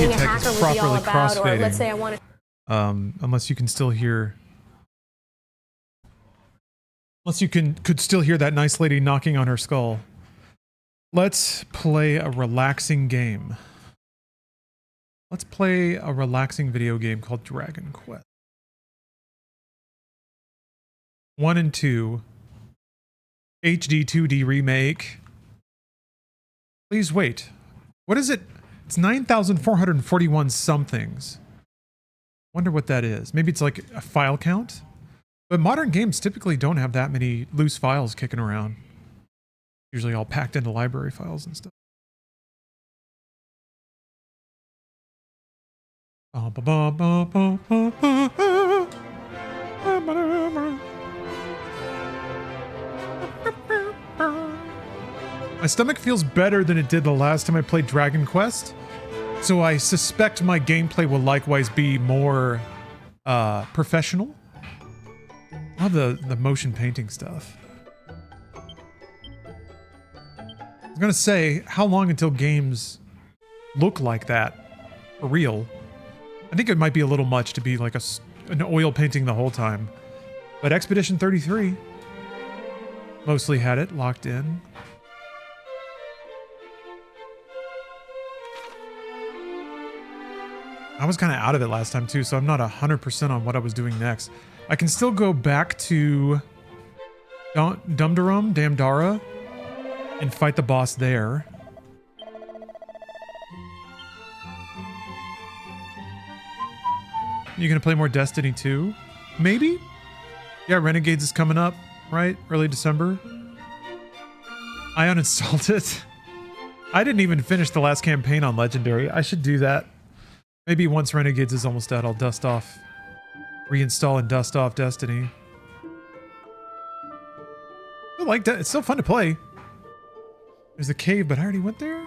video being a tech hacker is would be all properly about, or crossfading. let's say I wanted. Unless you can still hear. Unless you could still hear that nice lady knocking on her skull. Let's play a relaxing game. Let's play a relaxing video game called Dragon Quest. 1 and 2. HD-2D remake. Please wait. What is it? It's 9,441 somethings. Wonder what that is. Maybe it's like a file count? But modern games typically don't have that many loose files kicking around. Usually all packed into library files and stuff. My stomach feels better than it did the last time I played Dragon Quest, so I suspect my gameplay will likewise be more professional. I love the motion painting stuff. I was gonna say, how long until games look like that for real? I think it might be a little much to be like an oil painting the whole time. But Expedition 33 mostly had it locked in. I was kind of out of it last time too, so I'm not 100% on what I was doing next. I can still go back to Damdara, and fight the boss there. You gonna play more Destiny 2? Maybe? Yeah, Renegades is coming up, right? Early December. I uninstalled it. I didn't even finish the last campaign on Legendary. I should do that. Maybe once Renegades is almost out, I'll dust off, reinstall and dust off Destiny. I like that. It's still fun to play. There's a cave, but I already went there?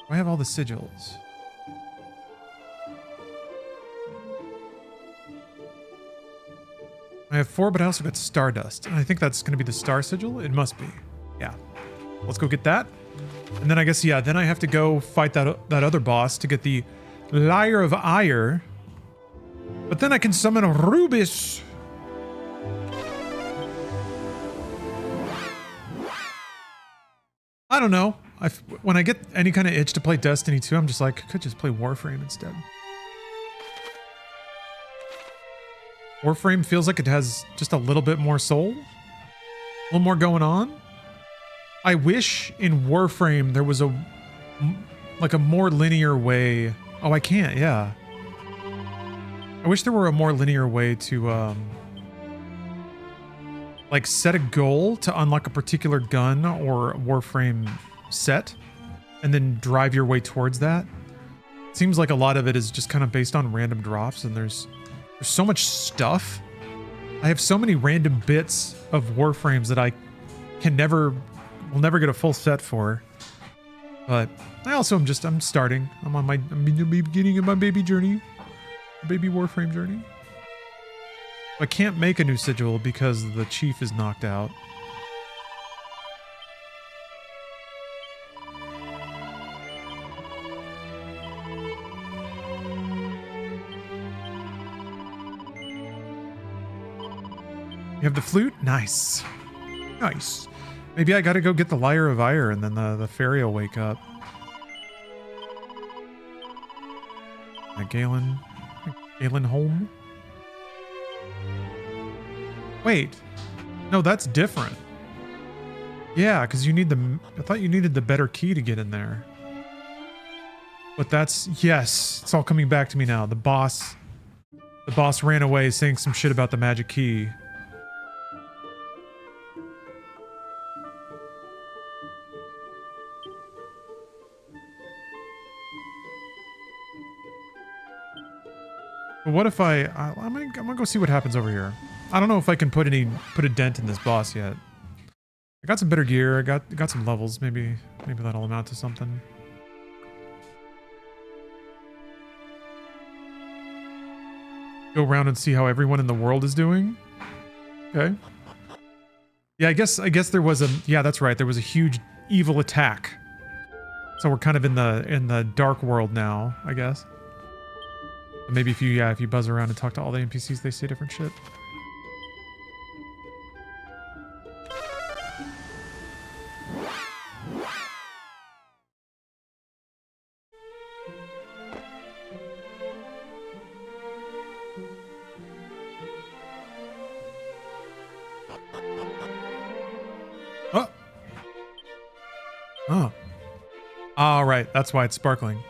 I have all the sigils. I have 4, but I also got Stardust. And I think that's going to be the Star Sigil. It must be. Yeah. Let's go get that. And then I guess, yeah, then I have to go fight that other boss to get the Lyre of Ire. But then I can summon a Rubis. I don't know. When I get any kind of itch to play Destiny 2, I'm just like, I could just play Warframe instead. Warframe feels like it has just a little bit more soul. A little more going on. I wish in Warframe there was a more linear way. Oh, I can't, yeah. I wish there were a more linear way to like set a goal to unlock a particular gun or Warframe set and then drive your way towards that. It seems like a lot of it is just kind of based on random drops, and there's so much stuff. I have so many random bits of Warframes that I will never get a full set for. But I also I'm starting. I'm beginning of my baby journey. Baby Warframe journey. I can't make a new sigil because the chief is knocked out. You have the flute? Nice. Nice. Maybe I gotta go get the Lyre of Ire and then the fairy will wake up. Galen home? Wait. No, that's different. Yeah, because you need I thought you needed the better key to get in there. But yes, it's all coming back to me now. The boss ran away saying some shit about the magic key. But what if I'm gonna go see what happens over here. I don't know if I can put a dent in this boss yet. I got some better gear. I got some levels. Maybe that'll amount to something. Go around and see how everyone in the world is doing. Okay. Yeah, I guess there was a, yeah, that's right. There was a huge evil attack. So we're kind of in the dark world now, I guess. Maybe if you buzz around and talk to all the NPCs, they say different shit. Oh. Oh. All right, that's why it's sparkling.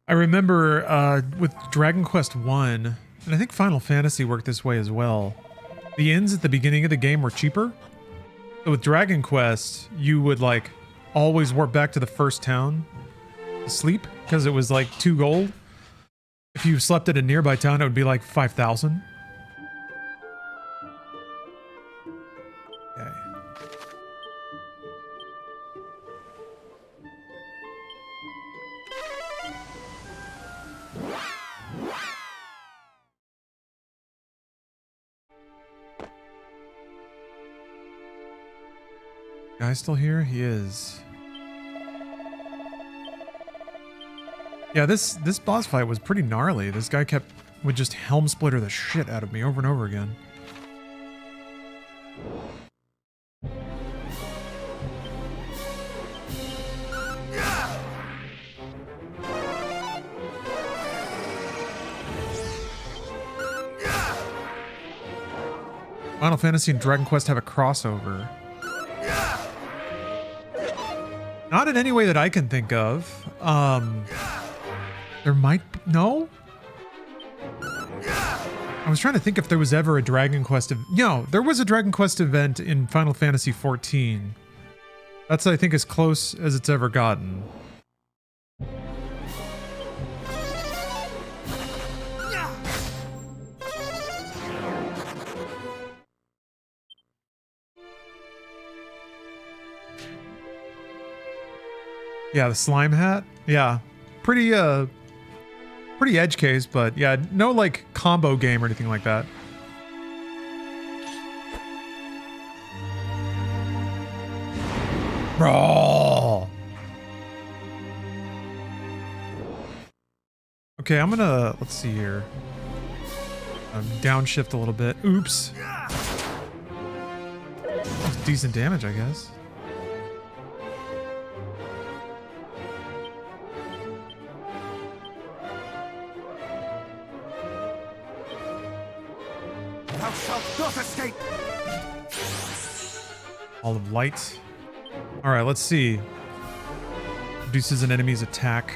I remember with Dragon Quest 1, and I think Final Fantasy worked this way as well. The inns at the beginning of the game were cheaper. So with Dragon Quest, you would like always warp back to the first town to sleep because it was like 2 gold. If you slept at a nearby town, it would be like 5,000. Okay. Guy still here? He is. Yeah, this boss fight was pretty gnarly. This guy would just helm splitter the shit out of me over and over again. Final Fantasy and Dragon Quest have a crossover. Not in any way that I can think of. There might be, no? I was trying to think if there was ever a Dragon Quest no, there was a Dragon Quest event in Final Fantasy XIV. That's, I think, as close as it's ever gotten. Yeah, the slime hat. Yeah. Pretty edge case, but yeah, no like combo game or anything like that. Bro. Okay, I'm gonna, let's see here. Downshift a little bit. Oops. That's decent damage, I guess. Thou shalt not escape. All of light. All right, let's see. Reduces an enemy's attack.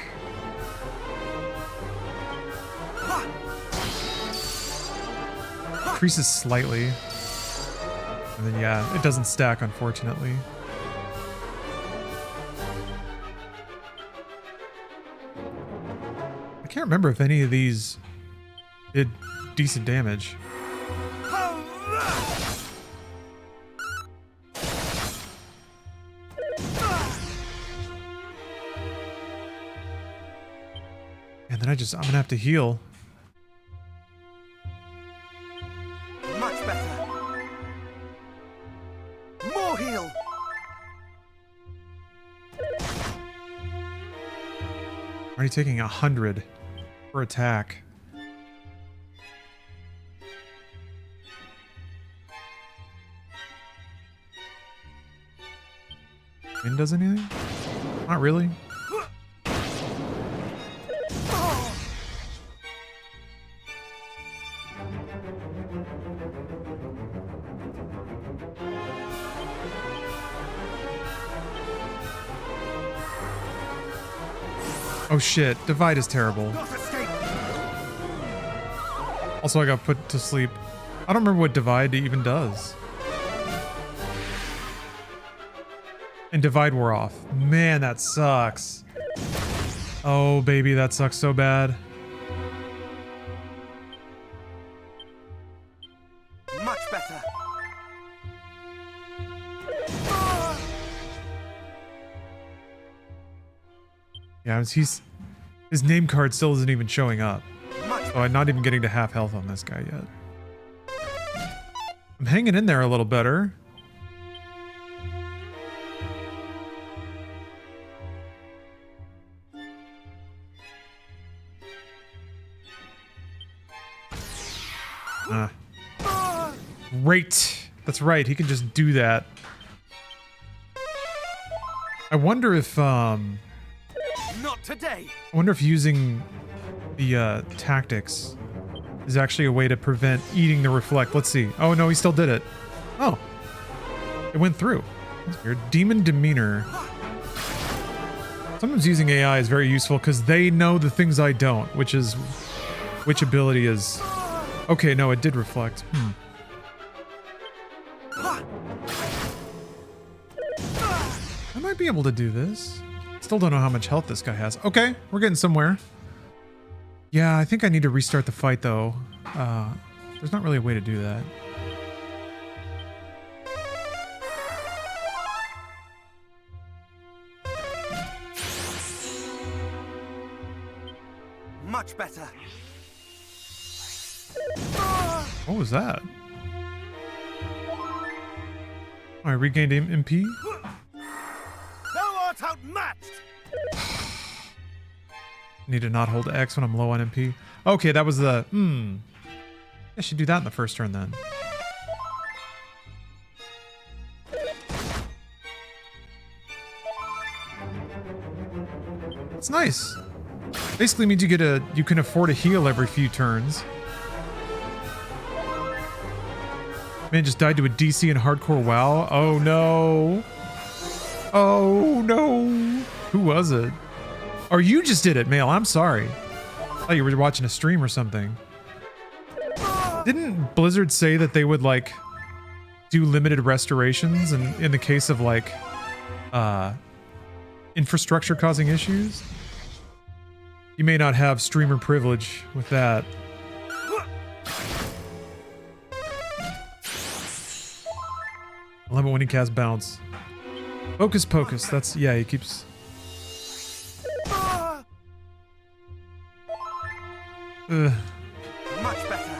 Increases slightly. And then, yeah, it doesn't stack, unfortunately. I can't remember if any of these did decent damage. And then I'm gonna have to heal. Much better. More heal. Already taking 100 for attack. Wind does anything? Not really. Oh shit, Divide is terrible. Also, I got put to sleep. I don't remember what Divide even does. And Divide wore off. Man, that sucks. Oh, baby, that sucks so bad. Much better. sometimes. His name card still isn't even showing up. So I'm not even getting to half health on this guy yet. I'm hanging in there a little better. Great. That's right. He can just do that. I wonder if Not today. I wonder if using the tactics is actually a way to prevent eating the reflect. Let's see. Oh no, he still did it. Oh, it went through. That's weird. Demon demeanor. Sometimes using AI is very useful because they know the things I don't, which is which ability is. Okay, no, it did reflect. I might be able to do this. Still don't know how much health this guy has. Okay, we're getting somewhere. Yeah, I think I need to restart the fight though. There's not really a way to do that. Much better. What was that? Oh, I regained MP? Thou art outmatched! Need to not hold X when I'm low on MP. Okay, that was the... I should do that in the first turn then. It's nice. Basically means you can afford a heal every few turns. Man just died to a DC in hardcore WoW. Oh no. Oh no. Who was it? Or you just did it, Mail. I'm sorry. I thought you were watching a stream or something. Didn't Blizzard say that they would like do limited restorations in the case of like infrastructure causing issues? You may not have streamer privilege with that. I love it when he casts bounce. Focus pocus. That's, yeah, he keeps... Ugh. Much better.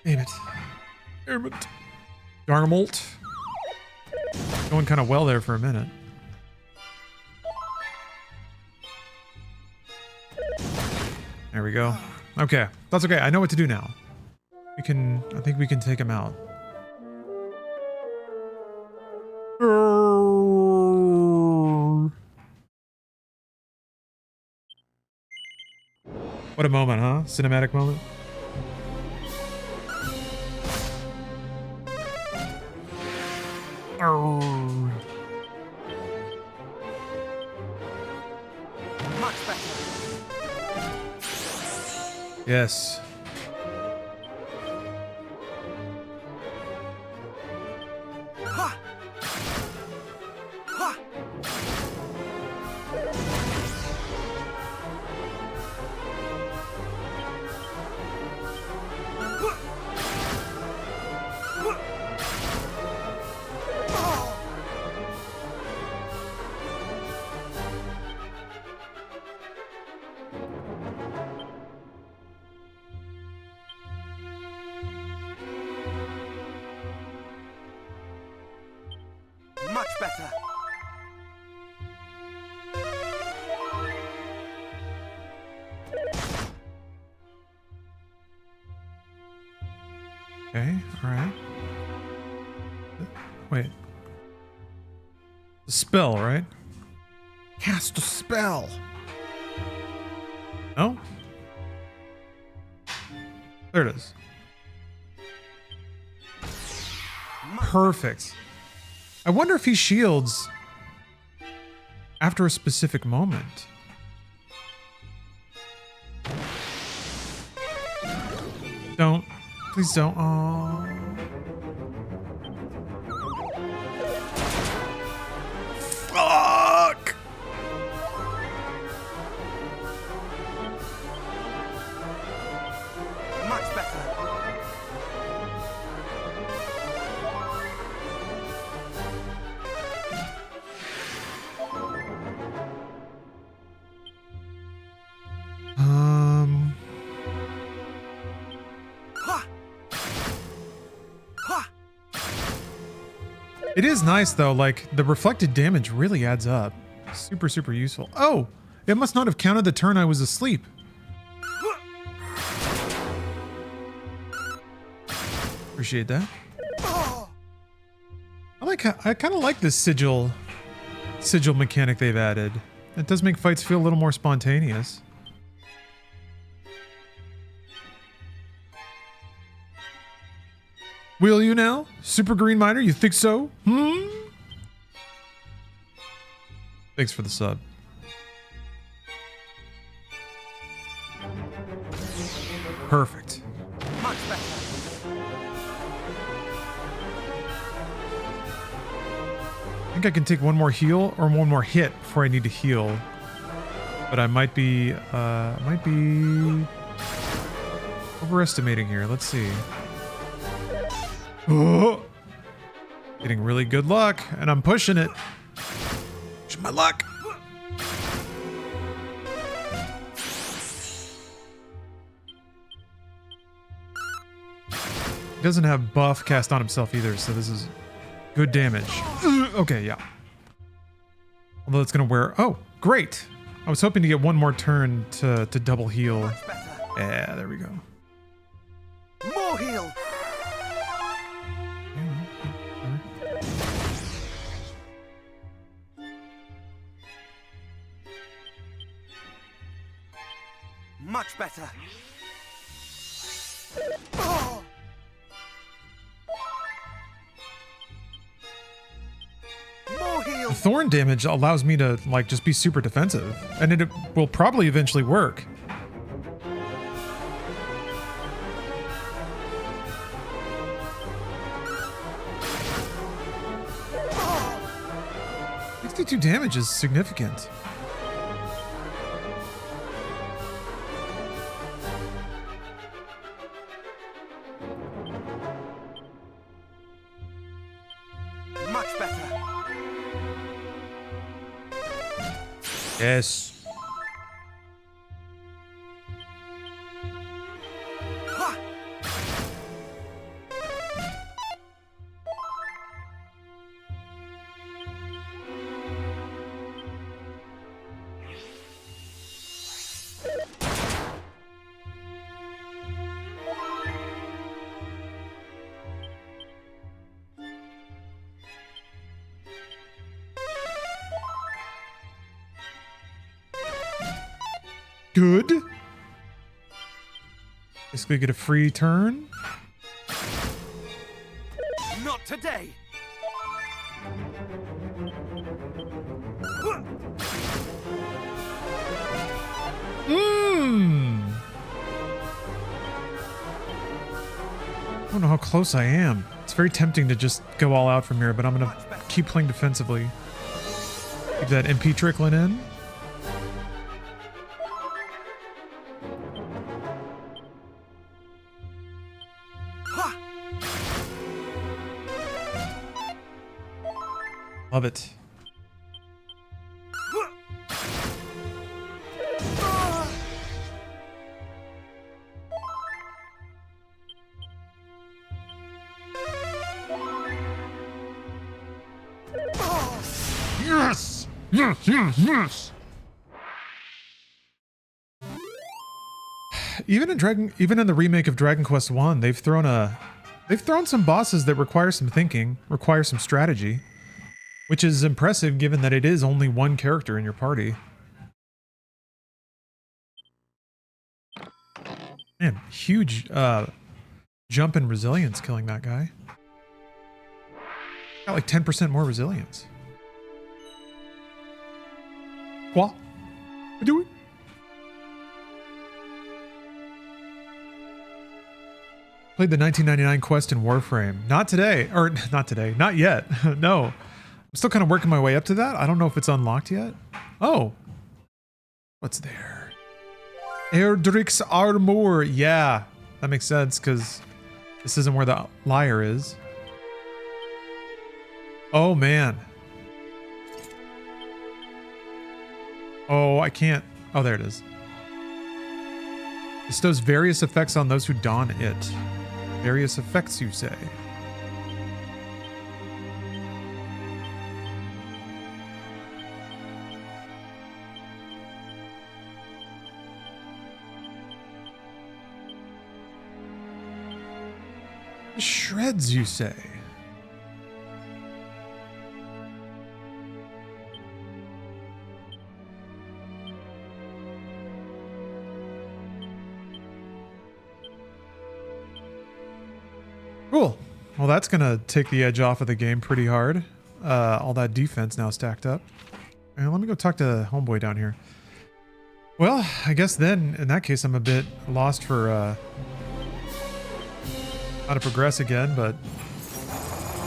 Damn it. Damn it. Darmolt. Going kind of well there for a minute. There we go. Okay. That's okay. I know what to do now. I think we can take him out. What a moment, huh? Cinematic moment. Much better. Yes. Ha! Ha! Much better. Okay, alright. Wait. The spell, right? Cast a spell. No? There it is. Perfect. I wonder if he shields after a specific moment. Don't. Please don't. Oh. Fuck! Much better. It is nice though, like the reflected damage really adds up. Super, super useful. Oh, it must not have counted the turn I was asleep. Appreciate that. I kind of like this sigil mechanic they've added. It does make fights feel a little more spontaneous. Will you now? Super Green Miner, you think so? Thanks for the sub. Perfect. Much better. I think I can take one more heal or one more hit before I need to heal. But I might be overestimating here. Let's see. Oh, getting really good luck, and I'm pushing it. Pushing my luck. He doesn't have buff cast on himself either, so this is good damage. Okay, yeah. Although it's gonna wear. Oh, great! I was hoping to get one more turn to double heal. Much better. Yeah, there we go. More heal. Much better. Oh. More heal. The thorn damage allows me to like just be super defensive, and it will probably eventually work. Oh. 62 damage is significant. Much better. Yes. Ha. Good. Basically get a free turn. Not today. I don't know how close I am. It's very tempting to just go all out from here, but I'm gonna keep playing defensively. Keep that MP trickling in. Ha. Love it. Yes! Yes, yes, yes! Even in the remake of Dragon Quest 1, they've thrown some bosses that require some thinking, require some strategy, which is impressive given that it is only one character in your party. Man, huge jump in resilience killing that guy. Got like 10% more resilience. What? I do it. Played the 1999 quest in Warframe. Not today, or not today, not yet. No. I'm still kind of working my way up to that. I don't know if it's unlocked yet. Oh. What's there? Erdrick's Armor. Yeah, that makes sense because this isn't where the lyre is. Oh, man. Oh, I can't. Oh, there it is. Bestows various effects on those who don it. Various effects, you say? Shreds, you say? Cool. Well, that's gonna take the edge off of the game pretty hard. All that defense now stacked up. And let me go talk to homeboy down here. Well, I guess then, in that case, I'm a bit lost for how to progress again, but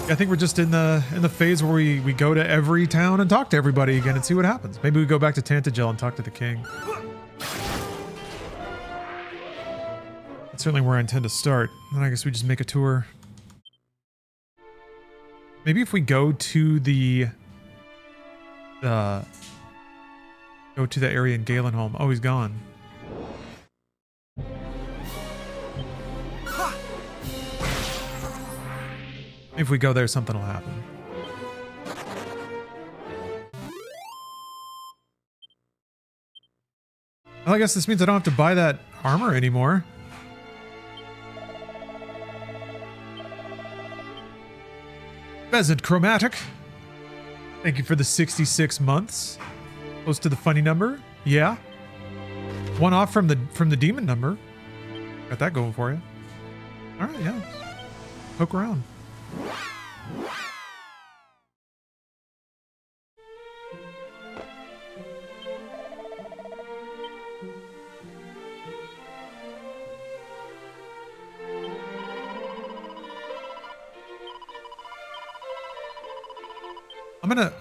I think we're just in the phase where we go to every town and talk to everybody again and see what happens. Maybe we go back to Tantagel and talk to the king. That's certainly where I intend to start. Then I guess we just make a tour. Maybe if we go to the area in Galenholm. Oh, he's gone. If we go there, something will happen. Well, I guess this means I don't have to buy that armor anymore. Pheasant Chromatic. Thank you for the 66 months. Close to the funny number. Yeah. One off from the demon number. Got that going for you. All right, yeah. Poke around.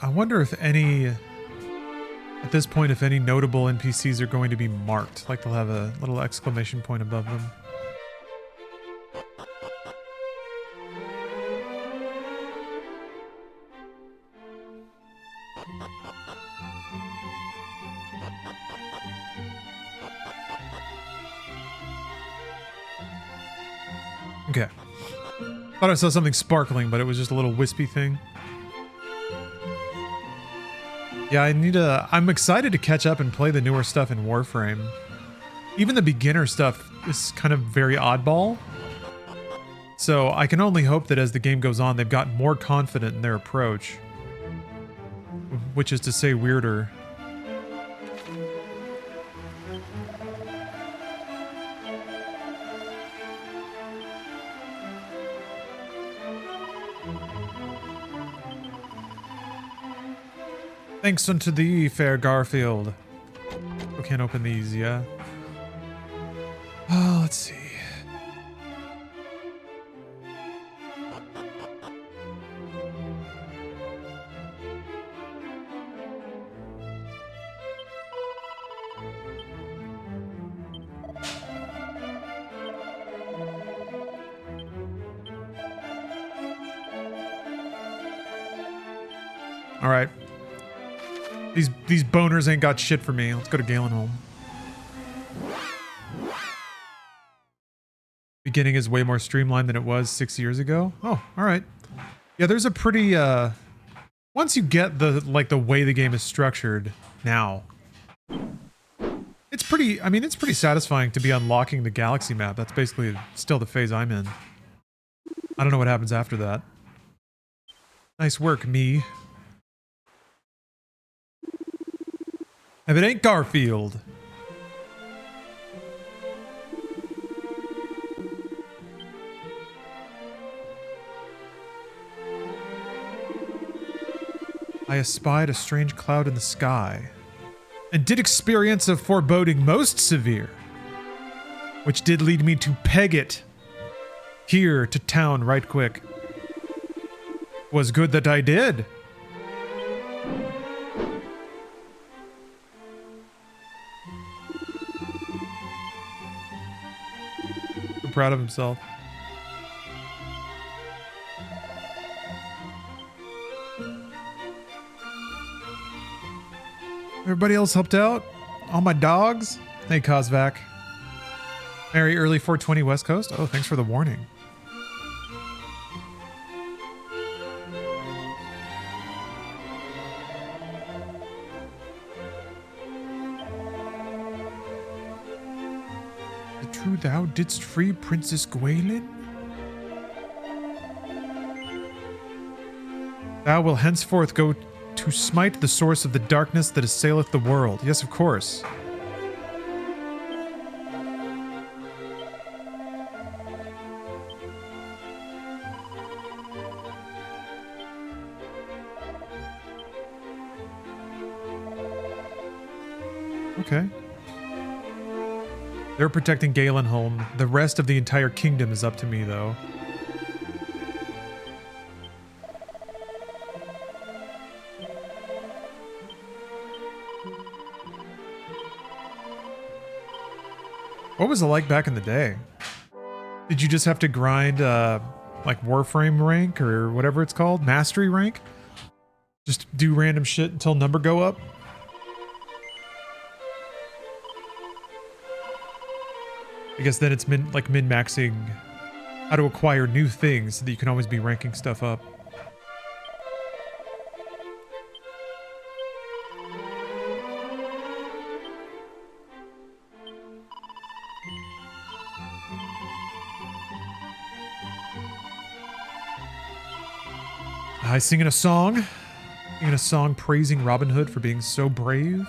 I wonder if any, at this point, if any notable NPCs are going to be marked. Like they'll have a little exclamation point above them. Okay. Thought I saw something sparkling, but it was just a little wispy thing. Yeah, I'm excited to catch up and play the newer stuff in Warframe. Even the beginner stuff is kind of very oddball. So I can only hope that as the game goes on, they've gotten more confident in their approach. Which is to say weirder. Thanks unto thee, fair Garfield. We can't open these, yeah? Oh, let's see. All right. These boners ain't got shit for me. Let's go to Galenholm. Beginning is way more streamlined than it was 6 years ago. Oh, all right. Yeah, there's a pretty once you get the way the game is structured now, it's pretty, I mean, it's pretty satisfying to be unlocking the galaxy map. That's basically still the phase I'm in. I don't know what happens after that. Nice work, me. If it ain't Garfield. I espied a strange cloud in the sky, and did experience a foreboding most severe, which did lead me to peg it here to town right quick. Was good that I did. Proud of himself. Everybody else helped out? All my dogs? Hey, Kozvac. Merry early 420 West Coast. Oh, thanks for the warning. True thou didst free Princess Gwaelin? Thou will henceforth go to smite the source of the darkness that assaileth the world. Yes, of course. Okay. They're protecting Galenholm. The rest of the entire kingdom is up to me, though. What was it like back in the day? Did you just have to grind, like Warframe rank or whatever it's called? Mastery rank? Just do random shit until number go up? I guess then it's min-maxing how to acquire new things so that you can always be ranking stuff up. I singing a song praising Robin Hood for being so brave.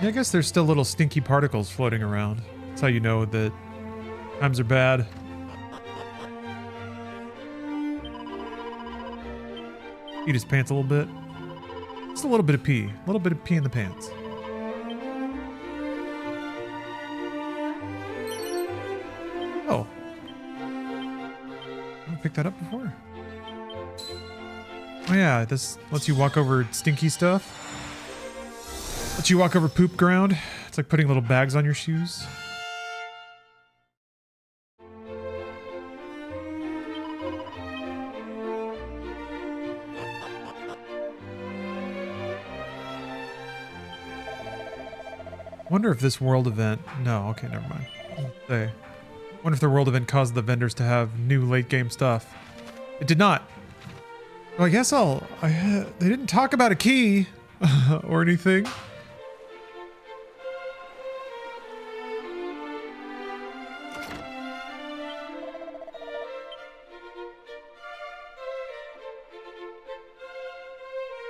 Yeah, I guess there's still little stinky particles floating around. That's how you know that times are bad. Eat his pants a little bit. Just a little bit of pee. A little bit of pee in the pants. Oh. I haven't picked that up before. Oh yeah, this lets you walk over stinky stuff. Lets you walk over poop ground. It's like putting little bags on your shoes. Wonder if this world event... No, okay, never mind. Say, wonder if the world event caused the vendors to have new late game stuff. It did not. Well, I guess they didn't talk about a key or anything.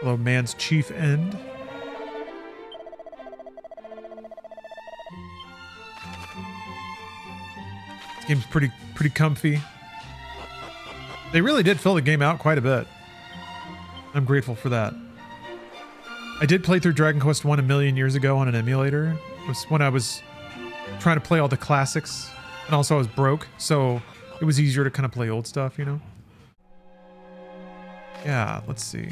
Hello, man's chief end. This game's pretty comfy. They really did fill the game out quite a bit. I'm grateful for that. I did play through Dragon Quest 1 a million years ago on an emulator. It was when I was trying to play all the classics, and also I was broke, so it was easier to kind of play old stuff, you know? Yeah, let's see.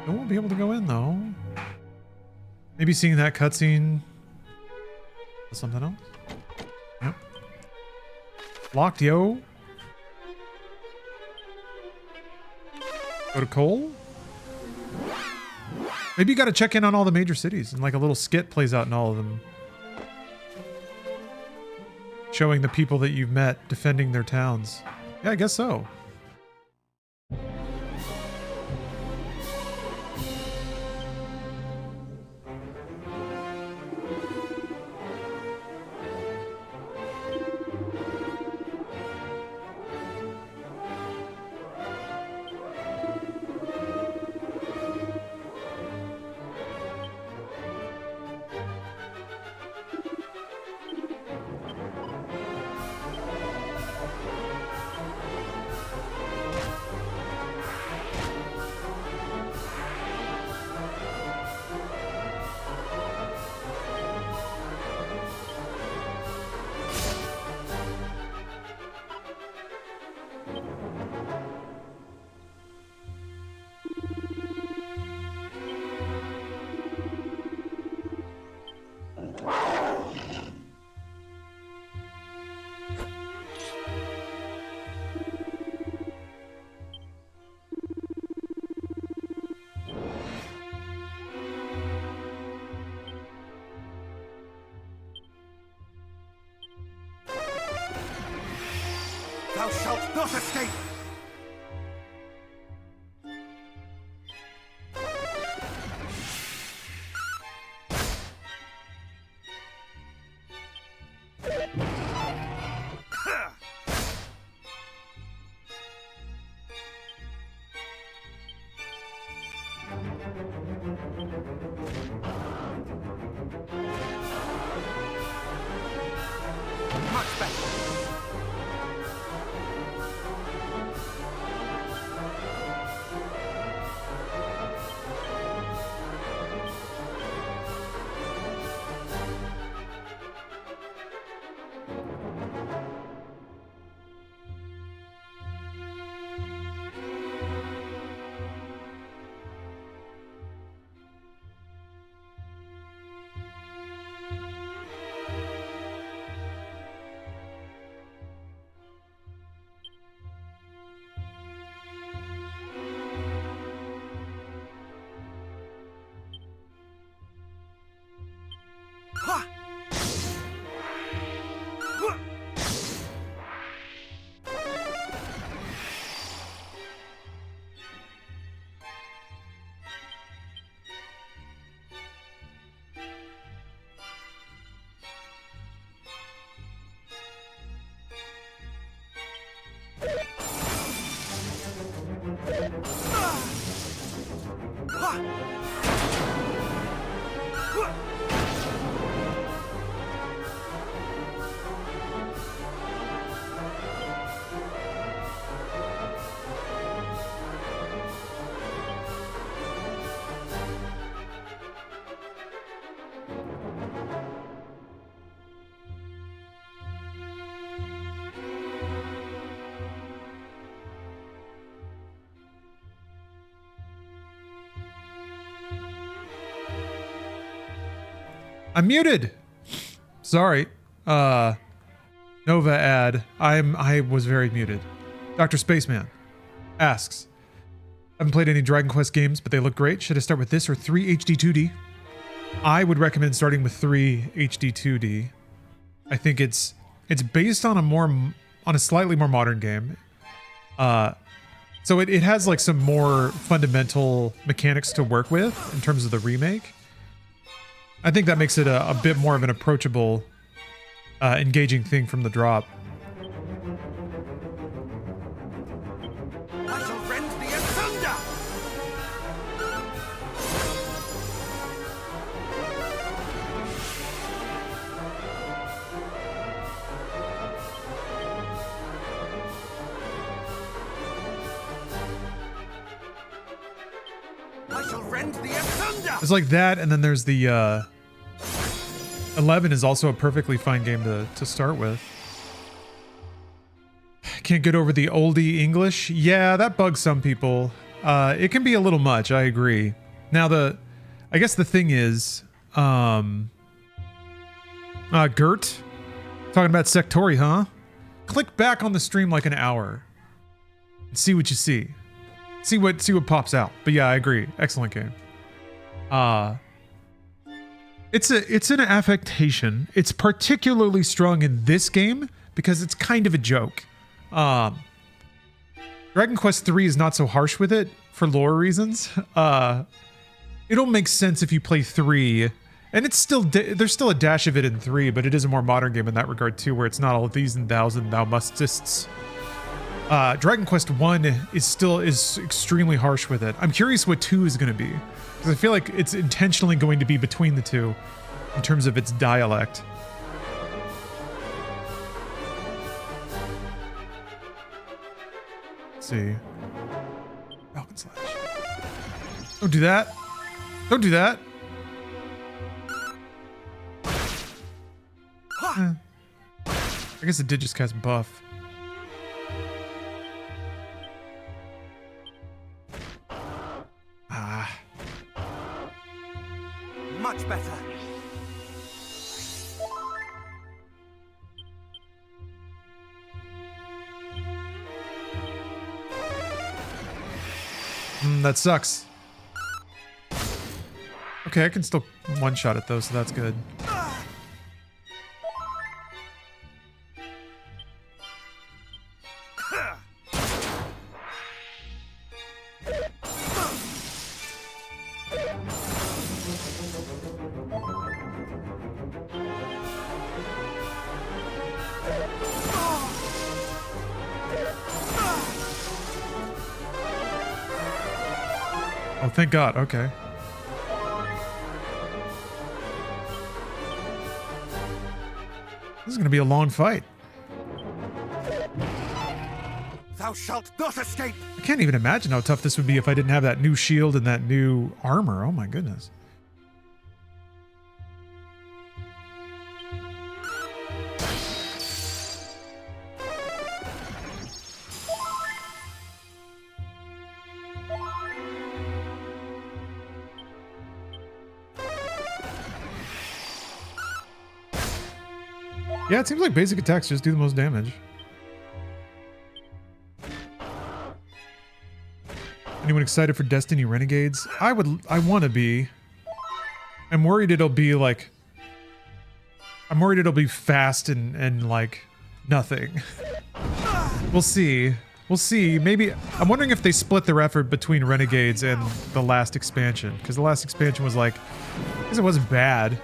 I won't be able to go in though. Maybe seeing that cutscene. Something else? Yep. Locked, yo. Go to Cole? Maybe you gotta check in on all the major cities and like a little skit plays out in all of them. Showing the people that you've met defending their towns. Yeah, I guess so. Thou shalt not escape! Much better. Ha! I'm muted. Sorry. Nova ad. I was very muted. Dr. Spaceman asks, I haven't played any Dragon Quest games, but they look great. Should I start with this or 3 HD-2D? I would recommend starting with 3 HD-2D. I think it's based on a slightly more modern game. So it has like some more fundamental mechanics to work with in terms of the remake. I think that makes it a bit more of an approachable, engaging thing from the drop. I shall rend thee asunder! I shall rend thee asunder! It's like that, and then there's the 11 is also a perfectly fine game to start with. Can't get over the oldie English. Yeah, that bugs some people. It can be a little much, I agree. Now I guess the thing is, Gert, talking about Sectori, huh? Click back on the stream like an hour and see what you see. See what pops out. But yeah, I agree. Excellent game. It's an affectation. It's particularly strong in this game because it's kind of a joke. Dragon Quest 3 is not so harsh with it for lore reasons. It'll make sense if you play 3, and it's still there's still a dash of it in 3, but it is a more modern game in that regard too, where it's not all these and thous and thou mustists. Dragon Quest 1 is extremely harsh with it. I'm curious what 2 is going to be, because I feel like it's intentionally going to be between the two in terms of its dialect. Let's see. Falcon Slash. Don't do that. Don't do that. I guess it did just cast buff. Much better. That sucks. Okay, I can still one-shot it though, so that's good. Oh, thank God. Okay. This is going to be a long fight. Thou shalt not escape! I can't even imagine how tough this would be if I didn't have that new shield and that new armor. Oh my goodness. Yeah, it seems like basic attacks just do the most damage. Anyone excited for Destiny Renegades? I want to be. I'm worried it'll be like... I'm worried it'll be fast and like nothing. We'll see. We'll see. Maybe... I'm wondering if they split their effort between Renegades and the last expansion. Because the last expansion was like... I guess it wasn't bad.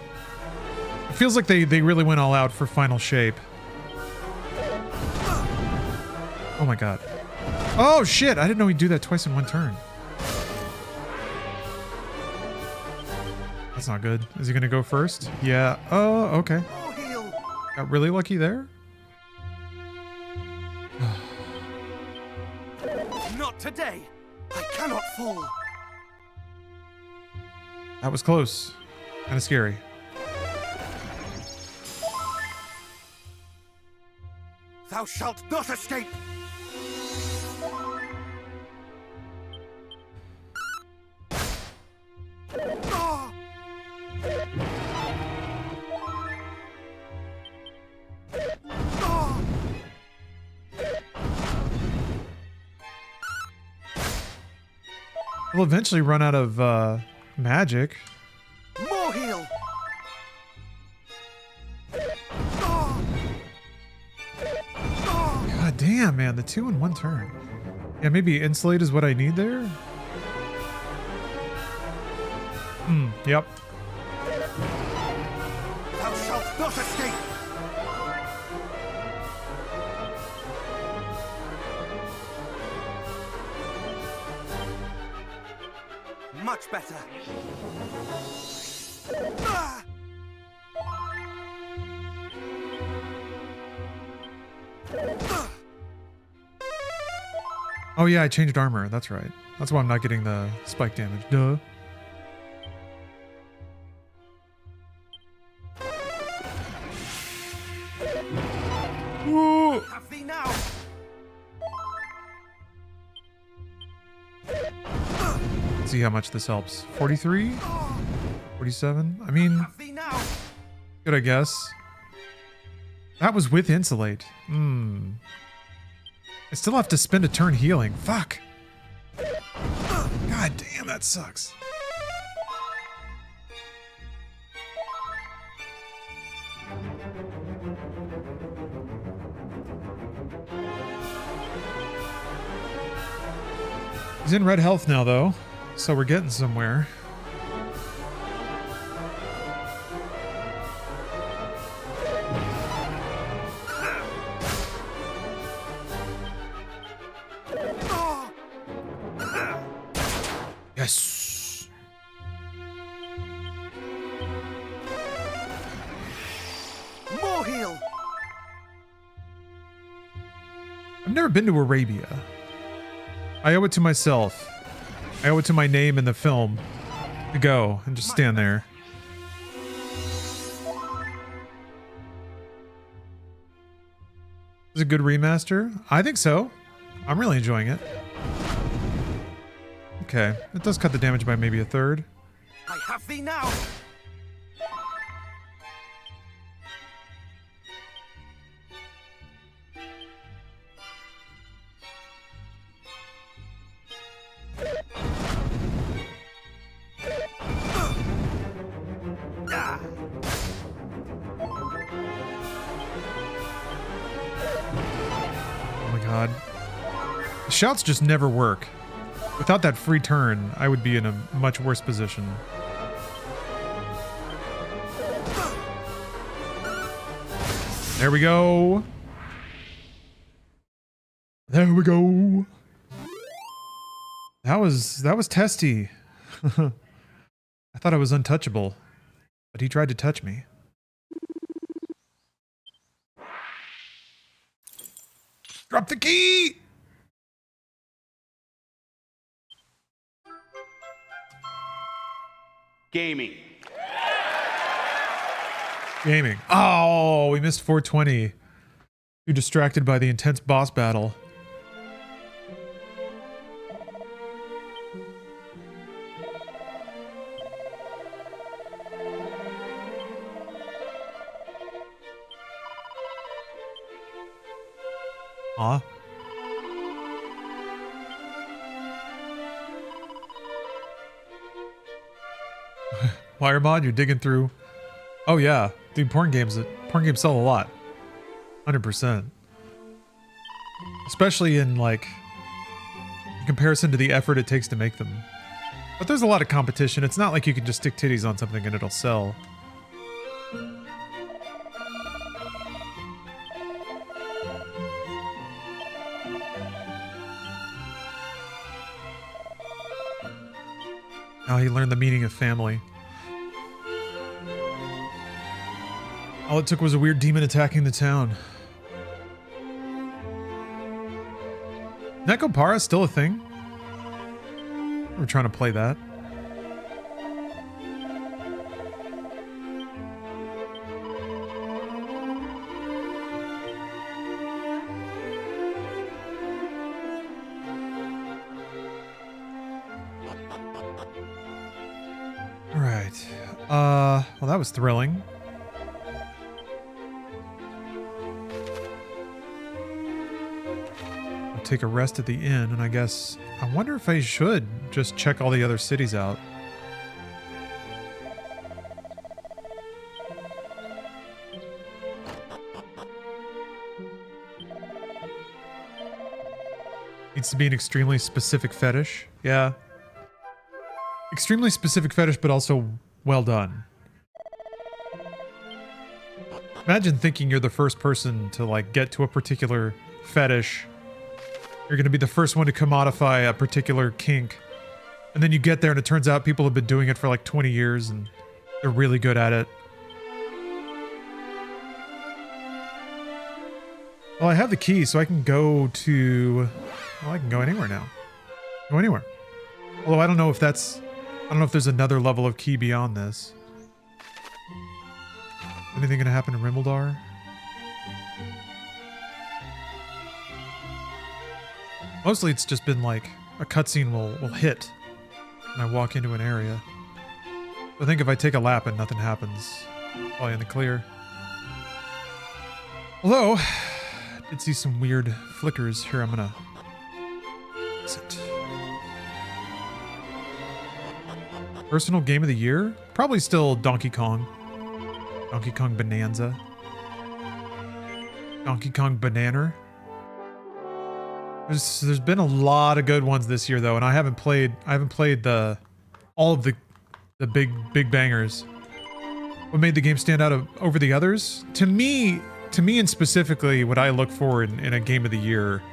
It feels like they really went all out for Final Shape. Oh my god. Oh shit! I didn't know he'd do that twice in one turn. That's not good. Is he gonna go first? Yeah. Oh, okay. Got really lucky there? Not today! I cannot fall! That was close. Kinda scary. Thou shalt not escape! We'll eventually run out of magic. More heal! God damn, man, the 2 in 1 turn. Yeah, maybe insulate is what I need there? Yep. Thou shalt not escape! Much better. Oh yeah, I changed armor. That's right. That's why I'm not getting the spike damage. Duh. Whoa. Have thee now! Let's see how much this helps. 43? 47? I mean, Have thee now! good, I guess. That was with insulate. I still have to spend a turn healing. Fuck. God damn, that sucks. He's in red health now, though, so we're getting somewhere. Yes. More heal! I've never been to Arabia. I owe it to myself. I owe it to my name in the film to go and just stand there. Is it a good remaster? I think so. I'm really enjoying it. Okay, it does cut the damage by maybe a third. I have thee now! Oh my god. Shouts just never work. Without that free turn, I would be in a much worse position. There we go. There we go. That was testy. I thought I was untouchable, but he tried to touch me. Drop the key! Gaming. Gaming. Oh, we missed 420. Too distracted by the intense boss battle. Huh? Wiremod, you're digging through. Oh yeah, dude, porn games sell a lot. 100%. Especially in like in comparison to the effort it takes to make them. But there's a lot of competition. It's not like you can just stick titties on something and it'll sell. Now he learned the meaning of family. All it took was a weird demon attacking the town. Nekopara still a thing? We're trying to play that. All right. Well, that was thrilling. Take a rest at the inn, and I guess I wonder if I should just check all the other cities out. Needs to be an extremely specific fetish. Yeah. Extremely specific fetish, but also well done. Imagine thinking you're the first person to like get to a particular fetish. You're going to be the first one to commodify a particular kink. And then you get there and it turns out people have been doing it for like 20 years and they're really good at it. Well, I have the key, so I can go to... Well, I can go anywhere now. Go anywhere. Although I don't know if that's... I don't know if there's another level of key beyond this. Anything going to happen in Rimeldar? Mostly it's just been like a cutscene will hit when I walk into an area. I think if I take a lap and nothing happens, probably in the clear. Although, I did see some weird flickers here. I'm gonna sit. Personal game of the year? Probably still Donkey Kong. Donkey Kong Bonanza. Donkey Kong Bananer. There's been a lot of good ones this year though, and I haven't played all of the big bangers. What made the game stand out over the others? To me and specifically what I look for in a game of the year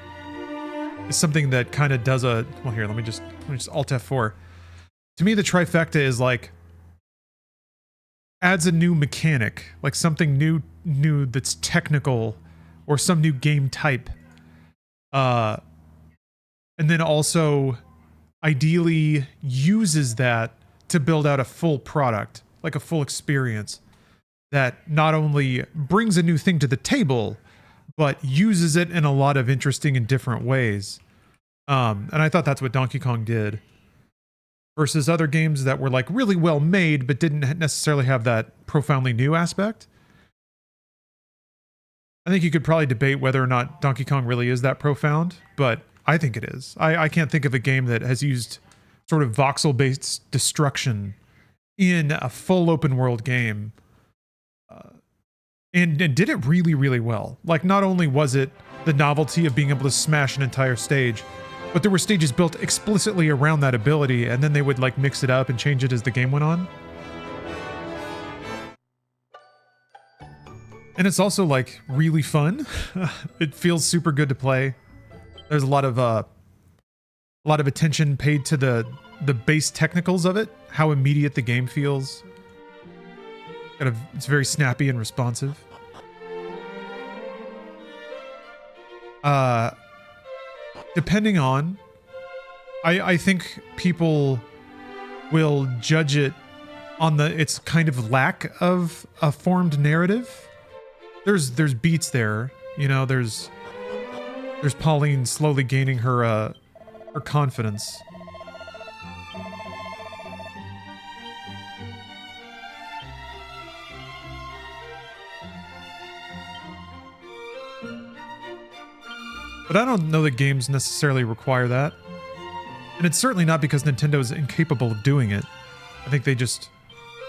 is something that kind of does a well here, let me just Alt F4. To me the trifecta is like adds a new mechanic, like something new that's technical or some new game type. And then also ideally uses that to build out a full product, like a full experience that not only brings a new thing to the table, but uses it in a lot of interesting and different ways. And I thought that's what Donkey Kong did. Versus other games that were like really well made, but didn't necessarily have that profoundly new aspect. I think you could probably debate whether or not Donkey Kong really is that profound, but I think it is. I can't think of a game that has used sort of voxel-based destruction in a full open world game and did it really, really well. Like, not only was it the novelty of being able to smash an entire stage, But there were stages built explicitly around that ability, and then they would like mix it up and change it as the game went on. And it's also like really fun. It feels super good to play. There's a lot of attention paid to the base technicals of it, how immediate the game feels. It's very snappy and responsive. Depending on, I think people will judge it on its kind of lack of a formed narrative. There's beats there, you know. There's Pauline slowly gaining her confidence. But I don't know that games necessarily require that. And it's certainly not because Nintendo is incapable of doing it. I think they just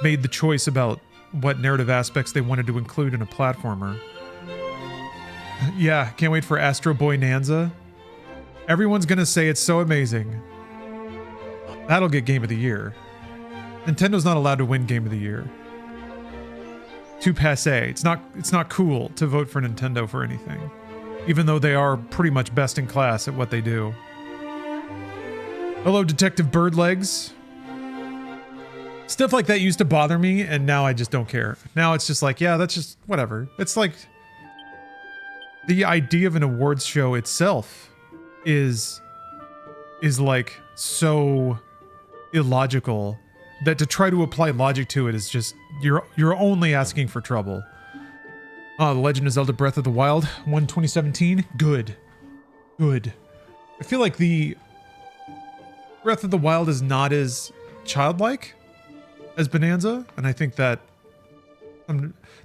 made the choice about what narrative aspects they wanted to include in a platformer. Yeah, can't wait for Astro Boy Nanza. Everyone's gonna say it's so amazing. That'll get Game of the Year. Nintendo's not allowed to win Game of the Year. Too passé. It's not cool to vote for Nintendo for anything, even though they are pretty much best in class at what they do. Hello, Detective Birdlegs. Stuff like that used to bother me, and now I just don't care. Now it's just like, yeah, that's just whatever. It's like the idea of an awards show itself is like so illogical that to try to apply logic to it is just you're only asking for trouble. The Legend of Zelda Breath of the Wild, 2017. Good. I feel like the Breath of the Wild is not as childlike as Bonanza, and I think that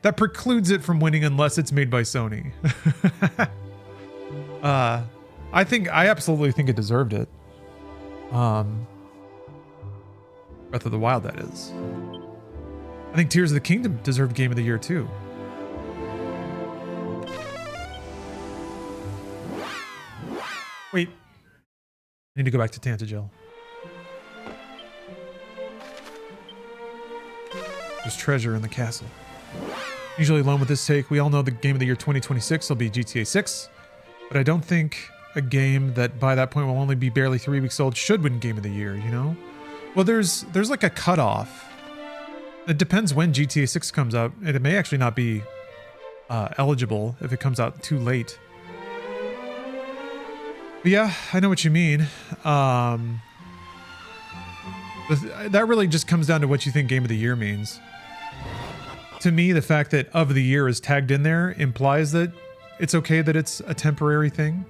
that precludes it from winning unless it's made by Sony. I absolutely think it deserved it. Breath of the Wild, that is. I think Tears of the Kingdom deserved Game of the Year too. Wait. I need to go back to Tantagel. There's treasure in the castle. Usually alone with this take, we all know the Game of the Year 2026 will be GTA 6, but I don't think a game that by that point will only be barely 3 weeks old should win Game of the Year, you know? Well, there's like a cutoff. It depends when GTA 6 comes out, and it may actually not be eligible if it comes out too late. But yeah, I know what you mean. That really just comes down to what you think Game of the Year means. To me, the fact that of the year is tagged in there implies that it's okay that it's a temporary thing.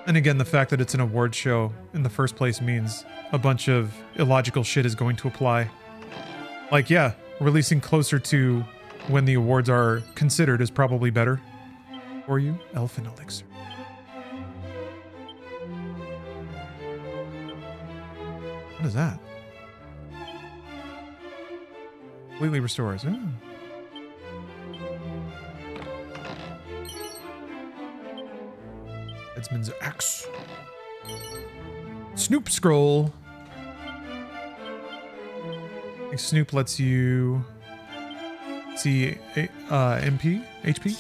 And again, the fact that it's an award show in the first place means a bunch of illogical shit is going to apply. Like, yeah, releasing closer to when the awards are considered is probably better for you. Elfin Elixir. What is that? Completely restores. Oh. Headsman's Axe. Snoop Scroll. I think Snoop lets you see MP? HP?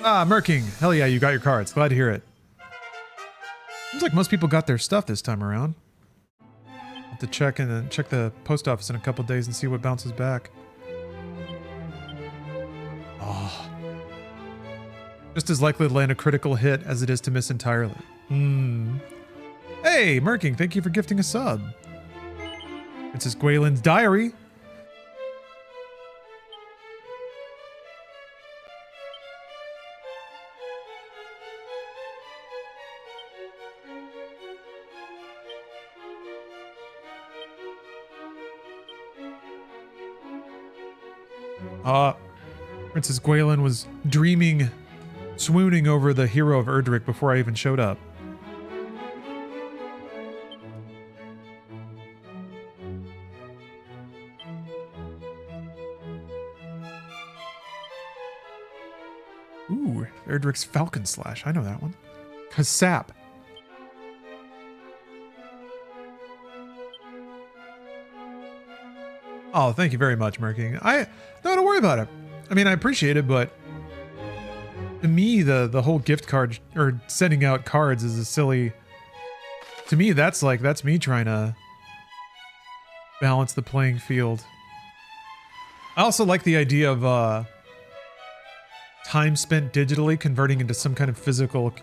Ah, Merking. Hell yeah, you got your cards. Glad to hear it. Seems like most people got their stuff this time around. I'll have to check the post office in a couple days and see what bounces back. Oh. Just as likely to land a critical hit as it is to miss entirely. Hey, Merking, thank you for gifting a sub. Princess Gwaylin's Diary. Princess Gwaylin was swooning over the hero of Erdrick before I even showed up. Ooh, Erdrick's Falcon Slash. I know that one. Kasap. Oh, thank you very much, Merking. Don't worry about it. I mean, I appreciate it, but to me, the whole gift card or sending out cards is a silly. To me, that's me trying to balance the playing field. I also like the idea of time spent digitally converting into some kind of physical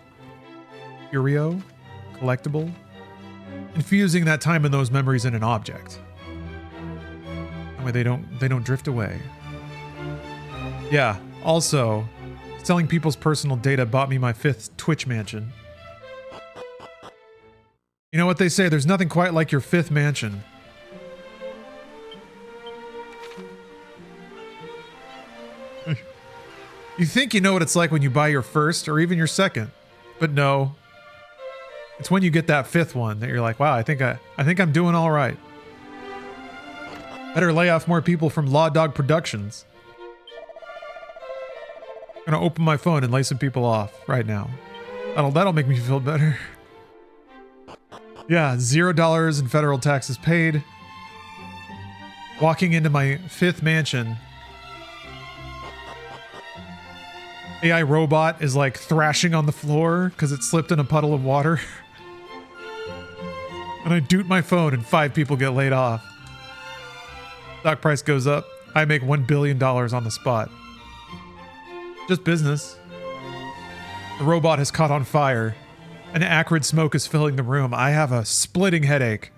curio, collectible, infusing that time and those memories in an object. That way they don't drift away. Yeah. Also, selling people's personal data bought me my 5th Twitch mansion. You know what they say? There's nothing quite like your 5th mansion. You think you know what it's like when you buy your 1st or even your 2nd, but no. It's when you get that 5th one that you're like, wow, I think I'm doing all right. Better lay off more people from Law Dog Productions. I'm gonna open my phone and lay some people off right now. That'll make me feel better. Yeah, $0 in federal taxes paid. Walking into my 5th mansion. AI robot is like thrashing on the floor because it slipped in a puddle of water. And I doot my phone and 5 people get laid off. Stock price goes up. I make $1 billion on the spot. Just business. The robot has caught on fire. An acrid smoke is filling the room. I have a splitting headache.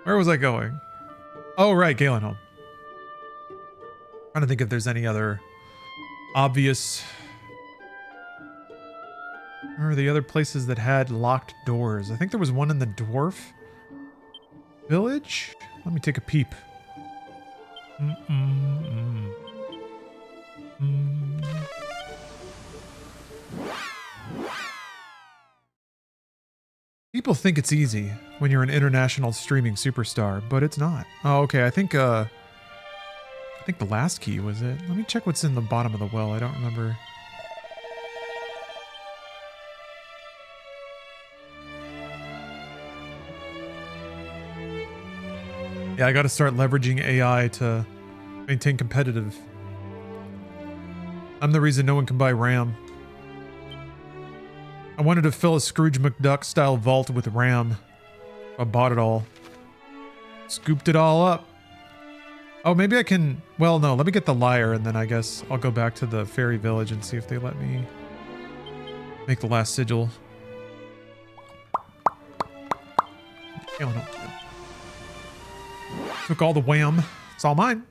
Where was I going? Oh, right, Galenholm. Trying to think if there's any other obvious... Where are the other places that had locked doors? I think there was one in the dwarf village. Let me take a peep. People think it's easy when you're an international streaming superstar, but it's not. Oh, okay. I think the last key was it. Let me check what's in the bottom of the well. I don't remember. Yeah, I got to start leveraging AI to maintain competitive. I'm the reason no one can buy RAM. I wanted to fill a Scrooge McDuck style vault with RAM. I bought it all. Scooped it all up. Oh, maybe I can... Well, no, let me get the lyre and then I guess I'll go back to the fairy village and see if they let me make the last sigil. Oh, no. Took all the wham. It's all mine.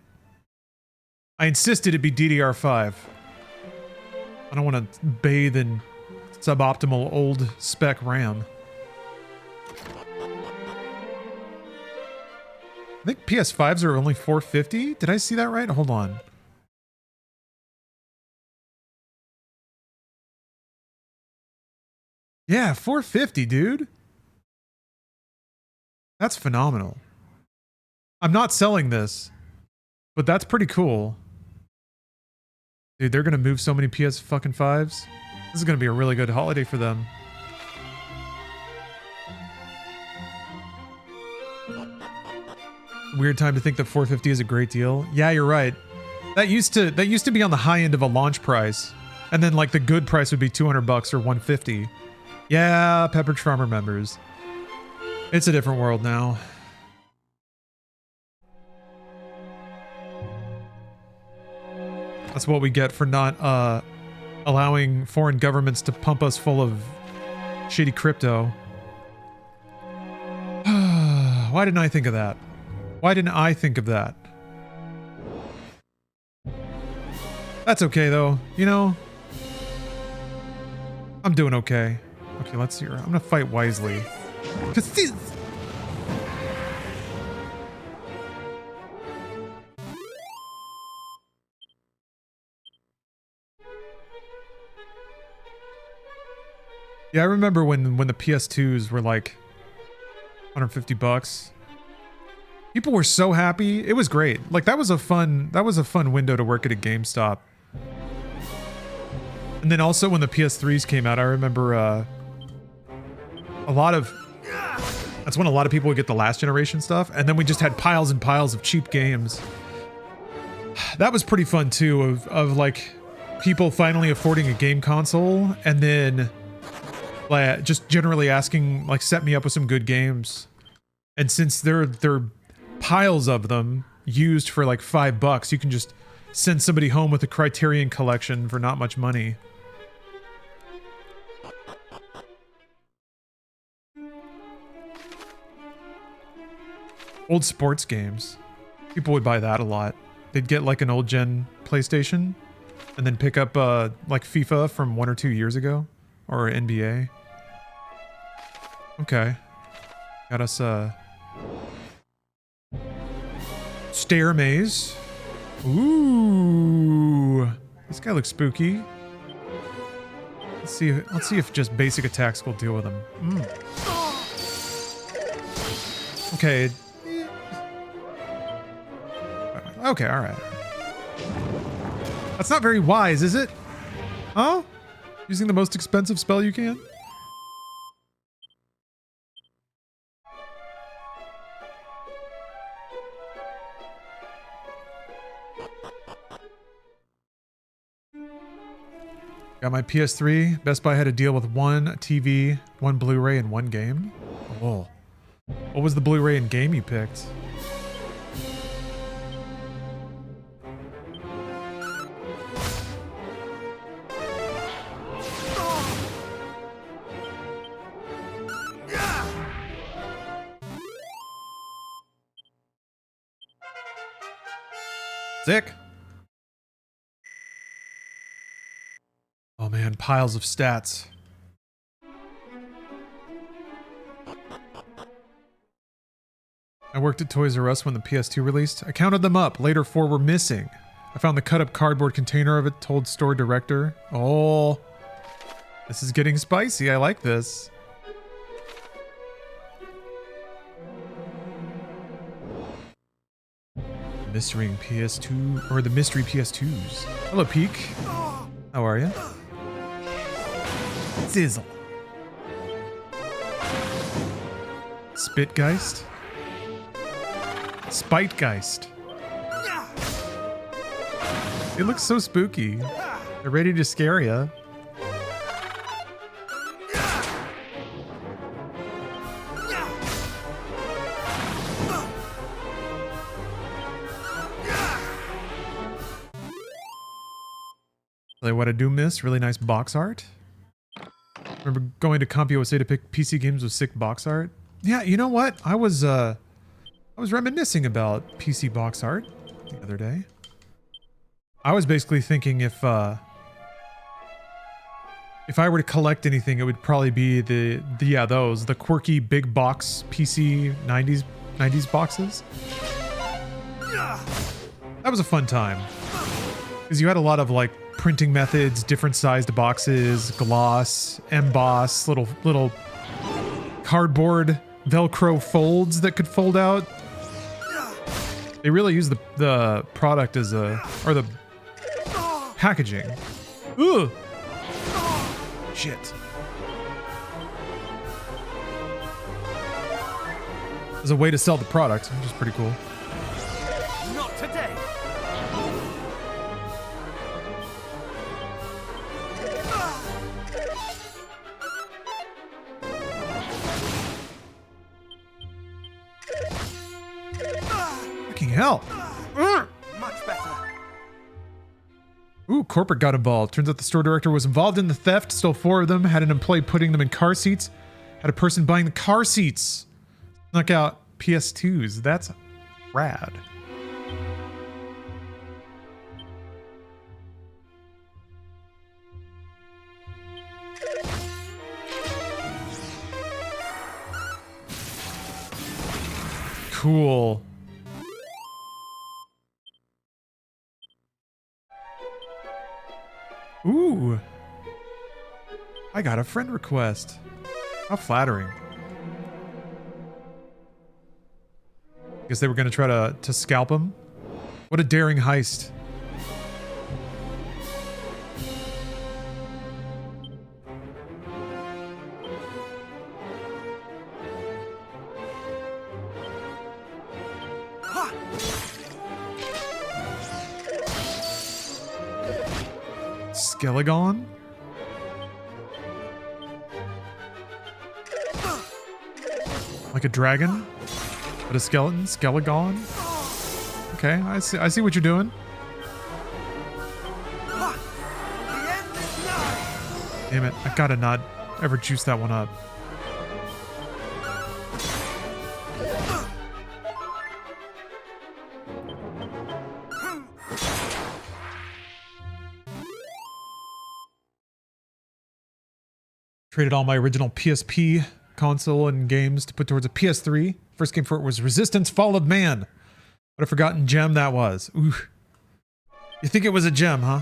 I insisted it be DDR5. I don't want to bathe in suboptimal old spec RAM. I think PS5s are only $450. Did I see that right? Hold on. Yeah, $450, dude. That's phenomenal. I'm not selling this, but that's pretty cool. Dude, they're gonna move so many PS fucking 5s. This is gonna be a really good holiday for them. Weird time to think that 450 is a great deal. Yeah, you're right. That used to be on the high end of a launch price, and then like the good price would be $200 or $150. Yeah, Pepperidge Farmer members. It's a different world now. That's what we get for not allowing foreign governments to pump us full of shitty crypto. Why didn't I think of that? Why didn't I think of that? That's okay though, you know? I'm doing okay. Okay, let's see her. I'm gonna fight wisely. Cause this... Yeah, I remember when the PS2s were like $150. People were so happy. It was great. Like that was a fun window to work at a GameStop. And then also when the PS3s came out, I remember that's when a lot of people would get the last generation stuff, and then we just had piles and piles of cheap games. That was pretty fun too, of like people finally affording a game console, and then like just generally asking like set me up with some good games. And since they're piles of them used for like $5, you can just send somebody home with a Criterion collection for not much money. Old sports games. People would buy that a lot. They'd get like an old gen PlayStation and then pick up like FIFA from 1 or 2 years ago, or NBA. Okay. Got us stair maze. Ooh. This guy looks spooky. Let's see if just basic attacks will deal with him. Okay. Okay, alright. That's not very wise, is it? Huh? Using the most expensive spell you can? Got my PS3. Best Buy had a deal with 1 TV, 1 Blu-ray, and 1 game. Oh. What was the Blu-ray and game you picked? Sick. Oh man, piles of stats. I worked at Toys R Us when the PS2 released. I counted them up. Later 4 were missing. I found the cut up cardboard container of it, told store director. Oh, this is getting spicy. I like this. Mystery PS2, or the mystery PS2s. Hello, Peak. How are you? Sizzle. Spitgeist. Spitegeist. It looks so spooky. They're ready to scare you. What I do miss, really nice box art. Remember going to CompUSA to pick PC games with sick box art? Yeah, you know what? I was reminiscing about PC box art the other day. I was basically thinking if I were to collect anything, it would probably be the quirky big box PC 90s boxes. That was a fun time. Because you had a lot of like printing methods, different sized boxes, gloss, emboss, little cardboard Velcro folds that could fold out. They really use the product as or the packaging. Ugh. Shit. As a way to sell the product, which is pretty cool. Not today. Fucking hell. Much better. Ooh, corporate got involved. Turns out the store director was involved in the theft, stole 4 of them, had an employee putting them in car seats, had a person buying the car seats. Snuck out PS2s. That's rad. Cool. Ooh. I got a friend request. How flattering. Guess they were going to try to scalp him. What a daring heist. Skelegon? Like a dragon? But a skeleton? Skelegon? Okay, I see what you're doing. Damn it, I gotta not ever juice that one up. Traded all my original PSP console and games to put towards a PS3. First game for it was Resistance: Fall of Man. What a forgotten gem that was. Ooh. You think it was a gem, huh?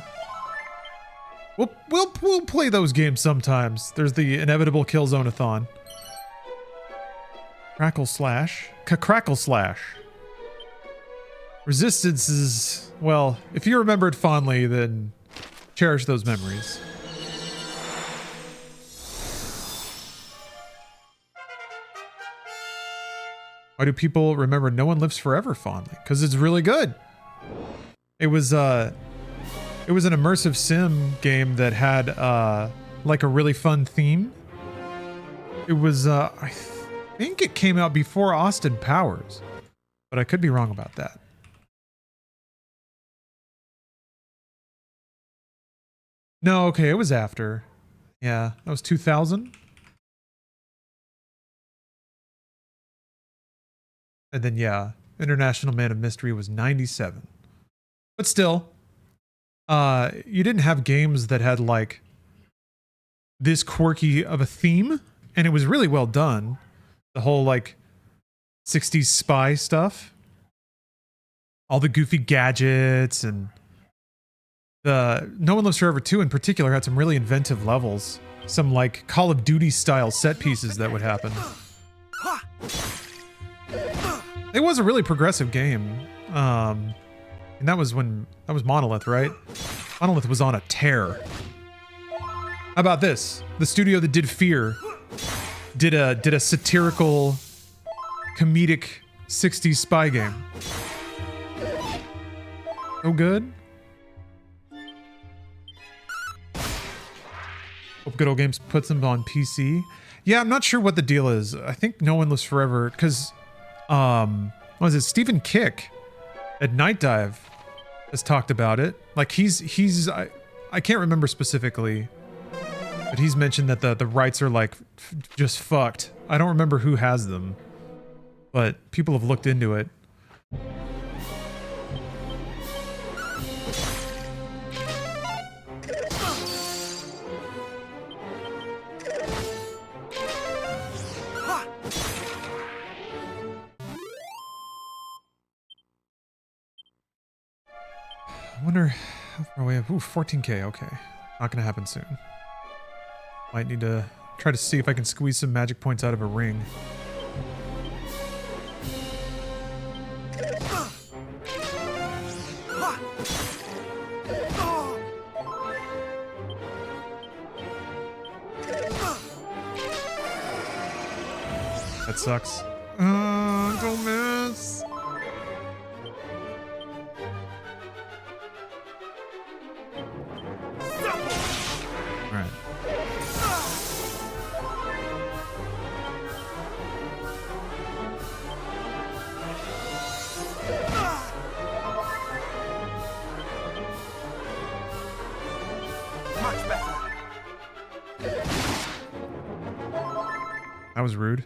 We'll play those games sometimes. There's the inevitable Killzone-a-thon. Crackle Slash. Crackle Slash. Resistance is, well, if you remember it fondly, then cherish those memories. Why do people remember No One Lives Forever fondly? Because it's really good. It was an immersive sim game that had like a really fun theme. It was I think it came out before Austin Powers, but I could be wrong about that. No, okay, it was after. Yeah, that was 2000. And then, yeah, International Man of Mystery was 97. But still, you didn't have games that had, like, this quirky of a theme, and it was really well done. The whole, like, 60s spy stuff. All the goofy gadgets, and the No One Lives Forever 2 in particular had some really inventive levels. Some, like, Call of Duty-style set pieces that would happen. It was a really progressive game. And that was Monolith, right? Monolith was on a tear. How about this? The studio that did Fear did a satirical, comedic 60s spy game. So good. Hope Good Old Games puts them on PC. Yeah, I'm not sure what the deal is. I think No One Lives Forever, because what was it? Stephen Kick at Night Dive has talked about it. Like I can't remember specifically, but he's mentioned that the rights are like just fucked. I don't remember who has them, but people have looked into it. I wonder how far away. Ooh, 14K. Okay, not gonna happen soon. Might need to try to see if I can squeeze some magic points out of a ring. That sucks. Don't miss. That was rude.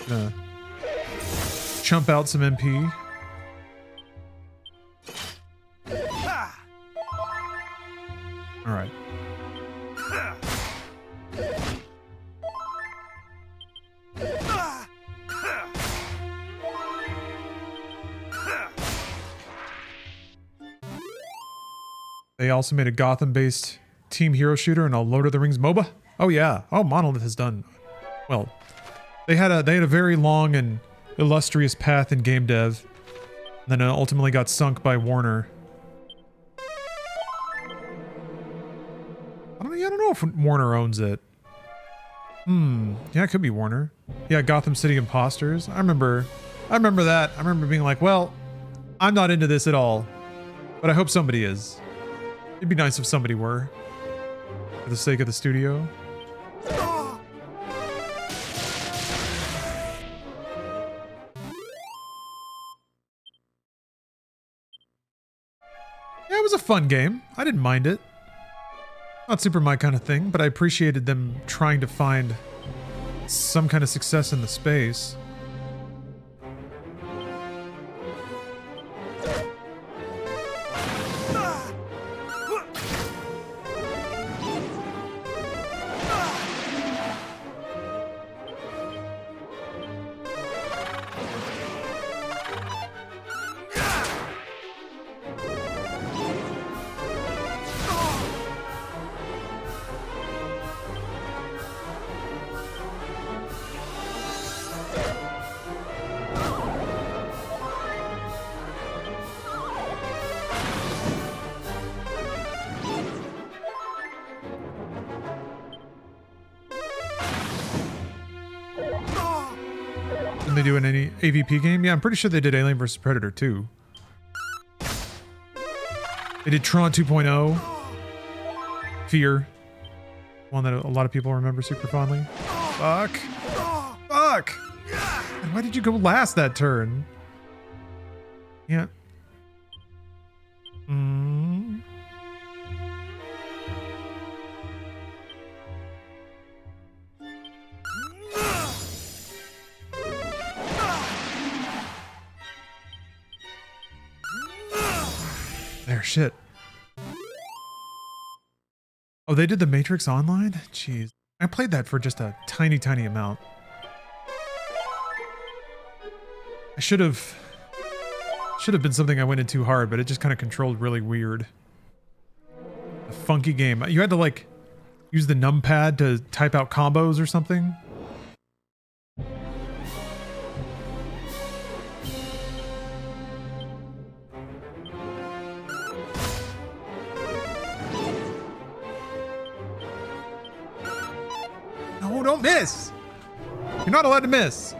Gonna chump out some MP. All right. They also made a Gotham-based team hero shooter and a Lord of the Rings MOBA. Oh yeah. Oh, Monolith has done well. They had a very long and illustrious path in game dev, and then it ultimately got sunk by Warner. I don't know if Warner owns it. Yeah, it could be Warner. Yeah, Gotham City Imposters. I remember that. I remember being like, well, I'm not into this at all, but I hope somebody is. It'd be nice if somebody were, for the sake of the studio. Yeah, it was a fun game. I didn't mind it. Not super my kind of thing, but I appreciated them trying to find some kind of success in the space. Didn't they do in any AVP game? Yeah, I'm pretty sure they did Alien vs. Predator too. They did Tron 2.0. Fear. One that a lot of people remember super fondly. Fuck. Fuck! And why did you go last that turn? Yeah. There, shit. Oh, they did the Matrix Online? Jeez. I played that for just a tiny, tiny amount. I should have been something I went in too hard, but it just kind of controlled really weird. A funky game. You had to like use the numpad to type out combos or something. No, don't miss! You're not allowed to miss!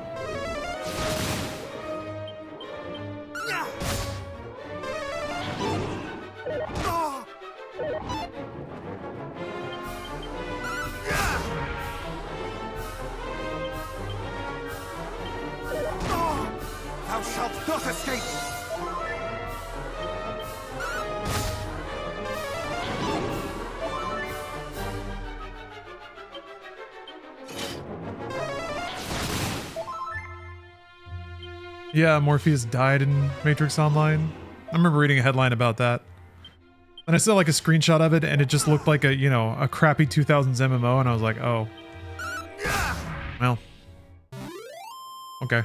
Thou shalt not escape! Yeah, Morpheus died in Matrix Online. I remember reading a headline about that. And I saw like a screenshot of it and it just looked like a, you know, a crappy 2000s MMO and I was like, oh. Well. Okay.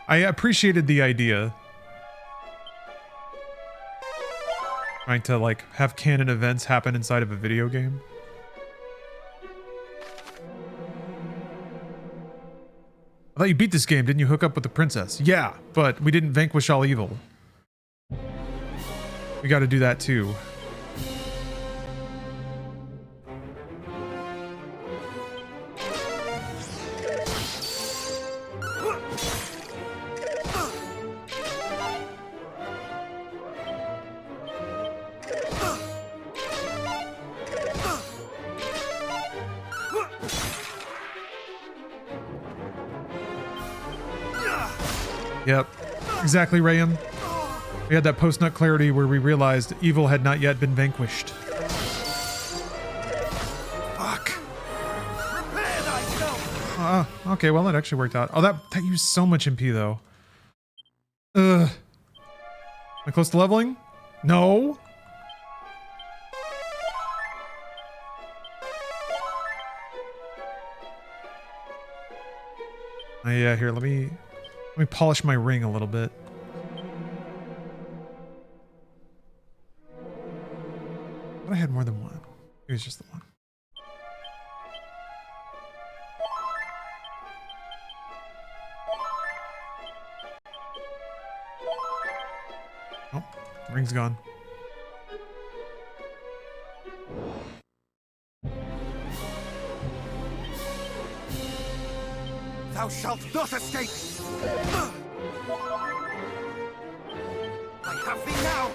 I appreciated the idea. Trying to like have canon events happen inside of a video game. I thought you beat this game, didn't you hook up with the princess? Yeah, but we didn't vanquish all evil. We gotta do that too. Yep, exactly, Rayam. We had that post-nut clarity where we realized evil had not yet been vanquished. Fuck. Okay, well, that actually worked out. Oh, that used so much MP, though. Ugh. Am I close to leveling? No. Yeah, here, let me polish my ring a little bit. But I had more than one. It was just the one. Oh, the ring's gone. Thou shalt not escape! I have thee now!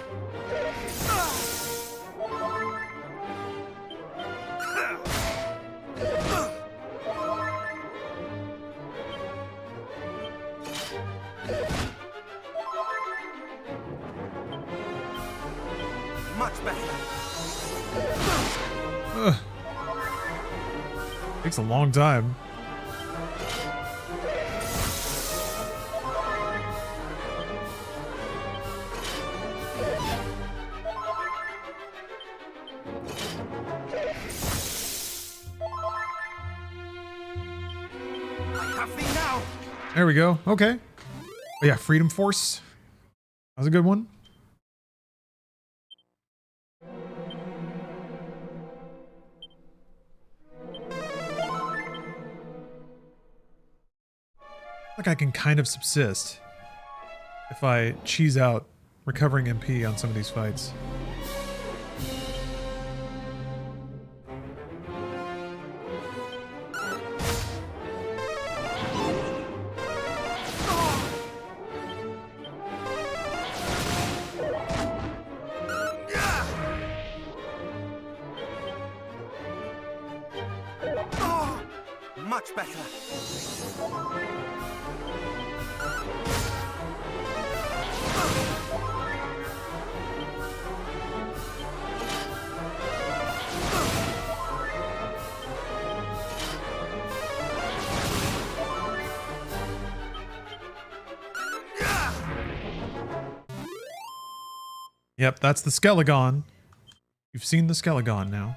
Much better. Ugh. Takes a long time. There we go. Okay. Oh, yeah, Freedom Force. That was a good one. Like I can kind of subsist if I cheese out recovering MP on some of these fights. Much better. Yep, that's the Skelegon. You've seen the Skelegon now.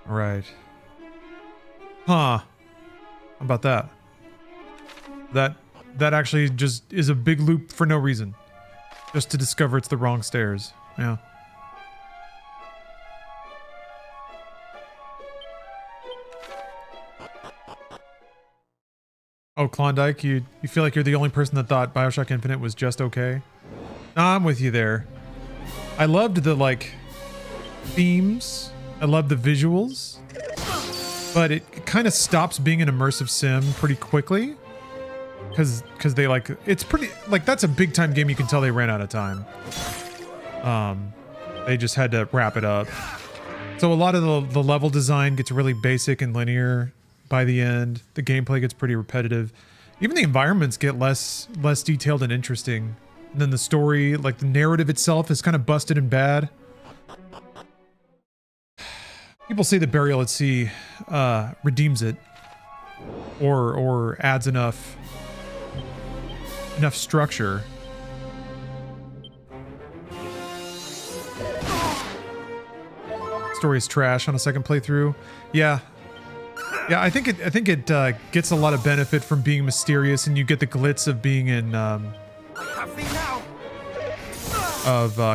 Right. Huh. How about that? That actually just is a big loop for no reason. Just to discover it's the wrong stairs. Yeah. Oh, Klondike, you feel like you're the only person that thought BioShock Infinite was just okay? Nah, I'm with you there. I loved the, like, themes. I loved the visuals. But it kind of stops being an immersive sim pretty quickly. Because they, like, it's pretty, like, that's a big time game. You can tell they ran out of time. They just had to wrap it up. So a lot of the level design gets really basic and linear by the end. The gameplay gets pretty repetitive. Even the environments get less detailed and interesting. And then the story, like the narrative itself, is kind of busted and bad. People say that Burial at Sea redeems it, or adds enough structure. Story is trash on a second playthrough. Yeah, I think it gets a lot of benefit from being mysterious, and you get the glitz of being in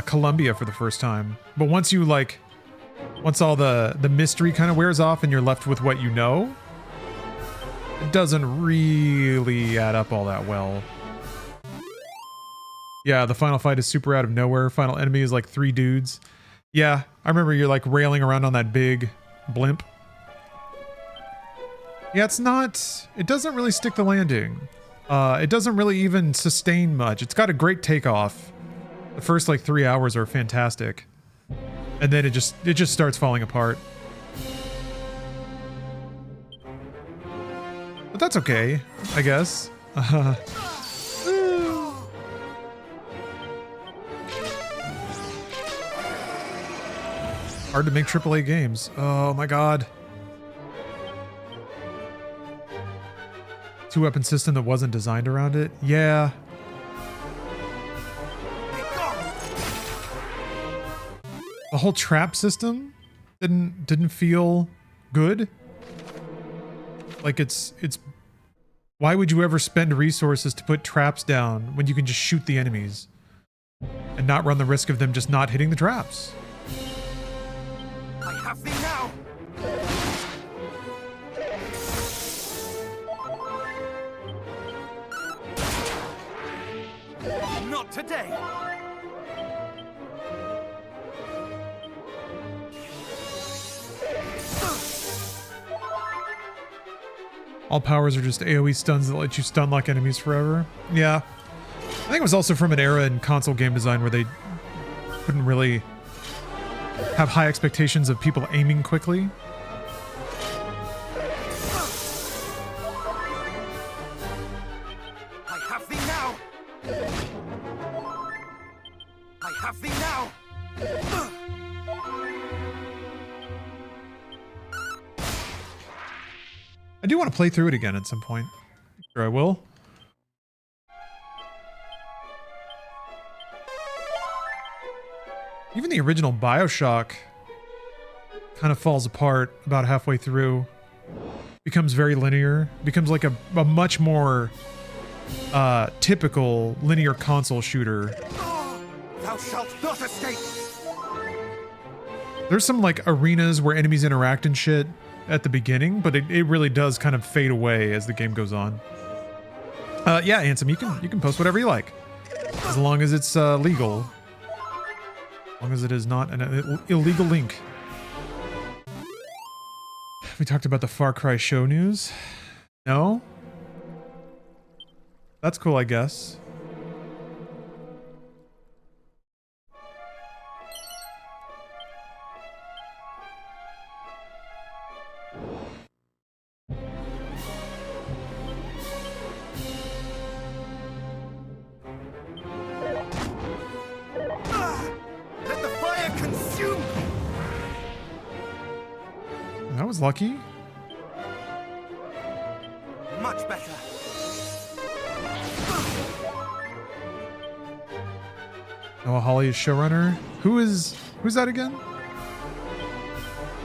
Colombia for the first time. But once you once all the mystery kind of wears off and you're left with what you know, it doesn't really add up all that well. Yeah, the final fight is super out of nowhere. Final enemy is like 3 dudes. Yeah, I remember you're like railing around on that big blimp. Yeah, it doesn't really stick the landing. It doesn't really even sustain much. It's got a great takeoff. The first like 3 hours are fantastic. And then it just starts falling apart. But that's okay, I guess. Hard to make AAA games. Oh my god. 2-weapon system that wasn't designed around it? Yeah. The whole trap system didn't feel good. Like it's Why would you ever spend resources to put traps down when you can just shoot the enemies and not run the risk of them just not hitting the traps? I have thee now. Not today. All powers are just AoE stuns that let you stun lock enemies forever. Yeah. I think it was also from an era in console game design where they couldn't really have high expectations of people aiming quickly. I have thee now. I have thee now. I do want to play through it again at some point. Sure I will. Even the original BioShock kind of falls apart about halfway through. Becomes very linear. Becomes like a much more typical linear console shooter. Thou shalt not escape. There's some like arenas where enemies interact and shit at the beginning, but it really does kind of fade away as the game goes on. Yeah, Ansem, you can post whatever you like, as long as it's legal. As long as it is not an illegal link. We talked about the Far Cry show news. No? That's cool, I guess. Let the fire consume. That was lucky. Much better. Noah Hawley is showrunner. Who's that again?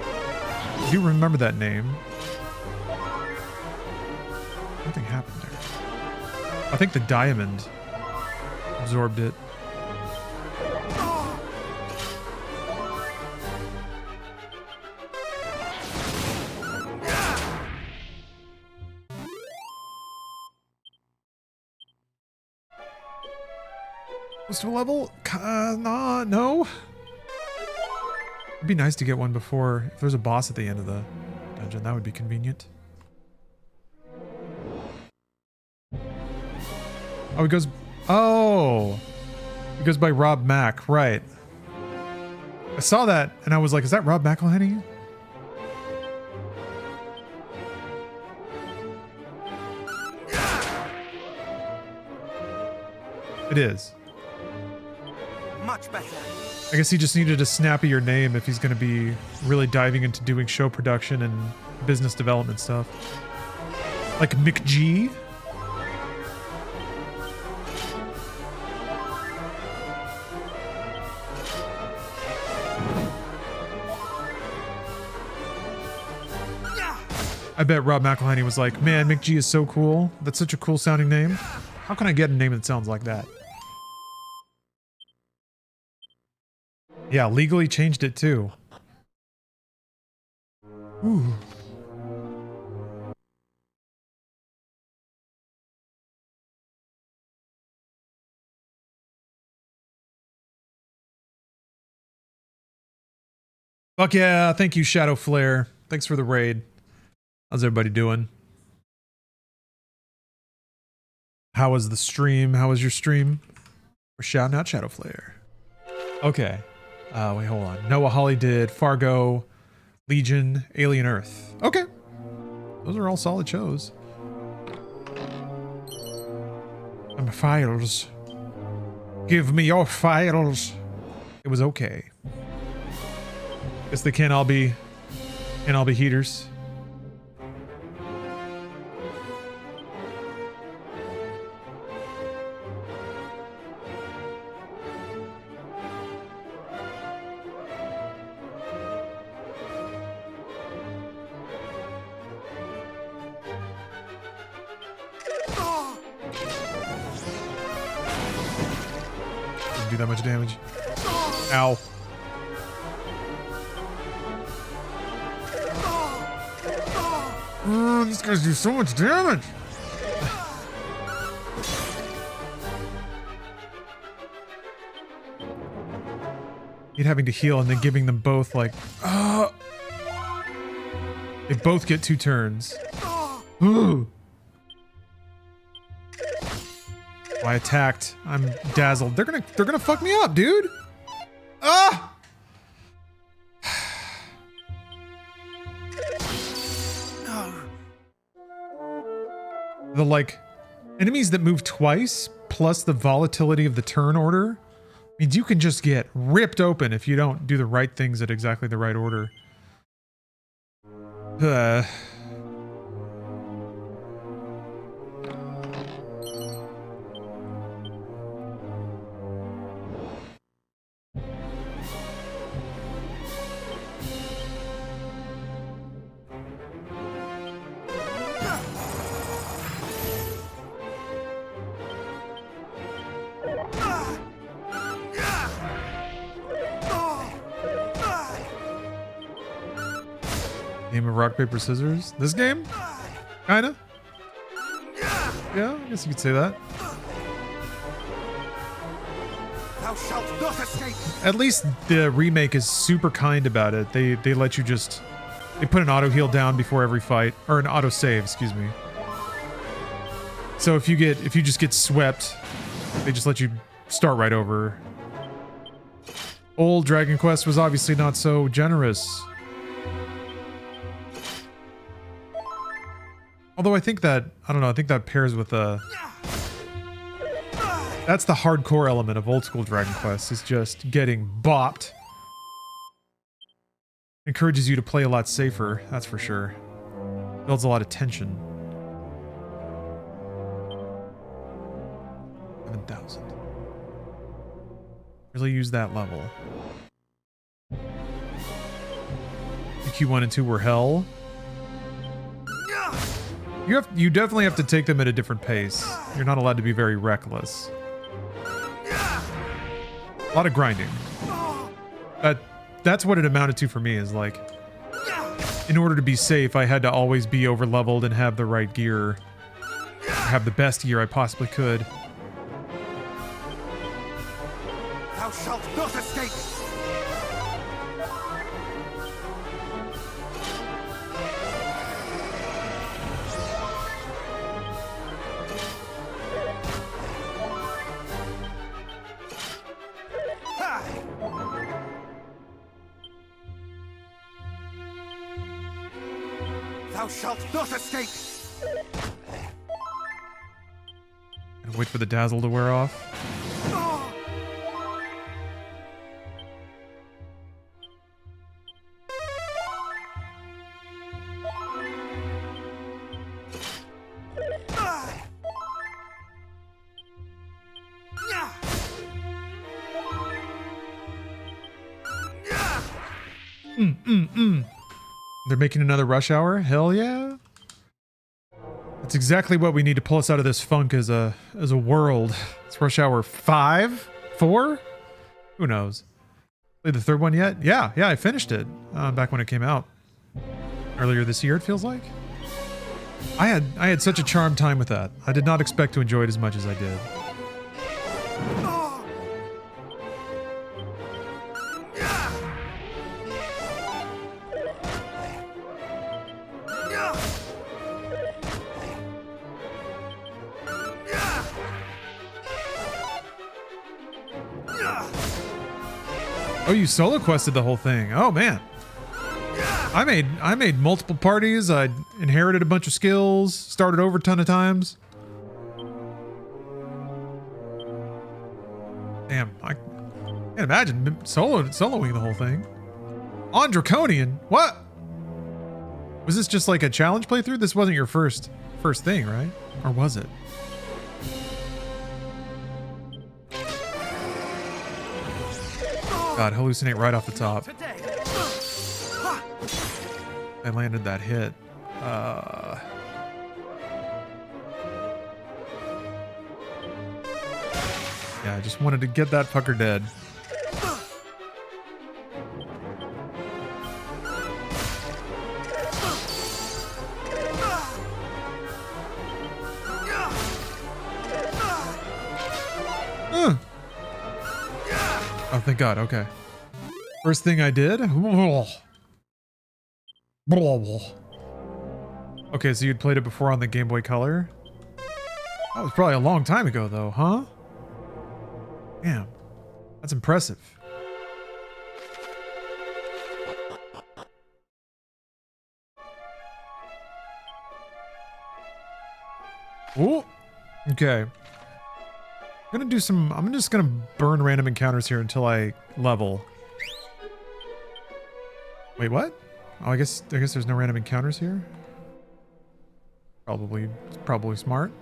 I do remember that name. Nothing happened there. I think the diamond absorbed it. Close to a level? No. It'd be nice to get one before. If there's a boss at the end of the dungeon, that would be convenient. Oh, it goes... Oh! It goes by Rob Mack, right. I saw that, and I was like, is that Rob McElhenney? It is. Much better. I guess he just needed a snappier name if he's going to be really diving into doing show production and business development stuff. Like McG? I bet Rob McElhenney was like, man, McG is so cool. That's such a cool sounding name. How can I get a name that sounds like that? Yeah, legally changed it too. Ooh. Fuck yeah, thank you, Shadow Flare. Thanks for the raid. How's everybody doing? How was the stream? How was your stream? We're shouting out Shadow Flare. Okay. Wait, hold on. Noah Hawley did Fargo, Legion, Alien Earth. Okay. Those are all solid shows. And files. Give me your files. It was okay. Guess they can't all be heaters. do that much damage. Ow. These guys do so much damage. He'd having to heal and then giving them both like, they both get 2 turns. Ooh. I attacked. I'm dazzled. They're gonna fuck me up, dude. Ah! The like enemies that move twice plus the volatility of the turn order means you can just get ripped open if you don't do the right things at exactly the right order. Game of rock, paper, scissors? This game? Kinda? Yeah, I guess you could say that. Thou shalt not escape. At least the remake is super kind about it. They let you just... They put an auto heal down before every fight. Or an auto save, excuse me. So if you just get swept, they just let you start right over. Old Dragon Quest was obviously not so generous. Although I think that, I don't know, I think that pairs with that's the hardcore element of old school Dragon Quest, is just getting bopped. Encourages you to play a lot safer, that's for sure. Builds a lot of tension. 7,000. Really use that level. Q1 and 2 were hell. You definitely have to take them at a different pace. You're not allowed to be very reckless. A lot of grinding. That's what it amounted to for me, is like, in order to be safe, I had to always be over leveled and have the right gear. Or have the best gear I possibly could. Thou shalt not escape. Thou shalt not escape! Gonna wait for the dazzle to wear off. They're making another rush hour? Hell yeah. That's exactly what we need to pull us out of this funk as a world. It's rush hour 5? 4? Who knows? Played the 3rd one yet? Yeah, I finished it back when it came out. Earlier this year, it feels like. I had such a charmed time with that. I did not expect to enjoy it as much as I did. Oh, you solo quested the whole thing. Oh man. I made multiple parties. I inherited a bunch of skills, started over a ton of times. Damn, I can't imagine soloing the whole thing. On Draconian? What? Was this just like a challenge playthrough? This wasn't your first thing, right? Or was it? God, hallucinate right off the top. I landed that hit. Yeah, I just wanted to get that fucker dead. Oh, thank God. Okay. First thing I did. Okay, so you'd played it before on the Game Boy Color? That was probably a long time ago, though, huh? Damn. That's impressive. Ooh. Okay. I'm just gonna burn random encounters here until I level. Wait, what? Oh, I guess there's no random encounters here. Probably smart.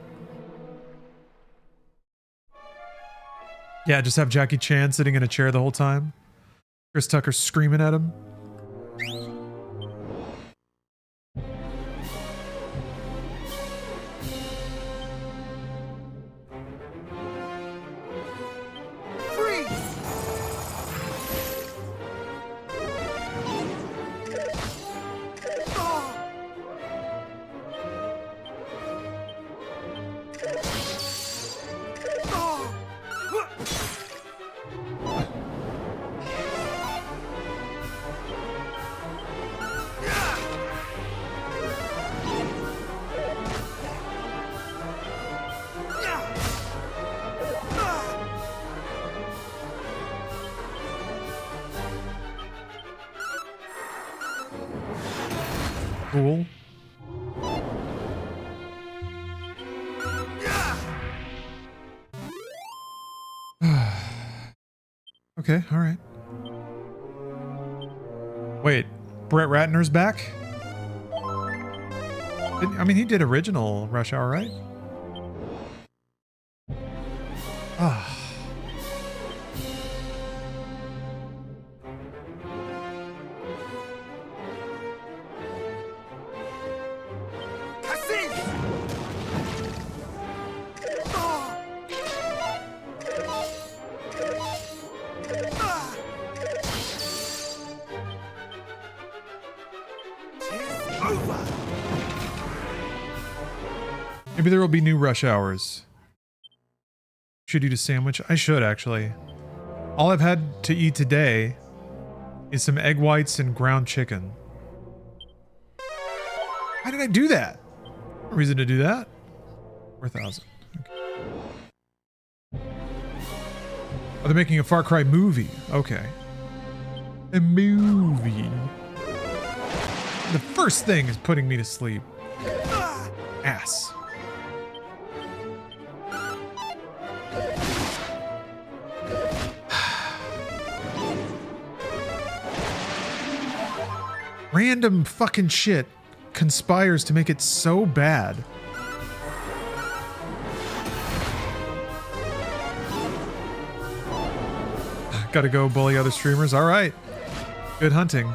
Yeah, just have Jackie Chan sitting in a chair the whole time. Chris Tucker screaming at him. Cool. Okay, all right. Wait, Brett Ratner's back? He did original Rush Hour, right? Ah. Maybe there will be new Rush Hours. Should eat a sandwich? I should, actually. All I've had to eat today is some egg whites and ground chicken. Why did I do that? No reason to do that. 4,000. Okay. Oh, they're making a Far Cry movie. Okay. A movie. The first thing is putting me to sleep. Ass. Random fucking shit conspires to make it so bad. Gotta go bully other streamers. All right. Good hunting.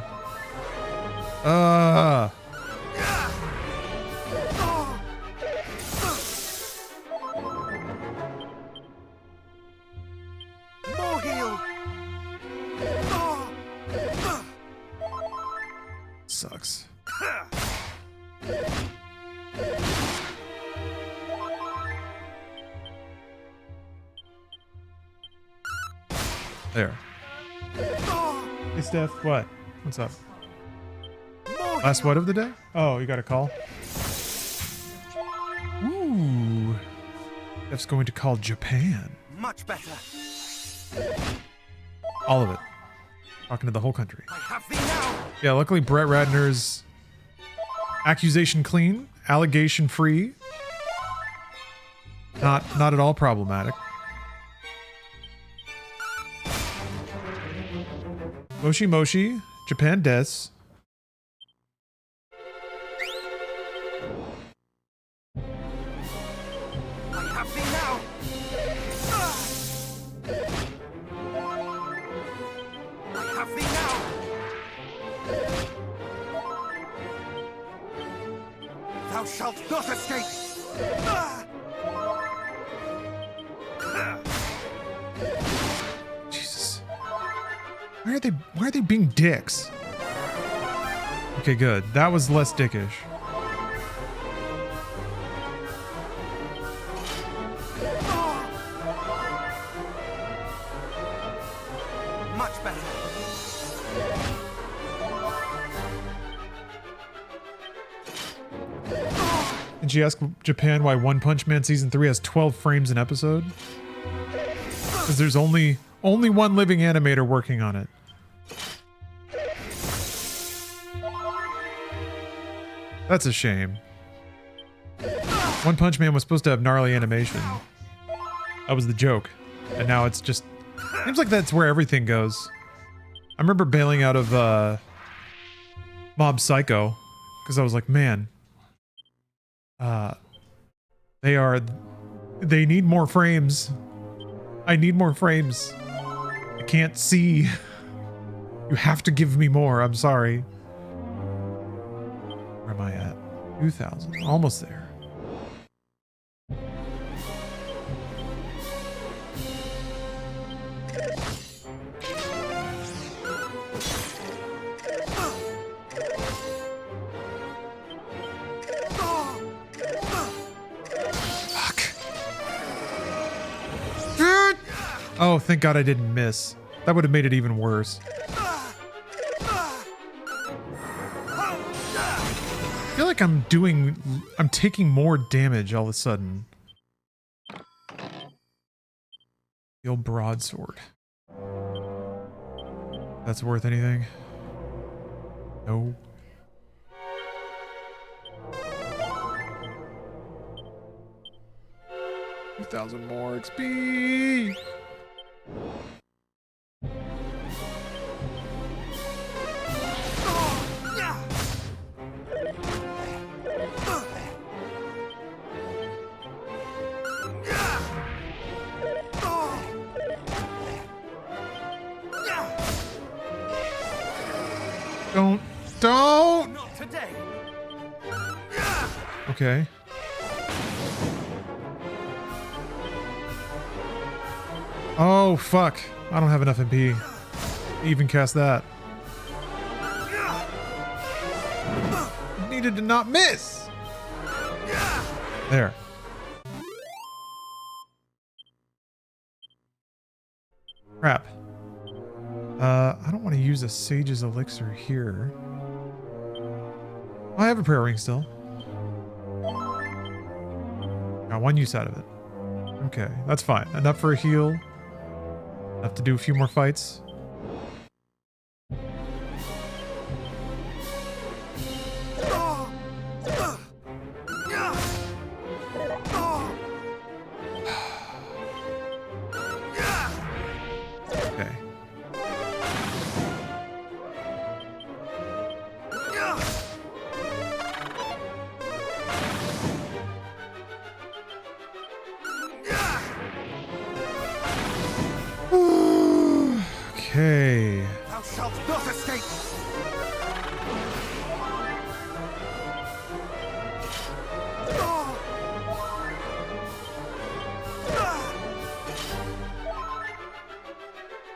More heal. Sucks. There. Hey, Steph. What? What's up? Last what of the day? Oh, you got a call? Ooh. Steph's going to call Japan. Much better. All of it. Talking to the whole country. I have thee now. Yeah, luckily Brett Ratner's accusation clean, allegation free. Not at all problematic. Moshi Moshi, Japan des. I have thee now. I have thee now. Thou shalt not escape. are they being dicks? Okay, good. That was less dickish. Much better. Did you ask Japan why One Punch Man Season 3 has 12 frames an episode? Because there's only one living animator working on it. That's a shame. One Punch Man was supposed to have gnarly animation. That was the joke. And now it's just... Seems like that's where everything goes. I remember bailing out of Mob Psycho. Because I was like, man... They need more frames. I need more frames. I can't see. You have to give me more. I'm sorry. Where am I at? 2,000. Almost there. Oh, thank God I didn't miss. That would have made it even worse. I feel like I'm taking more damage all of a sudden. The old broadsword. That's worth anything? No. $2,000 more XP. Don't! Not today. Okay. Oh, fuck. I don't have enough MP. Even cast that. Needed to not miss! There. Crap. I don't want to use a Sage's Elixir here. I have a prayer ring still. Got one use out of it. Okay, that's fine. Enough for a heal. Enough to do a few more fights. Okay. Okay. Thou shalt not escape.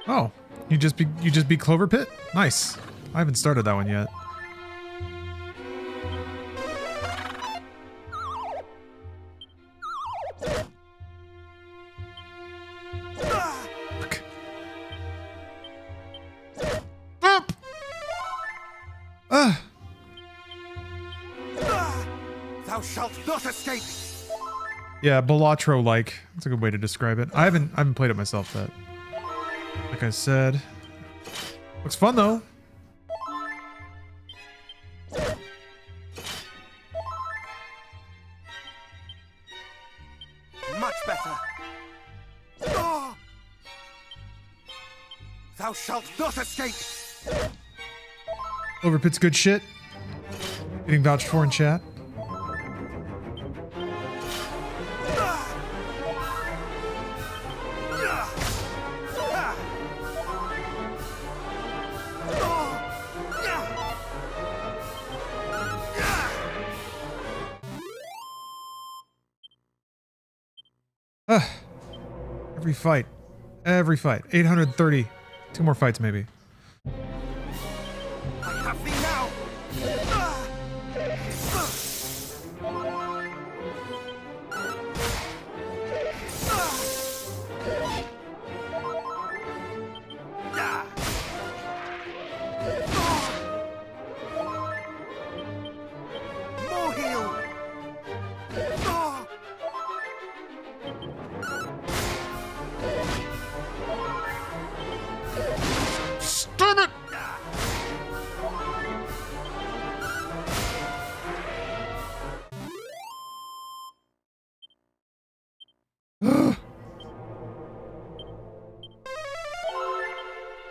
Oh, you just beat Clover Pit? Nice. I haven't started that one yet. Fuck. Up. Thou shalt not escape. Yeah, Balatro-like. That's a good way to describe it. I haven't played it myself yet. Like I said. Looks fun though. Much better. Thou shalt not escape. Clover Pit's good shit. Getting vouched for in chat. Every fight. 830. 2 more fights maybe.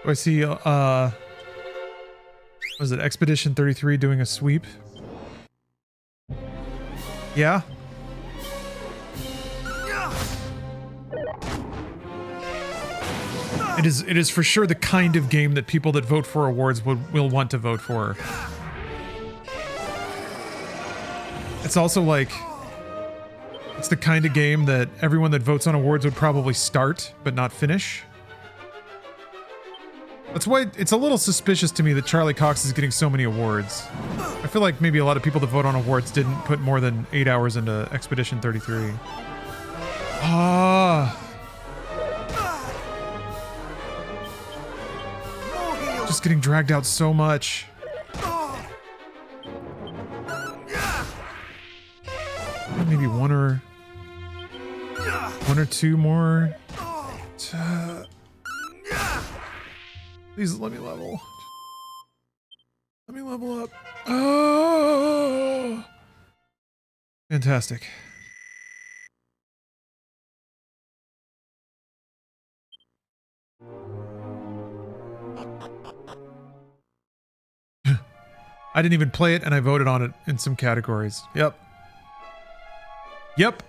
I see, was it Expedition 33 doing a sweep? Yeah? It is for sure the kind of game that people that vote for awards will want to vote for. It's also like, it's the kind of game that everyone that votes on awards would probably start, but not finish. That's why it's a little suspicious to me that Charlie Cox is getting so many awards. I feel like maybe a lot of people that vote on awards didn't put more than 8 hours into Expedition 33. Ah. Just getting dragged out so much. Maybe one or two more. Please let me level. Let me level up. Oh, fantastic. I didn't even play it and I voted on it in some categories. Yep. Yep.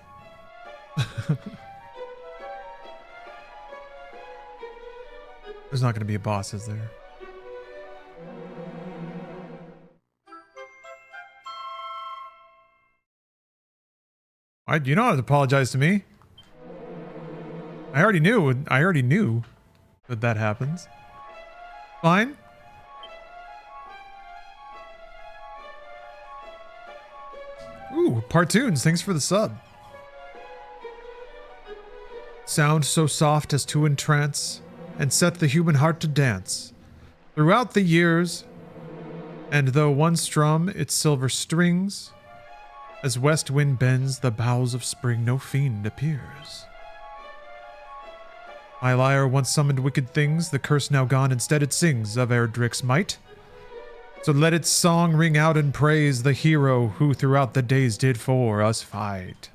There's not going to be a boss, is there? You don't have to apologize to me. I already knew that happens. Fine. Ooh, Partoons, thanks for the sub. Sound so soft as to entrance and set the human heart to dance. Throughout the years, and though one strum its silver strings, as west wind bends the boughs of spring, no fiend appears. My lyre once summoned wicked things, the curse now gone, instead it sings of Erdrick's might. So let its song ring out and praise the hero who throughout the days did for us fight.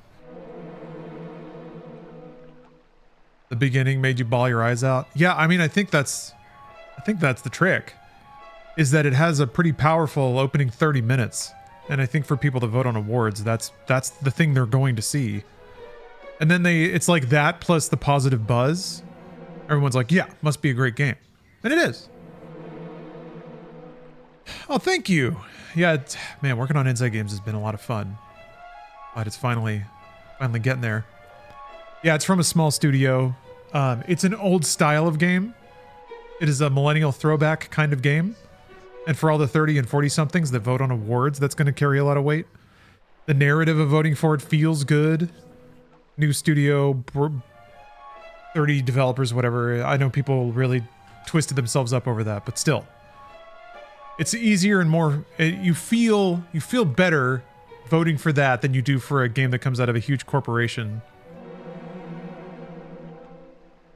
The beginning made you bawl your eyes out. Yeah, I mean, I think that's the trick, is that it has a pretty powerful opening 30 minutes. And I think for people to vote on awards, that's the thing they're going to see. And then it's like that plus the positive buzz. Everyone's like, yeah, must be a great game. And it is. Oh, thank you. Yeah, man, working on Inside Games has been a lot of fun. But it's finally getting there. Yeah, it's from a small studio. It's an old style of game. It is a millennial throwback kind of game. And for all the 30 and 40 somethings that vote on awards, that's going to carry a lot of weight. The narrative of voting for it feels good. New studio, 30 developers, whatever. I know people really twisted themselves up over that, but still. It's easier and more, you feel better voting for that than you do for a game that comes out of a huge corporation.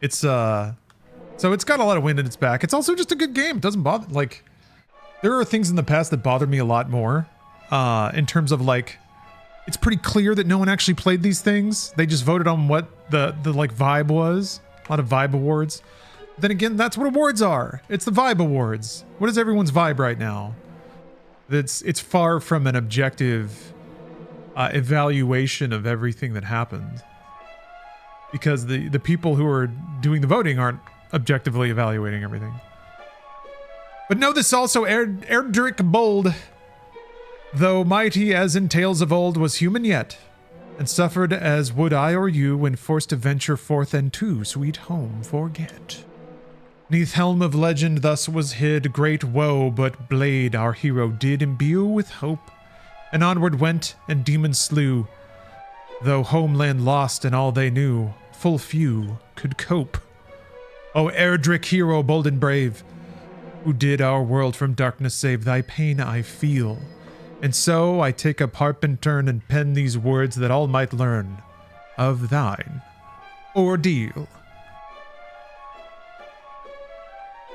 It's so it's got a lot of wind in its back. It's also just a good game. It doesn't bother, like, there are things in the past that bothered me a lot more, in terms of, like, it's pretty clear that no one actually played these things. They just voted on what the like vibe was. A lot of vibe awards. Then again, that's what awards are. It's the vibe awards. What is everyone's vibe right now? It's far from an objective evaluation of everything that happened. Because the people who are doing the voting aren't objectively evaluating everything. But know this also, Erdrick Bold, though mighty as in tales of old, was human yet, and suffered as would I or you when forced to venture forth and to sweet home forget. Neath helm of legend thus was hid great woe, but blade our hero did imbue with hope, and onward went and demons slew, though homeland lost and all they knew, full few could cope. O Erdrick, hero bold and brave, who did our world from darkness save, thy pain I feel. And so I take up harp and turn and pen these words that all might learn of thine ordeal.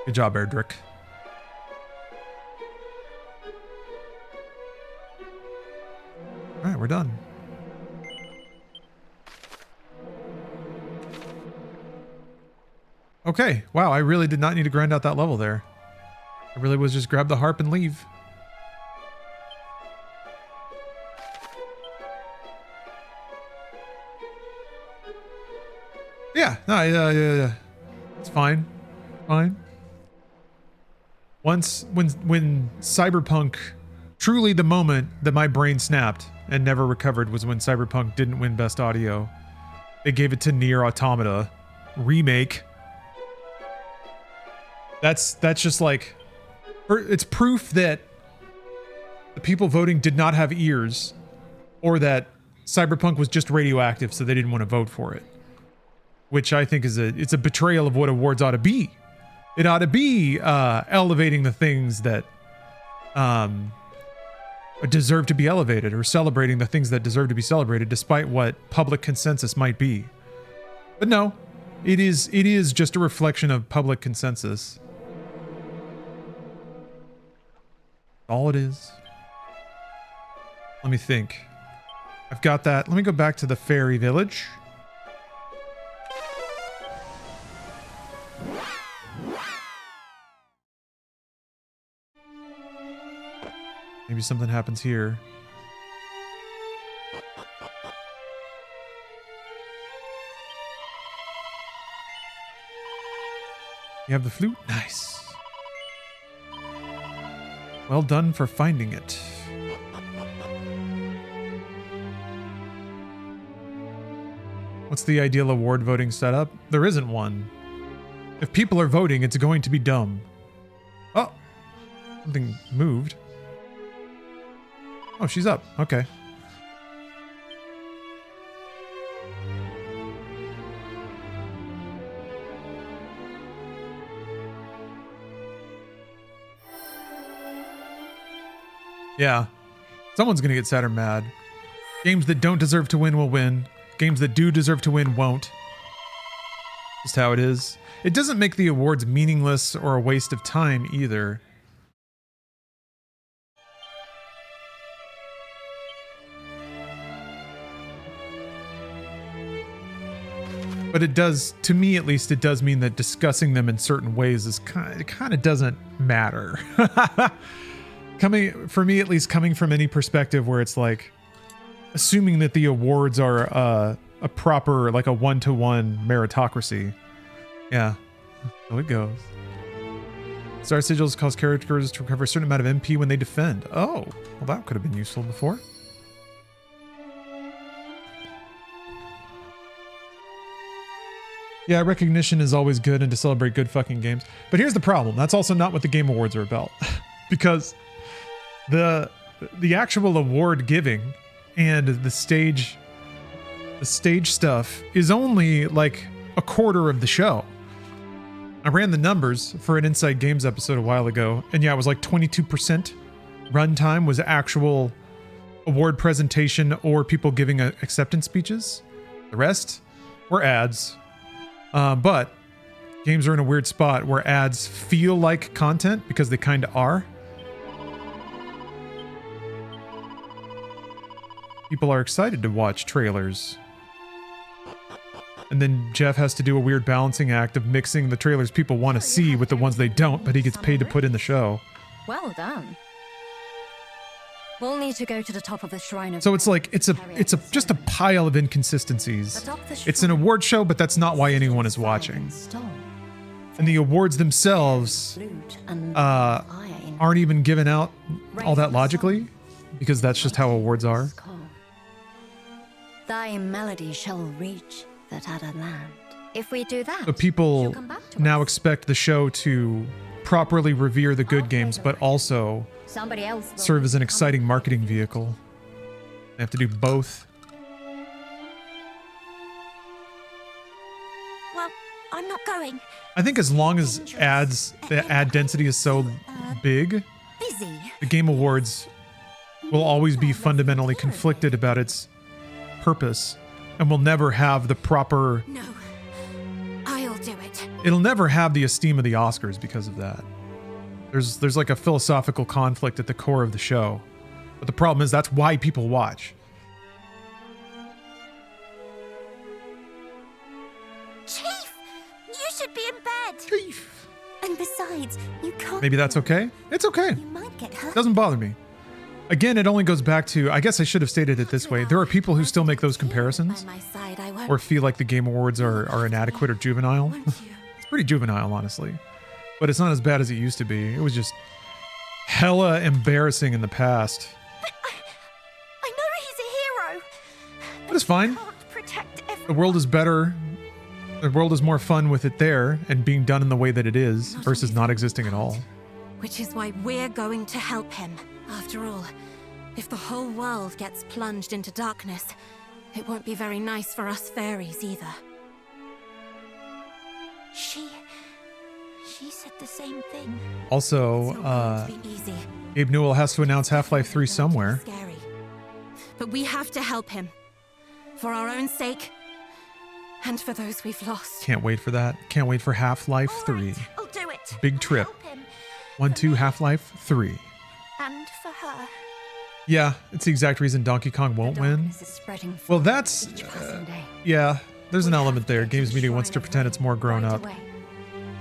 Good job, Erdrick. All right, we're done. Okay, wow, I really did not need to grind out that level there. I really was just grab the harp and leave. Yeah, no, yeah. It's fine. Fine. Once, when Cyberpunk, truly the moment that my brain snapped and never recovered was when Cyberpunk didn't win Best Audio. They gave it to Nier Automata Remake. That's just like, it's proof that the people voting did not have ears, or that Cyberpunk was just radioactive, so they didn't want to vote for it. Which I think is it's a betrayal of what awards ought to be. It ought to be elevating the things that deserve to be elevated, or celebrating the things that deserve to be celebrated, despite what public consensus might be. But no, it is just a reflection of public consensus. All it is. Let me think. I've got that. Let me go back to the fairy village. Maybe something happens here. You have the flute? Nice. Well done for finding it. What's the ideal award voting setup? There isn't one. If people are voting, it's going to be dumb. Oh, something moved. Oh, she's up. Okay. Yeah. Someone's gonna get sad or mad. Games that don't deserve to win will win. Games that do deserve to win won't. Just how it is. It doesn't make the awards meaningless or a waste of time either. But it does, to me at least, it does mean that discussing them in certain ways is it kind of doesn't matter. For me at least, coming from any perspective where it's like, assuming that the awards are a proper, like a one-to-one meritocracy. Yeah, so it goes. Star sigils cause characters to recover a certain amount of MP when they defend. Oh, well that could have been useful before. Yeah, recognition is always good and to celebrate good fucking games. But here's the problem. That's also not what the Game Awards are about. Because the actual award giving and the stage stuff is only like a quarter of the show. I ran the numbers for an Inside Games episode a while ago, and yeah, it was like 22% runtime was actual award presentation or people giving acceptance speeches. The rest were ads. But games are in a weird spot where ads feel like content because they kind of are. People are excited to watch trailers. And then Jeff has to do a weird balancing act of mixing the trailers people want to see with the ones they don't, but he gets paid to put in the show. Well done. We'll need to go to the top of the shrine of. So it's like it's just a pile of inconsistencies. It's an award show, but that's not why anyone is watching. And the awards themselves aren't even given out all that logically, because that's just how awards are. Thy melody shall reach that other land. If we do that, so people now expect the show to properly revere the good games, but also serve as an exciting marketing vehicle. They have to do both. Well, I'm not going. I think as long as the ad density is so big, the Game Awards will always be fundamentally conflicted about its purpose and will never have the proper... No, I'll do it. It'll never have the esteem of the Oscars because of that. There's like a philosophical conflict at the core of the show. But the problem is that's why people watch. Chief, you should be in bed. Thief. And besides, you can't. Maybe that's okay. It's okay. You might get hurt. Doesn't bother me. Again, it only goes back to, I guess I should have stated it this way. There are people who still make those comparisons By my side, I won't. or feel like the Game Awards are inadequate or juvenile. Won't you? It's pretty juvenile, honestly. But it's not as bad as it used to be. It was just hella embarrassing in the past. I know he's a hero. But it's fine. Can't protect The everyone. world is better. The world is more fun with it there and being done in the way that it is versus not existing at all. Which is why we're going to help him. After all, if the whole world gets plunged into darkness, it won't be very nice for us fairies either. She said the same thing. Also, It's not going to be easy. Gabe Newell has to announce Half-Life 3 somewhere. Scary. But we have to help him. For our own sake, and for those we've lost. Can't wait for that. Can't wait for Half-Life 3. I'll do it. Big trip. Help him. 1, 2, Half-Life 3. And for her. Yeah, it's the exact reason Donkey Kong won't win. Darkness is spreading Well, fast that's... with each passing day. yeah, there's an We element have to there. get to Games the Media wants shrine to of pretend it's more grown right up. away.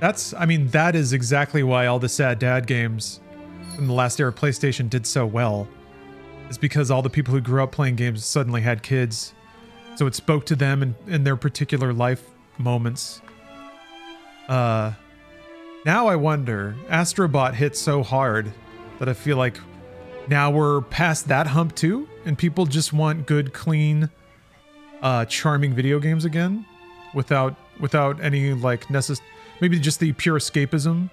That is exactly why all the sad dad games in the last era of PlayStation did so well. It's because all the people who grew up playing games suddenly had kids. So it spoke to them in their particular life moments. Now I wonder, Astrobot hit so hard that I feel like now we're past that hump too, and people just want good, clean, charming video games again, without any like maybe just the pure escapism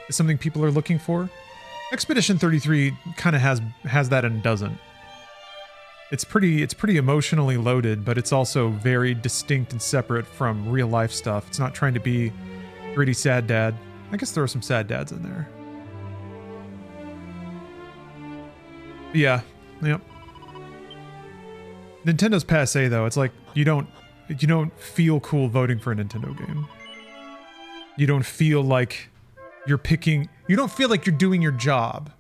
is something people are looking for. Expedition 33 kind of has that and doesn't. It's pretty emotionally loaded, but it's also very distinct and separate from real life stuff. It's not trying to be gritty sad dad. I guess there are some sad dads in there. Yeah, yep. Nintendo's passé though. It's like you don't feel cool voting for a Nintendo game. You don't feel like you're picking. You don't feel like you're doing your job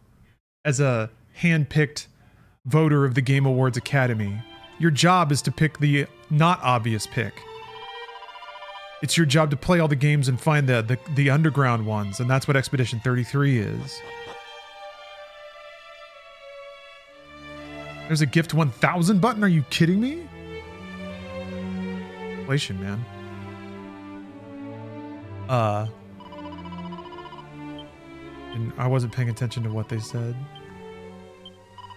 as a hand-picked voter of the Game Awards Academy. Your job is to pick the not obvious pick. It's your job to play all the games and find the underground ones, and that's what Expedition 33 is. There's a gift 1000 button? Are you kidding me? Inflation, man. And I wasn't paying attention to what they said.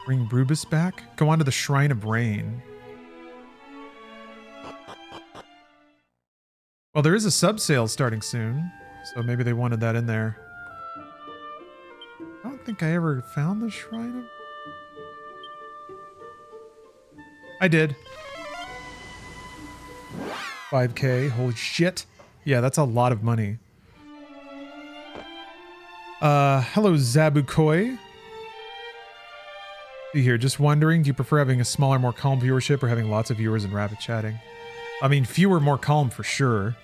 Bring Brubus back? Go on to the Shrine of Rain. Well, there is a sub sale starting soon, so maybe they wanted that in there. I don't think I ever found the Shrine of... I did. 5K, holy shit. Yeah, that's a lot of money. Hello, Zabukoi. See here, just wondering, do you prefer having a smaller, more calm viewership or having lots of viewers and rapid chatting? I mean, fewer, more calm for sure.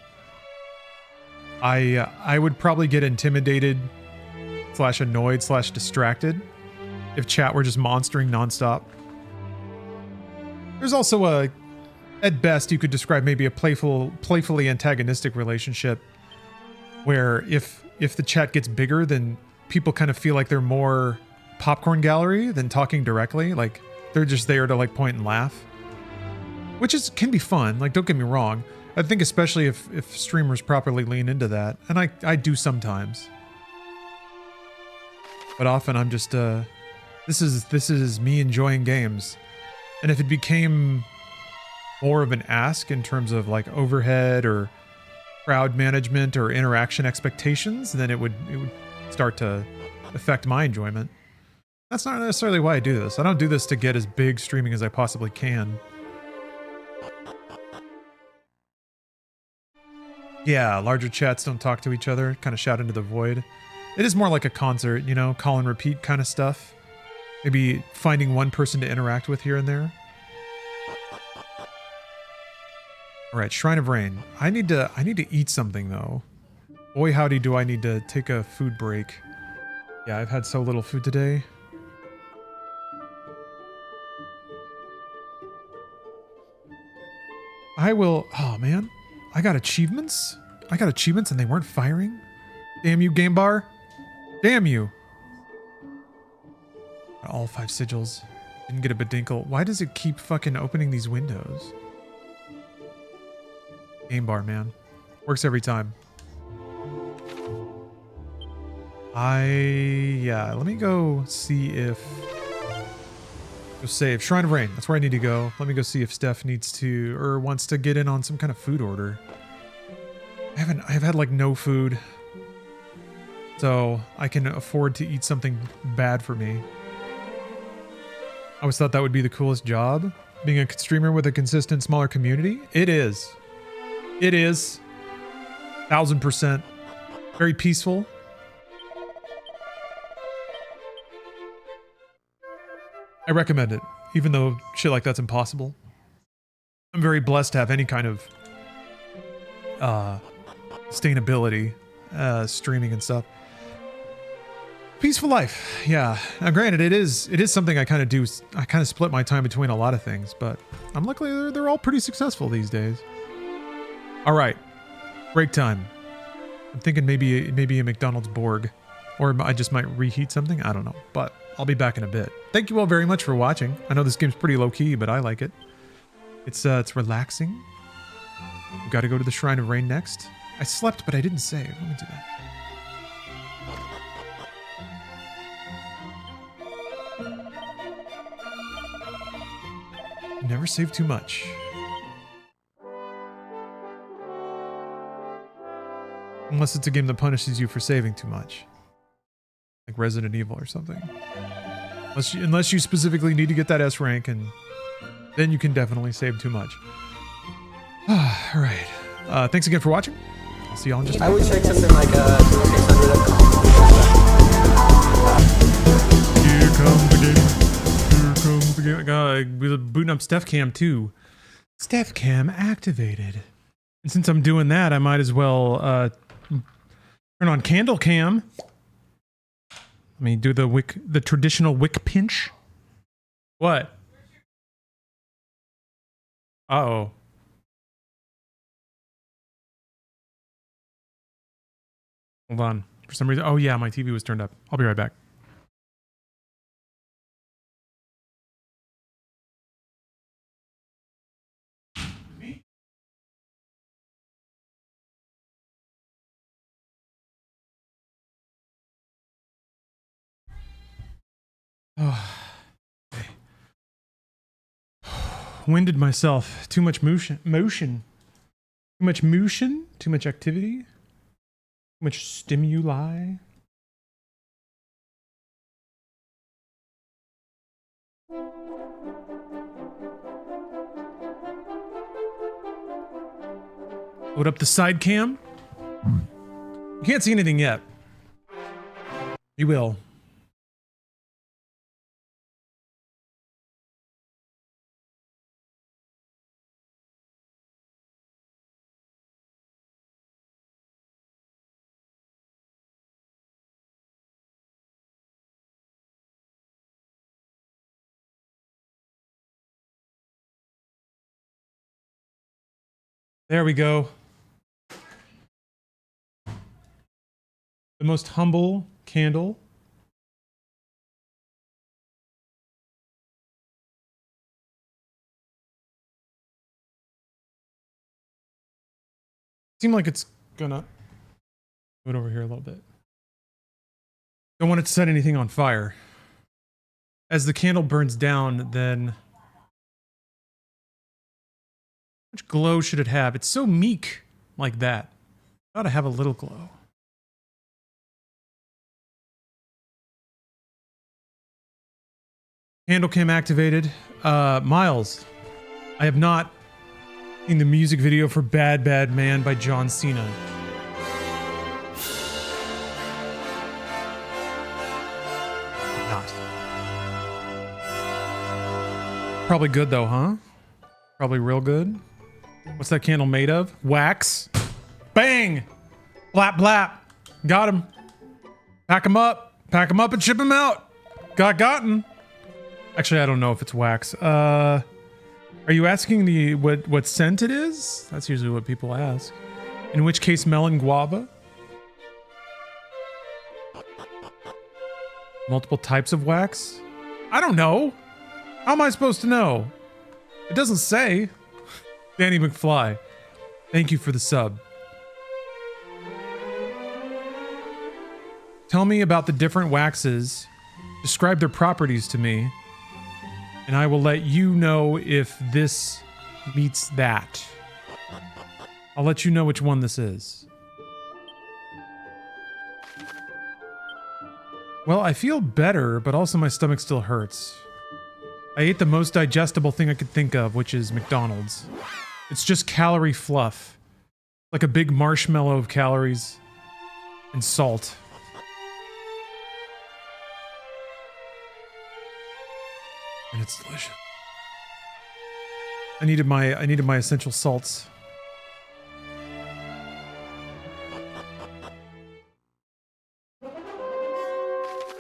I would probably get intimidated / annoyed / distracted if chat were just monstering nonstop. There's also at best, you could describe maybe a playfully antagonistic relationship where if the chat gets bigger, then people kind of feel like they're more popcorn gallery than talking directly. Like they're just there to like point and laugh, which can be fun. Like, don't get me wrong. I think especially if streamers properly lean into that, and I do sometimes. But often I'm just this is me enjoying games. And if it became more of an ask in terms of like overhead or crowd management or interaction expectations, then it would start to affect my enjoyment. That's not necessarily why I do this. I don't do this to get as big streaming as I possibly can. Yeah, larger chats don't talk to each other, kind of shout into the void. It is more like a concert, you know, call and repeat kind of stuff. Maybe finding one person to interact with here and there. All right, Shrine of Rain. I need to eat something though. Boy, howdy, do I need to take a food break. Yeah, I've had so little food today. I will. Oh man, I got achievements. I got achievements and they weren't firing? Damn you, game bar. Damn you. All 5 sigils. Didn't get a bedinkle. Why does it keep fucking opening these windows? Game bar, man. Works every time. Yeah, let me go see if... Go save. Shrine of Rain. That's where I need to go. Let me go see if Steph needs to, or wants to get in on some kind of food order. I've had like no food. So I can afford to eat something bad for me. I always thought that would be the coolest job. Being a streamer with a consistent, smaller community. It is. It is. 1000%. Very peaceful. I recommend it, even though shit like that's impossible. I'm very blessed to have any kind of sustainability, streaming and stuff. Peaceful life, yeah. Now, granted, it is something I kind of do. I kind of split my time between a lot of things, but I'm luckily they're all pretty successful these days. All right, break time. I'm thinking maybe a McDonald's Borg, or I just might reheat something. I don't know, but I'll be back in a bit. Thank you all very much for watching. I know this game's pretty low key, but I like it. It's relaxing. We've got to go to the Shrine of Rain next. I slept, but I didn't save. Let me do that. Never save too much. Unless it's a game that punishes you for saving too much. Like Resident Evil or something. Unless you specifically need to get that S rank, and then you can definitely save too much. Alright. Thanks again for watching. I'll see y'all in just a minute. I would check something like 600. Here comes the game. Here comes the game. God, we're booting up Steph Cam too. Steph Cam activated. And since I'm doing that, I might as well turn on Candle Cam. Let me do the traditional wick pinch. What? Uh-oh. Hold on. For some reason, oh yeah, my TV was turned up. I'll be right back. Oh, okay. Winded myself. Too much motion. Too much motion. Too much activity. Too much stimuli. Load up the side cam. You can't see anything yet. You will. There we go. The most humble candle. Seems like it's gonna move it over here a little bit. Don't want it to set anything on fire. As the candle burns down, then how much glow should it have? It's so meek like that. It ought to have a little glow. Candle cam activated. Miles, I have not seen the music video for Bad Bad Man by John Cena. Not. Probably good though, huh? Probably real good. What's that candle made of? Wax. Bang! Blap blap. Got him. Pack him up. Pack him up and ship him out. Gotten. Actually, I don't know if it's wax. Are you asking what scent it is? That's usually what people ask. In which case, melon guava. Multiple types of wax? I don't know. How am I supposed to know? It doesn't say. Danny McFly, thank you for the sub. Tell me about the different waxes. Describe their properties to me. And I will let you know if this meets that. I'll let you know which one this is. Well, I feel better, but also my stomach still hurts. I ate the most digestible thing I could think of, which is McDonald's. It's just calorie fluff. Like a big marshmallow of calories and salt. And it's delicious. I needed my essential salts.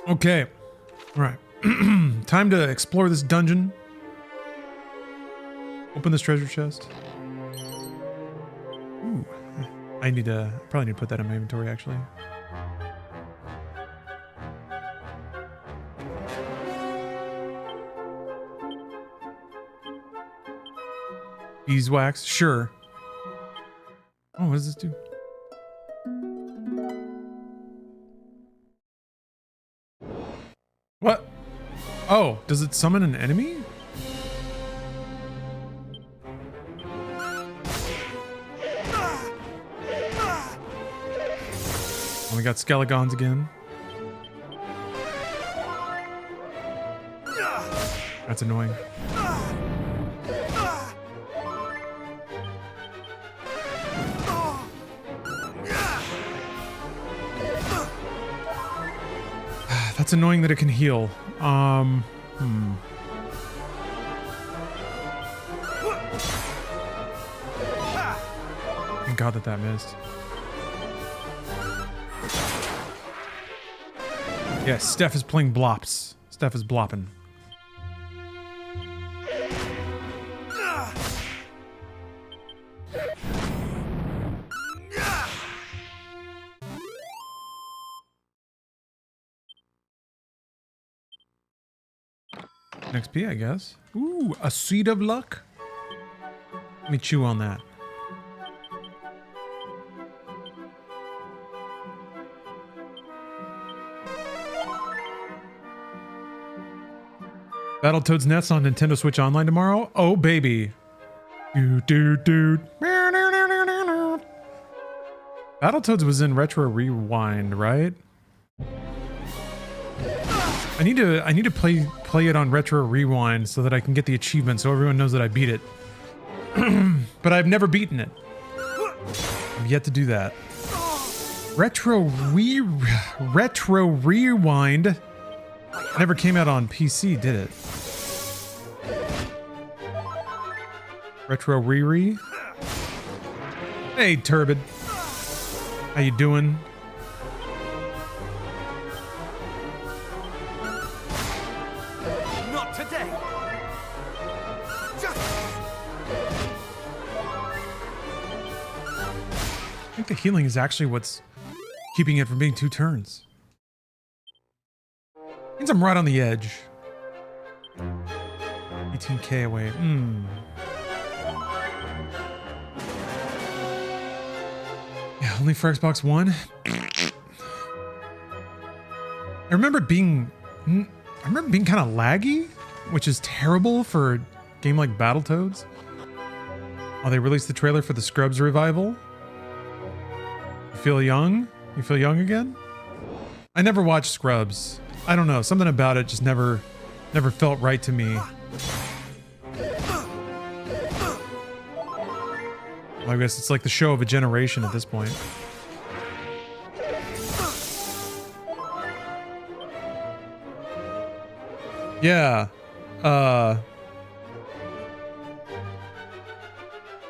Okay. All right. Time to explore this dungeon. Open this treasure chest. Ooh. Probably need to put that in my inventory actually. Beeswax, sure. Oh, what does this do? What? Oh, does it summon an enemy? Oh, we got Skelegons again. That's annoying. That's annoying that it can heal. Thank God that missed. Yeah, Steph is playing blops. Steph is blopping. XP, I guess. Ooh, a seed of luck. Let me chew on that. Battletoads Nets on Nintendo Switch Online tomorrow? Oh, baby. Battletoads was in Retro Rewind, right? I need to play it on Retro Rewind so that I can get the achievement so everyone knows that I beat it. But I've never beaten it. I've yet to do that. Retro Rewind never came out on PC, did it? Retro Riri. Hey, Turbid. How you doing? Not today. Just I think the healing is actually what's keeping it from being 2 turns. Means I'm right on the edge. 18k away. Yeah, only for Xbox One. I remember being kind of laggy, which is terrible for a game like Battletoads. Oh, they released the trailer for the Scrubs revival. You feel young? You feel young again? I never watched Scrubs. I don't know, something about it just never felt right to me. I guess it's like the show of a generation at this point. Yeah.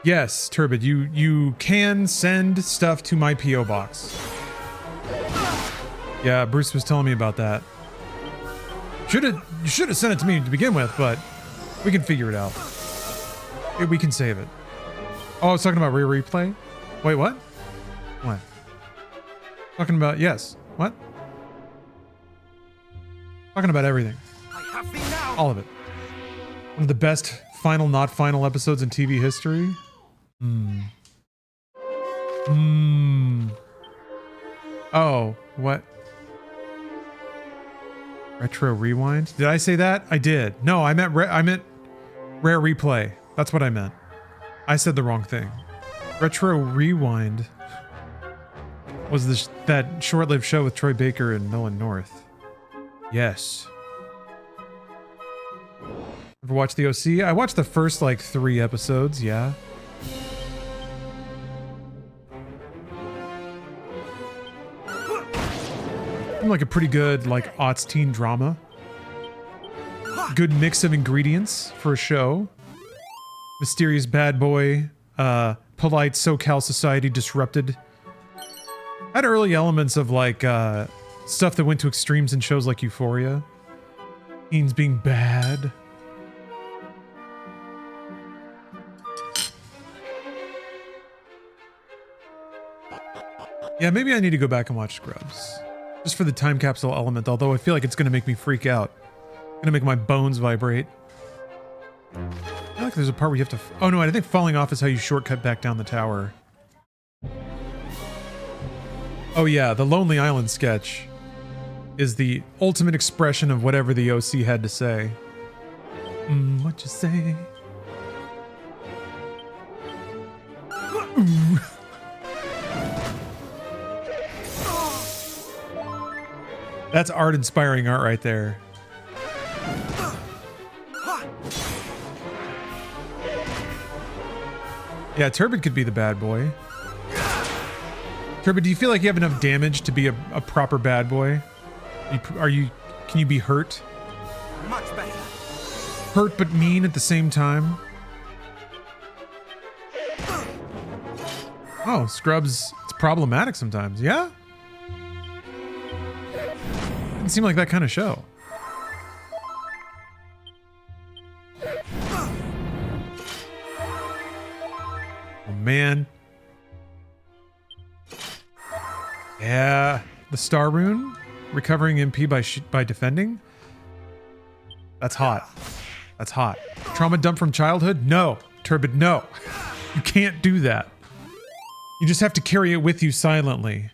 Yes, Turbid, you can send stuff to my P.O. box. Yeah, Bruce was telling me about that. You should have sent it to me to begin with, but we can figure it out. We can save it. Oh, I was talking about replay? Wait, what? What? Talking about, yes. What? Talking about everything. I have thee now. All of it. One of the best final, not final episodes in TV history. Oh, what? Retro Rewind? Did I say that? I did. No, I meant Rare Replay. That's what I meant. I said the wrong thing. Retro Rewind was that short-lived show with Troy Baker and Nolan North. Yes. Ever watch the OC? I watched the first like 3 episodes, yeah. Seemed like a pretty good like aughts teen drama. Good mix of ingredients for a show. Mysterious bad boy, polite SoCal society disrupted. Had early elements of like stuff that went to extremes in shows like Euphoria. Teens being bad. Yeah, maybe I need to go back and watch Scrubs. Just for the time capsule element, although I feel like it's going to make me freak out. It's going to make my bones vibrate. I feel like there's a part where you have to... Oh no, I think falling off is how you shortcut back down the tower. Oh yeah, the Lonely Island sketch is the ultimate expression of whatever the OC had to say. What you say? Ooh. That's art-inspiring art right there. Yeah, Turbid could be the bad boy. Turbid, do you feel like you have enough damage to be a proper bad boy? Can you be hurt? Much better. Hurt but mean at the same time? Oh, Scrubs, it's problematic sometimes, yeah? Doesn't seem like that kind of show. Oh man. Yeah, the Star Rune, recovering MP by defending. That's hot. That's hot. Trauma dump from childhood? No, Turbid, no. You can't do that. You just have to carry it with you silently.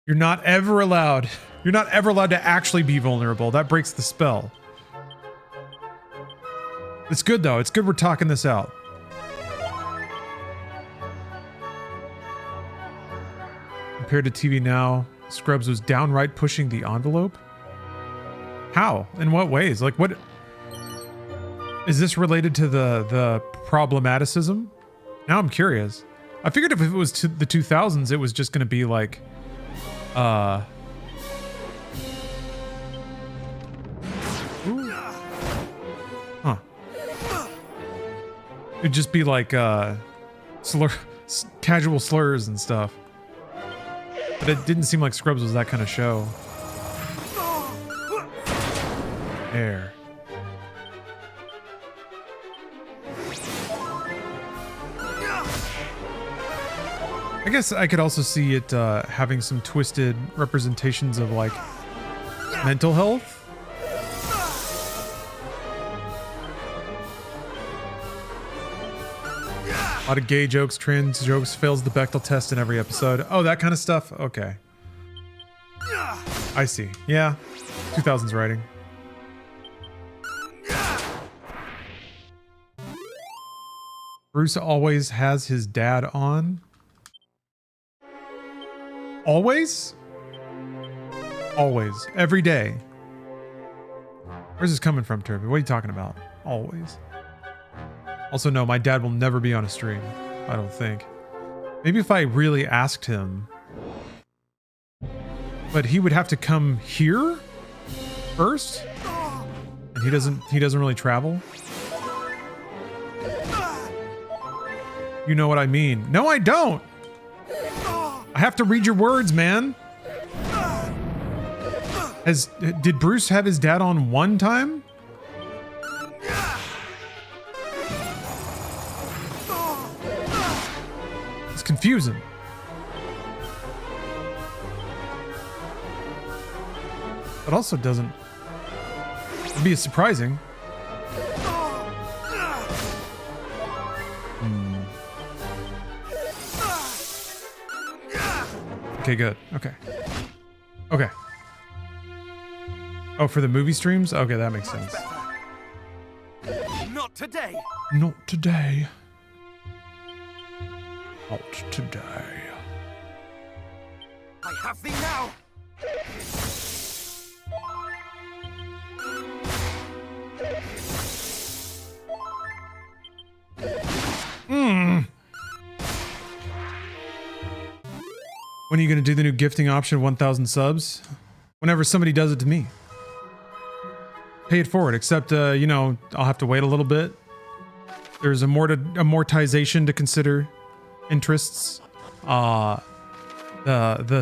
You're not ever allowed. You're not ever allowed to actually be vulnerable. That breaks the spell. It's good though. It's good we're talking this out. Compared to TV now, Scrubs was downright pushing the envelope. How? In what ways? Like what? Is this related to the problematicism? Now I'm curious. I figured if it was to the 2000s, it was just going to be like, ooh. Huh. It'd just be like casual slurs and stuff. But it didn't seem like Scrubs was that kind of show. There. I guess I could also see it having some twisted representations of like mental health. A lot of gay jokes, trans jokes, fails the Bechdel test in every episode. Oh, that kind of stuff? Okay. I see. Yeah. 2000s writing. Bruce always has his dad on. Always? Always. Every day. Where's this coming from, Turby? What are you talking about? Always. Also, no, my dad will never be on a stream. I don't think. Maybe if I really asked him. But he would have to come here first? And he doesn't really travel? You know what I mean. No, I don't! I have to read your words, man. Did Bruce have his dad on one time? It's confusing. But also doesn't. It'd be surprising. Okay, good. Okay. Okay. Oh, for the movie streams? Okay, that makes sense. Not today. Not today. Not today. I have thee now. When are you going to do the new gifting option, 1,000 subs? Whenever somebody does it to me. Pay it forward, except, you know, I'll have to wait a little bit. There's amortization to consider. Interests. The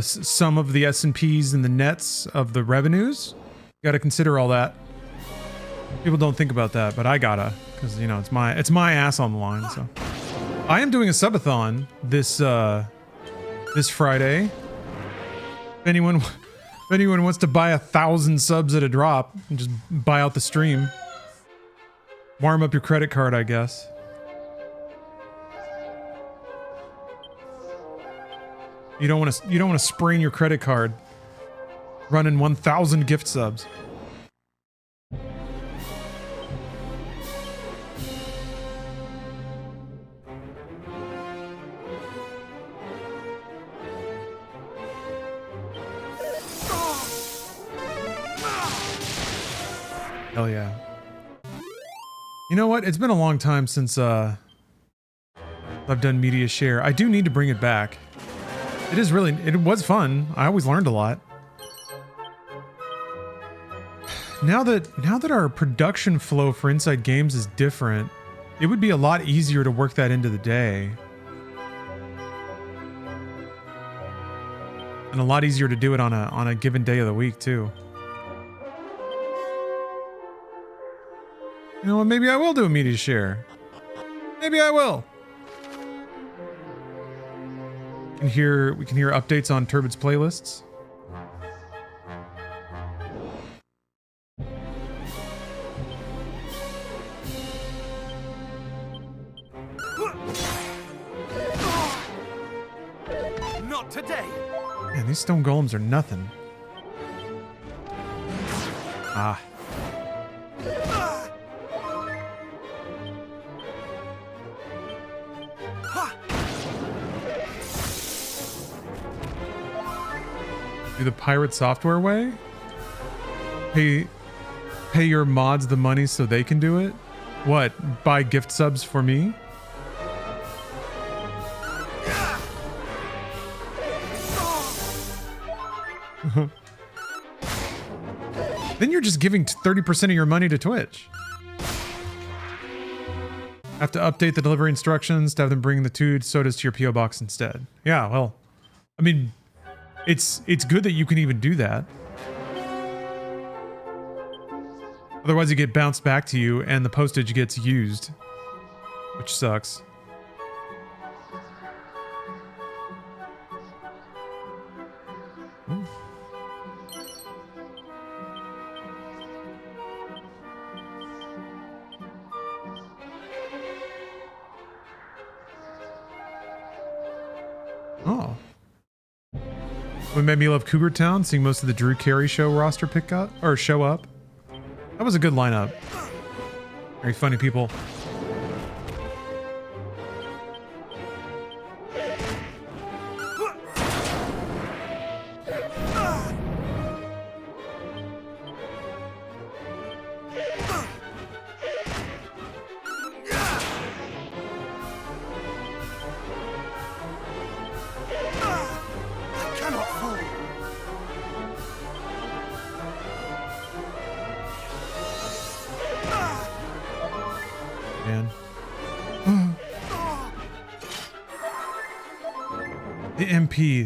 sum of the S&Ps and the nets of the revenues. You got to consider all that. People don't think about that, but I gotta, because, you know, it's my ass on the line, so. I am doing a subathon this Friday. If anyone wants to buy 1,000 subs at a drop and just buy out the stream, warm up your credit card, I guess. You don't want to sprain your credit card running 1,000 gift subs. Hell yeah. You know what? It's been a long time since I've done media share. I do need to bring it back. It was fun. I always learned a lot. Now that our production flow for Inside Games is different, it would be a lot easier to work that into the day. And a lot easier to do it on a given day of the week too. You know what? Maybe I will do a media share. Maybe I will. We can hear updates on Turbid's playlists. Not today. Man, these stone golems are nothing. Ah. Do the pirate software way? Pay your mods the money so they can do it? What? Buy gift subs for me? Then you're just giving 30% of your money to Twitch. Have to update the delivery instructions to have them bring the 2 sodas to your PO box instead. Yeah, well, I mean, it's good that you can even do that. Otherwise, you get bounced back to you, and the postage gets used, which sucks. Ooh. Oh. What made me love Cougar Town? Seeing most of the Drew Carey show roster pick up or show up. That was a good lineup. Very funny people.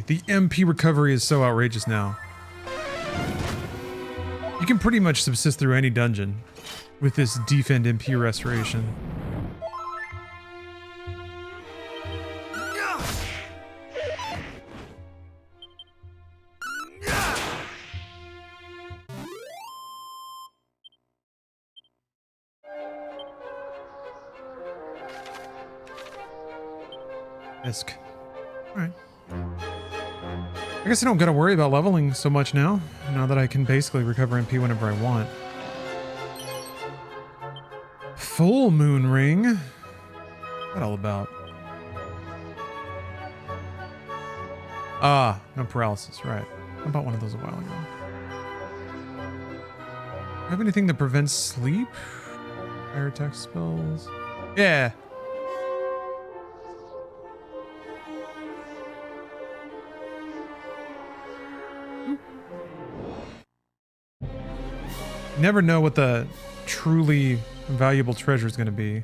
The MP recovery is so outrageous now. You can pretty much subsist through any dungeon with this defend MP restoration. Isk. Alright. I guess I don't gotta worry about leveling so much now that I can basically recover MP whenever I want. Full moon ring? What's that all about? Ah, no paralysis, right. I bought one of those a while ago. Do I have anything that prevents sleep? Fire attack spells? Yeah. Never know what the truly valuable treasure is going to be.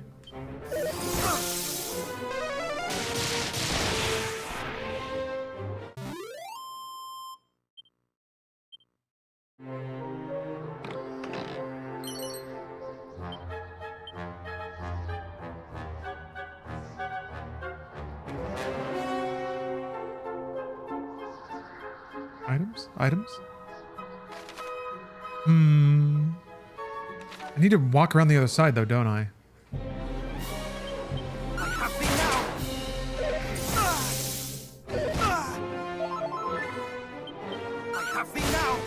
Items? I need to walk around the other side though, don't I? I have thee now. I have thee now.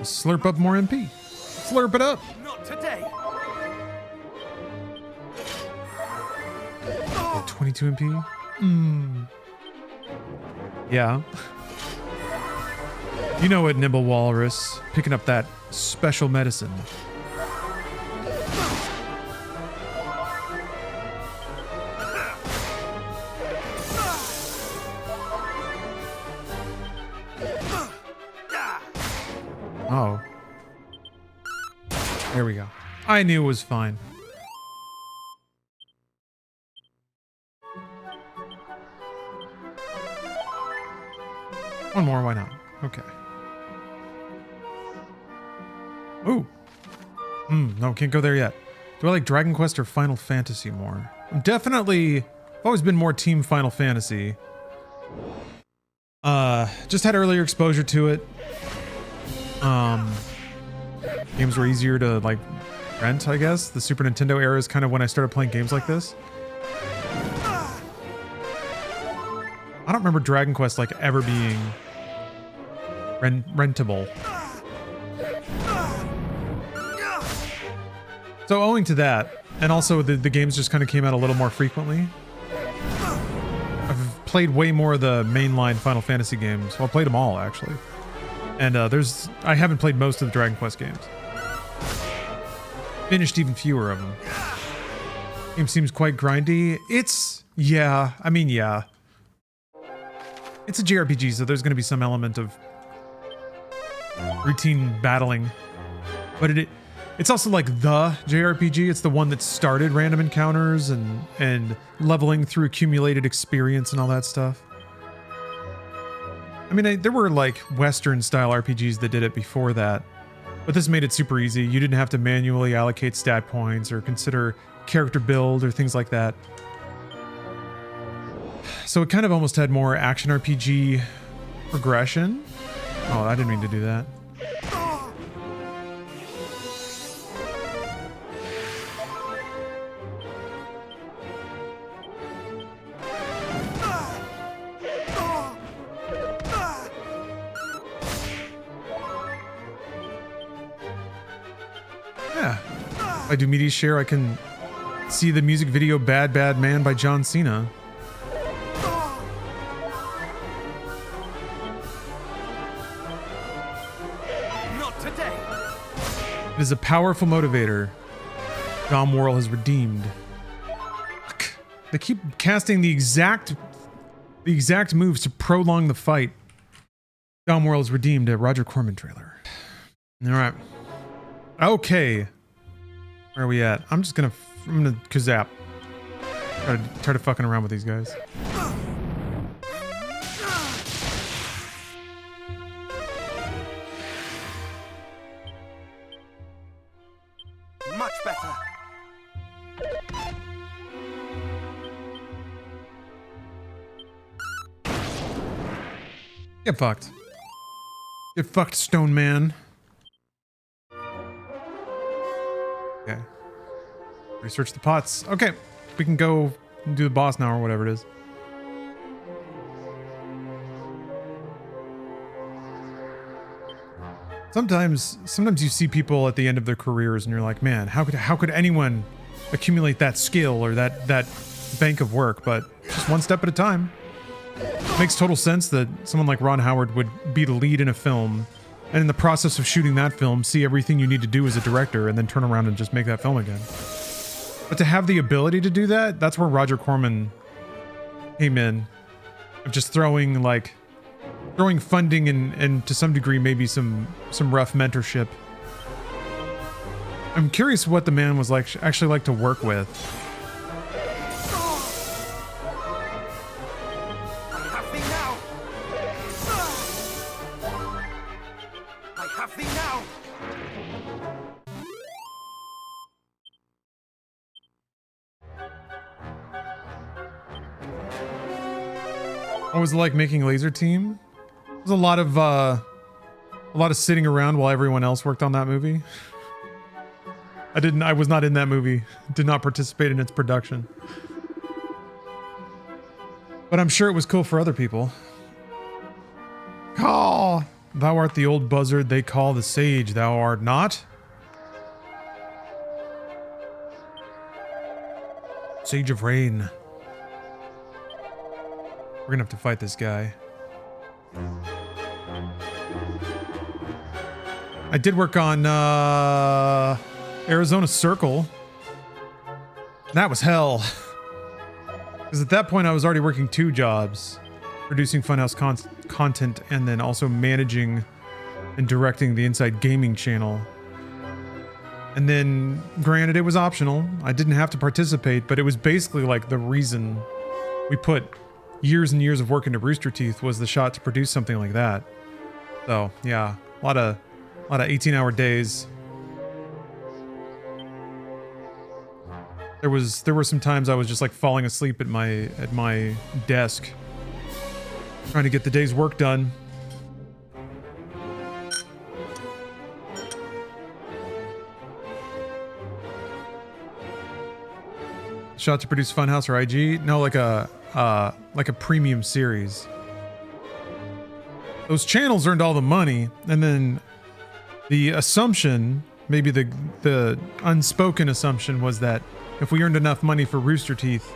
Slurp up more MP. Slurp it up. Not today. 22 MP? Yeah. You know it, Nimble Walrus. Picking up that special medicine. Oh. There we go. I knew it was fine. One more, why not? Okay. Ooh. No, can't go there yet. Do I like Dragon Quest or Final Fantasy more? I'm definitely... I've always been more team Final Fantasy. Just had earlier exposure to it. Games were easier to, like, rent, I guess. The Super Nintendo era is kind of when I started playing games like this. I don't remember Dragon Quest, like, ever being... rentable. So owing to that, and also the games just kind of came out a little more frequently. I've played way more of the mainline Final Fantasy games. Well, I played them all actually. And I haven't played most of the Dragon Quest games. Finished even fewer of them. Game seems quite grindy. Yeah. It's a JRPG, so there's going to be some element of routine battling, but it's also like the JRPG. It's the one that started random encounters and leveling through accumulated experience and all that stuff. I mean, there were like Western style RPGs that did it before that, but this made it super easy. You didn't have to manually allocate stat points or consider character build or things like that. So it kind of almost had more action RPG progression. Oh, I didn't mean to do that. Yeah. If I do media share, I can see the music video Bad Bad Man by John Cena. It is a powerful motivator. Dom Worrell has redeemed. Fuck. They keep casting the exact moves to prolong the fight. Dom Worrell has redeemed a Roger Corman trailer. All right. Okay. Where are we at? I'm gonna kazap. Try to fucking around with these guys. Much better. Get fucked. Get fucked, Stone Man. Okay. Research the pots. Okay, we can go do the boss now or whatever it is. Sometimes you see people at the end of their careers and you're like, man, how could anyone accumulate that skill or that bank of work? But just one step at a time. Makes total sense that someone like Ron Howard would be the lead in a film, and in the process of shooting that film, see everything you need to do as a director, and then turn around and just make that film again. But to have the ability to do that, that's where Roger Corman came in, of just throwing funding and to some degree maybe some rough mentorship. I'm curious what the man was actually like to work with. I have thee now. I have thee now. What was it like making Laser Team? It was a lot of sitting around while everyone else worked on that movie. I was not in that movie. Did not participate in its production. But I'm sure it was cool for other people. Caw! Thou art the old buzzard they call the sage, thou art not. Sage of Rain. We're gonna have to fight this guy. I did work on Arizona Circle. That was hell. Because at that point I was already working 2 jobs. Producing Funhouse content and then also managing and directing the Inside Gaming channel. And then, granted, it was optional. I didn't have to participate, but it was basically like the reason we put years and years of work into Rooster Teeth was the shot to produce something like that. So, yeah, a lot of 18-hour days. There were some times I was just like falling asleep at my desk, trying to get the day's work done. Shot to produce Funhouse or IG? No, like a premium series. Those channels earned all the money, and then the assumption, maybe the unspoken assumption, was that if we earned enough money for Rooster Teeth,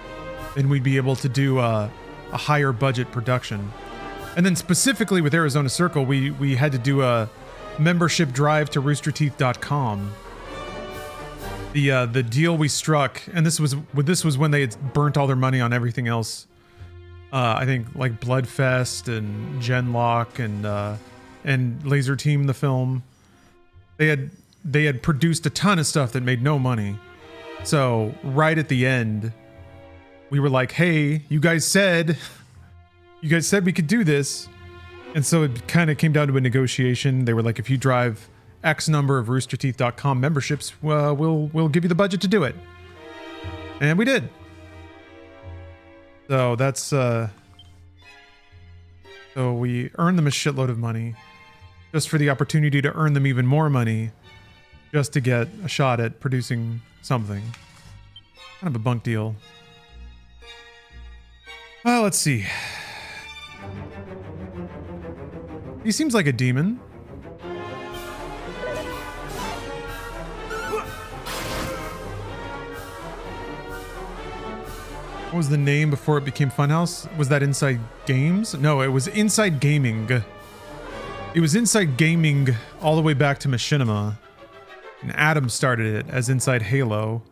then we'd be able to do a higher budget production. And then specifically with Arizona Circle, we had to do a membership drive to roosterteeth.com. The deal we struck, and this was when they had burnt all their money on everything else. I think like Bloodfest and Genlock and Laser Team, the film. They had produced a ton of stuff that made no money. So right at the end, we were like, "Hey, you guys said we could do this," and so it kind of came down to a negotiation. They were like, "If you drive X number of roosterteeth.com memberships, we'll give you the budget to do it," and we did. So that's so we earned them a shitload of money, just for the opportunity to earn them even more money, just to get a shot at producing something. Kind of a bunk deal. Well, let's see. He seems like a demon. What was the name before it became Funhouse? Was that Inside Games? No, it was Inside Gaming. It was Inside Gaming all the way back to Machinima. And Adam started it as Inside Halo,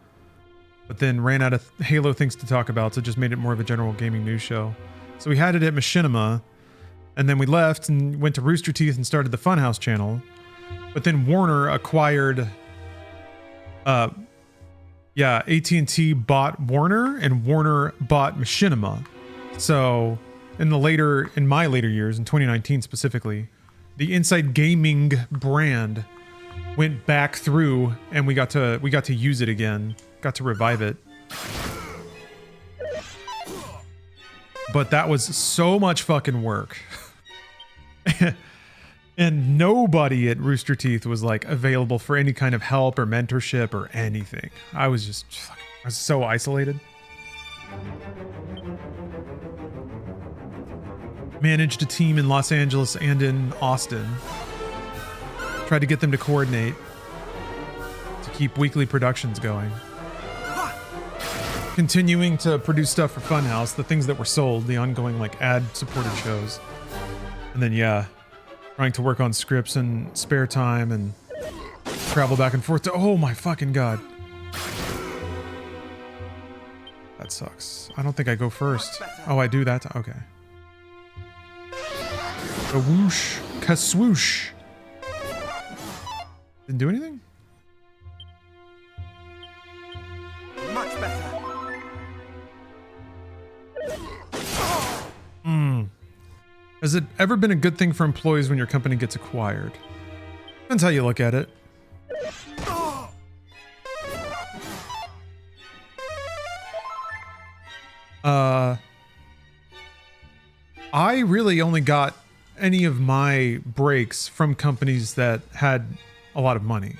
but then ran out of Halo things to talk about, so just made it more of a general gaming news show. So we had it at Machinima, and then we left and went to Rooster Teeth and started the Funhouse channel. But then Warner acquired... AT&T bought Warner, and Warner bought Machinima. So in my later years, in 2019 specifically, the Inside Gaming brand went back through, and we got to use it again, got to revive it. But that was so much fucking work. And nobody at Rooster Teeth was like available for any kind of help or mentorship or anything. I was so isolated. Managed a team in Los Angeles and in Austin. Tried to get them to coordinate to keep weekly productions going. Continuing to produce stuff for Funhouse, the things that were sold, the ongoing like ad-supported shows. And then yeah, trying to work on scripts and spare time and travel back and forth to, oh my fucking god. That sucks. I don't think I go first. Oh, I do that? Okay. A whoosh. Kaswoosh. Didn't do anything? Much better. Has it ever been a good thing for employees when your company gets acquired? Depends how you look at it. I really only got any of my breaks from companies that had a lot of money.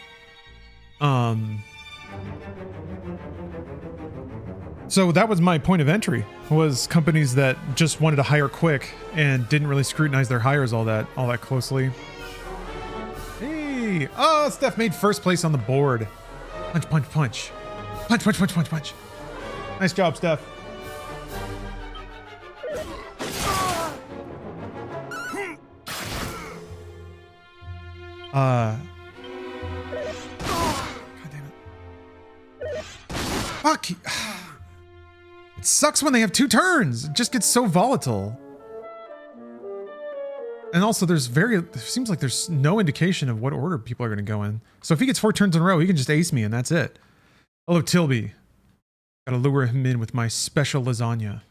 So that was my point of entry, was companies that just wanted to hire quick and didn't really scrutinize their hires all that closely. Hey, oh, Steph made first place on the board. Punch, punch, punch. Punch, punch, punch, punch, punch. Nice job, Steph. God damn it. Fuck. It sucks when they have 2 turns. It just gets so volatile. And also it seems like there's no indication of what order people are going to go in. So if he gets 4 turns in a row, he can just ace me and that's it. Hello, Tilby. Gotta lure him in with my special lasagna.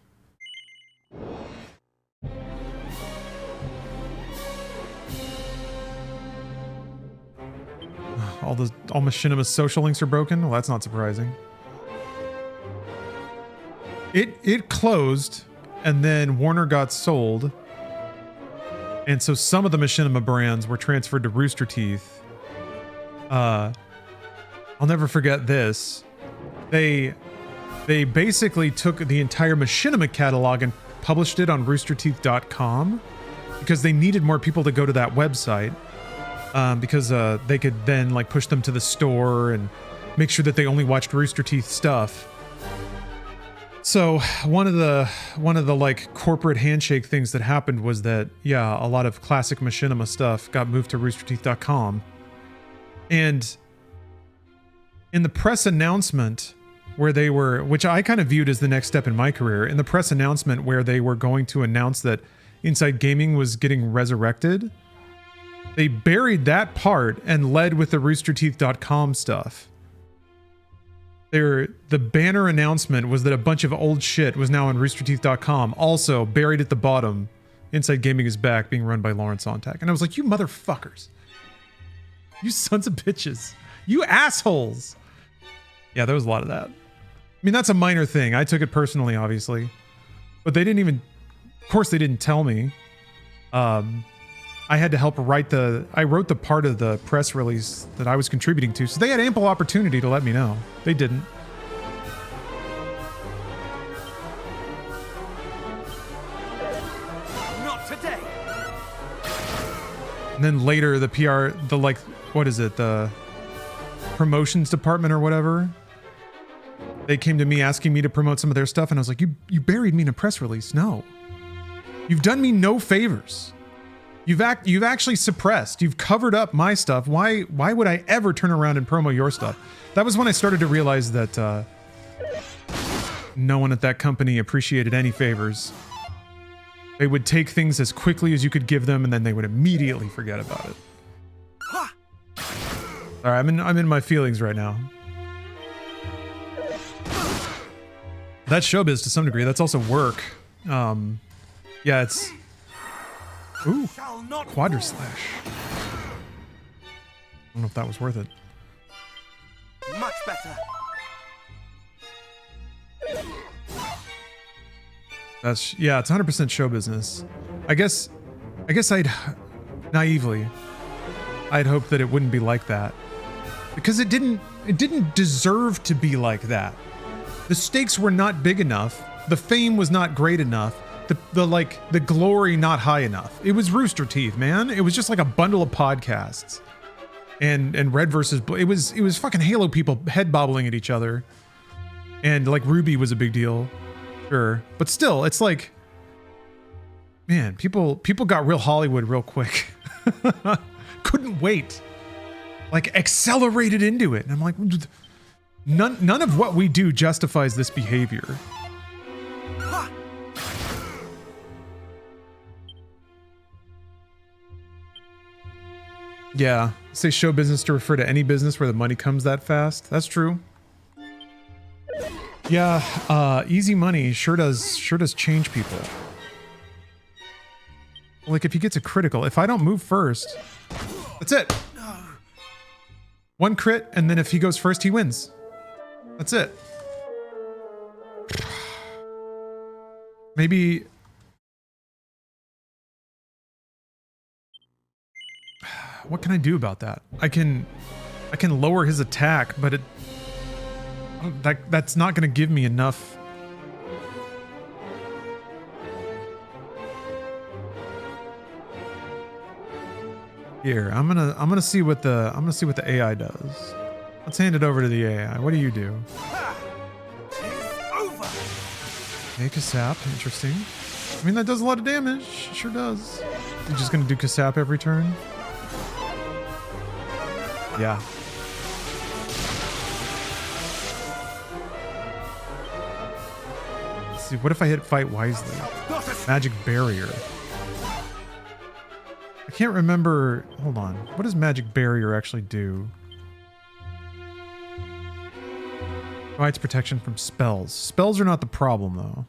All Machinima's social links are broken? Well, that's not surprising. It closed, and then Warner got sold. And so some of the Machinima brands were transferred to Rooster Teeth. I'll never forget this. They basically took the entire Machinima catalog and published it on roosterteeth.com because they needed more people to go to that website. Because they could then like push them to the store and make sure that they only watched Rooster Teeth stuff. So one of the like corporate handshake things that happened was that, yeah, a lot of classic Machinima stuff got moved to roosterteeth.com. And in the press announcement where they were, which I kind of viewed as the next step in my career, in the press announcement where they were going to announce that Inside Gaming was getting resurrected, they buried that part and led with the roosterteeth.com stuff. The banner announcement was that a bunch of old shit was now on roosterteeth.com. Also, buried at the bottom, Inside Gaming is back, being run by Lawrence Sonntag. And I was like, you motherfuckers. You sons of bitches. You assholes. Yeah, there was a lot of that. I mean, that's a minor thing. I took it personally, obviously. But they didn't even... Of course, they didn't tell me. I had to help write I wrote the part of the press release that I was contributing to, so they had ample opportunity to let me know. They didn't. Not today. And then later, the PR, what is it? The promotions department or whatever. They came to me asking me to promote some of their stuff, and I was like, you buried me in a press release. No. You've done me no favors. You've actually suppressed. You've covered up my stuff. Why would I ever turn around and promo your stuff? That was when I started to realize that no one at that company appreciated any favors. They would take things as quickly as you could give them, and then they would immediately forget about it. All right, I'm in my feelings right now. That's showbiz to some degree. That's also work. Yeah, it's... Ooh, Quadra Slash. I don't know if that was worth it. Much better. That's, yeah, it's 100% show business. I guess Naively, I'd hoped that it wouldn't be like that. Because it didn't deserve to be like that. The stakes were not big enough. The fame was not great enough. The glory not high enough. It was Rooster Teeth, man. It was just like a bundle of podcasts. And Red versus Blue. It was fucking Halo people head bobbling at each other. And like Ruby was a big deal. Sure. But still, it's like, man, people got real Hollywood real quick. Couldn't wait. Like accelerated into it. And I'm like, none of what we do justifies this behavior. Yeah, say show business to refer to any business where the money comes that fast. That's true. Yeah, easy money sure does change people. Like if he gets a critical, if I don't move first, that's it. One crit, and then if he goes first, he wins. That's it. Maybe... What can I do about that? I can lower his attack, but that's not going to give me enough. Here, I'm gonna see what the AI does. Let's hand it over to the AI. What do you do? Okay, Kasap, interesting. I mean, that does a lot of damage. Sure does. You're just gonna do Kasap every turn? Yeah. Let's see, what if I hit fight wisely? Magic barrier. I can't remember. Hold on. What does magic barrier actually do? Provides protection from spells. Spells are not the problem, though.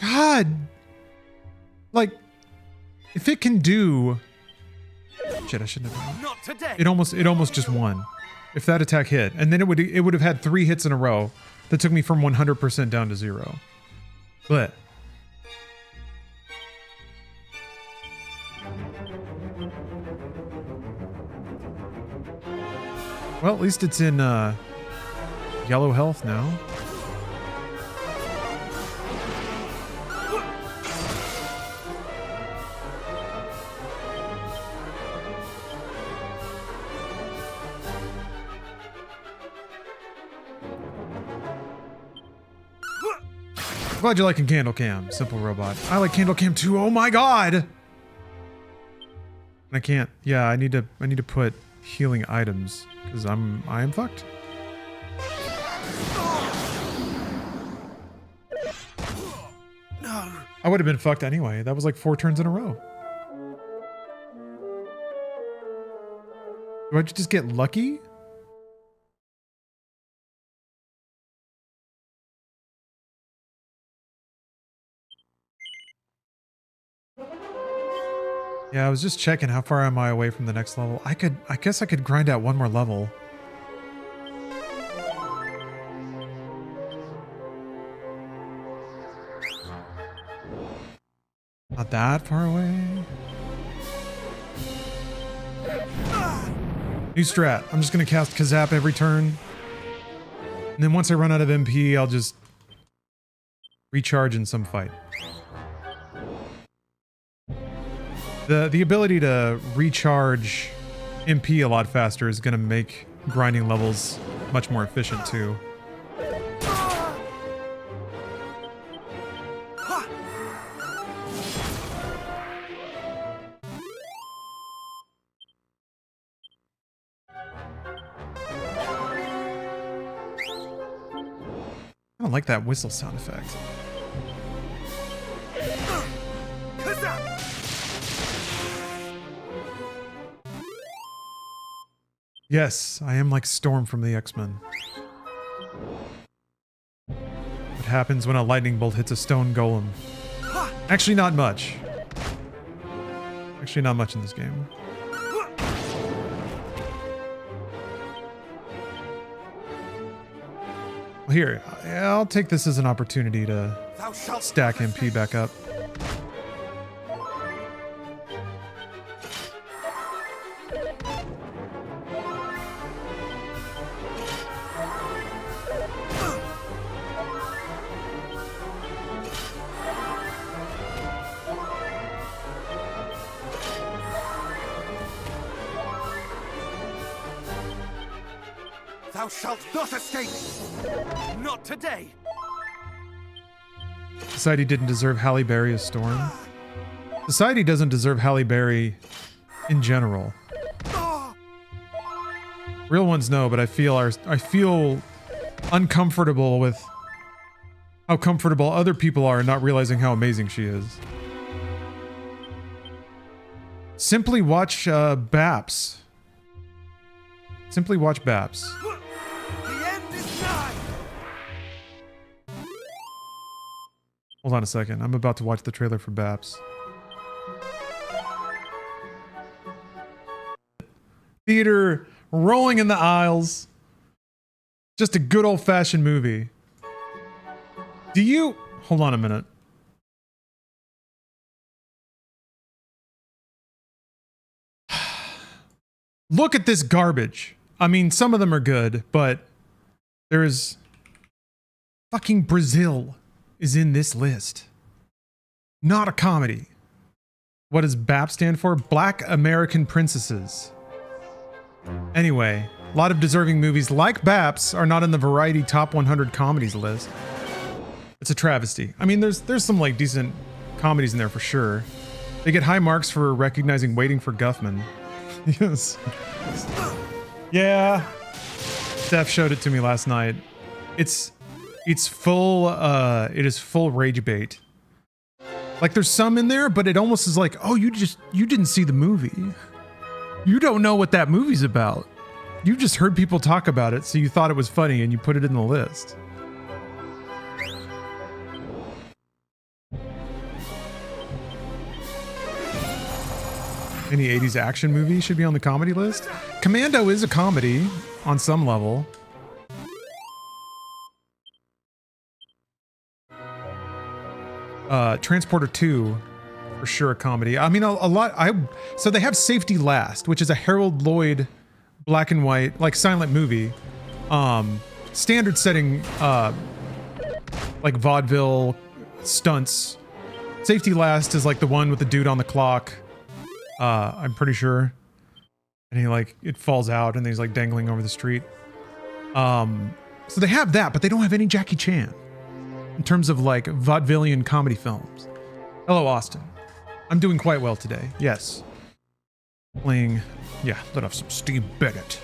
God, like, if it can do, shit, I shouldn't have done that. Not today. It almost just won. If that attack hit, and then it would have had 3 hits in a row that took me from 100% down to 0. But well, at least it's in yellow health now. Glad you're liking Candle Cam, Simple Robot. I like Candle Cam too. Oh my god! I can't. Yeah, I need to put healing items because I am fucked. No. I would have been fucked anyway. That was like 4 turns in a row. Do I just get lucky? Yeah, I was just checking how far am I away from the next level. I guess I could grind out 1 more level. Not that far away. New strat. I'm just gonna cast Kazap every turn. And then once I run out of MP, I'll just recharge in some fight. The ability to recharge MP a lot faster is going to make grinding levels much more efficient too. I don't like that whistle sound effect. Yes, I am like Storm from the X-Men. What happens when a lightning bolt hits a stone golem. Actually, not much. Actually, not much in this game. Well, here, I'll take this as an opportunity to stack MP back up. Thou shalt not escape! Not today! Society didn't deserve Halle Berry as Storm. Society doesn't deserve Halle Berry in general. Real ones know, but I feel uncomfortable with how comfortable other people are not realizing how amazing she is. Simply watch Baps. Simply watch Baps. The end is nigh! Hold on a second. I'm about to watch the trailer for Baps. Theater rolling in the aisles. Just a good old-fashioned movie. Do you... Hold on a minute. Look at this garbage. I mean, some of them are good, but there's... Fucking Brazil is in this list. Not a comedy. What does BAP stand for? Black American Princesses. Anyway, a lot of deserving movies like BAPS are not in the Variety Top 100 Comedies list. It's a travesty. I mean, there's some like decent comedies in there for sure. They get high marks for recognizing Waiting for Guffman. Yes. Yeah. Steph showed it to me last night. It's full it is full rage bait. Like there's some in there, but it almost is like, oh, you didn't see the movie. You don't know what that movie's about. You just heard people talk about it, so you thought it was funny and you put it in the list. Any 80s action movie should be on the comedy list. Commando is a comedy on some level. Transporter 2, for sure a comedy. I mean, a lot. So they have Safety Last, which is a Harold Lloyd black and white, like silent movie. Standard setting, like vaudeville stunts. Safety Last is like the one with the dude on the clock. I'm pretty sure. And he like, it falls out and he's like dangling over the street. So they have that, but they don't have any Jackie Chan in terms of like vaudevillian comedy films. Hello, Austin. I'm doing quite well today. Yes. Playing, yeah, let off some Steve Bennett.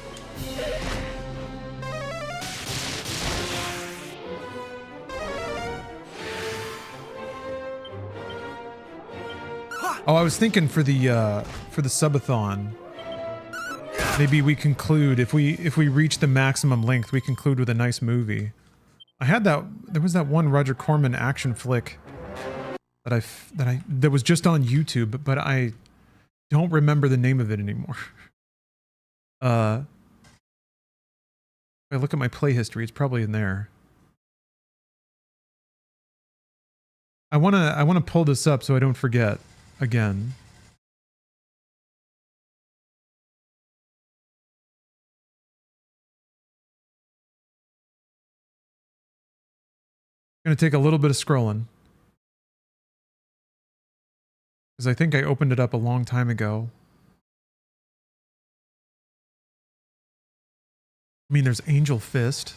Oh, I was thinking for the subathon, maybe we conclude if we reach the maximum length, we conclude with a nice movie. I had that. There was that one Roger Corman action flick that was just on YouTube, but I don't remember the name of it anymore. If I look at my play history, it's probably in there. I wanna pull this up so I don't forget again. Gonna take a little bit of scrolling. Because I think I opened it up a long time ago. I mean, there's Angel Fist.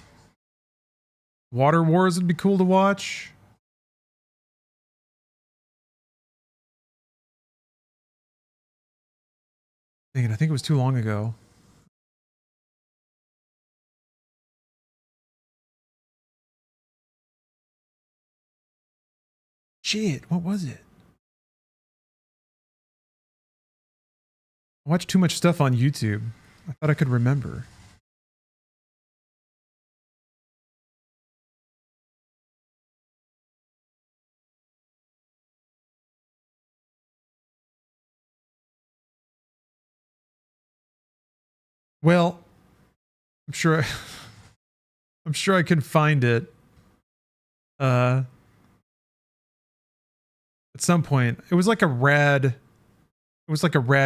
Water Wars would be cool to watch. Dang it, I think it was too long ago. Shit, what was it? I watched too much stuff on YouTube. I thought I could remember. Well, I'm sure I'm sure I can find it. At some point. It was like a rad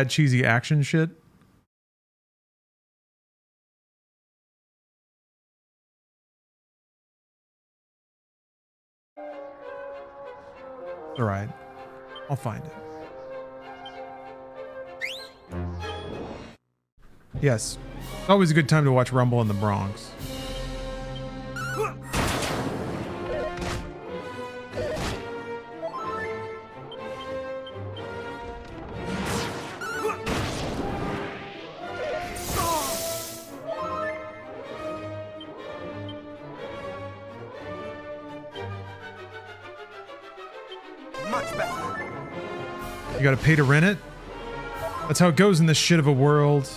cheesy action shit. All right. I'll find it. Yes. Always a good time to watch Rumble in the Bronx. Much better. You gotta pay to rent it? That's how it goes in this shit of a world.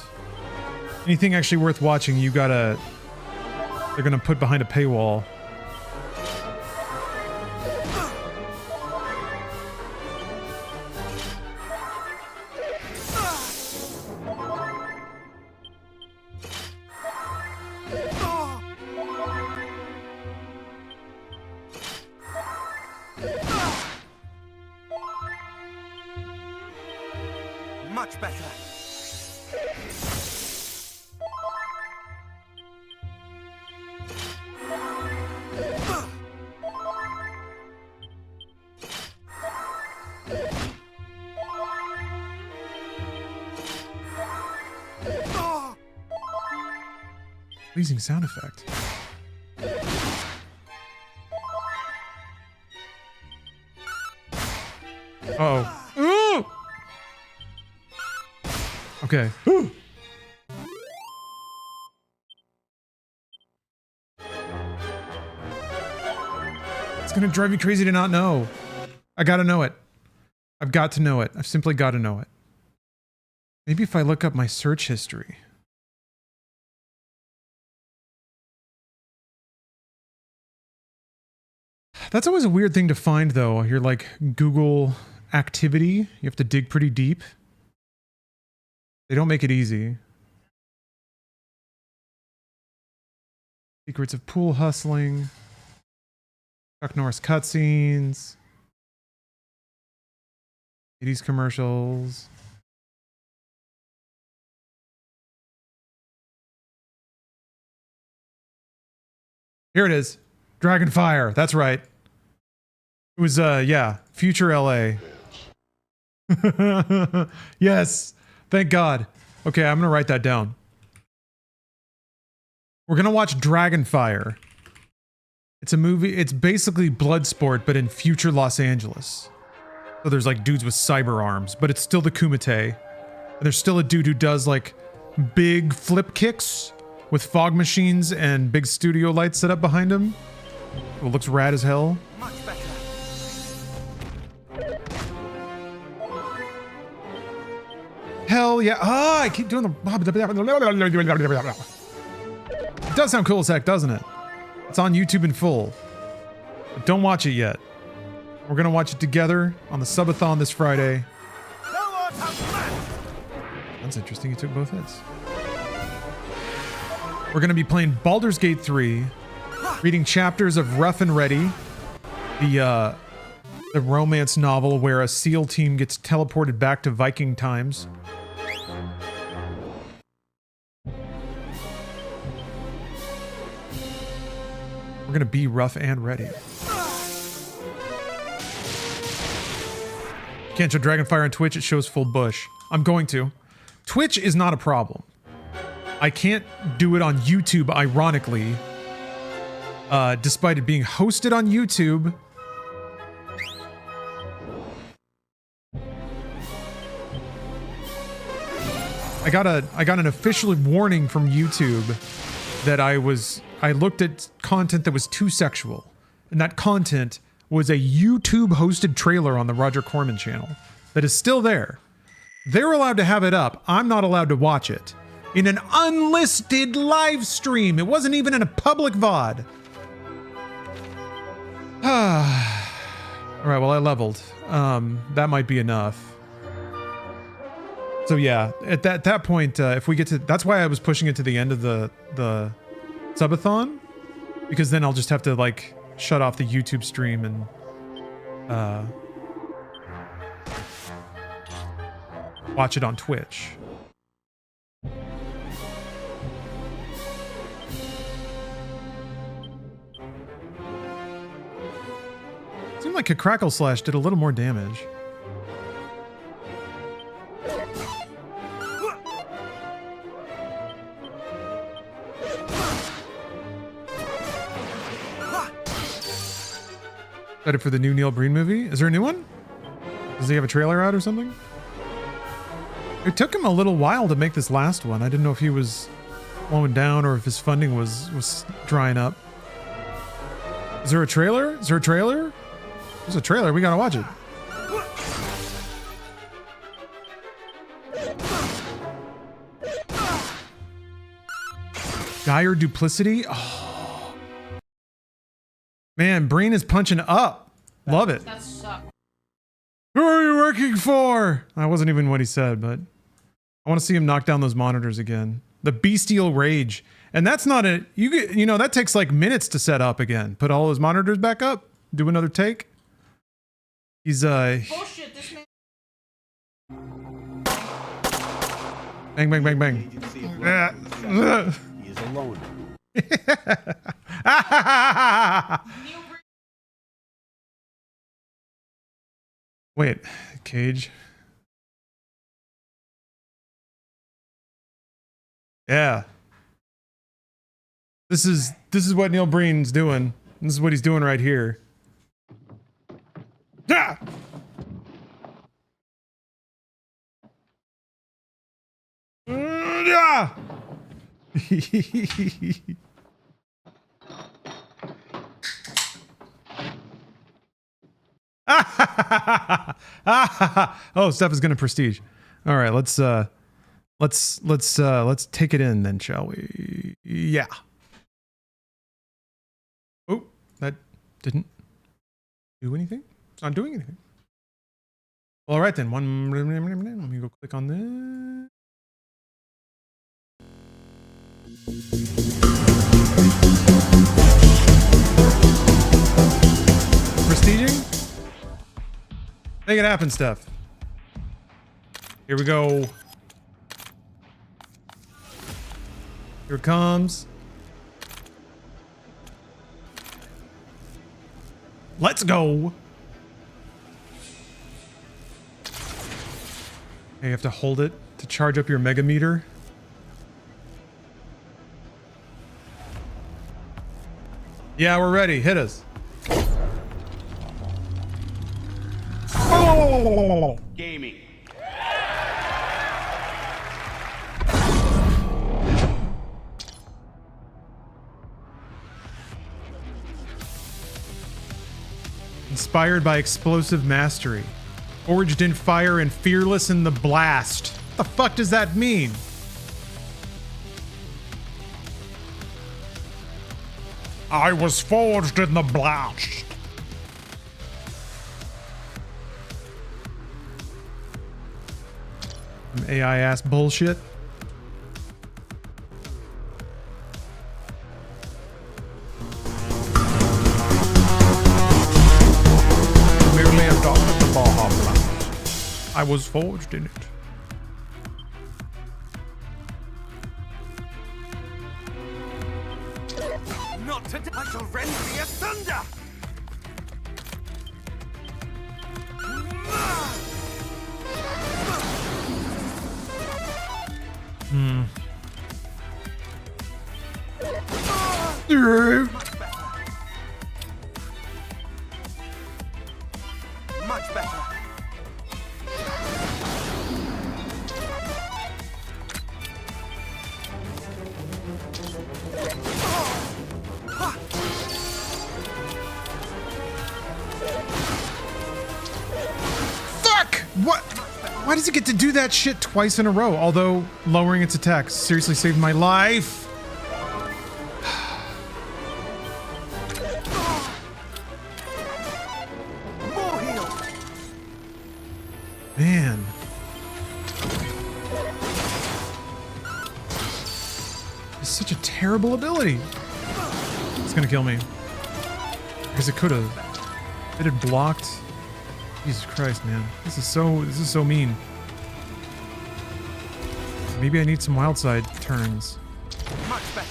Anything actually worth watching, they're gonna put behind a paywall. Much better. Pleasing sound effect. Uh-oh. Ooh! Okay. Ooh. It's gonna drive me crazy to not know. I gotta know it. I've got to know it. I've simply got to know it. Maybe if I look up my search history. That's always a weird thing to find, though. Your like Google activity, you have to dig pretty deep. They don't make it easy. Secrets of pool hustling. Chuck Norris cutscenes. 80s commercials. Here it is. Dragonfire. That's right. It was, yeah, future LA. Yes. Thank God. Okay, I'm gonna write that down. We're gonna watch Dragonfire. It's a movie, it's basically Bloodsport, but in future Los Angeles. So there's like dudes with cyber arms, but it's still the Kumite. And there's still a dude who does like big flip kicks with fog machines and big studio lights set up behind him. It looks rad as hell. Much better. Hell yeah. Ah, I keep doing the... It does sound cool as heck, doesn't it? It's on YouTube in full. But don't watch it yet. We're gonna watch it together on the subathon this Friday. That's interesting, you took both hits. We're gonna be playing Baldur's Gate 3, reading chapters of Rough and Ready, the romance novel where a SEAL team gets teleported back to Viking times. We're gonna be rough and ready. Can't show Dragonfire on Twitch, it shows full bush. I'm going to. Twitch is not a problem. I can't do it on YouTube, ironically. Despite it being hosted on YouTube. I got an official warning from YouTube that I looked at content that was too sexual. And that content was a YouTube hosted trailer on the Roger Corman channel that is still there. They're allowed to have it up. I'm not allowed to watch it. In an unlisted live stream. It wasn't even in a public VOD. Alright, well I leveled. That might be enough. So yeah, at that point, if we get to, that's why I was pushing it to the end of the subathon, because then I'll just have to like shut off the YouTube stream and watch it on Twitch. Seemed like a crackle slash did a little more damage. Excited for the new Neil Breen movie? Is there a new one? Does he have a trailer out or something? It took him a little while to make this last one. I didn't know if he was slowing down or if his funding was drying up. Is there a trailer? Is there a trailer? There's a trailer. We gotta watch it. Dire duplicity? Oh. Man, Breen is punching up. Love it. That sucks. Who are you working for? That wasn't even what he said, but I want to see him knock down those monitors again. The bestial rage. And that's not a, you know, that takes like minutes to set up again. Put all his monitors back up. Do another take. He's Bullshit, this man. Bang, bang, bang, bang. He is alone. Wait, Cage. Yeah. This is what Neil Breen's doing. This is what he's doing right here. Ah! Yeah! Oh, Steph is gonna prestige. All right, let's take it in then, shall we? Yeah. Oh, that didn't do anything. It's not doing anything. All right then. Let me go click on this. Prestiging? Make it happen, Steph. Here we go. Here it comes. Let's go. Okay, you have to hold it to charge up your mega meter. Yeah, we're ready. Hit us. Gaming. Inspired by explosive mastery. Forged in fire and fearless in the blast. What the fuck does that mean? I was forged in the blast. Some AI ass bullshit. Merely adopted the Baja Blast. I was forged in it. Not today. I shall rend thee asunder. Much better. Fuck! What? Why does it get to do that shit twice in a row? Although lowering its attack seriously saved my life. More heal. Man. It's such a terrible ability. It's gonna kill me. Because it could have. It had blocked. Jesus Christ, man. This is so mean. Maybe I need some wild side turns. Much better.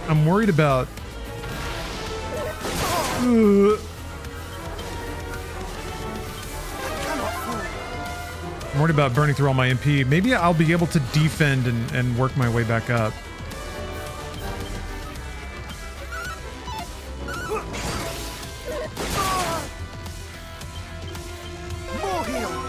I'm worried about. I'm worried about burning through all my MP. Maybe I'll be able to defend and work my way back up. More heal.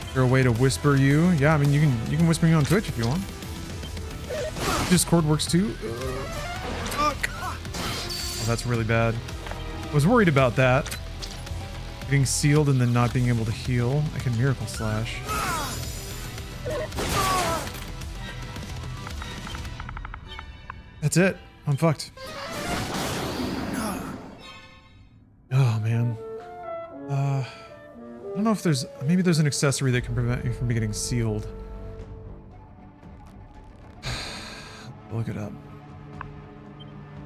Is there a way to whisper you? Yeah, I mean you can whisper me on Twitch if you want. Discord works too. Fuck. Oh, that's really bad. I was worried about that. Getting sealed and then not being able to heal. I can Miracle Slash. That's it. I'm fucked. Oh man. I don't know if maybe there's an accessory that can prevent you from getting sealed. Look it up.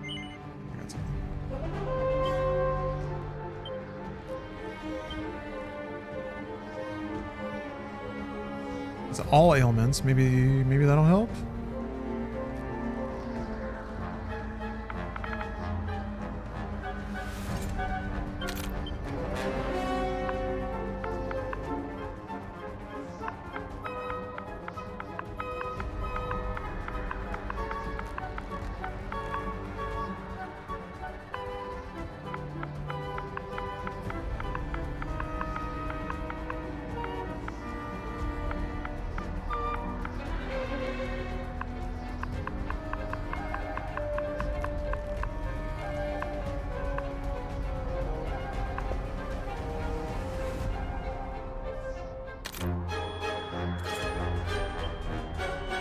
I got something. It's all ailments. Maybe that'll help.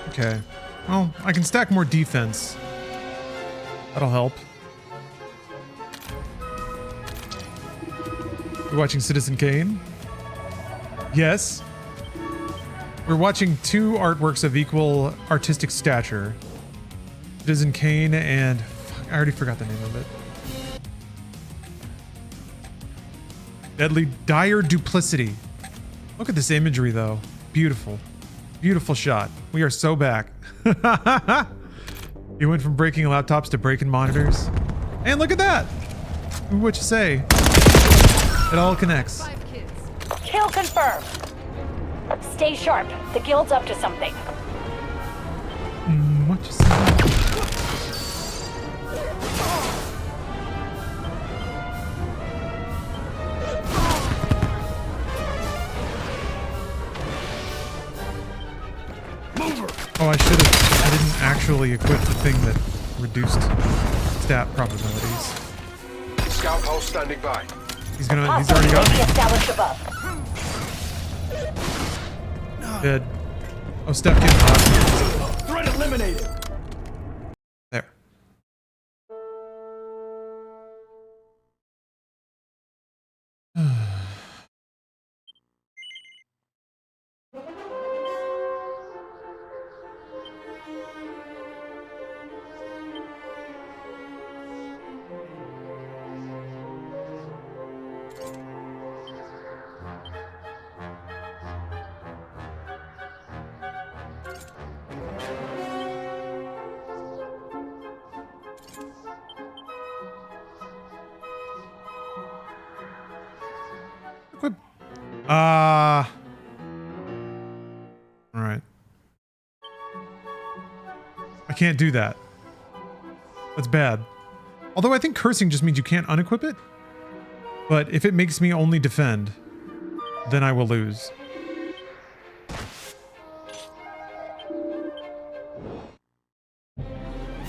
Okay. Well, I can stack more defense. That'll help. You're watching Citizen Kane? Yes. We're watching two artworks of equal artistic stature. Citizen Kane and... Fuck, I already forgot the name of it. Deadly Dire Duplicity. Look at this imagery, though. Beautiful. Beautiful shot. We are so back. You went from breaking laptops to breaking monitors. And look at that! What you say? It all connects. 5 kids. Kill confirmed. Stay sharp. The guild's up to something. What you say? Oh, I didn't actually equip the thing that reduced stat probabilities. Scout pulse standing by. He's already got me. Established above. Dead. Oh, Steph getting hot. Threat eliminated. There. Equip. All right. I can't do that. That's bad. Although I think cursing just means you can't unequip it. But if it makes me only defend, then I will lose.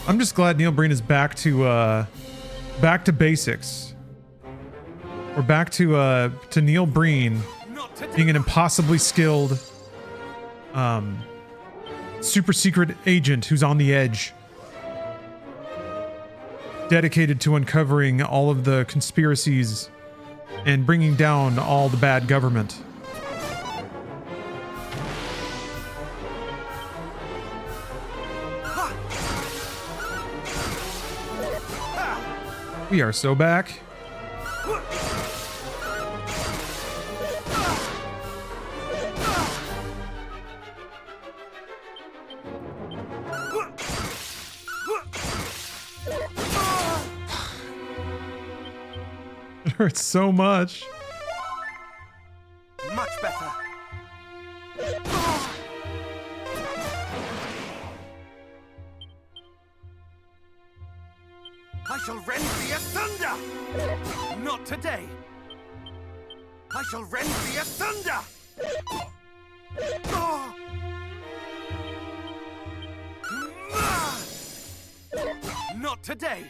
I'm just glad Neil Breen is back to basics. We're back to Neil Breen being an impossibly skilled super secret agent who's on the edge, dedicated to uncovering all of the conspiracies and bringing down all the bad government. We are so back. It hurts so much. Much better. I shall rend thee asunder! Not today! I shall rend thee asunder! Oh. Not today!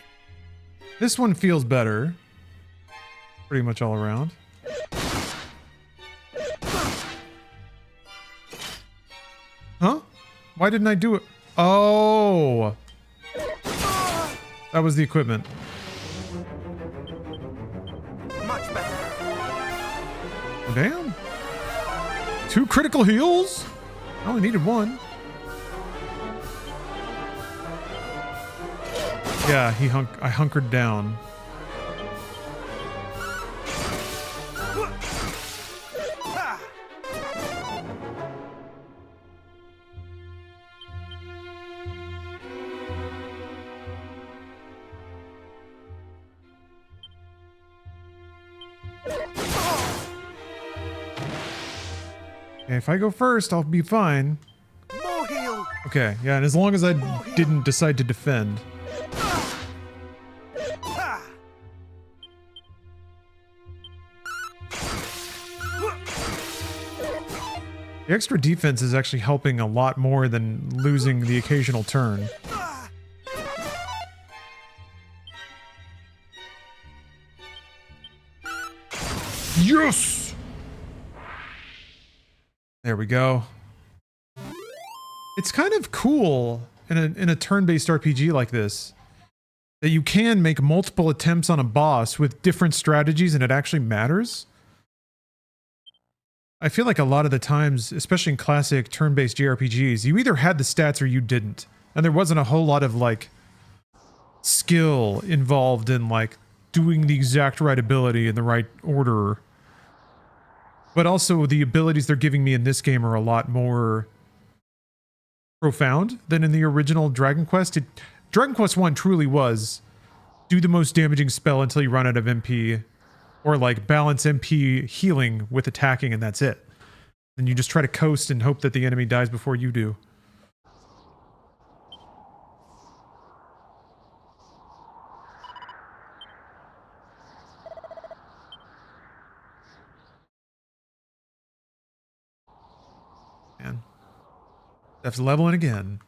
This one feels better. Pretty much all around. Huh? Why didn't I do it? Oh! That was the equipment. Much better. Oh, damn. 2 critical heals? I only needed 1. Yeah, I hunkered down. Okay, if I go first, I'll be fine. More heal. Okay, yeah, and as long as I didn't decide to defend. The extra defense is actually helping a lot more than losing the occasional turn. Yes! There we go. It's kind of cool in a turn-based RPG like this that you can make multiple attempts on a boss with different strategies and it actually matters. I feel like a lot of the times, especially in classic turn-based JRPGs, you either had the stats or you didn't. And there wasn't a whole lot of like skill involved in like doing the exact right ability in the right order. But also the abilities they're giving me in this game are a lot more profound than in the original Dragon Quest. Dragon Quest 1 truly was do the most damaging spell until you run out of MP, or like balance MP healing with attacking and that's it. Then you just try to coast and hope that the enemy dies before you do. Man. Steph's leveling again.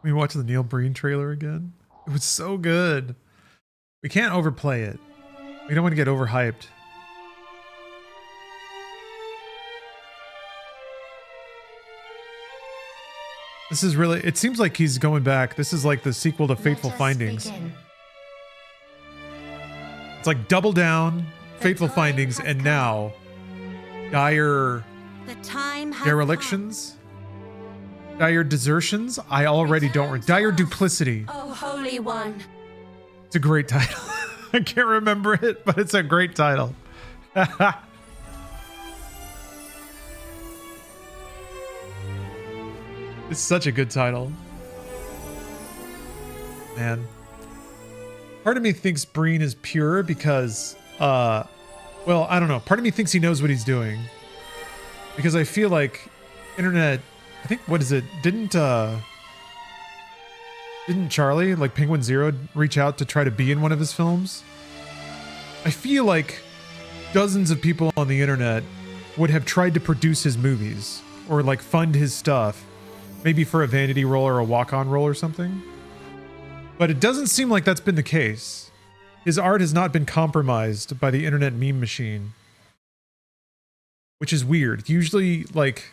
We watched the Neil Breen trailer again. It was so good. We can't overplay it. We don't want to get overhyped. This is really, it seems like he's going back. This is like the sequel to Fateful Findings. It's like Double Down, Fateful Findings, and now Dire Derelictions. Dire Desertions? I already don't. Dire Duplicity. Oh, Holy One. It's a great title. I can't remember it, but it's a great title. It's such a good title. Man. Part of me thinks Breen is pure because Well, I don't know. Part of me thinks he knows what he's doing. Because I feel like internet, I think, what is it? Didn't Charlie, like Penguin Zero, reach out to try to be in one of his films? I feel like dozens of people on the internet would have tried to produce his movies or like fund his stuff, maybe for a vanity role or a walk-on role or something. But it doesn't seem like that's been the case. His art has not been compromised by the internet meme machine, which is weird. Usually, like,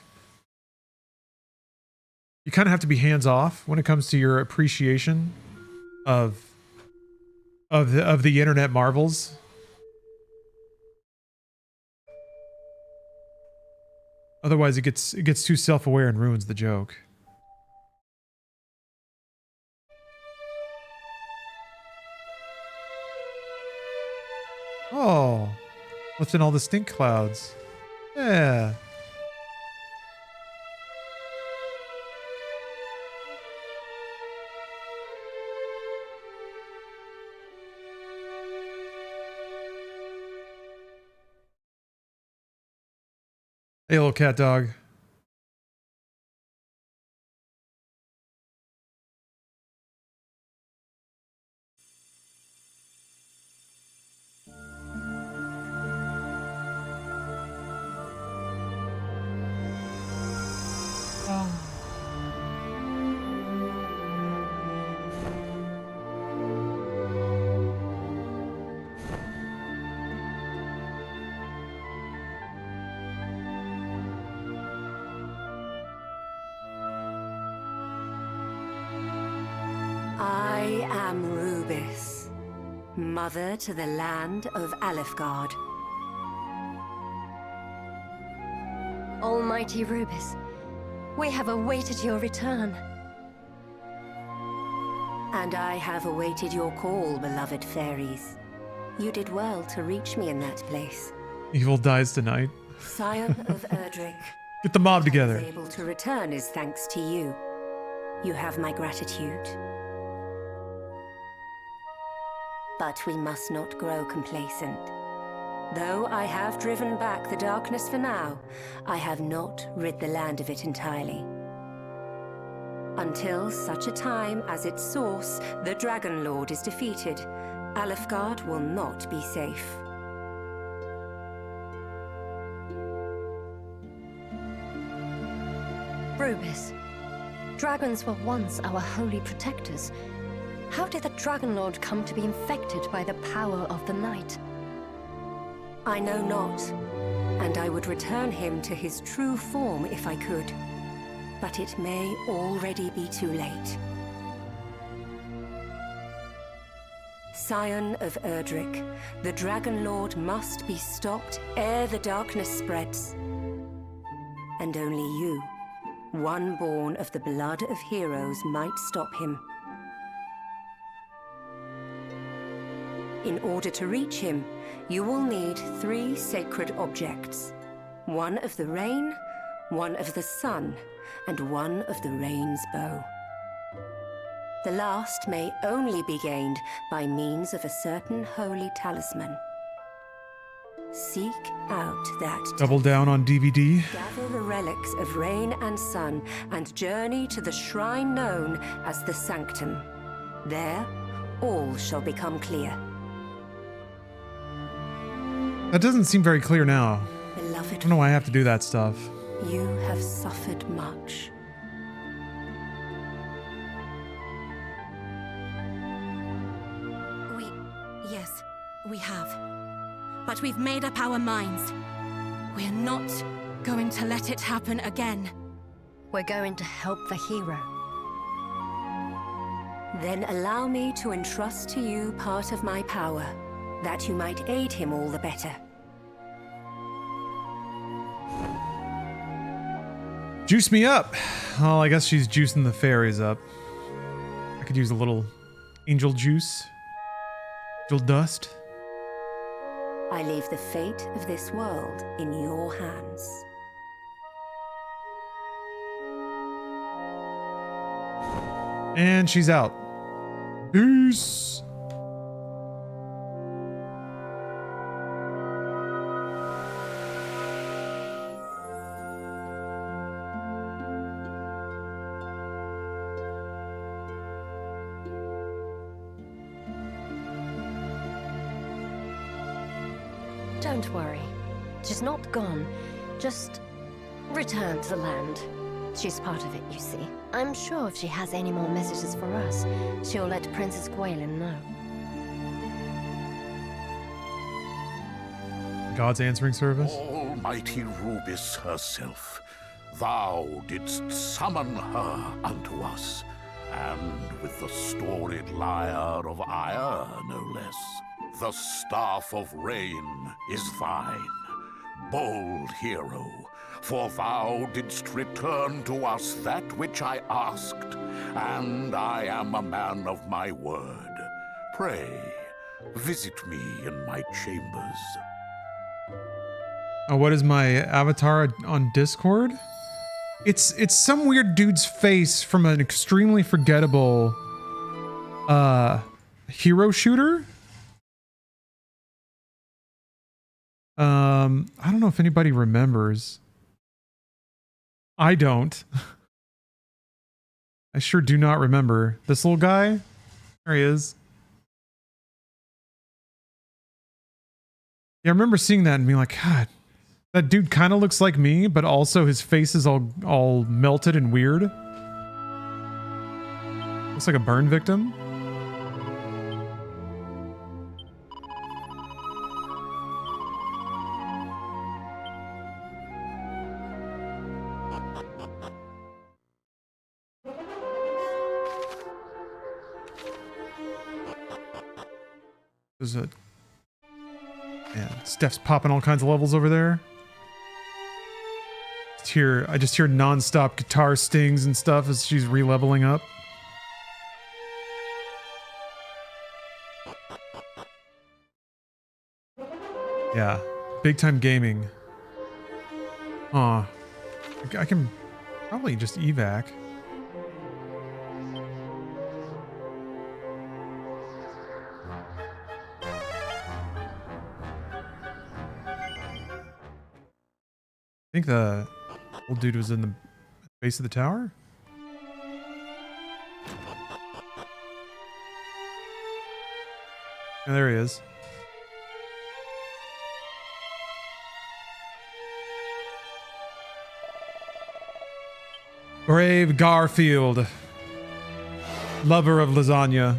you kind of have to be hands-off when it comes to your appreciation of the internet marvels. Otherwise, it gets too self-aware and ruins the joke. Oh, lifting all the stink clouds. Yeah. Hey, little cat dog. I am Rubis, mother to the land of Alefgard. Almighty Rubis, we have awaited your return. And I have awaited your call, beloved fairies. You did well to reach me in that place. Evil dies tonight. Scion of Erdrick. Get the mob together. I was able to return is thanks to you. You have my gratitude. But we must not grow complacent. Though I have driven back the darkness for now, I have not rid the land of it entirely. Until such a time as its source, the Dragon Lord, is defeated, Alefgard will not be safe. Rubis, dragons were once our holy protectors. How did the Dragon Lord come to be infected by the power of the night? I know not, and I would return him to his true form if I could. But it may already be too late. Scion of Erdrick, the Dragon Lord must be stopped ere the darkness spreads. And only you, one born of the blood of heroes, might stop him. In order to reach him, you will need 3 sacred objects. One of the rain, one of the sun, and one of the rain's bow. The last may only be gained by means of a certain holy talisman. Seek out that. Double down on DVD. Gather the relics of rain and sun and journey to the shrine known as the Sanctum. There, all shall become clear. That doesn't seem very clear now. Beloved, I don't know why I have to do that stuff. you have suffered much. Yes, we have. But we've made up our minds. We're not going to let it happen again. We're going to help the hero. Then allow me to entrust to you part of my power, that you might aid him all the better. Juice me up. Well, I guess she's juicing the fairies up. I could use a little angel juice. Angel dust. I leave the fate of this world in your hands. And she's out. Peace. Don't worry. She's not gone. Just returned to the land. She's part of it, you see. I'm sure if she has any more messages for us, she'll let Princess Gwaelin know. God's answering service? Almighty Rubis herself, thou didst summon her unto us, and with the storied lyre of ire, no less. The staff of rain is thine, bold hero, for thou didst return to us that which I asked, and I am a man of my word. Pray, visit me in my chambers. Oh, what is my avatar on Discord? It's some weird dude's face from an extremely forgettable hero shooter. I don't know if anybody remembers. I don't. I sure do not remember. This little guy? There he is. Yeah, I remember seeing that and being like, God, that dude kind of looks like me, but also his face is all melted and weird. Looks like a burn victim. There's a... Man, Steph's popping all kinds of levels over there. I just hear non-stop guitar stings and stuff as she's re-leveling up. Yeah, big time gaming. Aw, I can probably just evac. I think the old dude was in the base of the tower. Oh, there he is. Brave Garfield, lover of lasagna.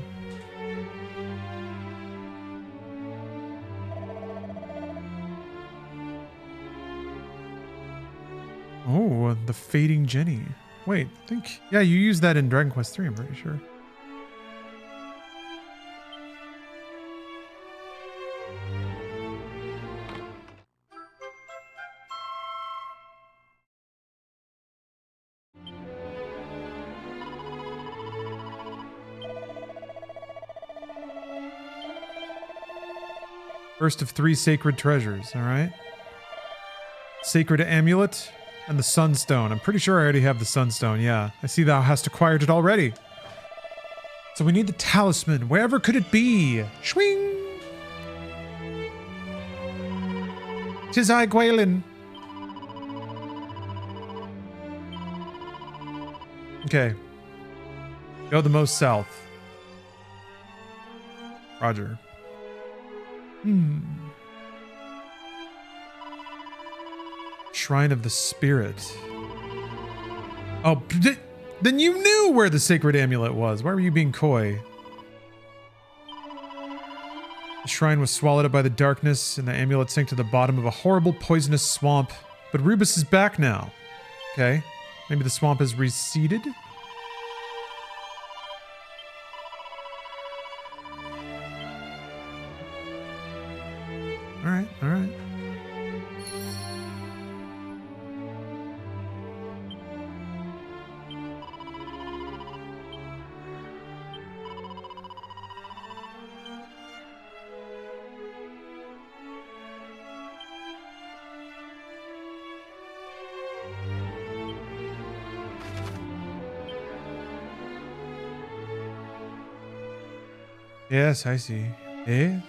Oh, the fading Jenny. Wait, I think... Yeah, you used that in Dragon Quest III, I'm pretty sure. First of 3 sacred treasures, alright? Sacred amulet and the sunstone. I'm pretty sure I already have the sunstone, yeah. I see thou hast acquired it already. So we need the talisman. Wherever could it be? Swing! 'Tis I, Gwaelin. Okay. Go the most south. Roger. Shrine of the Spirit. Oh, then you knew where the sacred amulet was. Why were you being coy? The shrine was swallowed up by the darkness, and the amulet sank to the bottom of a horrible poisonous swamp. But Rubis is back now. Okay. Maybe the swamp has receded? Alright, alright. Yes, I see. Eh?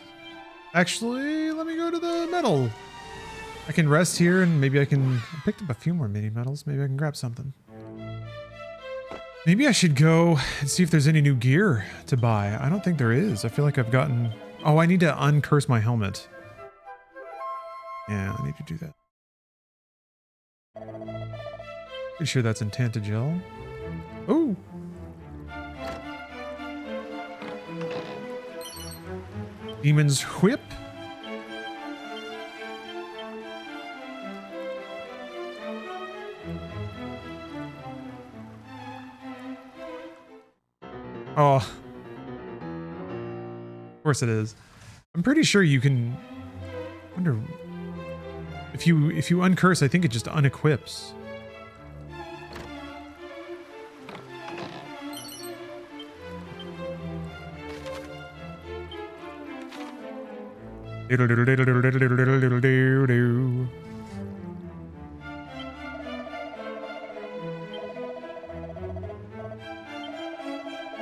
Actually, let me go to the medal. I can rest here and maybe I picked up a few more mini medals. Maybe I can grab something. Maybe I should go and see if there's any new gear to buy. I don't think there is. I feel like I've gotten... Oh, I need to uncurse my helmet. Yeah, I need to do that. Pretty sure that's in Tantagel. Oh! Demon's Whip. Oh. Of course it is. I'm pretty sure you can... I wonder... If you uncurse, I think it just unequips.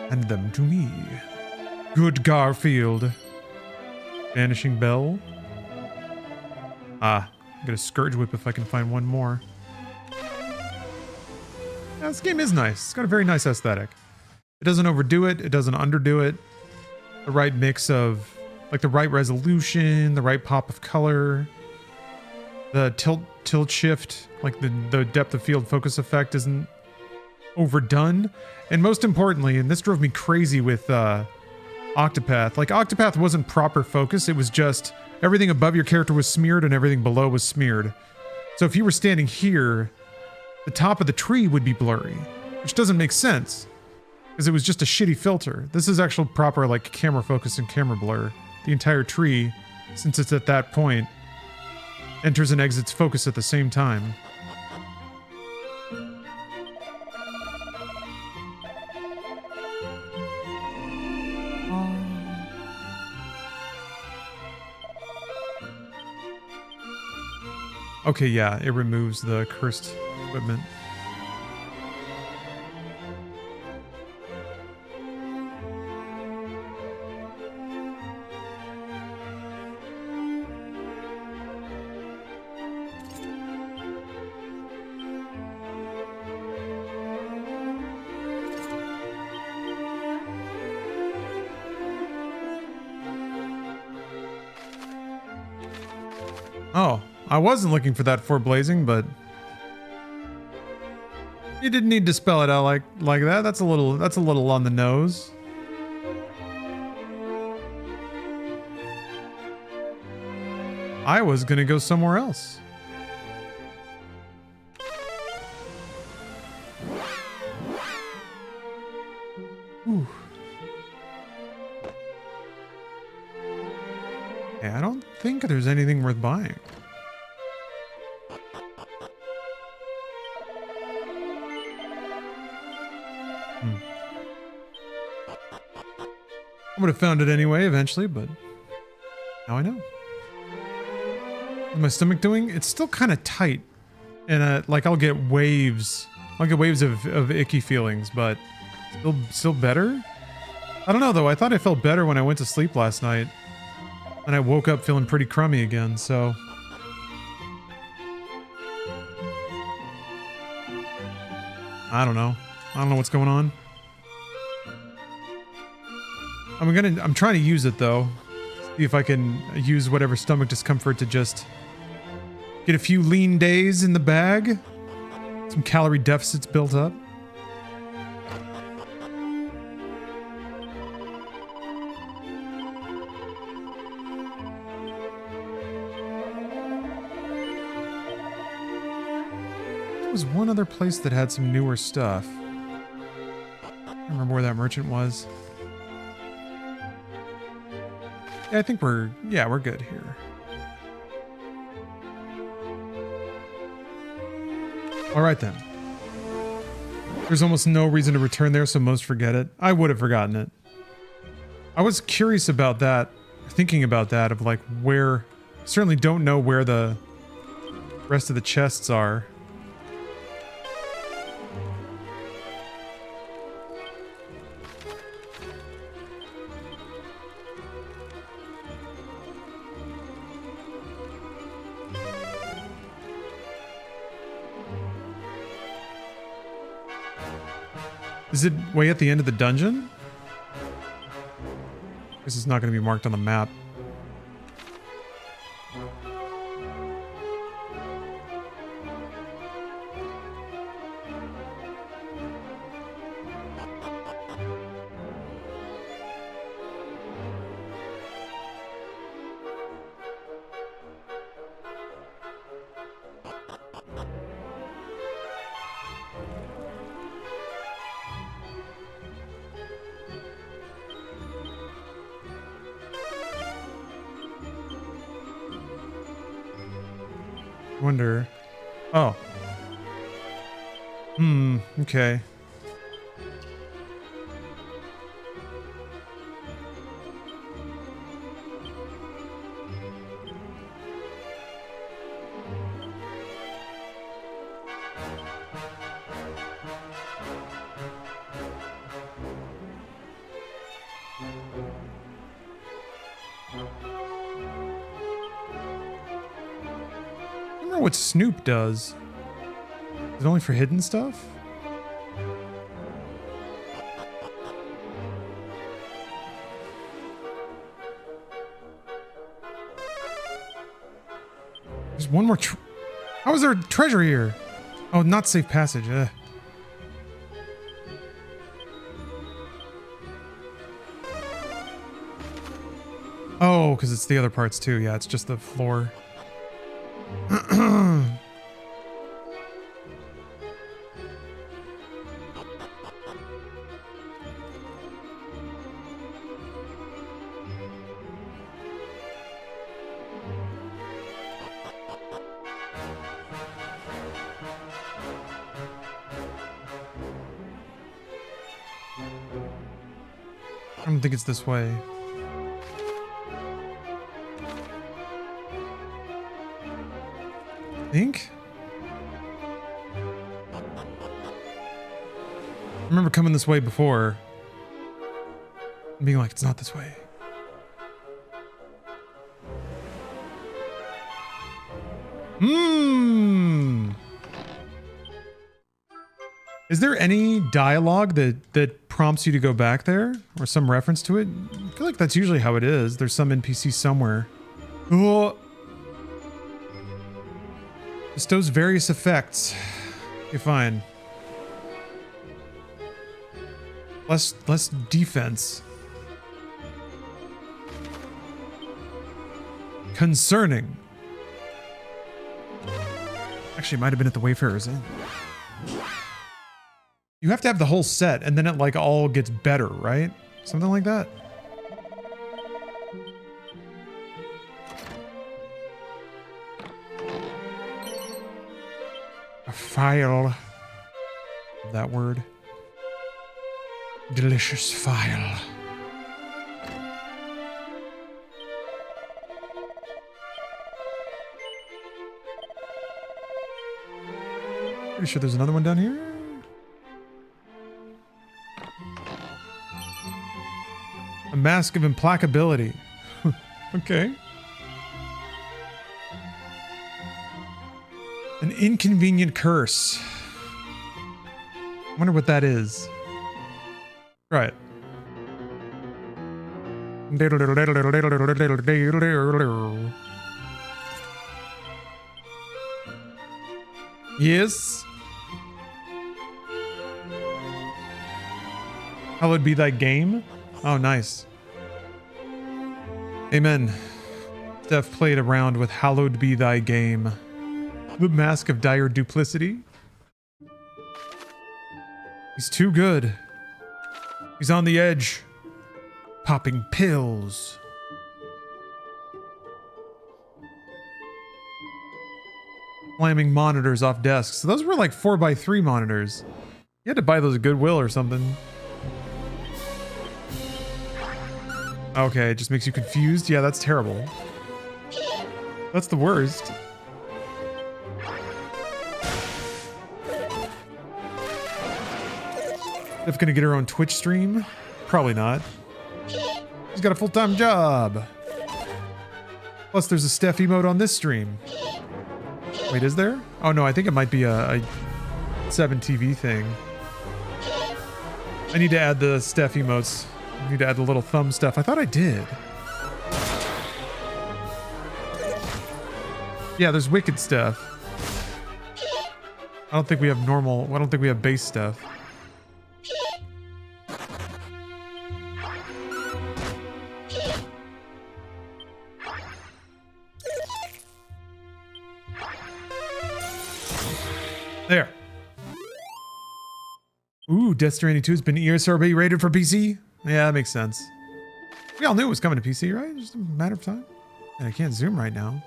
Hand them to me. Good Garfield. Vanishing Bell. Ah, get a Scourge Whip if I can find one more. Yeah, this game is nice. It's got a very nice aesthetic. It doesn't overdo it. It doesn't underdo it. The right mix of, like, the right resolution, the right pop of color. The tilt shift, like the depth of field focus effect isn't overdone. And most importantly, and this drove me crazy with Octopath. Like, Octopath wasn't proper focus. It was just everything above your character was smeared and everything below was smeared. So if you were standing here, the top of the tree would be blurry, which doesn't make sense because it was just a shitty filter. This is actual proper, like, camera focus and camera blur. The entire tree, since it's at that point, enters and exits focus at the same time. Okay, yeah, it removes the cursed equipment. Oh, I wasn't looking for that for blazing, but you didn't need to spell it out like that. That's a little on the nose. I was gonna go somewhere else. Ooh. Yeah, I don't think there's anything worth buying. I would have found it anyway eventually, but now I know. What's my stomach doing? It's still kind of tight. And like I'll get waves. I'll get waves of icky feelings, but still better? I don't know though. I thought I felt better when I went to sleep last night. And I woke up feeling pretty crummy again, so. I don't know. I don't know what's going on. I'm trying to use it though. See if I can use whatever stomach discomfort to just get a few lean days in the bag. Some calorie deficits built up. There was one other place that had some newer stuff. I don't remember where that merchant was. Yeah, I think we're good here. All right then. There's almost no reason to return there, so most forget it. I would have forgotten it. I was curious about that, thinking about that, of like where, certainly don't know where the rest of the chests are. Is it way at the end of the dungeon? This is not going to be marked on the map. Wonder. Oh. Okay. I don't know what Snoop does. Is it only for hidden stuff? There's one more. How is there a treasure here? Oh, not safe passage. Oh, because it's the other parts too. Yeah, it's just the floor. I don't think it's this way. Think? I remember coming this way before and being like, it's not this way. Is there any dialogue that prompts you to go back there? Or some reference to it? I feel like that's usually how it is. There's some NPC somewhere. Oh. Bestows various effects. Okay, fine. Less defense. Concerning. Actually, it might have been at the Wayfarer's Inn. You have to have the whole set, and then it like all gets better, right? Something like that. A file. That word. Delicious file. Pretty sure there's another one down here. A mask of implacability. Okay. An inconvenient curse. I wonder what that is. Right. Yes. Hallowed be thy game. Oh, nice. Amen. Steph played around with Hallowed Be Thy Game. The mask of dire duplicity. He's too good. He's on the edge. Popping pills. Slamming monitors off desks. So those were like 4x3 monitors. You had to buy those at Goodwill or something. Okay, it just makes you confused. Yeah, that's terrible. That's the worst. Steph gonna get her own Twitch stream? Probably not. She's got a full-time job. Plus, there's a Steph emote on this stream. Wait, is there? Oh no, I think it might be a 7TV thing. I need to add the Steph emotes. I need to add the little thumb stuff. I thought I did. Yeah, there's wicked stuff. I don't think we have normal. I don't think we have base stuff. There. Ooh, Death Stranding 2 has been ESRB rated for PC? Yeah, that makes sense. We all knew it was coming to PC, right? Just a matter of time. And I can't zoom right now.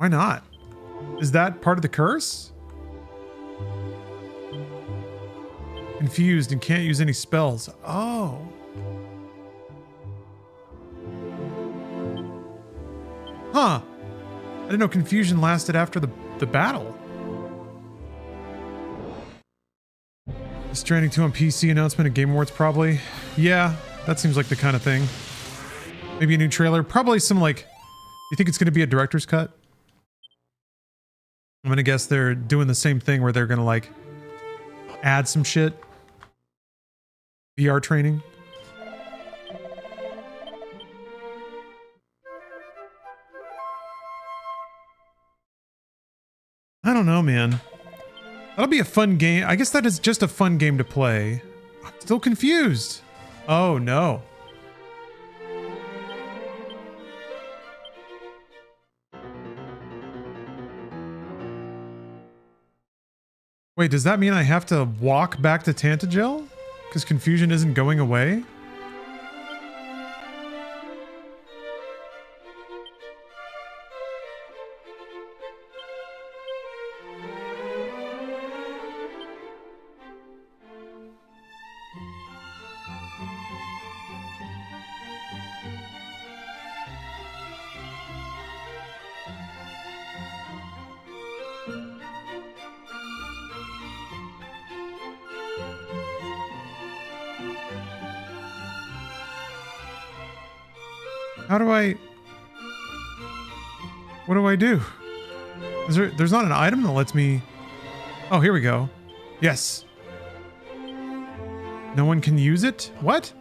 Why not? Is that part of the curse? Confused and can't use any spells. Oh. Huh. I didn't know confusion lasted after the battle. Stranding 2 on PC announcement at Game Awards probably. Yeah, that seems like the kind of thing. Maybe a new trailer. Probably some like... You think it's going to be a director's cut? I'm going to guess they're doing the same thing where they're going to like add some shit. VR training. I don't know, man. That'll be a fun game. I guess that is just a fun game to play. I'm still confused. Oh, no. Wait, does that mean I have to walk back to Tantagel? Because confusion isn't going away? How do I... What do I do? There's not an item that lets me... Oh, here we go. Yes. No one can use it? What?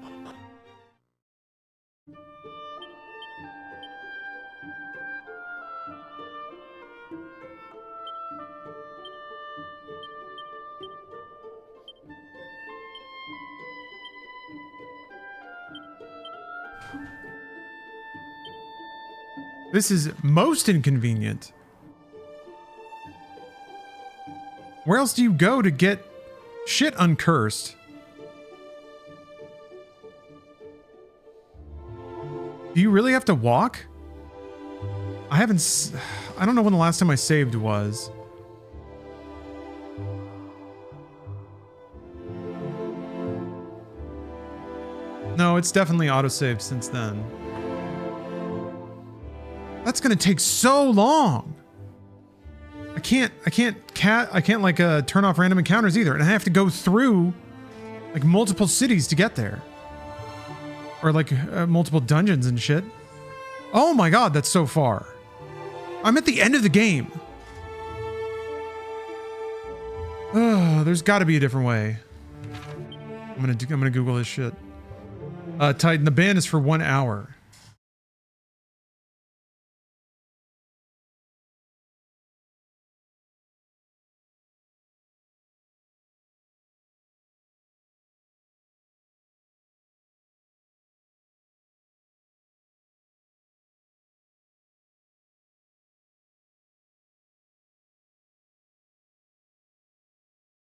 This is most inconvenient. Where else do you go to get shit uncursed? Do you really have to walk? I don't know when the last time I saved was. No, it's definitely autosaved since then. That's gonna take so long. I can't like turn off random encounters either, and I have to go through like multiple cities to get there, or like multiple dungeons and shit. Oh my god, that's so far. I'm at the end of the game. There's got to be a different way. I'm gonna Google this shit. Titan, the ban is for 1 hour.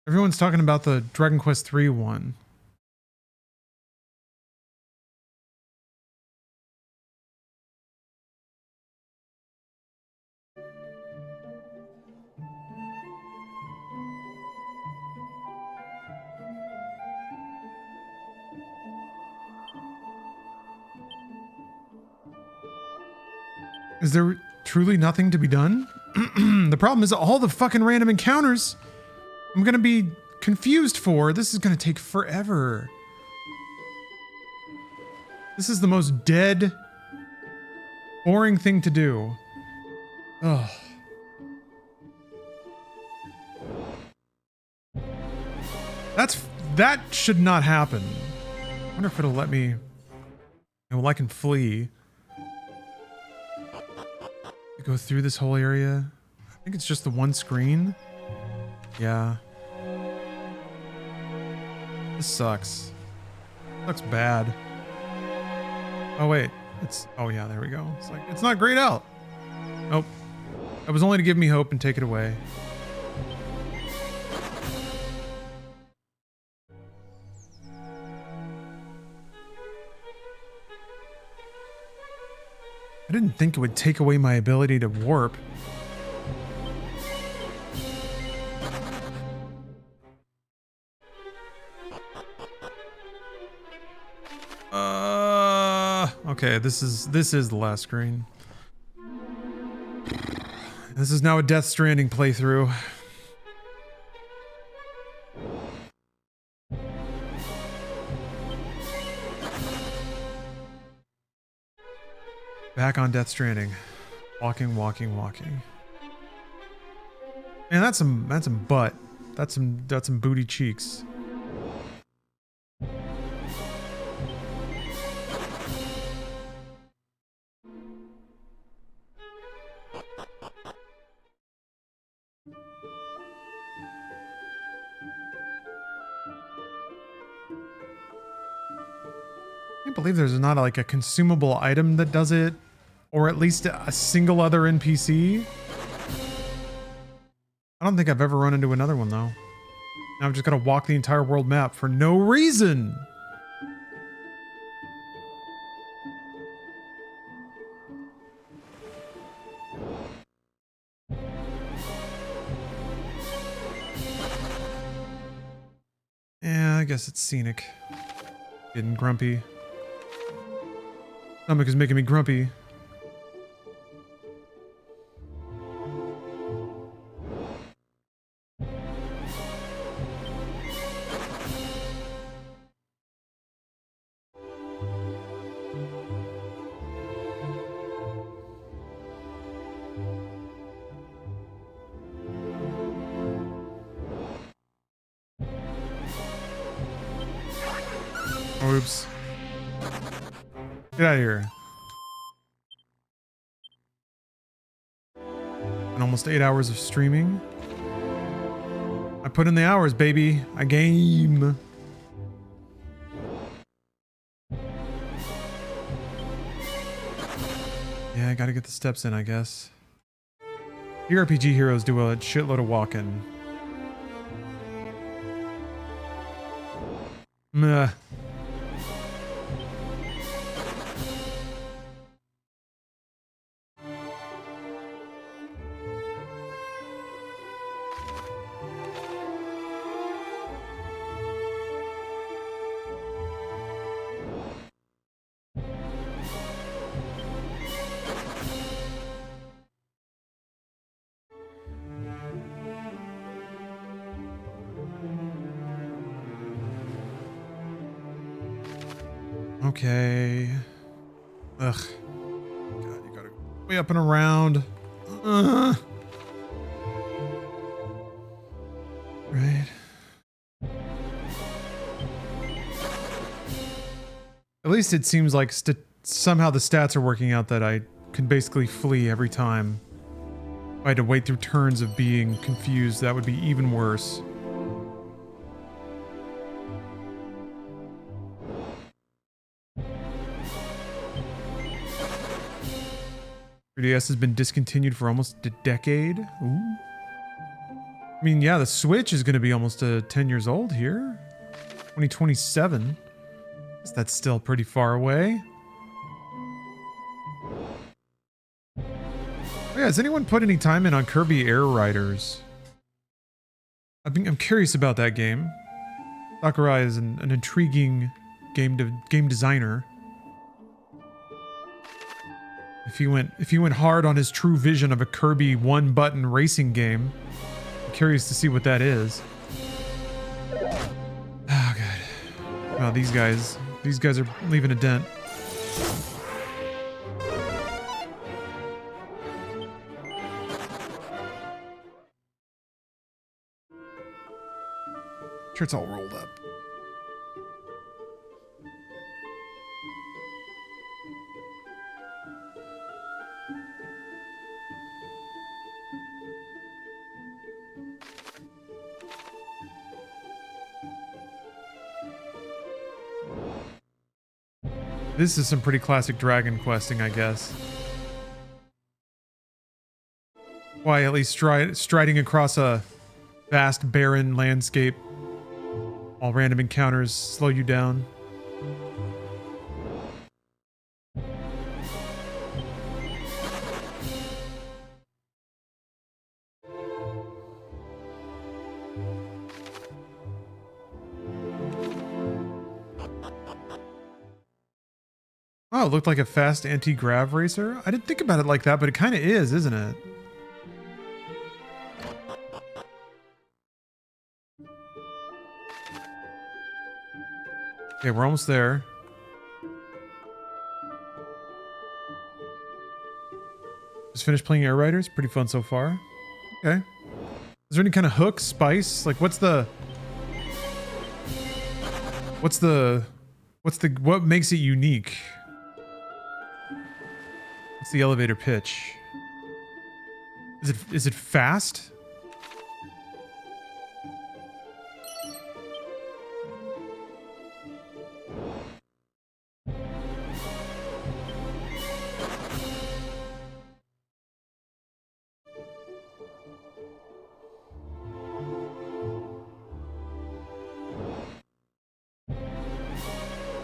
Everyone's talking about the Dragon Quest III one. Is there truly nothing to be done? The problem is all the fucking random encounters I'm gonna be confused for. This is gonna take forever. This is the most dead, boring thing to do. Ugh. That should not happen. I wonder if it'll let me... Well, I can flee. Go through this whole area. I think it's just the one screen. Yeah. This sucks. Looks bad. Oh wait, oh yeah, there we go. It's like, it's not grayed out. Nope. That was only to give me hope and take it away. I didn't think it would take away my ability to warp. Okay, this is the last screen. This is now a Death Stranding playthrough. Back on Death Stranding. Walking. Man, that's some butt. That's some booty cheeks. I can't believe there's not like a consumable item that does it, or at least a single other NPC. I don't think I've ever run into another one though. Now I've just got to walk the entire world map for no reason. Yeah, I guess it's scenic. Getting grumpy. Stomach is making me grumpy. Oops. Get out of here. And almost 8 hours of streaming. I put in the hours, baby. I game. Yeah, I gotta get the steps in, I guess. RPG heroes do a shitload of walking. Meh. Okay. Ugh. God, you gotta go way up and around. Right. At least it seems like somehow the stats are working out that I can basically flee every time. If I had to wait through turns of being confused, that would be even worse. 3DS has been discontinued for almost a decade. Ooh. I mean, yeah, the Switch is going to be almost 10 years old here. 2027. Guess that's still pretty far away. Oh yeah, has anyone put any time in on Kirby Air Riders? I'm curious about that game. Sakurai is an intriguing game designer. If he went hard on his true vision of a Kirby one-button racing game, I'm curious to see what that is. Oh god. Wow, these guys are leaving a dent. Sure, it's all rolled up. This is some pretty classic Dragon questing, I guess. Why, at least striding across a vast, barren landscape while random encounters slow you down. Oh, it looked like a fast anti-grav racer. I didn't think about it like that, but it kind of is, isn't it? Okay, we're almost there. Just finished playing Air Riders. Pretty fun so far. Okay. Is there any kind of hook, spice? Like, what makes it unique? What's the elevator pitch? Is it fast?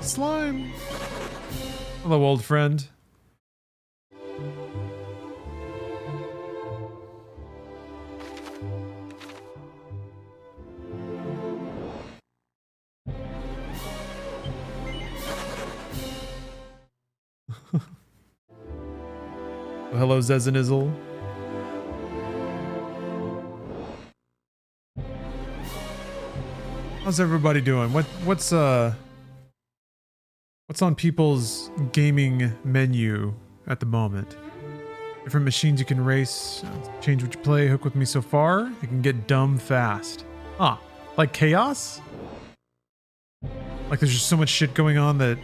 Slime. Hello, old friend. Well, hello, Zezanizzle. How's everybody doing? What's on people's gaming menu at the moment? Different machines you can race, change what you play, hook with me so far. You can get dumb fast. Ah, like chaos? Like there's just so much shit going on that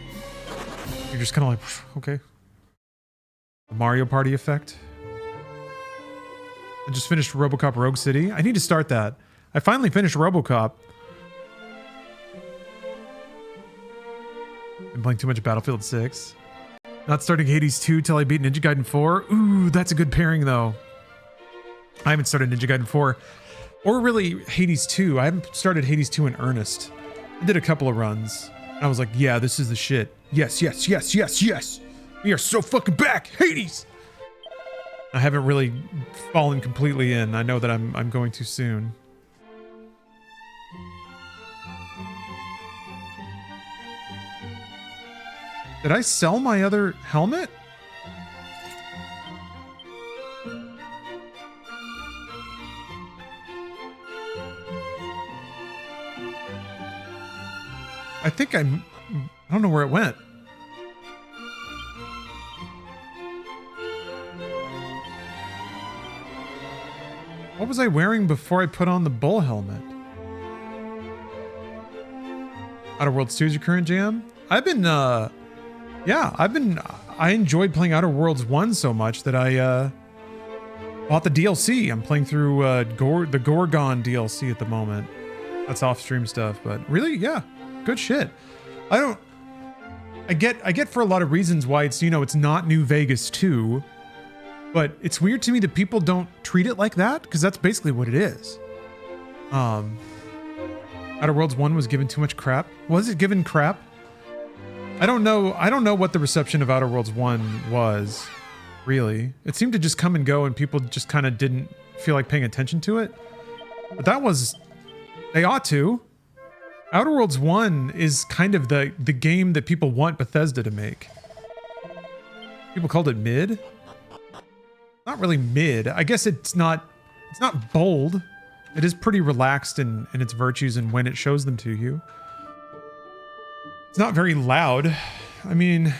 you're just kind of like, okay. The Mario Party effect. I just finished RoboCop Rogue City. I need to start that. I finally finished RoboCop. Been playing too much Battlefield 6. Not starting Hades 2 till I beat Ninja Gaiden 4. Ooh, that's a good pairing though. I haven't started Ninja Gaiden 4. Or really Hades 2. I haven't started Hades 2 in earnest. I did a couple of runs. And I was like, yeah, this is the shit. Yes, yes, yes, yes, yes. We are so fucking back. Hades! I haven't really fallen completely in. I know that I'm going to soon. Did I sell my other helmet? I think I don't know where it went. What was I wearing before I put on the bull helmet? Outer Worlds 2 is your current jam? I've been, I enjoyed playing Outer Worlds 1 so much that I, bought the DLC. I'm playing through, the Gorgon DLC at the moment. That's off-stream stuff, but really, yeah, good shit. I get for a lot of reasons why it's, it's not New Vegas 2, but it's weird to me that people don't treat it like that, because that's basically what it is. Outer Worlds 1 was given too much crap. Was it given crap? I don't know what the reception of Outer Worlds 1 was, really. It seemed to just come and go and people just kind of didn't feel like paying attention to it. But that was... They ought to. Outer Worlds 1 is kind of the game that people want Bethesda to make. People called it mid. Not really mid. I guess it's not bold. It is pretty relaxed in its virtues and when it shows them to you. It's not very loud. I mean,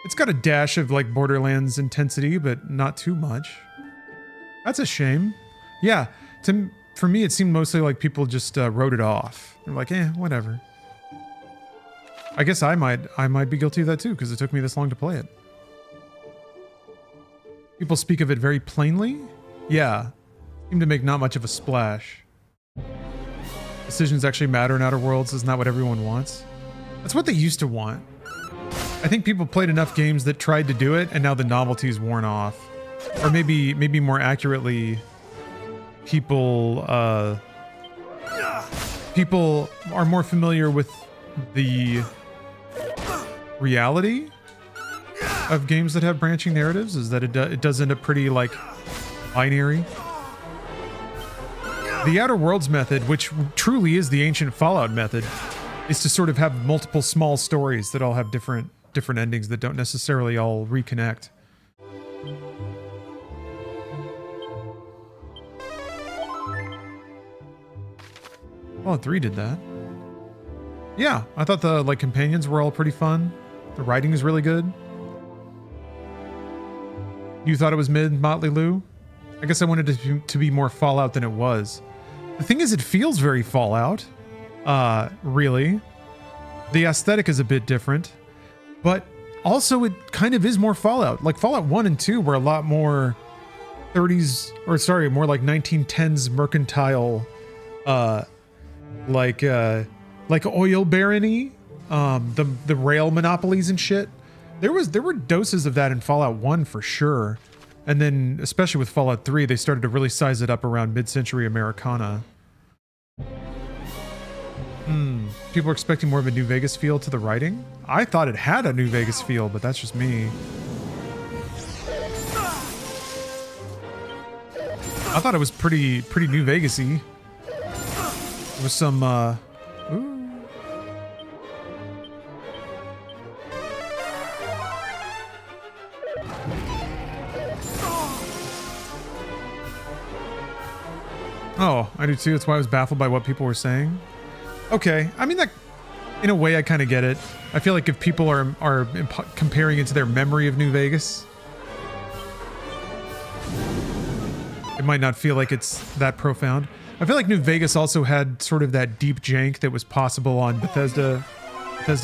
it's got a dash of like Borderlands intensity, but not too much. That's a shame. Yeah, for me, it seemed mostly like people just wrote it off. They're like, whatever. I guess I might be guilty of that too, because it took me this long to play it. People speak of it very plainly. Yeah, seem to make not much of a splash. Decisions actually matter in Outer Worlds. Isn't that what everyone wants? That's what they used to want. I think people played enough games that tried to do it, and now the novelty's worn off. Or maybe more accurately, people are more familiar with the reality of games that have branching narratives, is that it does end up pretty like binary. The Outer Worlds method, which truly is the ancient Fallout method, is to sort of have multiple small stories that all have different different endings that don't necessarily all reconnect. Fallout 3 did that. Yeah, I thought the like companions were all pretty fun. The writing is really good. You thought it was mid, Motley Lou? I guess I wanted it to be more Fallout than it was. The thing is, it feels very Fallout. Really. The aesthetic is a bit different, but also it kind of is more Fallout. Like Fallout 1 and 2 were a lot more 30s, or sorry, more like 1910s mercantile, like oil barony, the rail monopolies and shit. There were doses of that in Fallout 1 for sure. And then, especially with Fallout 3, they started to really size it up around mid-century Americana. People are expecting more of a New Vegas feel to the writing. I thought it had a New Vegas feel, but that's just me. I thought it was pretty New Vegas-y. There was some, ooh. Oh, I do too. That's why I was baffled by what people were saying. Okay, I mean, that, in a way, I kind of get it. I feel like if people are comparing it to their memory of New Vegas, it might not feel like it's that profound. I feel like New Vegas also had sort of that deep jank that was possible on Bethesda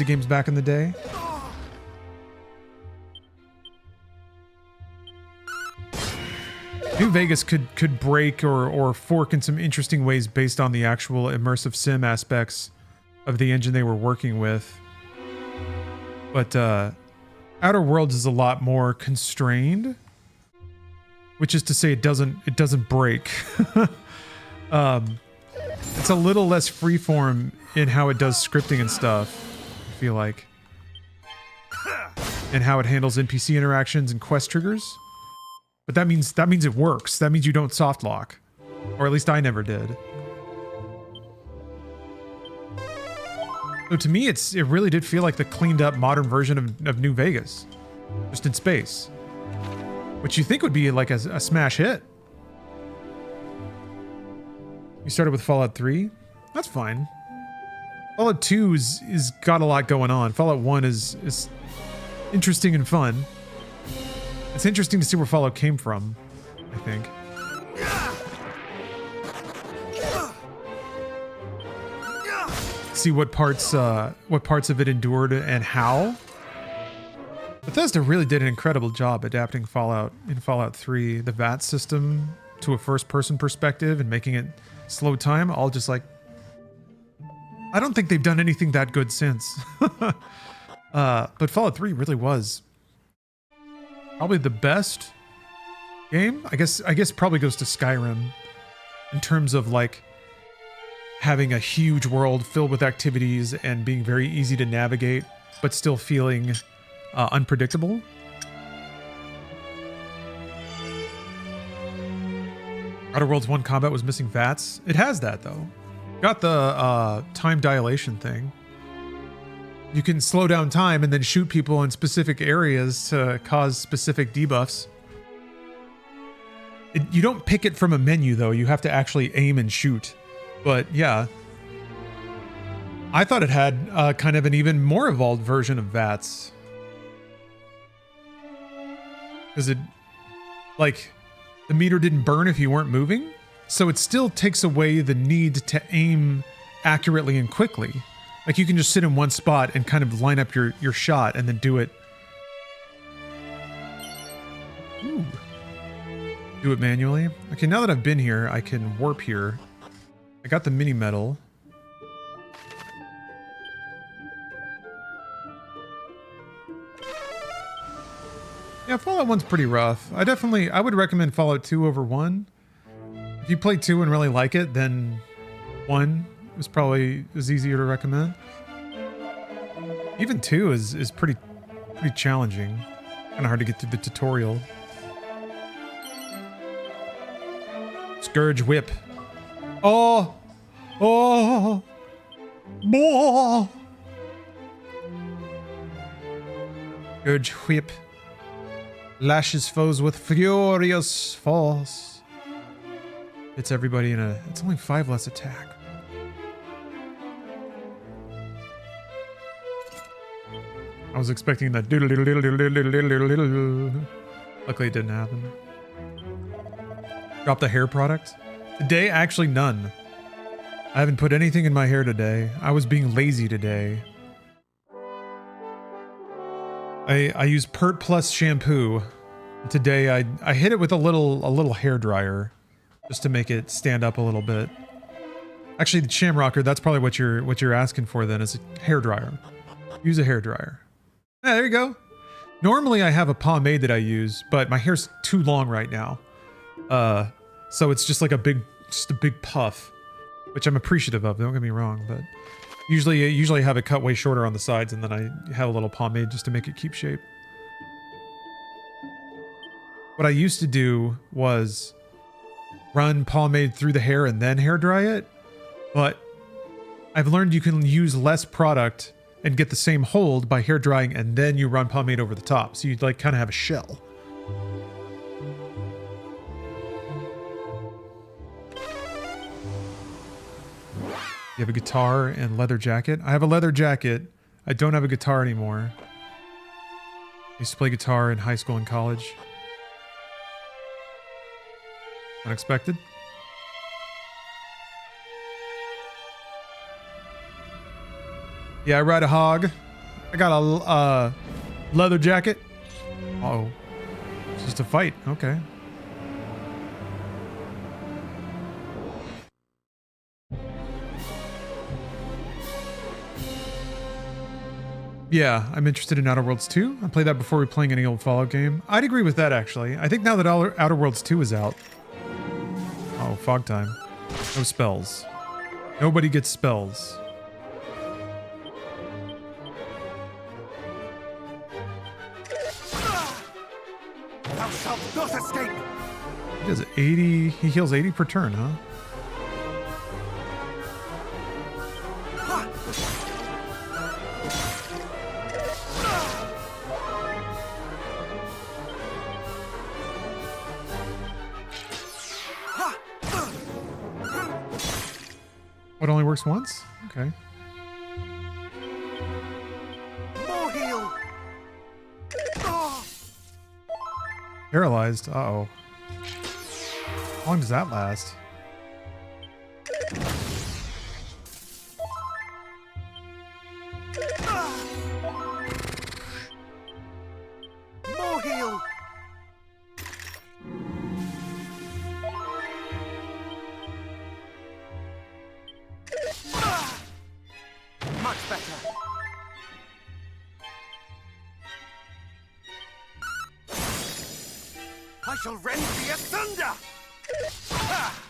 games back in the day. New Vegas could break or fork in some interesting ways based on the actual immersive sim aspects of the engine they were working with. But Outer Worlds is a lot more constrained, which is to say it doesn't break. It's a little less freeform in how it does scripting and stuff, I feel like. And how it handles NPC interactions and quest triggers. But that means it works. That means you don't soft lock. Or at least I never did. So to me, it really did feel like the cleaned up modern version of New Vegas. Just in space. Which you think would be like a smash hit. You started with Fallout 3? That's fine. Fallout 2 is got a lot going on. Fallout 1 is interesting and fun. It's interesting to see where Fallout came from, I think. See what parts of it endured and how. Bethesda really did an incredible job adapting Fallout in Fallout 3, the VAT system to a first-person perspective and making it slow time. All just like, I don't think they've done anything that good since. But Fallout 3 really was probably the best game. I guess probably goes to Skyrim in terms of like having a huge world filled with activities and being very easy to navigate, but still feeling unpredictable. Outer Worlds 1 combat was missing VATS. It has that though. Got the time dilation thing. You can slow down time and then shoot people in specific areas to cause specific debuffs. You don't pick it from a menu though. You have to actually aim and shoot. But yeah. I thought it had kind of an even more evolved version of VATS. Because it, like, the meter didn't burn if you weren't moving. So it still takes away the need to aim accurately and quickly. Like you can just sit in one spot and kind of line up your shot and then do it. Ooh. Do it manually. Okay, now that I've been here, I can warp here. I got the mini medal. Yeah, Fallout 1's pretty rough. I would recommend Fallout 2 over 1. If you play 2 and really like it, then 1 is easier to recommend. Even 2 is pretty challenging. Kind of hard to get through the tutorial. Scourge Whip. Oh! Oh! Oh! Urge whip. Lashes foes with furious force. Hits everybody in a... It's only 5 less attack. I was expecting that. Luckily it didn't happen. Drop the hair product. Today, actually none. I haven't put anything in my hair today. I was being lazy today. I use Pert Plus shampoo. Today I hit it with a little hair dryer just to make it stand up a little bit. Actually, the Shamrocker, that's probably what you're asking for then, is a hair dryer. Use a hair dryer. Yeah, there you go. Normally I have a pomade that I use, but my hair's too long right now. So it's just like a big puff, which I'm appreciative of, don't get me wrong, but usually I have it cut way shorter on the sides and then I have a little pomade just to make it keep shape. What I used to do was run pomade through the hair and then hair dry it, but I've learned you can use less product and get the same hold by hair drying and then you run pomade over the top. So you'd like kind of have a shell. You have a guitar and leather jacket. I have a leather jacket. I don't have a guitar anymore. I used to play guitar in high school and college. Unexpected. Yeah, I ride a hog. I got a leather jacket. Uh-oh. It's just a fight. Okay. Yeah, I'm interested in Outer Worlds 2. I played that before we playing any old Fallout game. I'd agree with that, actually. I think now that Outer Worlds 2 is out... Oh, fog time. No spells. Nobody gets spells. Thou shalt not escape! He does 80... He heals 80 per turn, huh? It only works once? Okay. More heal! Paralyzed. Uh-oh. How long does that last? More heal! Much better. I shall rend thee asunder! Ha!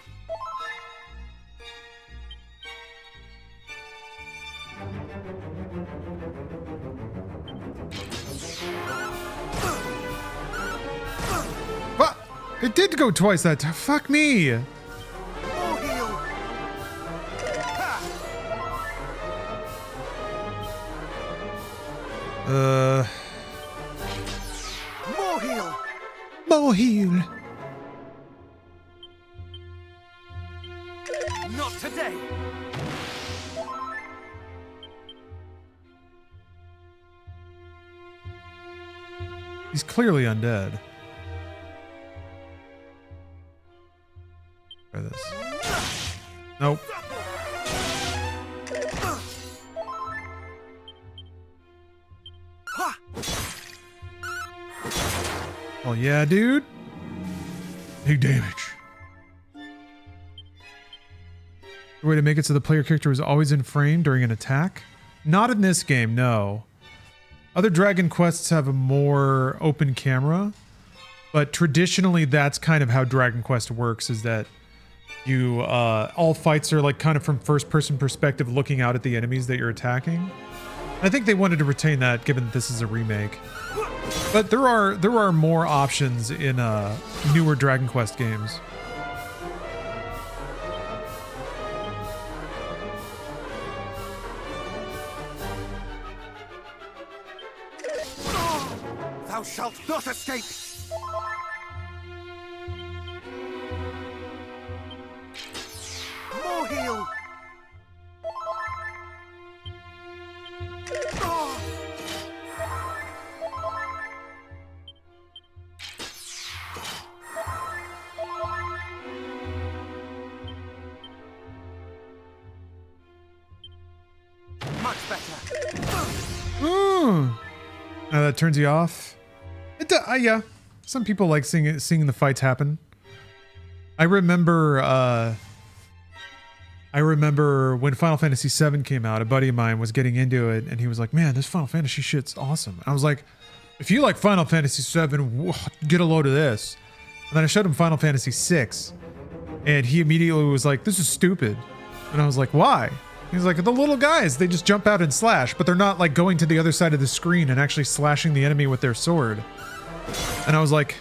What? It did go twice that time. Fuck me. More heal! Ha! More heal! More heal. Not today! He's clearly undead. Try this. Nope. Oh yeah, dude. Big damage. The way to make it so the player character is always in frame during an attack? Not in this game, no. Other Dragon Quests have a more open camera, but traditionally that's kind of how Dragon Quest works, is that you, all fights are like kind of from first person perspective looking out at the enemies that you're attacking. I think they wanted to retain that given that this is a remake. But there are more options in newer Dragon Quest games. Thou shalt not escape! More heal! Oh. Much better. Ooh. That turns you off. Yeah. Some people like seeing the fights happen. I remember when Final Fantasy VII came out, a buddy of mine was getting into it, and he was like, man, this Final Fantasy shit's awesome. And I was like, if you like Final Fantasy VII, get a load of this. And then I showed him Final Fantasy VI, and he immediately was like, this is stupid. And I was like, why? He's like, the little guys, they just jump out and slash, but they're not like going to the other side of the screen and actually slashing the enemy with their sword. And I was like,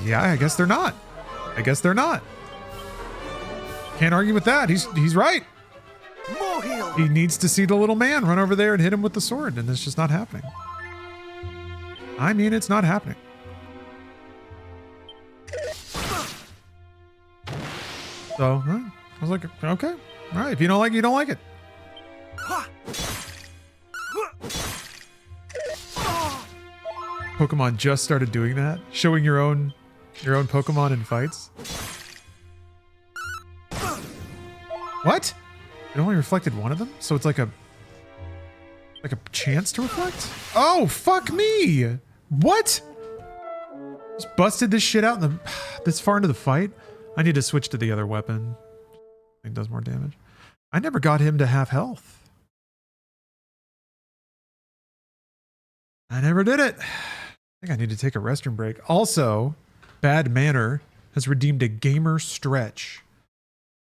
yeah, I guess they're not. I guess they're not. Can't argue with that. He's right. More heal. He needs to see the little man run over there and hit him with the sword, and it's just not happening. I mean, it's not happening. So, I was like, okay. All right, if you don't like it, you don't like it. Pokemon just started doing that, showing your own Pokemon in fights. What? It only reflected one of them, so it's like a chance to reflect. Oh, fuck me! What? Just busted this shit out this far into the fight. I need to switch to the other weapon. I think it does more damage. I never got him to half health. I never did it. I think I need to take a restroom break. Also, Bad Manner has redeemed a gamer stretch.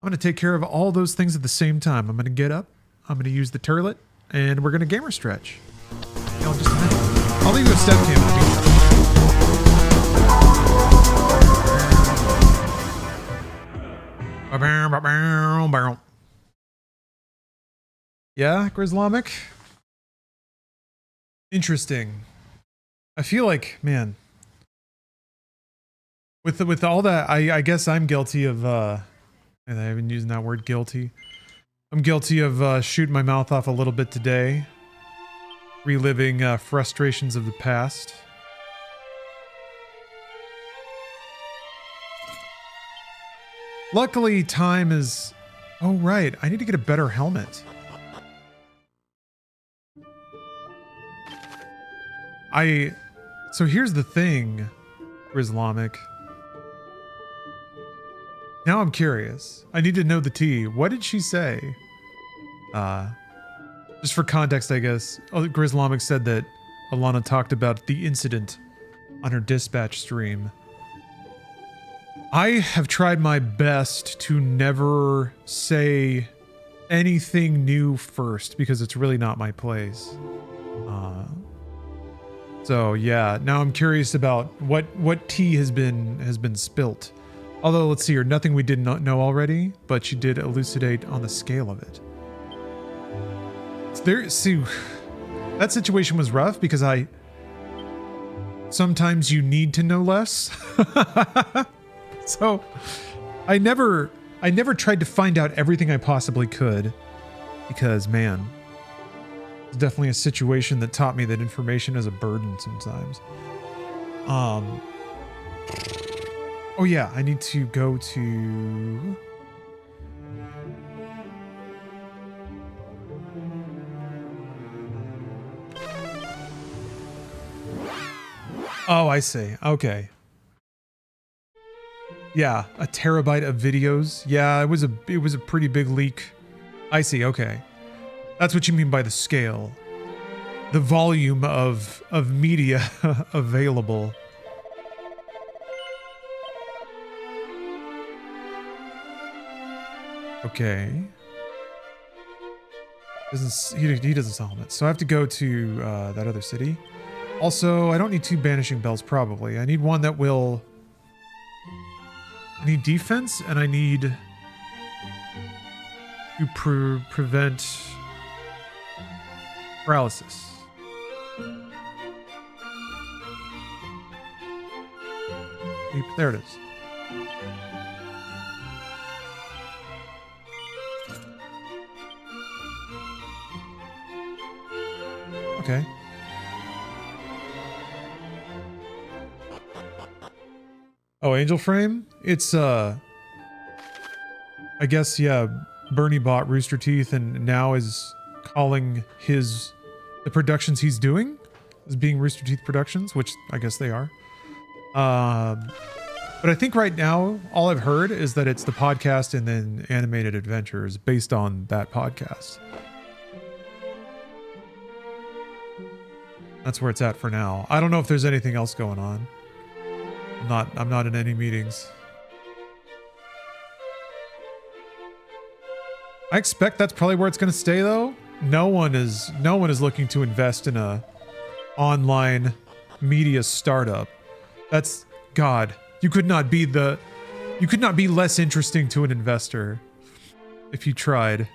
I'm going to take care of all those things at the same time. I'm going to get up, I'm going to use the turlet, and we're going to gamer stretch. You know, just a minute. I'll leave you a step cam in the meantime. Yeah, Grislamic? Interesting. I feel like, man, with all that, I guess I'm guilty of, and I've been using that word guilty. I'm guilty of shooting my mouth off a little bit today, reliving frustrations of the past. Luckily, time is... Oh, right. I need to get a better helmet. So here's the thing, Grislamic. Now I'm curious. I need to know the tea. What did she say? Just for context, I guess. Grislamic said that Alana talked about the incident on her dispatch stream. I have tried my best to never say anything new first because it's really not my place. So yeah, now I'm curious about what tea has been spilt. Although let's see here, nothing we did not know already, but she did elucidate on the scale of it. See, that situation was rough because sometimes you need to know less. So I never tried to find out everything I possibly could because, man, it's definitely a situation that taught me that information is a burden sometimes. Oh yeah, I need to go to... Oh, I see. Okay. Yeah, a terabyte of videos. Yeah, it was a pretty big leak. I see. Okay. That's what you mean by the scale. The volume of media available. Okay. He doesn't sell helmets. So I have to go to that other city. Also, I don't need 2 banishing bells probably. I need one that will... I need defense, and I need to prevent paralysis. There it is. Okay. Oh, Angel Frame? It's, I guess, yeah, Bernie bought Rooster Teeth and now is calling the productions he's doing as being Rooster Teeth Productions, which I guess they are. But I think right now, all I've heard is that it's the podcast and then animated adventures based on that podcast. That's where it's at for now. I don't know if there's anything else going on. I'm not in any meetings. I expect that's probably where it's going to stay though. No one is looking to invest in a online media startup. That's God. You could not be less interesting to an investor if you tried.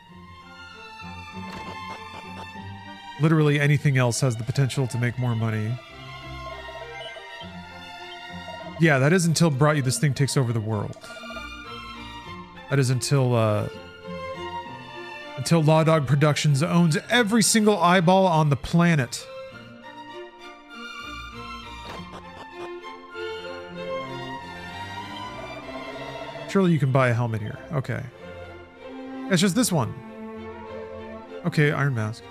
Literally anything else has the potential to make more money. Yeah, that is until Brought You This Thing takes over the world. That is until Law Dog Productions owns every single eyeball on the planet. Surely you can buy a helmet here. Okay. It's just this one. Okay, Iron Mask.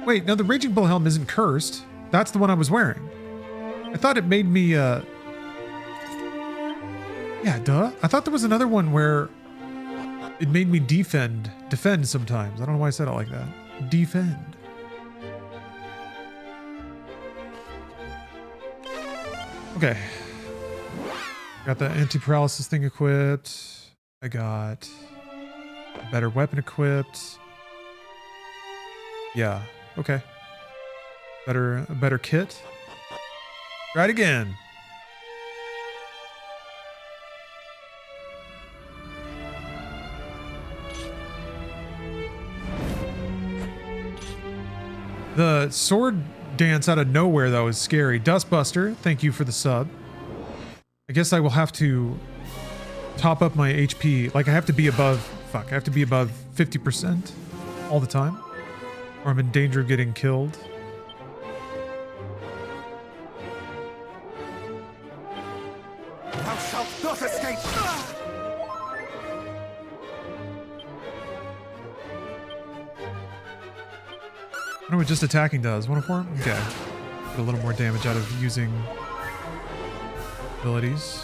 Wait, no, the Raging Bull helm isn't cursed. That's the one I was wearing. I thought it made me, yeah, duh. I thought there was another one where it made me defend sometimes. I don't know why I said it like that. Defend. Okay. Got the anti-paralysis thing equipped. I got a better weapon equipped. Yeah. Okay. A better kit. Try it again. The sword dance out of nowhere though is scary. Dustbuster, thank you for the sub. I guess I will have to top up my HP. Like I have to be above 50% all the time, or I'm in danger of getting killed. Thou shalt not escape! I know what just attacking does. 104? Okay. Get a little more damage out of using abilities.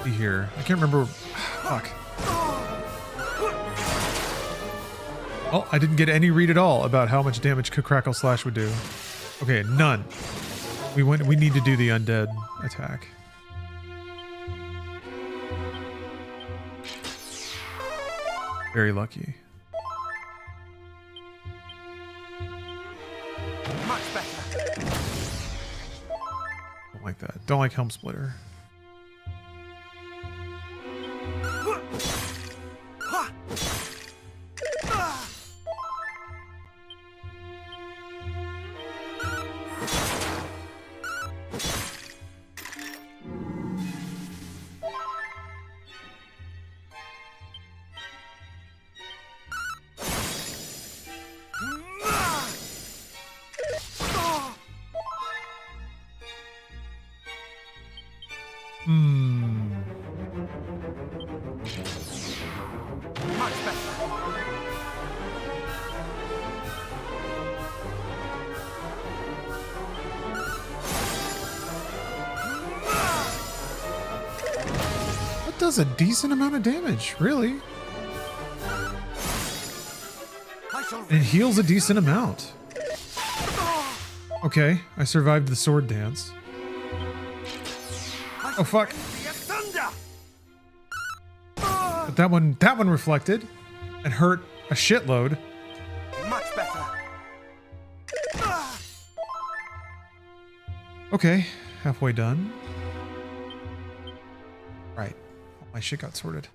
See here. I can't remember. Fuck. Oh, I didn't get any read at all about how much damage Crackle Slash would do. Okay, none. We need to do the undead attack. Very lucky. Much better. Don't like that. Don't like Helm Splitter. Does a decent amount of damage, really. It heals a decent amount. Okay, I survived the sword dance. Oh fuck. But that one reflected and hurt a shitload. Much better. Okay, halfway done. Right. My shit got sorted.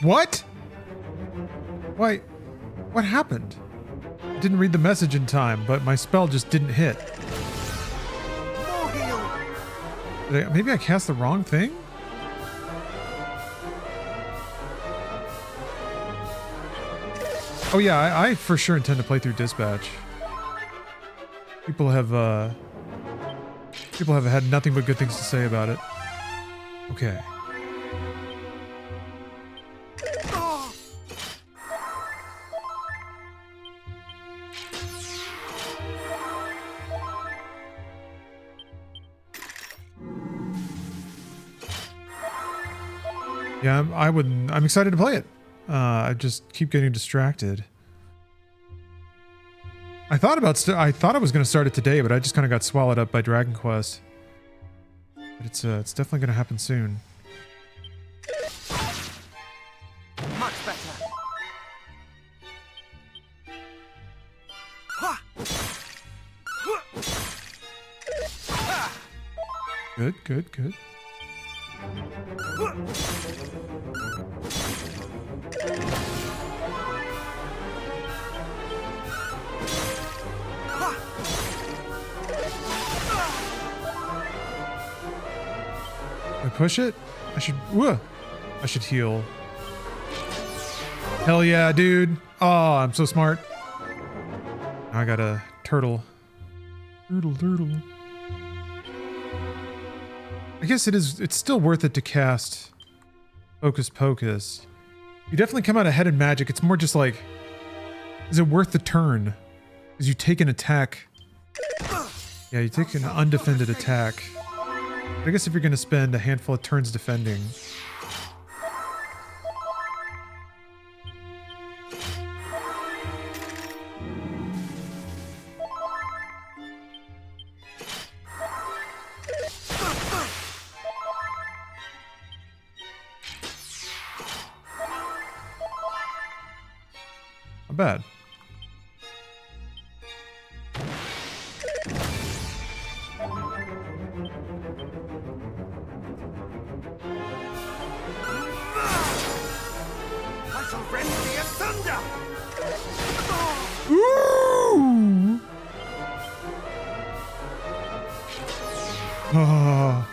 What? Why? What happened? I didn't read the message in time, but my spell just didn't hit. More heal. Maybe I cast the wrong thing? Oh yeah, I for sure intend to play through Dispatch. People have had nothing but good things to say about it. Okay. Yeah, I'm excited to play it. I just keep getting distracted. I thought I was going to start it today, but I just kind of got swallowed up by Dragon Quest. But it's definitely going to happen soon. Much better. Ha! Good, good, good. I push it? I should heal. Hell yeah, dude. Oh, I'm so smart. Now I got a turtle. Turtle. I guess it's still worth it to cast Hocus Pocus. You definitely come out ahead in Magic. It's more just like, is it worth the turn? Because you take an attack. Yeah, you take an undefended attack. But I guess if you're going to spend a handful of turns defending. Not bad. I shall rend thee asunder! Ooh! Oh.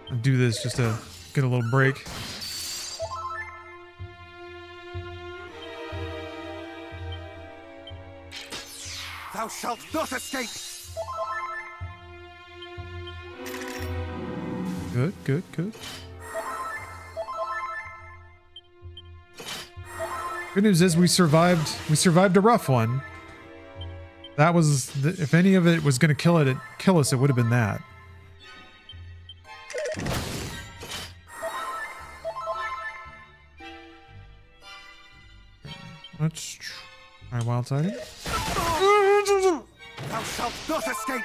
I'll do this just to get a little break. Thou shalt not escape! Good, good, good. Good news is we survived a rough one. That was if any of it was going to kill us, it would have been that. Let's try wild siding. Thou shalt not escape!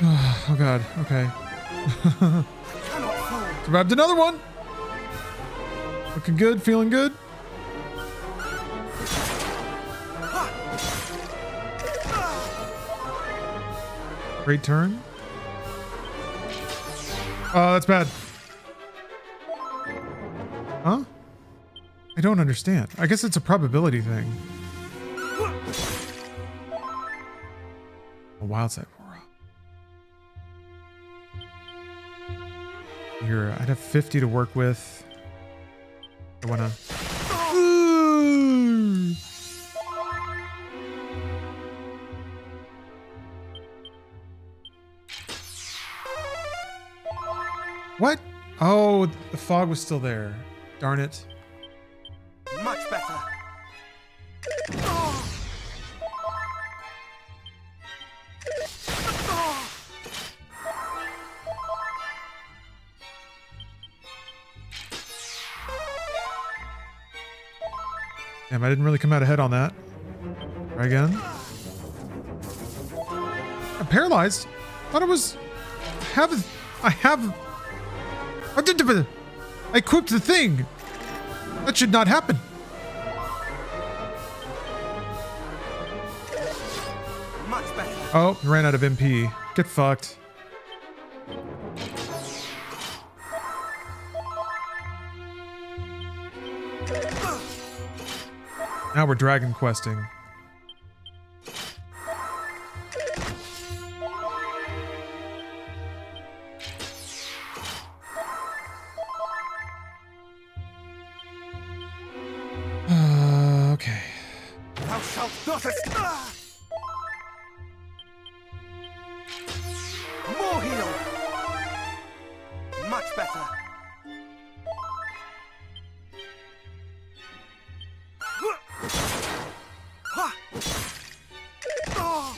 Oh god, okay. Cannot fall. Survived another one! Looking good, feeling good. Great turn. Oh, that's bad. Huh? I don't understand. I guess it's a probability thing. A wild side aura. Here, I'd have 50 to work with. I wanna. What? Oh, the fog was still there. Darn it. Much better. Damn, I didn't really come out ahead on that. Try again. I'm paralyzed. Thought it was. I equipped the thing. That should not happen. Oh, ran out of MP. Get fucked. Now we're dragon questing. Okay. Thou shalt not escape. More heal. Much better. Ha! Oh!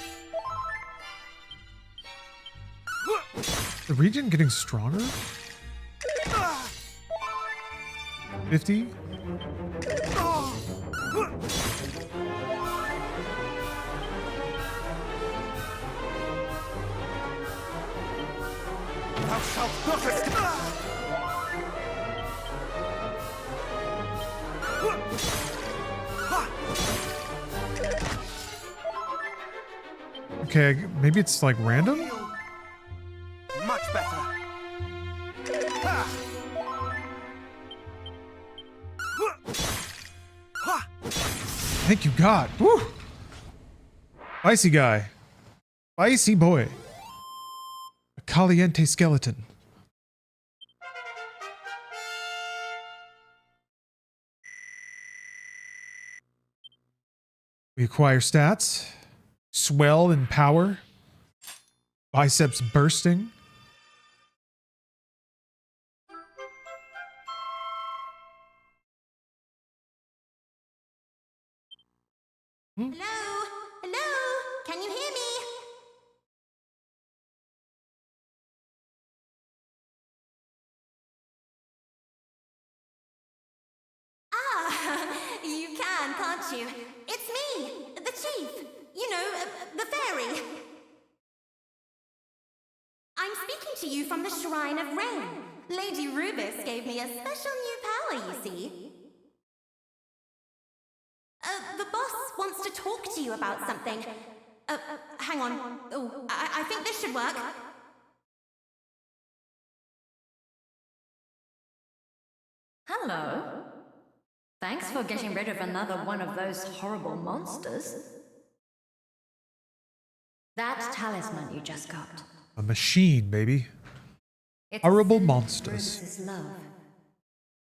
The region getting stronger? 50? Thou shalt not escape. Okay, maybe it's like random? Much better. Ha! Ha! Thank you, God. Woo! Spicy guy. Spicy boy. A caliente skeleton. We acquire stats. Swell in power. Biceps bursting. Hello? Hello? Can you hear me? Ah, you can, can't you? It's me, the chief. You know, the fairy. I'm speaking to you from the Shrine of Rain. Lady Rubis gave me a special new power, you see. The boss wants to talk to you about something. Hang on. Oh, I think this should work. Hello. Thanks for getting rid of another one of those horrible monsters. That talisman you just got. A machine, baby. It's Horrible a symbol of monsters. Rubis's love.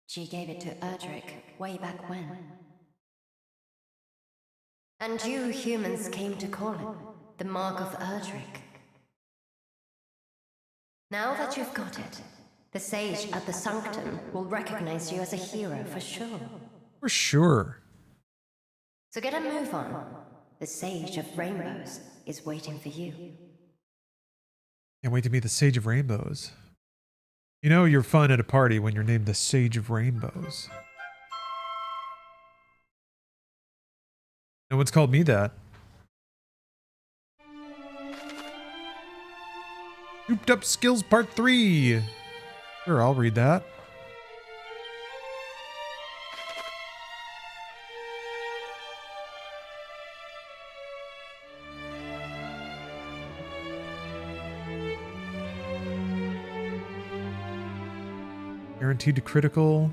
She gave it to Erdrick way back when. And you humans came to call it the Mark of Erdrick. Now that you've got it, the sage at the Sanctum will recognize you as a hero for sure. For sure. So get a move on. The Sage of Rainbows is waiting for you. Can't wait to meet the Sage of Rainbows. You know you're fun at a party when you're named the Sage of Rainbows. No one's called me that. Souped Up Skills Part 3. Sure, I'll read that. Guaranteed to critical.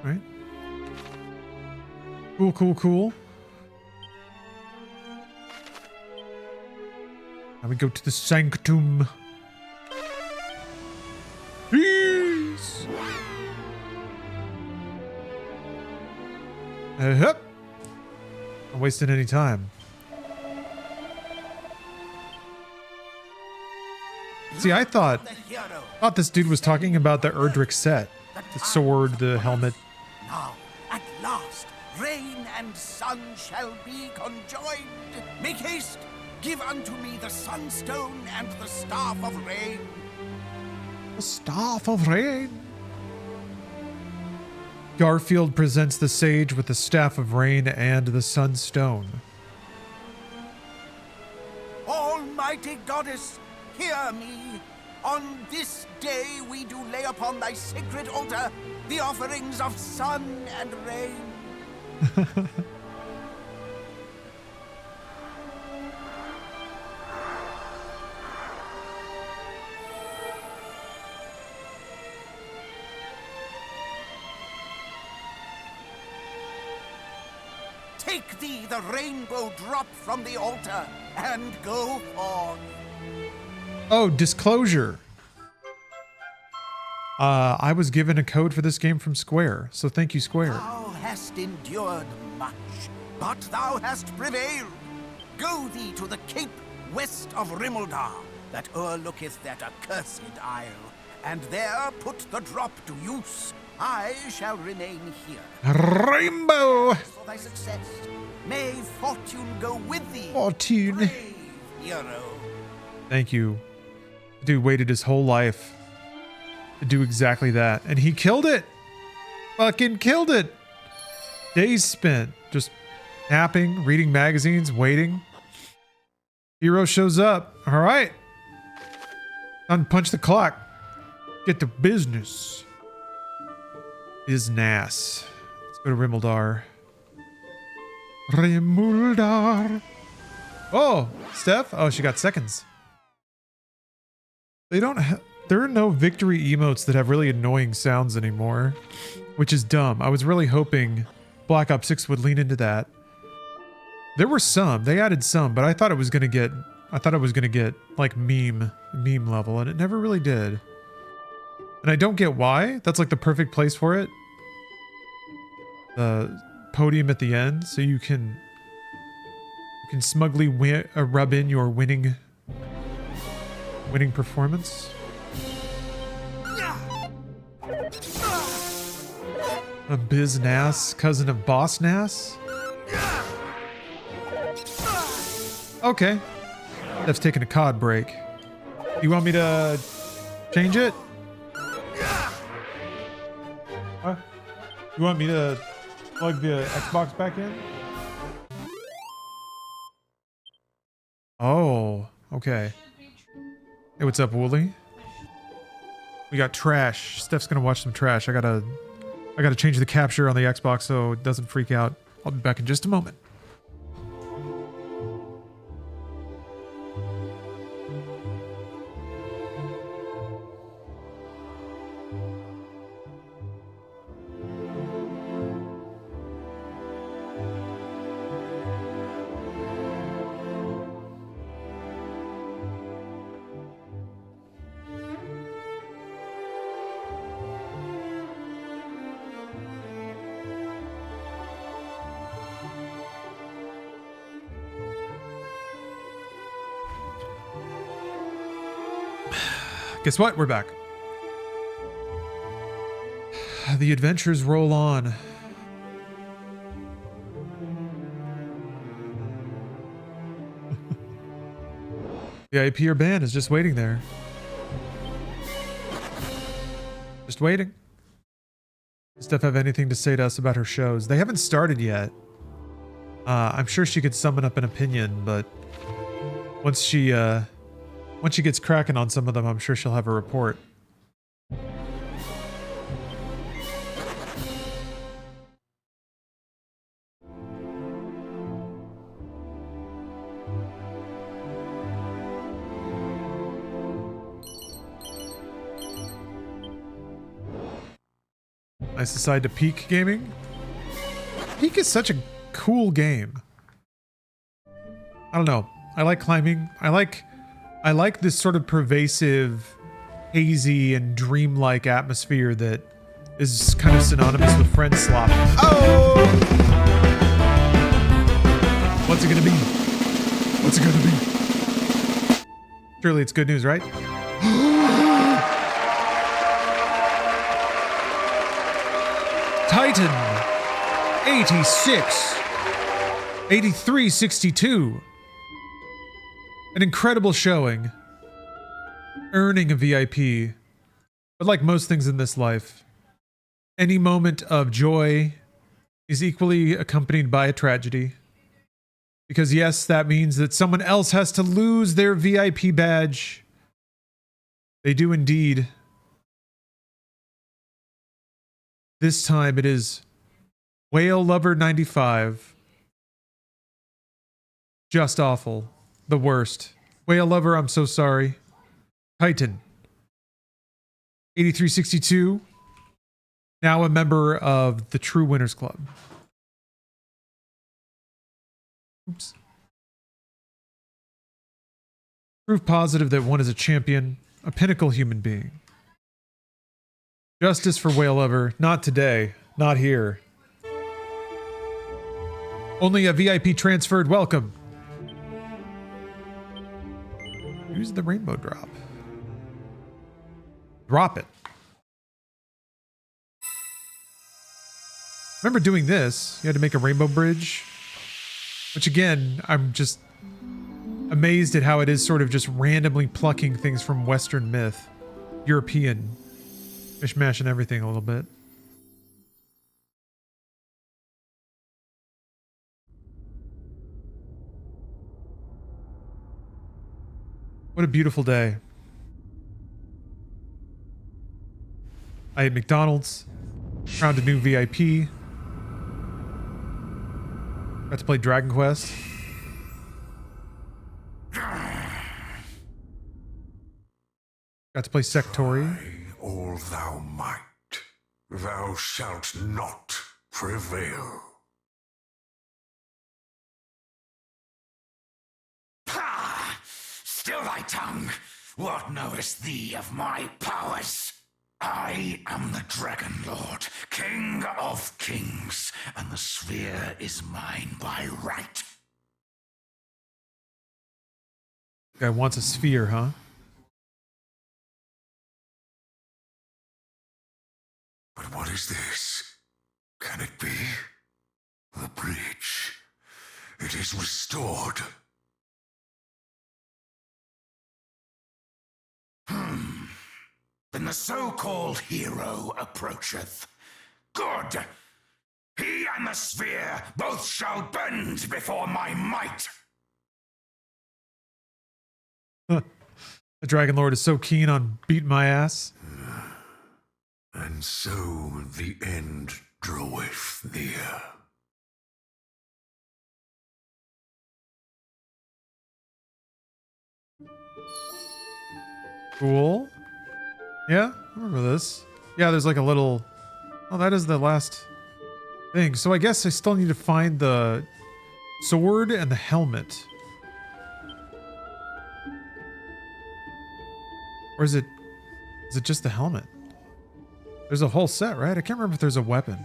Right? Cool, cool, cool. Now we go to the Sanctum. Peace. Not wasting any time. See, I thought this dude was talking about the Erdrick set. The sword, the helmet. Now, at last, rain and sun shall be conjoined. Make haste, give unto me the Sunstone and the Staff of Rain. The Staff of Rain. Garfield presents the sage with the Staff of Rain and the Sunstone. Almighty Goddess, hear me. On this day we do lay upon thy sacred altar the offerings of sun and rain. Take thee the rainbow drop from the altar and go forth. Oh, disclosure. I was given a code for this game from Square, so thank you, Square. Thou hast endured much, but thou hast prevailed. Go thee to the cape west of Rimuldar, that o'erlooketh that accursed isle, and there put the drop to use. I shall remain here. Rainbow! For thy success, may fortune go with thee. Fortune. Brave hero. Thank you. Dude waited his whole life to do exactly that, and he killed it. Fucking killed it. Days spent just napping, reading magazines, waiting. Hero shows up. All right. Time to punch the clock. Get to business. Business. Let's go to Rimuldar. Rimuldar. Oh, Steph. Oh, she got seconds. They don't have... There are no victory emotes that have really annoying sounds anymore, which is dumb. I was really hoping Black Ops 6 would lean into that. There were some. They added some, but I thought it was going to get... like meme level, and it never really did. And I don't get why. That's like the perfect place for it. The podium at the end, so you can smugly rub in your winning performance. A Biz Nass, cousin of Boss Nass. Okay. Steph's taking a COD break. You want me to change it? Huh? You want me to plug the Xbox back in? Oh, okay. Hey, what's up, Wooly? We got trash. Steph's gonna watch some trash. I gotta change the capture on the Xbox so it doesn't freak out. I'll be back in just a moment. Guess what? We're back. The adventures roll on. VIP or ban is just waiting there. Just waiting. Does Steph have anything to say to us about her shows? They haven't started yet. I'm sure she could summon up an opinion, but once she gets cracking on some of them, I'm sure she'll have a report. Nice aside to Peak Gaming. Peak is such a cool game. I don't know. I like climbing. I like this sort of pervasive, hazy, and dreamlike atmosphere that is kind of synonymous with friend slop. Oh! What's it gonna be? What's it gonna be? Surely it's good news, right? Titan 86 8362. An incredible showing, earning a VIP, but like most things in this life, any moment of joy is equally accompanied by a tragedy. Because yes, that means that someone else has to lose their VIP badge. They do indeed. This time it is Whale Lover 95. Just awful. The worst. Whale Lover, I'm so sorry. Titan 8362. Now a member of the True Winners Club. Oops. Proof positive that one is a champion, a pinnacle human being. Justice for Whale Lover. Not today. Not here. Only a VIP transferred. Welcome. Use the rainbow drop. Drop it. Remember doing this? You had to make a rainbow bridge. Which again, I'm just amazed at how it is sort of just randomly plucking things from Western myth. European. Mishmash and everything a little bit. What a beautiful day. I ate McDonald's. Found a new VIP. Got to play Dragon Quest. Got to play Sectori. All thou might, thou shalt not prevail. Ha! Still thy tongue. What knowest thee of my powers? I am the Dragon Lord, King of Kings, and the sphere is mine by right. Guy wants a sphere, huh? But what is this? Can it be? The bridge. It is restored. Then the so-called hero approacheth. Good! He and the sphere both shall bend before my might! The Dragon Lord is so keen on beating my ass. And so the end draweth near. Cool. Yeah, I remember this. Yeah, there's like a little... Oh, that is the last thing. So I guess I still need to find the sword and the helmet. Or is it just the helmet? There's a whole set, right? I can't remember if there's a weapon.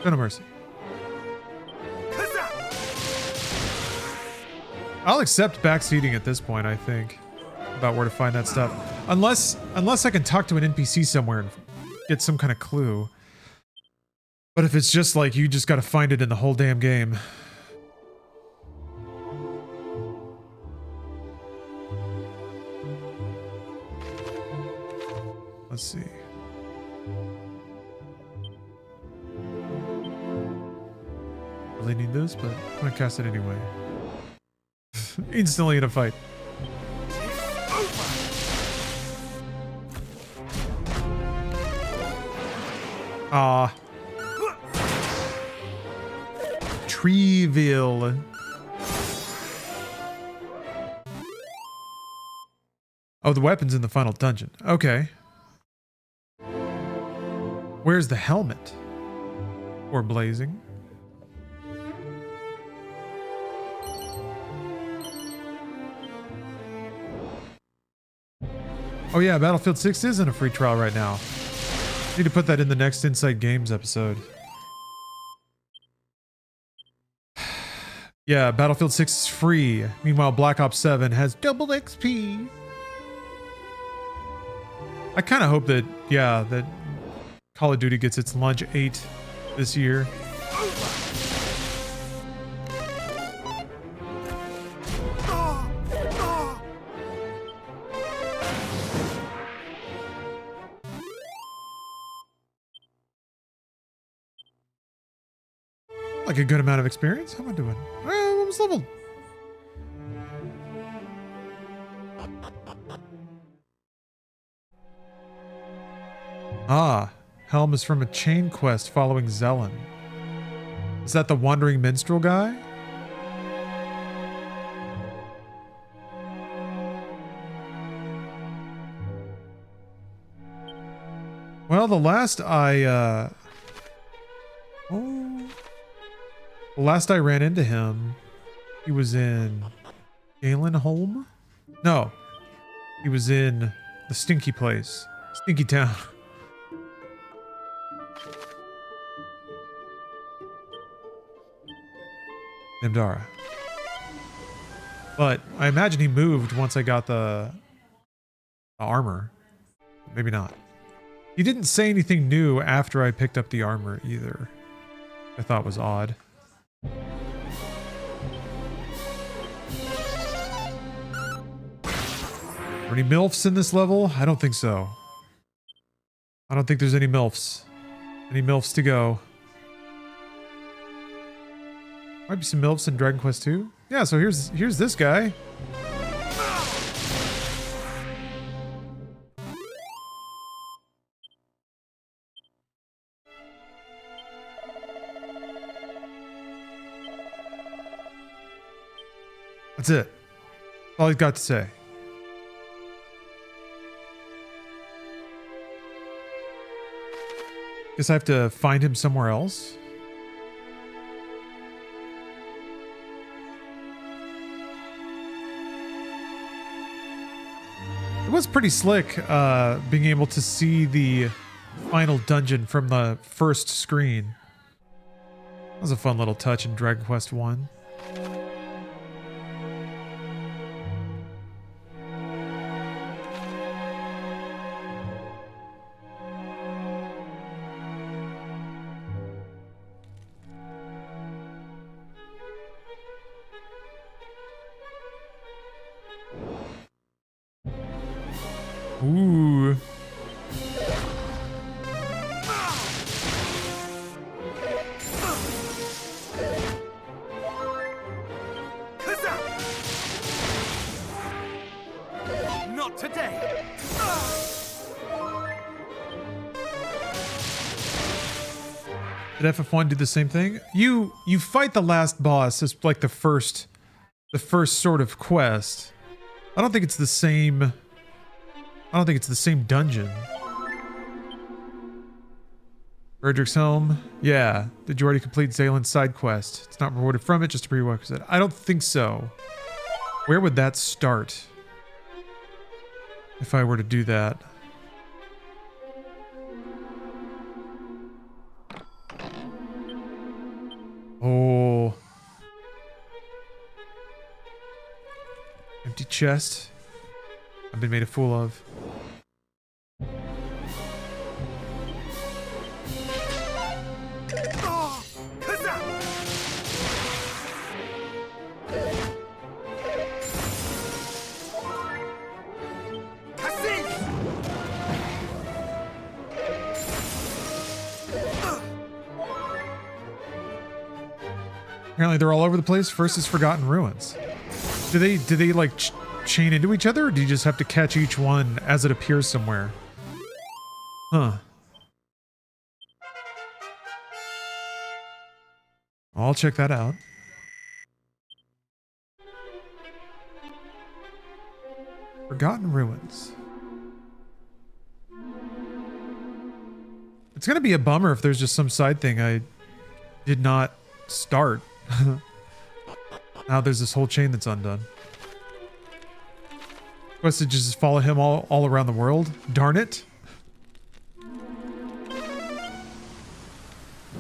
No mercy. I'll accept backseating at this point, I think, about where to find that stuff. Unless I can talk to an NPC somewhere and get some kind of clue. But if it's just like you just got to find it in the whole damn game. Let's see. Really need this, but I'm gonna cast it anyway. Instantly in a fight. Ah. Treeville. Oh, the weapon's in the final dungeon. Okay. Where's the helmet? Or blazing? Oh yeah, Battlefield 6 is in a free trial right now. Need to put that in the next Inside Games episode. Yeah, Battlefield 6 is free. Meanwhile, Black Ops 7 has double XP. I kind of hope that, yeah, that Call of Duty gets its launch 8 this year. Like a good amount of experience. How am I doing? I'm almost leveled. Ah, Helm is from a chain quest following Zelen. Is that the wandering minstrel guy? Well, the last I ran into him, he was in Galenholm? No. He was in the stinky place. Stinky town. Namdara. But I imagine he moved once I got the armor. Maybe not. He didn't say anything new after I picked up the armor either. I thought was odd. Are any MILFs in this level? I don't think so. I don't think there's any MILFs. Any MILFs to go. Might be some MILFs in Dragon Quest 2. Yeah, so here's this guy. That's it. That's all he's got to say. Guess I have to find him somewhere else. It was pretty slick, being able to see the final dungeon from the first screen. That was a fun little touch in Dragon Quest 1. Ooh. Not today. Did FF1 do the same thing? You fight the last boss as like the first sort of quest. I don't think it's the same. I don't think it's the same dungeon. Erdrick's Helm. Yeah. Did you already complete Zalen's side quest? It's not rewarded from it, just a prerequisite. I don't think so. Where would that start? If I were to do that. Oh. Empty chest. I've been made a fool of. Apparently they're all over the place. First is Forgotten Ruins. Do they like chain into each other, or do you just have to catch each one as it appears somewhere? Huh. I'll check that out. Forgotten Ruins. It's gonna be a bummer if there's just some side thing I did not start. Now there's this whole chain that's undone. Quest to just follow him all around the world? Darn it.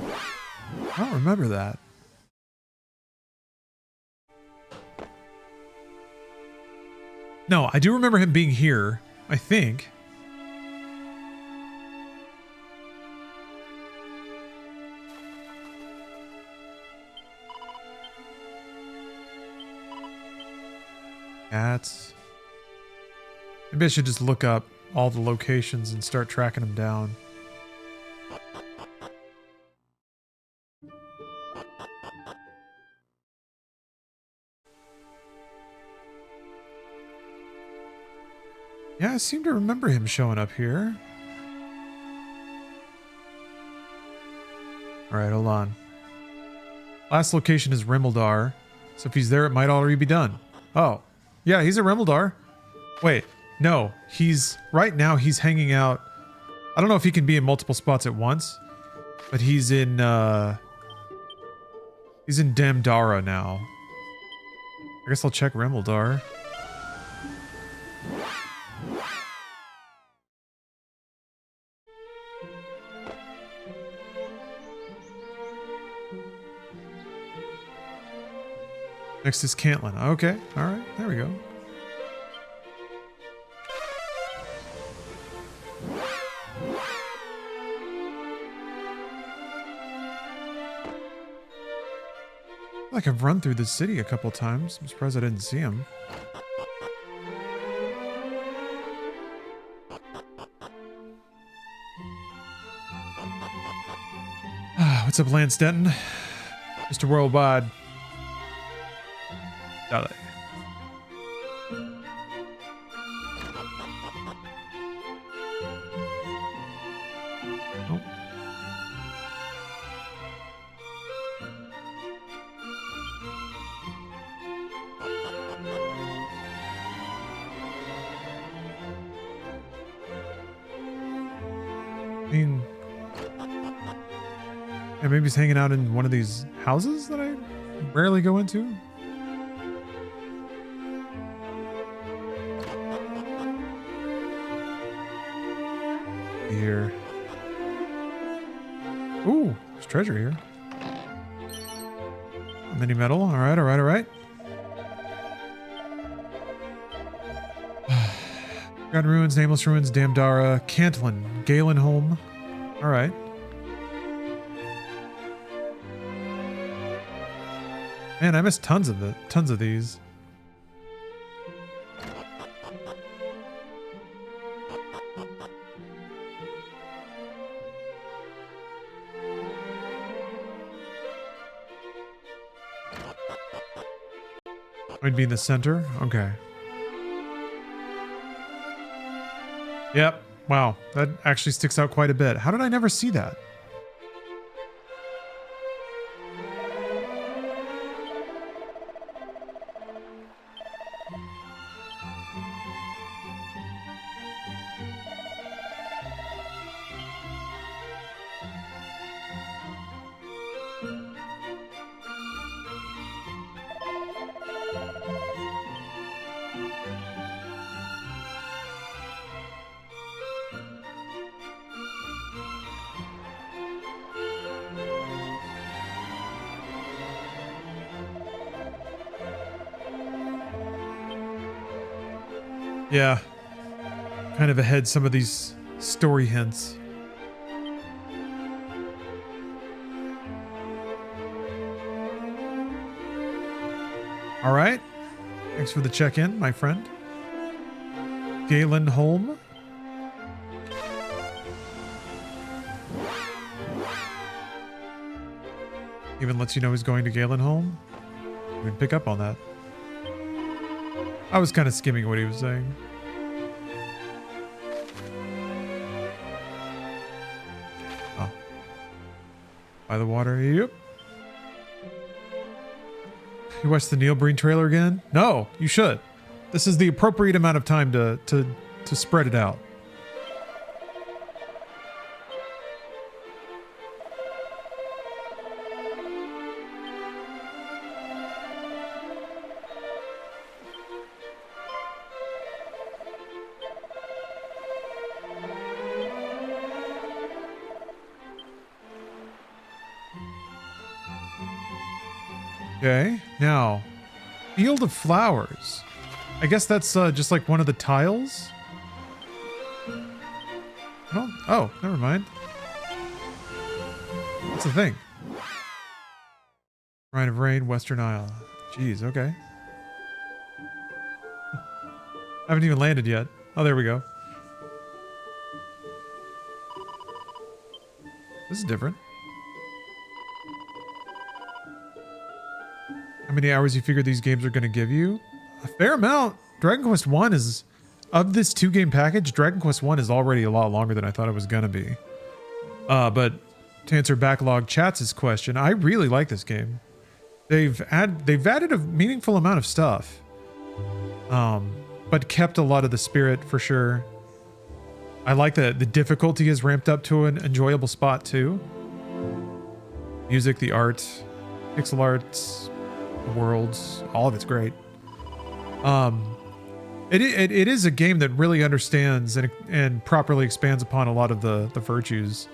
I don't remember that. No, I do remember him being here, I think. Cats. Maybe I should just look up all the locations and start tracking them down. Yeah, I seem to remember him showing up here. Alright, hold on. Last location is Rimuldar, so if he's there, it might already be done. Oh, yeah, he's at Rimuldar. Wait, no, right now he's hanging out I don't know if he can be in multiple spots at once, but he's in Damdara now. I guess I'll check Remeldar. Next is Cantlin. Okay, all right, there we go. Like I've run through the city a couple times. I'm surprised I didn't see him. What's up, Lance Denton? Mr. Worldwide. Dale. Oh. I mean, yeah, maybe he's hanging out in one of these houses that I rarely go into. Here. Ooh, there's treasure here. Mini metal. All right, all right, all right. Forgotten Ruins, Nameless Ruins, Damdara, Cantlin, Galenholm. All right. Man, I missed tons of these. I'd be in the center. Okay. Yep. Wow. That actually sticks out quite a bit. How did I never see that? Yeah. Kind of ahead some of these story hints. All right. Thanks for the check-in, my friend. Galen Holm. Even lets you know he's going to Galen Holm. You can pick up on that. I was kind of skimming what he was saying. Oh. By the water, yep. You watched the Neil Breen trailer again? No, you should. This is the appropriate amount of time to spread it out. Okay, now, Field of Flowers. I guess that's just like one of the tiles. Oh, never mind. What's the thing? Shrine of Rain, Western Isle. Jeez, okay. Haven't even landed yet. Oh, there we go. This is different. How many hours you figure these games are going to give you? A fair amount. Dragon Quest 1 is, of this 2-game package, Dragon Quest 1 is already a lot longer than I thought it was going to be. But to answer Backlog Chats' question, I really like this game. They've added a meaningful amount of stuff. But kept a lot of the spirit for sure. I like that the difficulty is ramped up to an enjoyable spot too. Music, the art, pixel art, the worlds, all of it's great. It is a game that really understands and properly expands upon a lot of the virtues.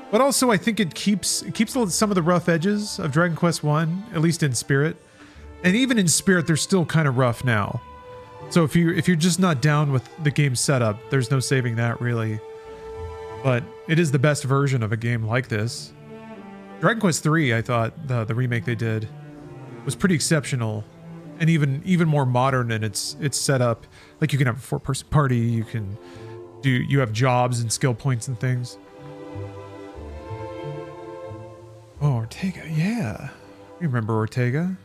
But also I think it keeps some of the rough edges of Dragon Quest 1, at least in spirit. And even in spirit, they're still kind of rough now. So if you're just not down with the game setup, there's no saving that really. But it is the best version of a game like this. Dragon Quest 3, I thought the remake they did was pretty exceptional, and even more modern in its setup. Like you can have a 4-person party, you have jobs and skill points and things. Oh, Ortega, yeah. You remember Ortega?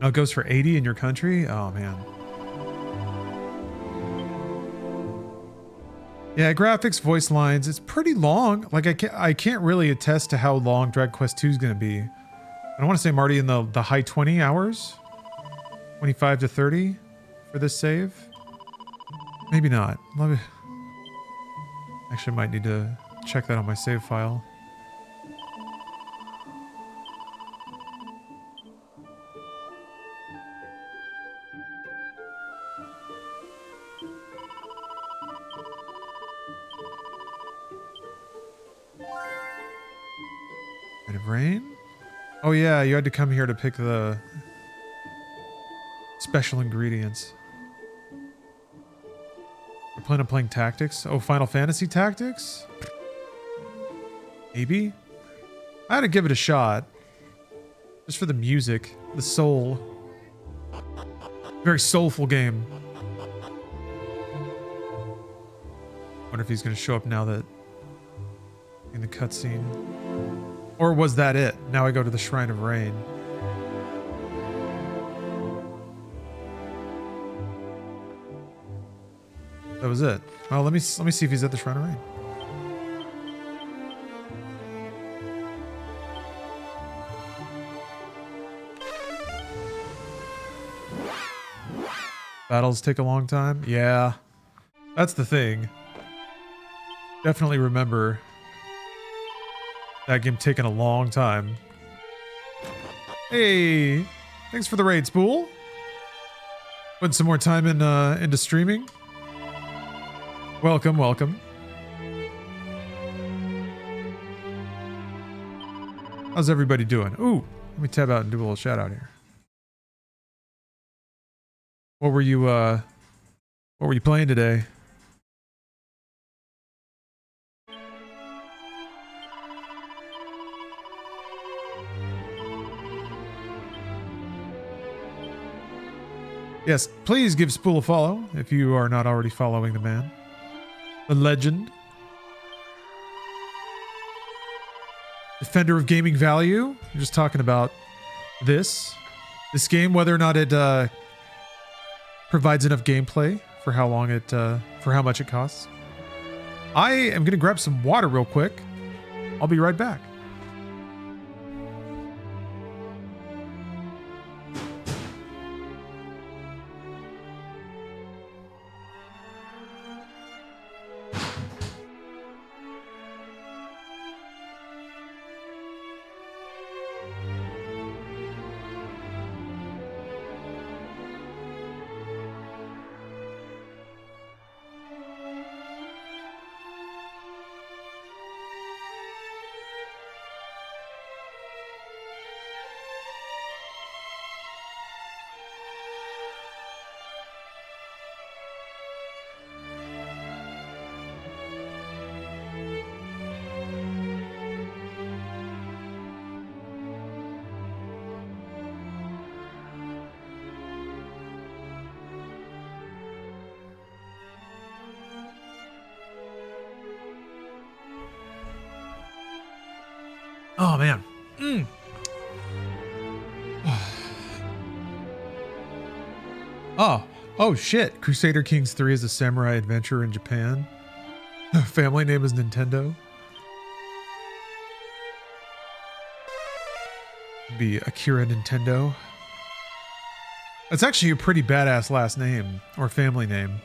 Oh, it goes for 80 in your country? Oh, man. Yeah, graphics, voice lines, it's pretty long. Like, I can't really attest to how long Dragon Quest 2 is going to be. I want to say I'm already in the high 20 hours. 25 to 30 for this save. Maybe not. Actually, I might need to check that on my save file. Bit of rain? Oh yeah, you had to come here to pick the special ingredients. I plan on playing Tactics. Oh, Final Fantasy Tactics? Maybe? I had to give it a shot. Just for the music, the soul. Very soulful game. Wonder if he's gonna show up now that in the cutscene. Or was that it? Now I go to the Shrine of Rain. That was it. Well, let me see if he's at the Shrine of Rain. Battles take a long time? Yeah. That's the thing. Definitely remember that game taking a long time. Hey, thanks for the raid, Spool. Putting some more time into streaming. Welcome, welcome. How's everybody doing? Ooh, let me tab out and do a little shout out here. What were you playing today? Yes, please give Spool a follow if you are not already following the man. The legend. Defender of gaming value. We're just talking about this game, whether or not it provides enough gameplay for how long it for how much it costs. I am gonna grab some water real quick. I'll be right back. Oh, man. Oh, shit. Crusader Kings 3 is a samurai adventure in Japan. Family name is Nintendo. Be Akira Nintendo. That's actually a pretty badass last name, or family name.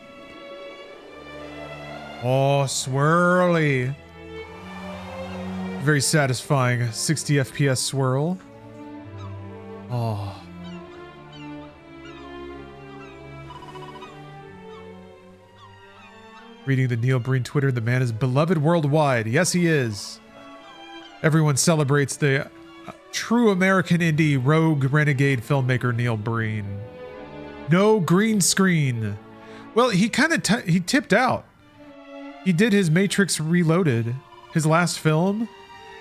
Oh, swirly. Very satisfying 60 FPS swirl. Oh. Reading the Neil Breen Twitter, the man is beloved worldwide. Yes, he is. Everyone celebrates the true American indie rogue renegade filmmaker Neil Breen. No green screen. Well, he kind of he tipped out. He did his Matrix Reloaded, his last film.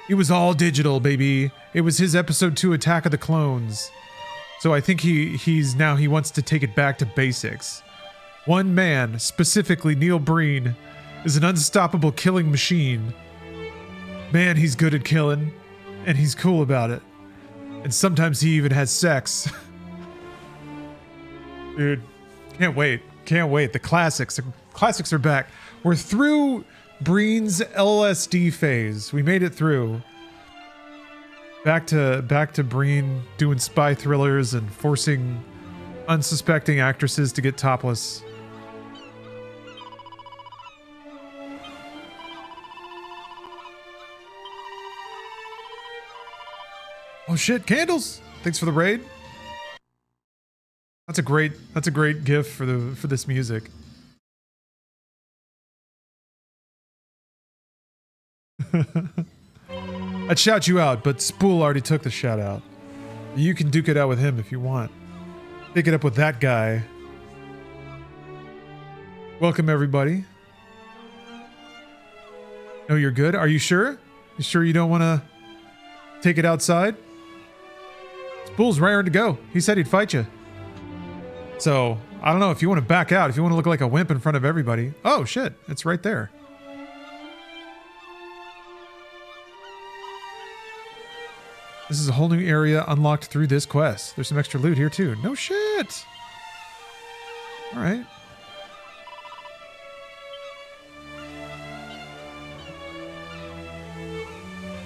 It was all digital, baby. It was his episode 2 Attack of the Clones. So I think he wants to take it back to basics. One man, specifically Neil Breen, is an unstoppable killing machine. Man, he's good at killing, and he's cool about it. And sometimes he even has sex. Dude, can't wait. Can't wait. The classics are back. We're through Breen's LSD phase. We made it through. Back to Breen doing spy thrillers and forcing unsuspecting actresses to get topless. Oh shit, candles! Thanks for the raid. That's a great gift for this music. I'd shout you out, but Spool already took the shout out. You can duke it out with him if you want. Pick it up with that guy. Welcome everybody. No, you're good? Are you sure? You sure you don't want to take it outside? Spool's raring to go. He said he'd fight you. So, I don't know if you want to back out, if you want to look like a wimp in front of everybody. Oh shit, it's right there. This is a whole new area unlocked through this quest. There's some extra loot here too. No shit. All right.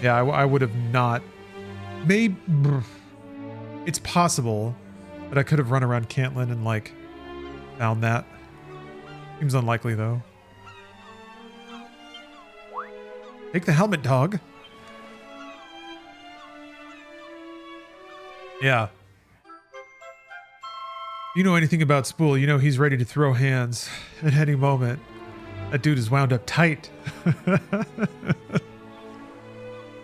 Yeah, I would have not. Maybe it's possible that I could have run around Cantlin and like found that. Seems unlikely though. Take the helmet, dog. Yeah. You know anything about Spool, you know he's ready to throw hands at any moment. That dude is wound up tight.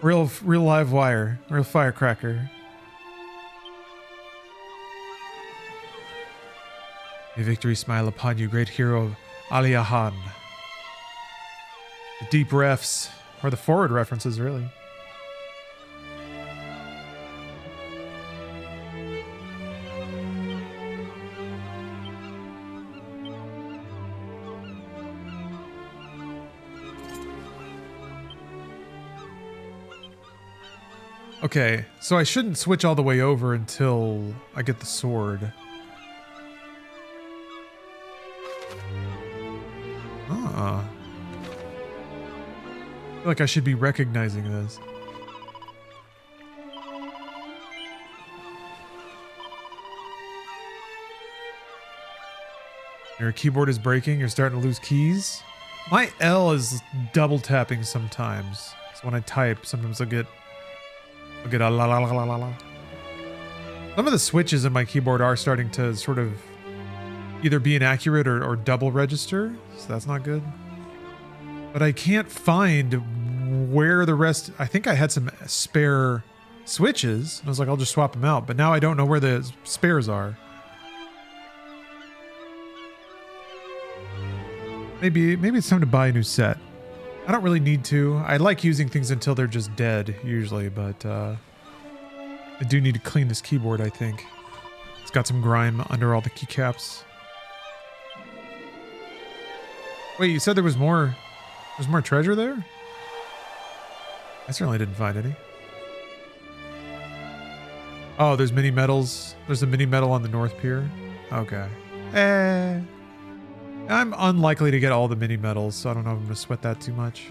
Real live wire. Real firecracker. May victory smile upon you, great hero Aliahan. The deep refs, or the forward references, really. Okay, so I shouldn't switch all the way over until I get the sword. Ah. I feel like I should be recognizing this. Your keyboard is breaking, you're starting to lose keys. My L is double tapping sometimes. So when I type, sometimes I'll get a la la la la la la. Some of the switches in my keyboard are starting to sort of either be inaccurate or double register, so that's not good. But I can't find where the rest. I think I had some spare switches. And I was like, I'll just swap them out. But now I don't know where the spares are. Maybe it's time to buy a new set. I don't really need to. I like using things until they're just dead, usually, but I do need to clean this keyboard, I think. It's got some grime under all the keycaps. Wait, you said there was more... There's more treasure there? I certainly didn't find any. Oh, there's mini medals. There's a mini medal on the North Pier. Okay. I'm unlikely to get all the mini medals, so I don't know if I'm going to sweat that too much.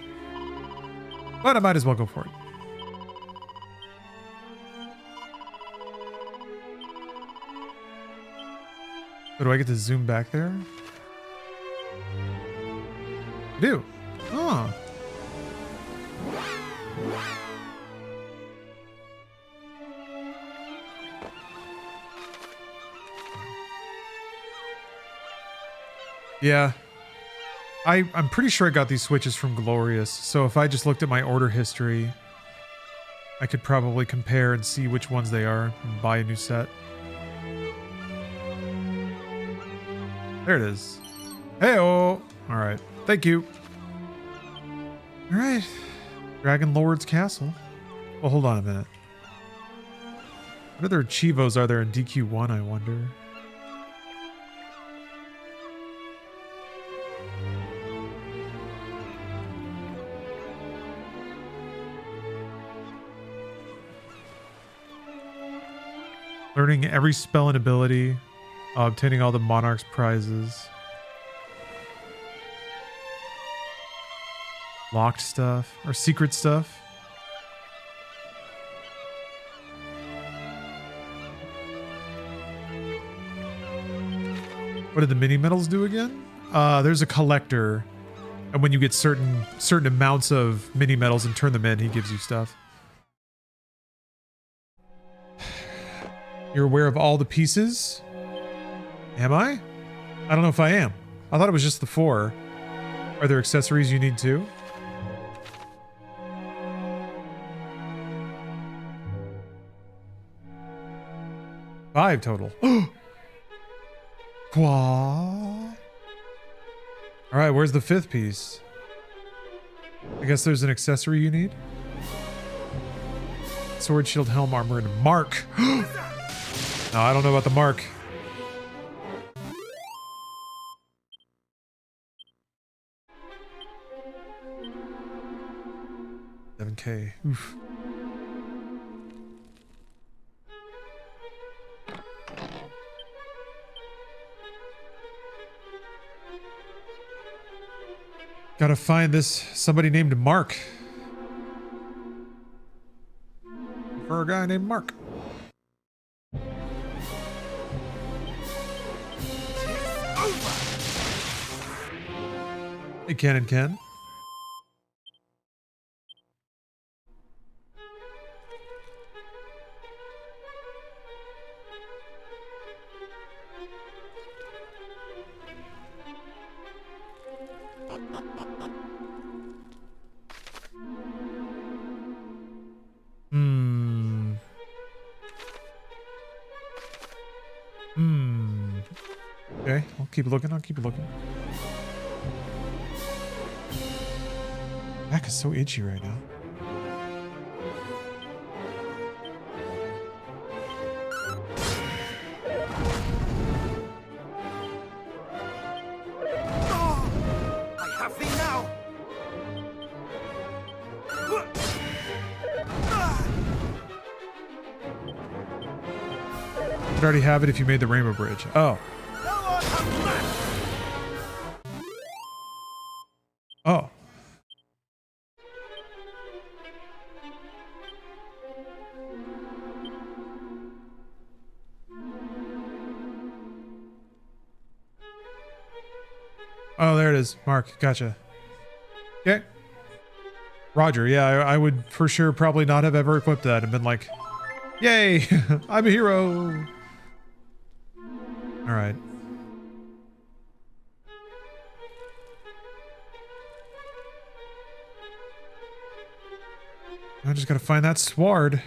But I might as well go for it. So do I get to zoom back there? I do. Huh. Yeah. I'm pretty sure I got these switches from Glorious, so if I just looked at my order history, I could probably compare and see which ones they are and buy a new set. There it is. Hey-oh! Alright. Thank you. Alright. Dragon Lord's Castle. Well, hold on a minute. What other Chivos are there in DQ1, I wonder? Learning every spell and ability. Obtaining all the Monarch's prizes. Locked stuff. Or secret stuff. What did the mini medals do again? There's a collector. And when you get certain amounts of mini medals and turn them in, he gives you stuff. You're aware of all the pieces? Am I? I don't know if I am. I thought it was just the 4. Are there accessories you need too? Five total. Qua. Alright, where's the 5th piece? I guess there's an accessory you need? Sword, shield, helm, armor, and mark. No, I don't know about the mark. $7K. Oof. Gotta find this somebody named Mark. For a guy named Mark. Hey, Ken and Ken. Okay, I'll keep looking. Back is so itchy right now. I have thee now. You'd already have it if you made the Rainbow Bridge. Oh. Oh. Oh, there it is. Mark, gotcha. Okay. Roger, yeah, I would for sure probably not have ever equipped that and been like, yay, I'm a hero. All right. I just gotta find that sword.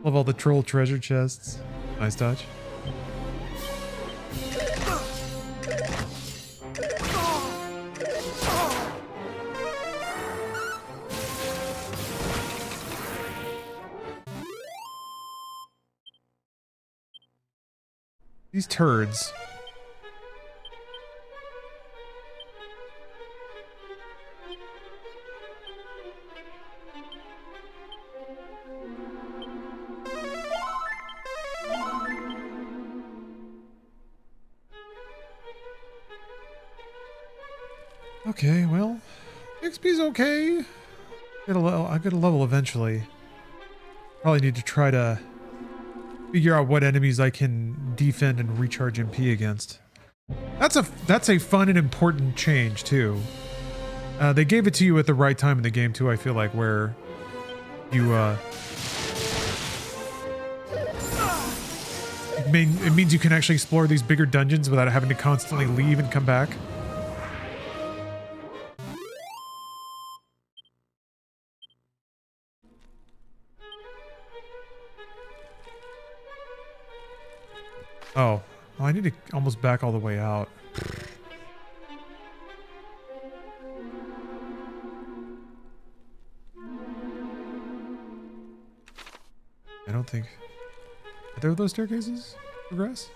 Love all the troll treasure chests. Nice touch. These turds. Okay, well, XP's okay. I get a level eventually. Probably need to try to figure out what enemies I can defend and recharge MP against. That's a fun and important change too. They gave it to you at the right time in the game too, I feel like, where you it means you can actually explore these bigger dungeons without having to constantly leave and come back. Oh, well, I need to almost back all the way out. I don't think... Are there those staircases? Progress?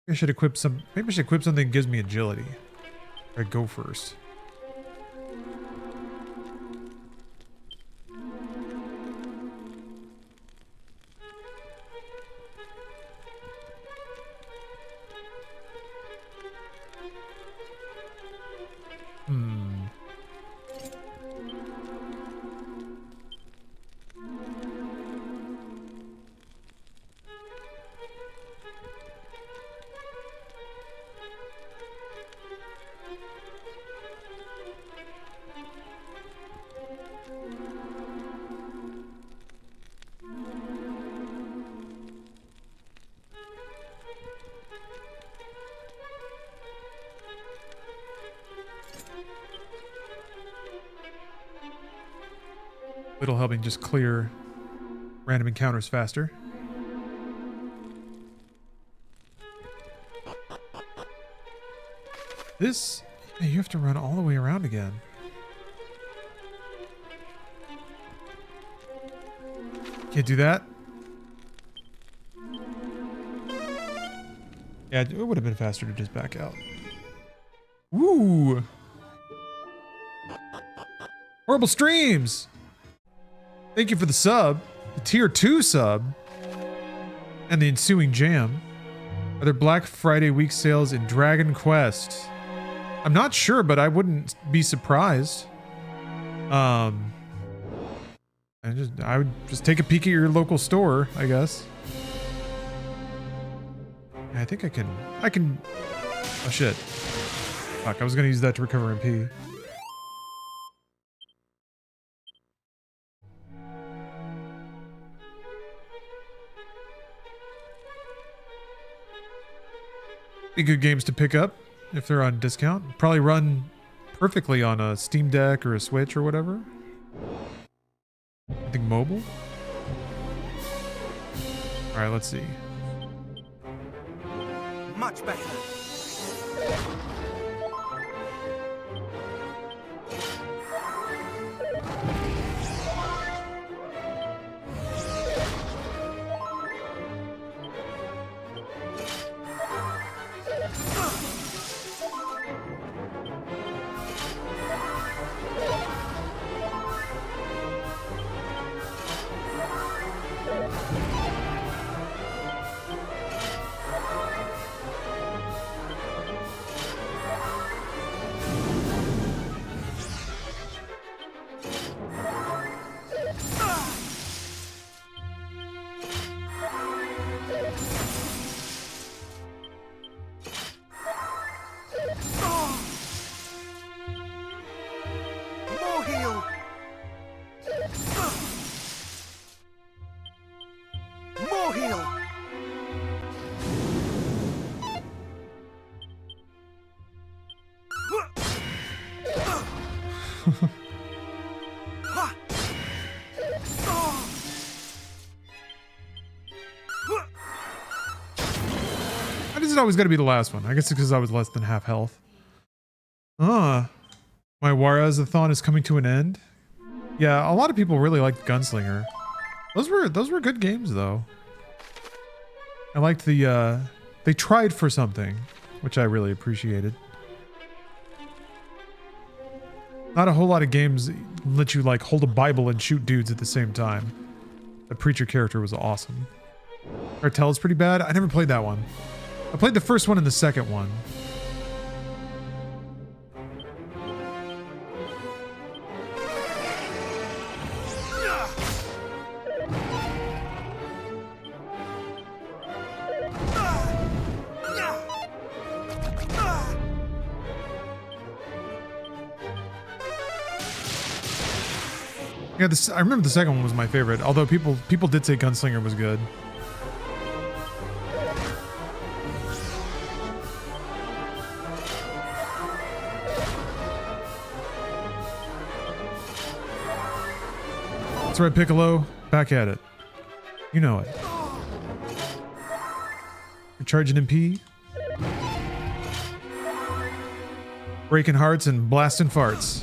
I should equip some... Maybe I should equip something that gives me agility. Or go first. It'll help me just clear random encounters faster. This, yeah, you have to run all the way around again. Can't do that. Yeah, it would have been faster to just back out. Woo! Horrible Streams! Thank you for the sub, the tier 2 sub, and the ensuing jam. Are there Black Friday week sales in Dragon Quest? I'm not sure, but I wouldn't be surprised. I would just take a peek at your local store, I guess. I think I can. Oh shit! Fuck! I was gonna use that to recover MP. Be good games to pick up if they're on discount. Probably run perfectly on a Steam Deck or a Switch or whatever. I think mobile. All right, let's see. Much better. Always got to be the last one. I guess it's because I was less than half health. My Warriors-a-thon is coming to an end. Yeah, a lot of people really liked Gunslinger. Those were good games though. I liked the they tried for something, which I really appreciated. Not a whole lot of games let you like hold a Bible and shoot dudes at the same time. The preacher character was awesome. Cartel is pretty bad. I never played that one. I played the first one and the second one. Yeah, I remember the second one was my favorite, although people did say Gunslinger was good. That's right, Piccolo. Back at it. You know it. Recharging MP. Breaking hearts and blasting farts.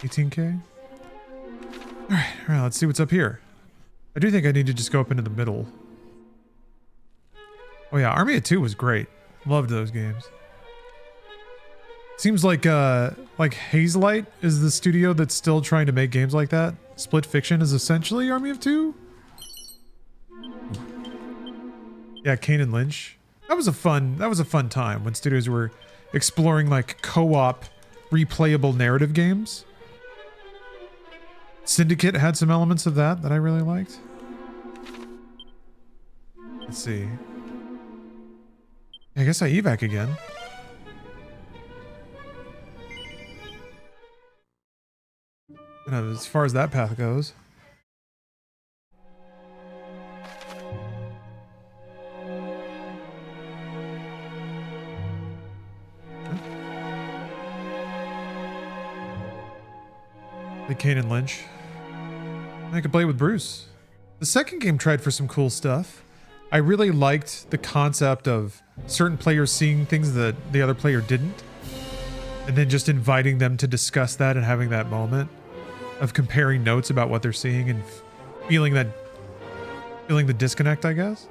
$18K? Alright, let's see what's up here. I do think I need to just go up into the middle. Oh yeah, Army of Two was great. Loved those games. Seems like Hazelight is the studio that's still trying to make games like that. Split Fiction is essentially Army of Two. Yeah, Kane and Lynch. That was a fun time when studios were exploring like co-op replayable narrative games. Syndicate had some elements of that I really liked. Let's see. I guess I evac again. Kind of as far as that path goes. The Kane and Lynch. I could play with Bruce. The second game tried for some cool stuff. I really liked the concept of certain players seeing things that the other player didn't, and then just inviting them to discuss that and having that moment of comparing notes about what they're seeing and feeling the disconnect, I guess.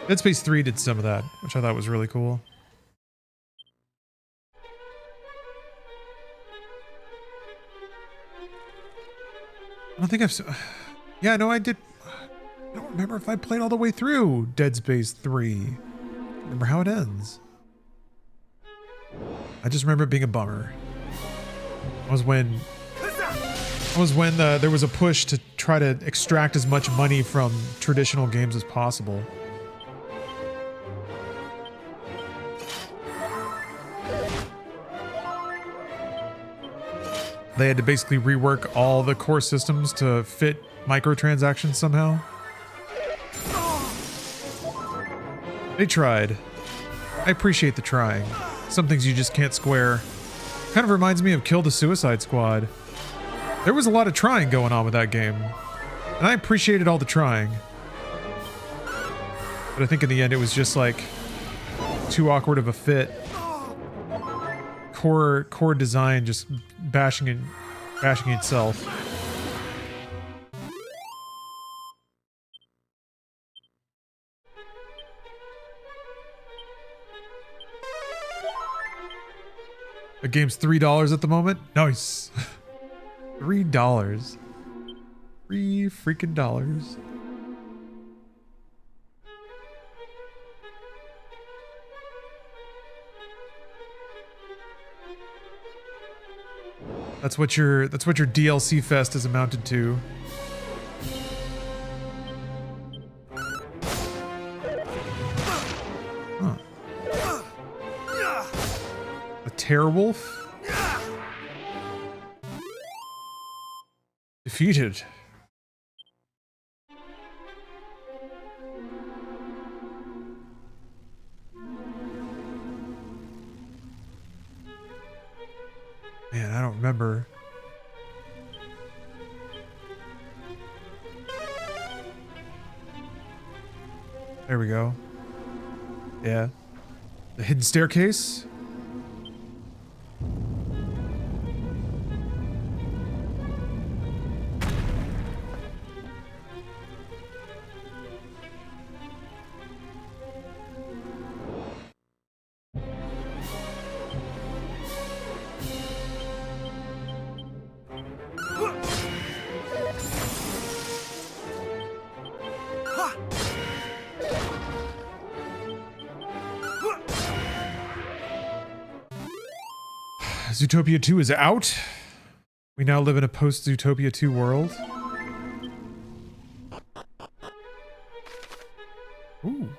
Dead Space 3 did some of that, which I thought was really cool. I don't think I've... Yeah, no, I did... I don't remember if I played all the way through Dead Space 3. Remember how it ends. I just remember it being a bummer. It was when there was a push to try to extract as much money from traditional games as possible. They had to basically rework all the core systems to fit microtransactions somehow. They tried. I appreciate the trying. Some things you just can't square. Kind of reminds me of Kill the Suicide Squad. There was a lot of trying going on with that game, and I appreciated all the trying. But I think in the end it was just like too awkward of a fit. Core design just bashing itself. The game's $3 at the moment. Nice. $3. $3 freaking dollars. That's what your DLC fest is amounted to. Huh. A Terrorwolf? Defeated. Man, I don't remember. There we go. Yeah. The hidden staircase. Zootopia 2 is out. We now live in a post-Zootopia 2 world. Ooh.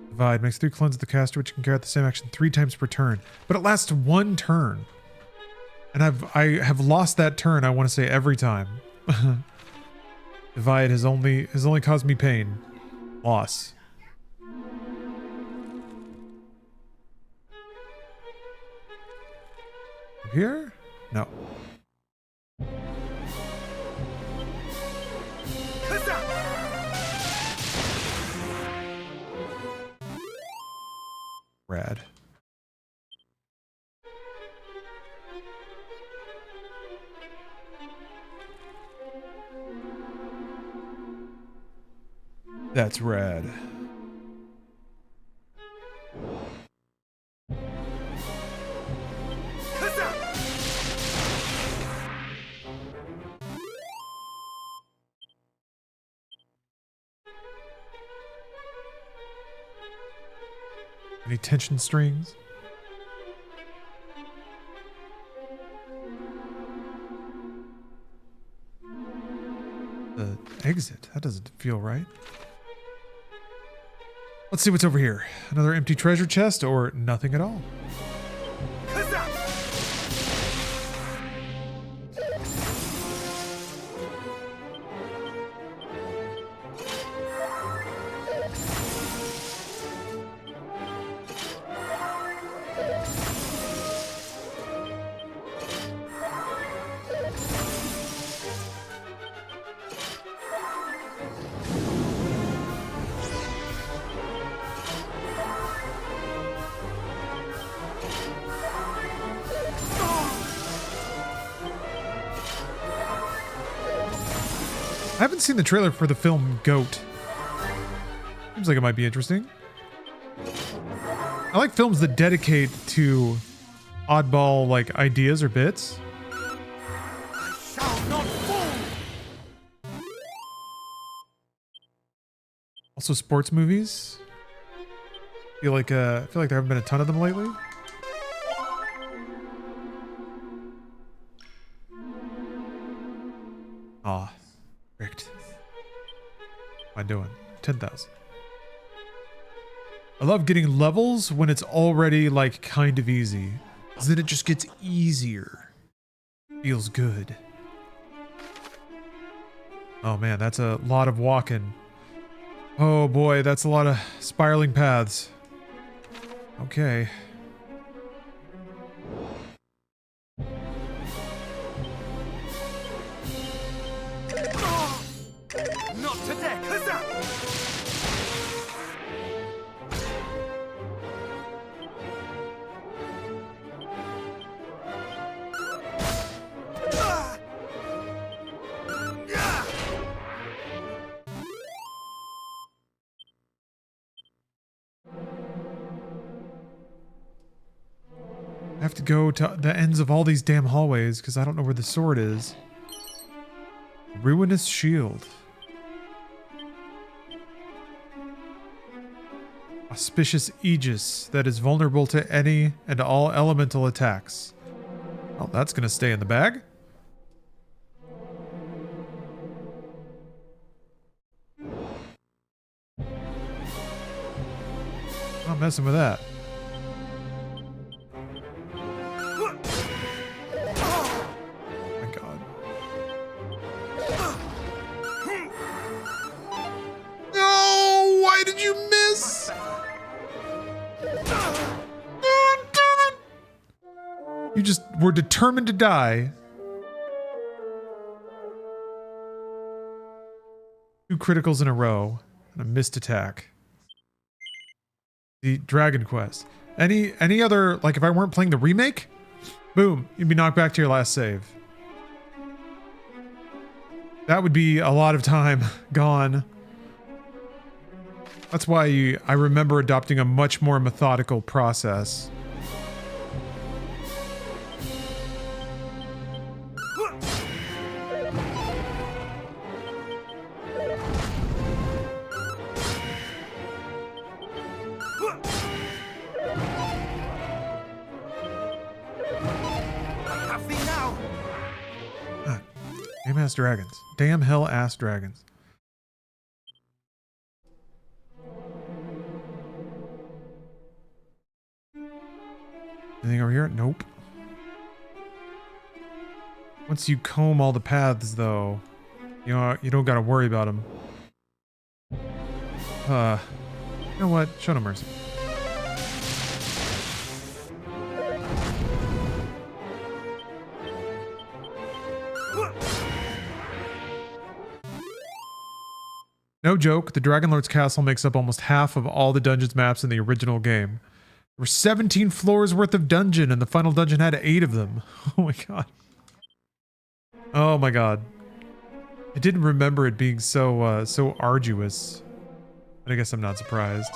Divide makes 3 clones of the caster, which can carry out the same action 3 times per turn, but it lasts 1 turn. And I have lost that turn, I want to say, every time. Divide has only caused me pain. Loss. Here? No. Rad. That's rad. Any tension strings? The exit. That doesn't feel right. Let's see what's over here. Another empty treasure chest or nothing at all. I haven't seen the trailer for the film Goat. Seems like it might be interesting. I like films that dedicate to oddball like ideas or bits. I shall not fall. Also sports movies. I feel like there haven't been a ton of them lately. Ah. Correct. What am I doing? 10,000. I love getting levels when it's already like kind of easy. 'Cause then it just gets easier. Feels good. Oh man, that's a lot of walking. Oh boy, that's a lot of spiraling paths. Okay. Not today. Huzzah! I have to go to the ends of all these damn hallways because I don't know where the sword is. Ruinous shield. Auspicious Aegis that is vulnerable to any and all elemental attacks. Oh, that's gonna stay in the bag. I'm not messing with that. My God. No! Why did you miss? You just were determined to die. 2 criticals in a row and a missed attack. The Dragon Quest. Any other, like if I weren't playing the remake, boom, you'd be knocked back to your last save. That would be a lot of time gone. That's why I remember adopting a much more methodical process. Damn ass dragons. Damn hell ass dragons. Anything over here? Nope. Once you comb all the paths, though, you don't gotta worry about them. You know what? Show no mercy. No joke, the Dragonlord's castle makes up almost half of all the dungeons maps in the original game. There were 17 floors worth of dungeon, and the final dungeon had 8 of them. Oh my god. Oh my god. I didn't remember it being so arduous. But I guess I'm not surprised.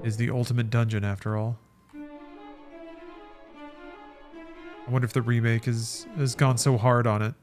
It's the ultimate dungeon, after all. I wonder if the remake has gone so hard on it.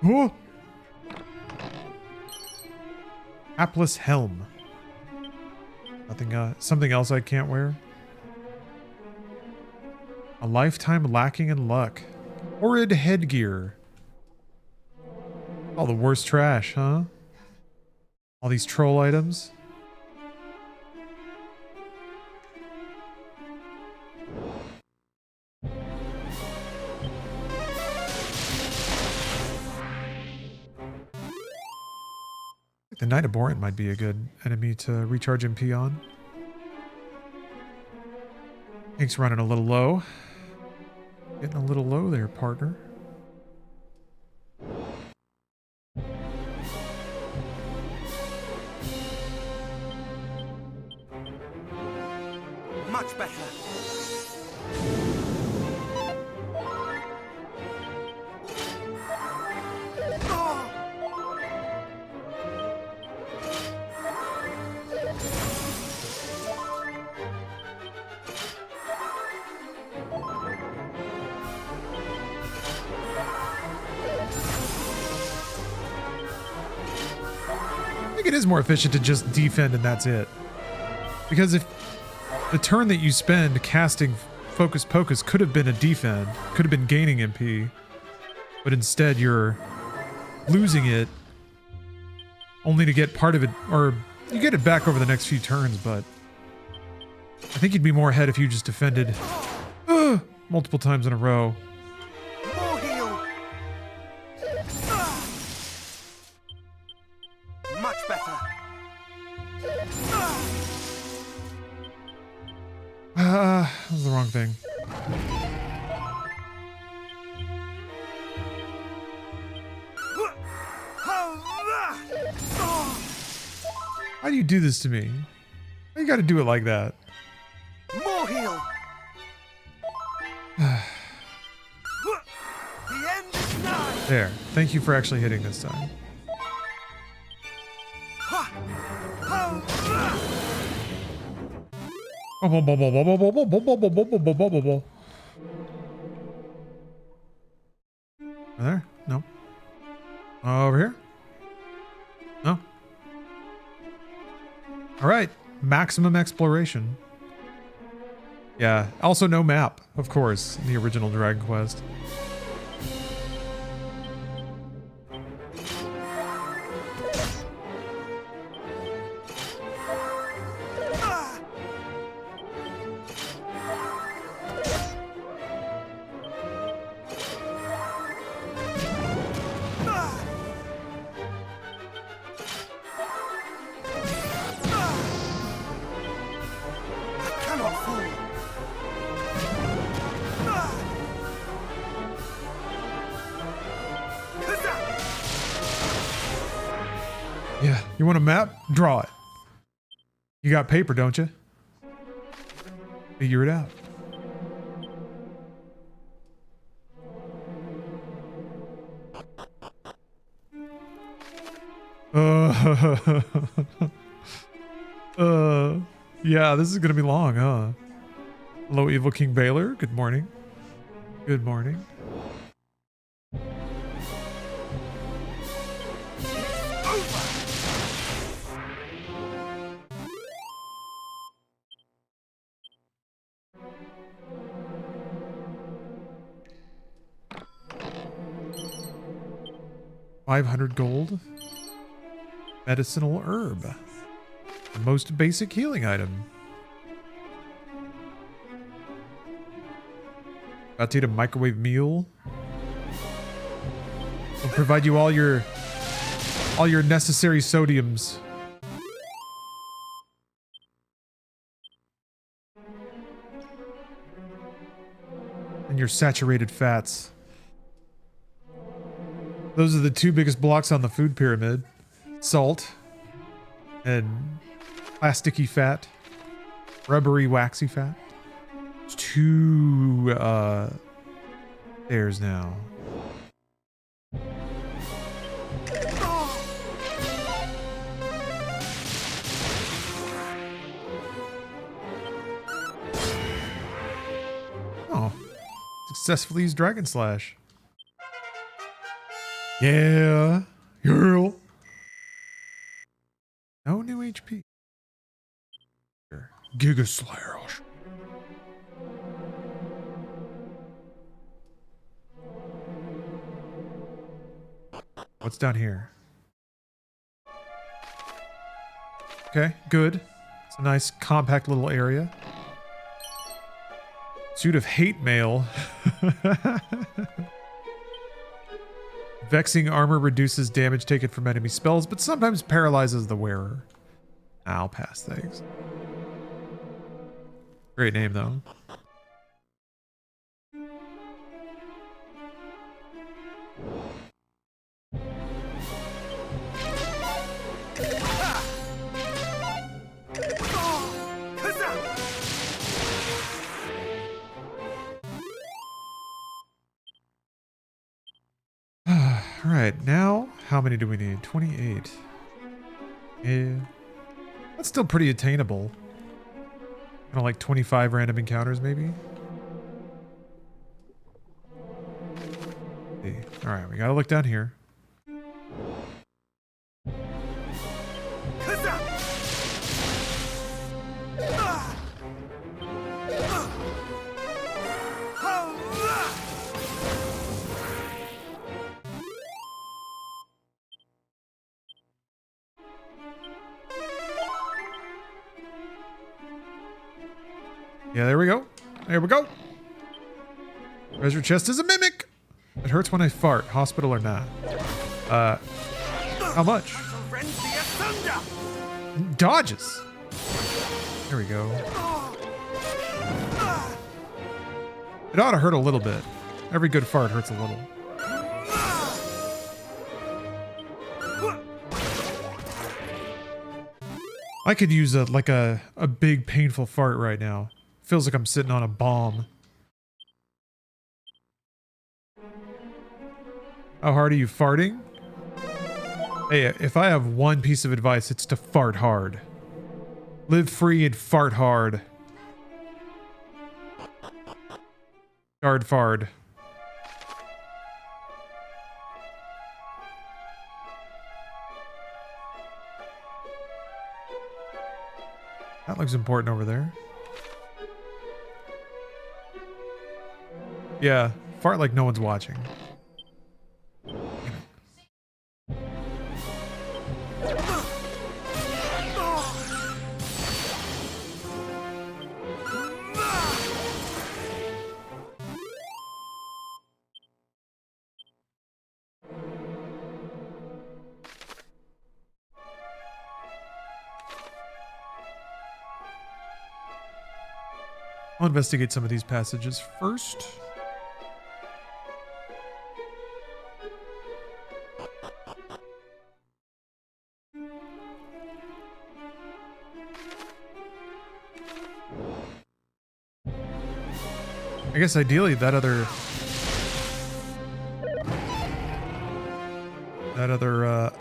Oh! Hapless helm. Nothing, something else I can't wear? A lifetime lacking in luck. Horrid headgear. All the worst trash, huh? All these troll items. The Knight Abhorrent might be a good enemy to recharge MP on. Ink's running a little low. Getting a little low there, partner. Much better. It is more efficient to just defend and that's it. Because if the turn that you spend casting Focus Pocus could have been a defend, could have been gaining MP, but instead you're losing it only to get part of it, or you get it back over the next few turns, but I think you'd be more ahead if you just defended multiple times in a row. Much better. That was the wrong thing. Why do you do this to me? Why you gotta do it like that? More heal. The end is nigh. There. Thank you for actually hitting this time. Over there? No. Over here? No. All right. Maximum exploration. Yeah. Also no map, of course, in the original Dragon Quest. Yeah, you want a map? Draw it. You got paper, don't you? Figure it out. Yeah, this is gonna be long, huh? Hello, Evil King Baylor. Good morning. Good morning. $500 gold. Medicinal herb. The most basic healing item. About to eat a microwave meal. Will provide you all your necessary sodiums. And your saturated fats. Those are the two biggest blocks on the food pyramid. Salt and plasticky fat. Rubbery, waxy fat. It's two stairs now. Oh. Successfully used Dragon Slash. Yeah. Girl. No new HP. Giga Slash. What's down here? Okay, good. It's a nice compact little area. Suit of hate mail. Vexing armor reduces damage taken from enemy spells, but sometimes paralyzes the wearer. I'll pass things. Great name, though. All right, now how many do we need? 28. Yeah, that's still pretty attainable. Kind of like 25 random encounters, maybe. See. All right, we gotta look down here. Yeah, there we go. There we go. Treasure chest is a mimic. It hurts when I fart, hospital or not. How much? Dodges. There we go. It ought to hurt a little bit. Every good fart hurts a little. I could use a big painful fart right now. Feels like I'm sitting on a bomb. How hard are you farting? Hey, if I have one piece of advice, it's to fart hard. Live free and fart hard. Guard Fard. That looks important over there. Yeah, fart like no one's watching. I'll investigate some of these passages first. I guess ideally that other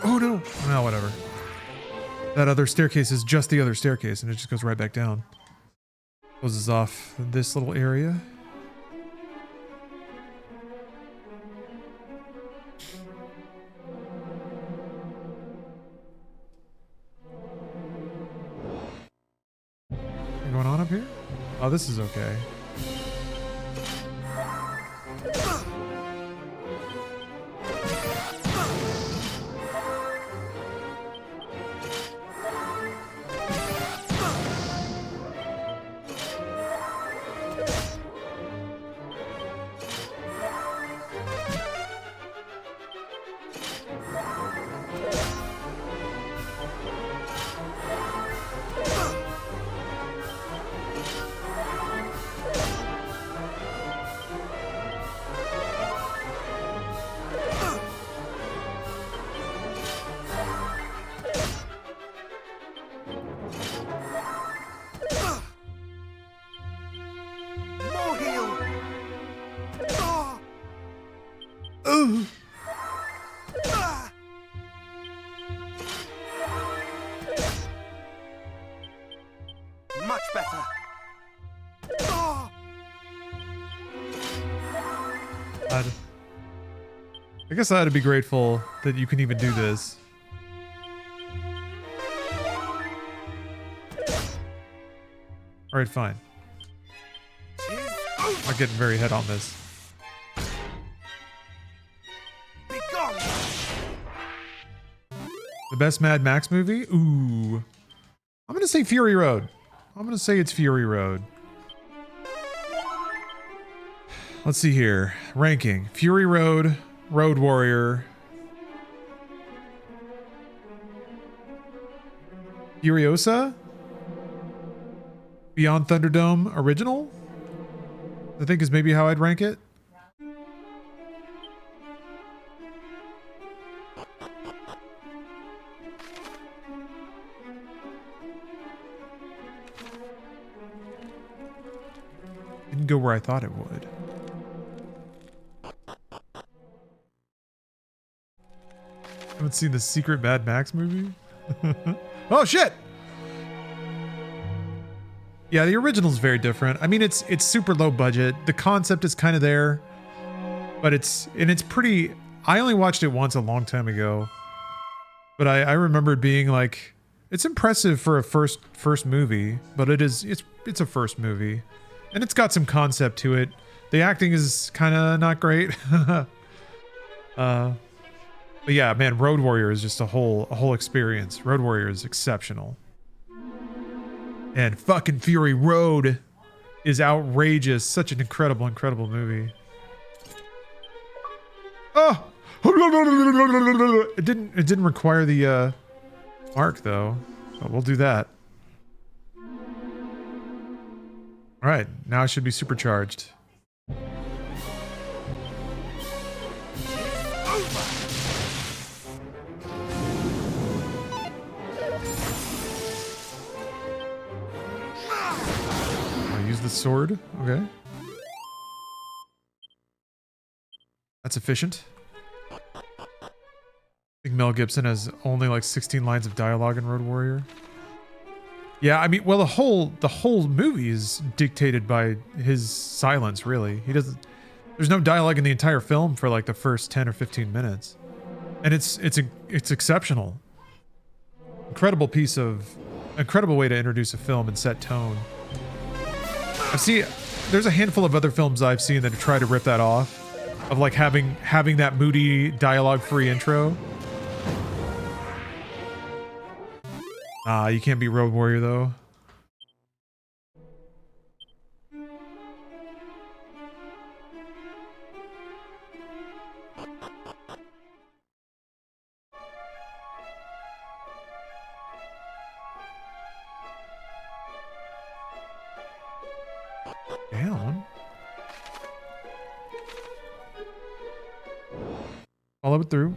oh no, whatever. That other staircase is just the other staircase and it just goes right back down. Closes off this little area. Anything going on up here? Oh, this is okay. Much better. I guess I ought to be grateful that you can even do this. Alright, fine. I'm not getting very head on this. The best Mad Max movie? Ooh. I'm gonna say Fury Road. I'm gonna say it's Fury Road. Let's see here. Ranking. Fury Road, Road Warrior, Furiosa, Beyond Thunderdome Original, I think is maybe how I'd rank it. Didn't go where I thought it would. Haven't seen the secret Mad Max movie? Oh shit! Yeah, the original's very different. I mean, it's super low budget. The concept is kind of there, but it's pretty. I only watched it once a long time ago, but I remember it being like, it's impressive for a first movie, but it's a first movie, and it's got some concept to it. The acting is kind of not great. But yeah, man, Road Warrior is just a whole experience. Road Warrior is exceptional. And fucking Fury Road is outrageous. Such an incredible movie. Oh! It didn't require the mark though. But we'll do that. Alright, now I should be supercharged. Use the sword. Okay. That's efficient. I think Mel Gibson has only like 16 lines of dialogue in Road Warrior. Yeah, I mean, well, the whole movie is dictated by his silence, really. There's no dialogue in the entire film for like the first 10 or 15 minutes. And it's exceptional. Incredible way to introduce a film and set tone. There's a handful of other films I've seen that try to rip that off, of like having that moody dialogue-free intro. You can't beat Road Warrior though. Down. Follow it through.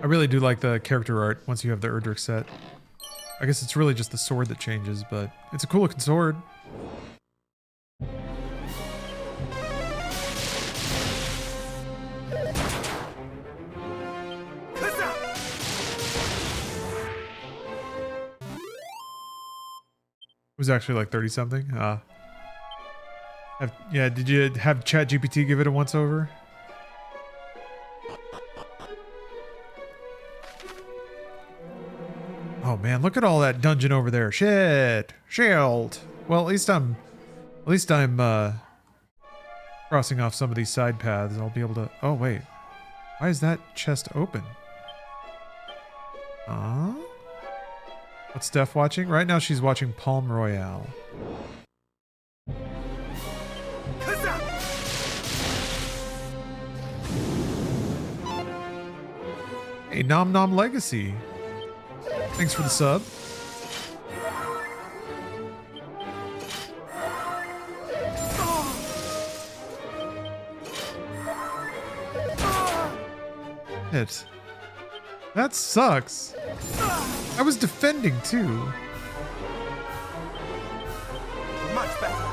I really do like the character art once you have the Erdrich set. I guess it's really just the sword that changes, but it's a cool looking sword. It was actually like 30 something. Yeah, did you have ChatGPT give it a once over? Oh man, look at all that dungeon over there. Shit. Shield. Well, at least I'm crossing off some of these side paths. I'll be able to. Oh wait. Why is that chest open? What's Steph watching? Right now she's watching Palm Royale. Hey, Nom Nom Legacy. Thanks for the sub. Hit. That sucks. I was defending too. Much better.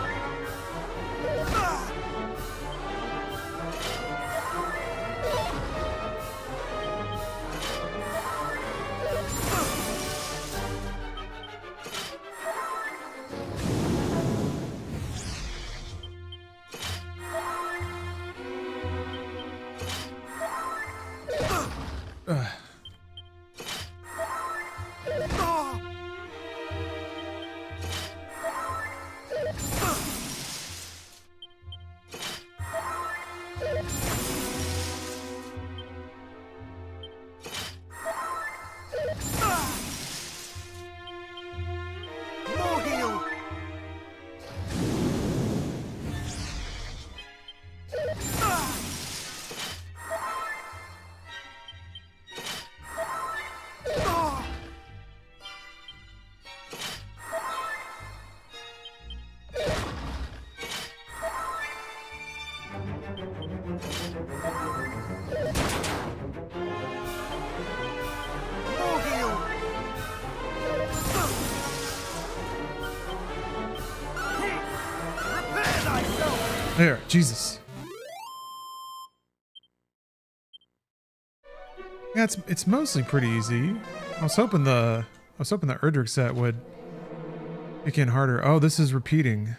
There, Jesus. Yeah, it's mostly pretty easy. I was hoping the Erdrich set would kick in harder. Oh, this is repeating.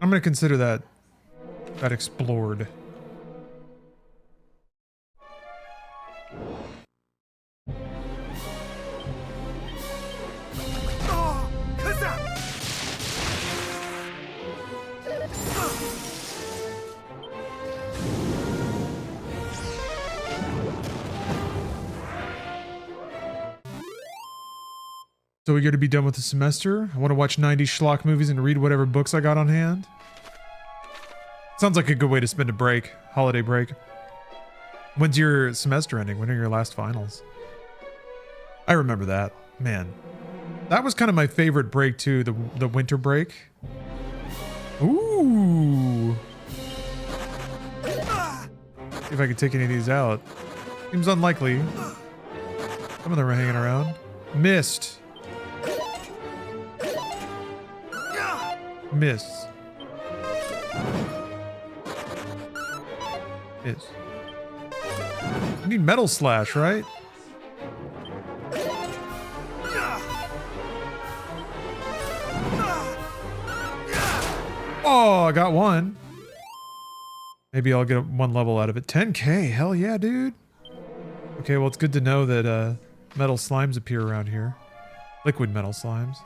I'm going to consider that explored. So we got to be done with the semester. I want to watch 90s schlock movies and read whatever books I got on hand. Sounds like a good way to spend a break, holiday break. When's your semester ending? When are your last finals? I remember that. Man, that was kind of my favorite break too, the winter break. Ooh. See if I can take any of these out. Seems unlikely. Some of them are hanging around. Missed. Miss. Miss. You need Metal Slash, right? Oh, I got one. Maybe I'll get one level out of it. 10k, hell yeah, dude. Okay, well, it's good to know that metal slimes appear around here. Liquid metal slimes.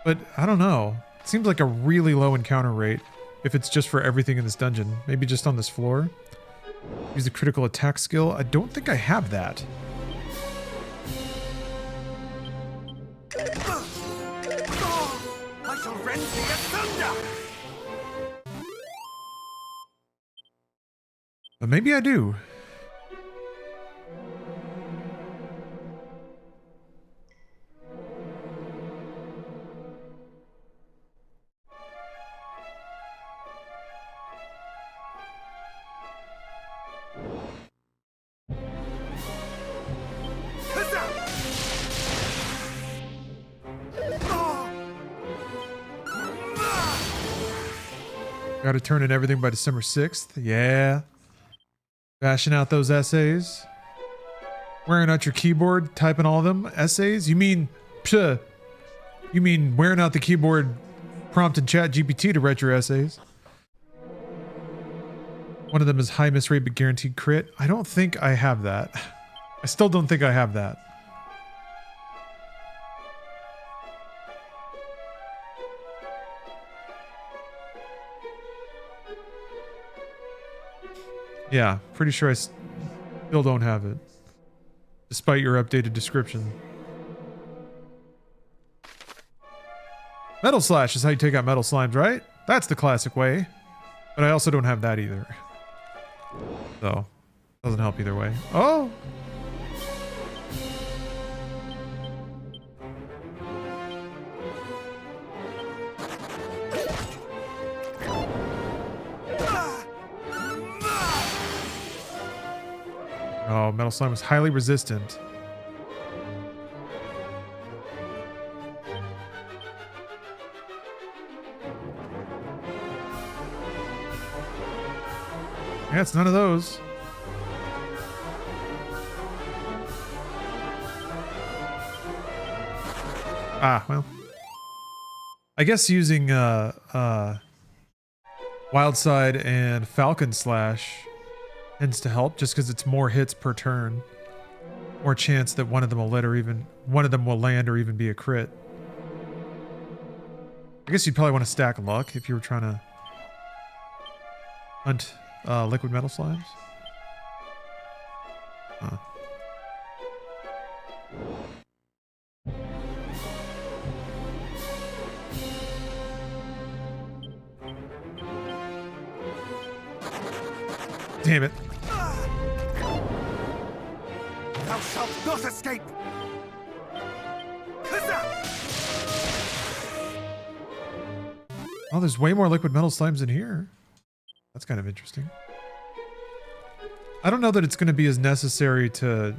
But I don't know. It seems like a really low encounter rate if it's just for everything in this dungeon. Maybe just on this floor. Use the critical attack skill. I don't think I have that. I shall rend thee asunder! But maybe I do. Got to turn in everything by December 6th. Yeah. Bashing out those essays. Wearing out your keyboard, typing all of them. Essays? You mean, you mean wearing out the keyboard, prompting ChatGPT to write your essays? One of them is high miss rate but guaranteed crit. I don't think I have that. I still don't think I have that. Yeah, pretty sure I still don't have it. Despite your updated description. Metal Slash is how you take out metal slimes, right? That's the classic way. But I also don't have that either. So, doesn't help either way. Oh! Oh, metal slime was highly resistant. Yeah, it's none of those. Ah, well. I guess using Wildside and Falcon Slash tends to help just because it's more hits per turn. More chance that one of them will land or even be a crit. I guess you'd probably want to stack luck if you were trying to hunt liquid metal slimes. Huh. Damn it. Thou shalt not escape! Oh, there's way more liquid metal slimes in here. That's kind of interesting. I don't know that it's going to be as necessary to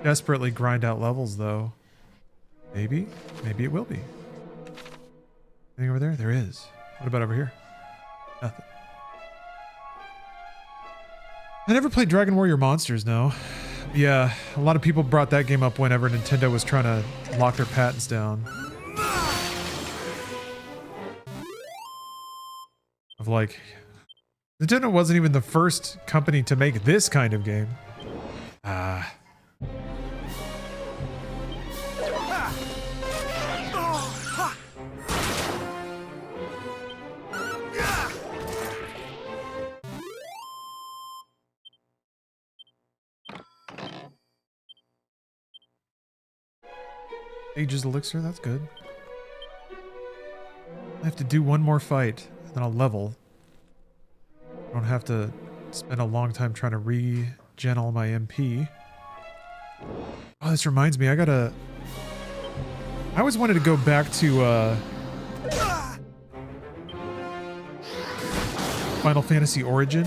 desperately grind out levels, though. Maybe. Maybe it will be. Anything over there? There is. What about over here? Nothing. I never played Dragon Warrior Monsters, no. Yeah, a lot of people brought that game up whenever Nintendo was trying to lock their patents down. Of like, Nintendo wasn't even the first company to make this kind of game. Ah. Ages Elixir, that's good. I have to do one more fight, and then I'll level. I don't have to spend a long time trying to regen all my MP. Oh, this reminds me, I always wanted to go back to, Final Fantasy Origin.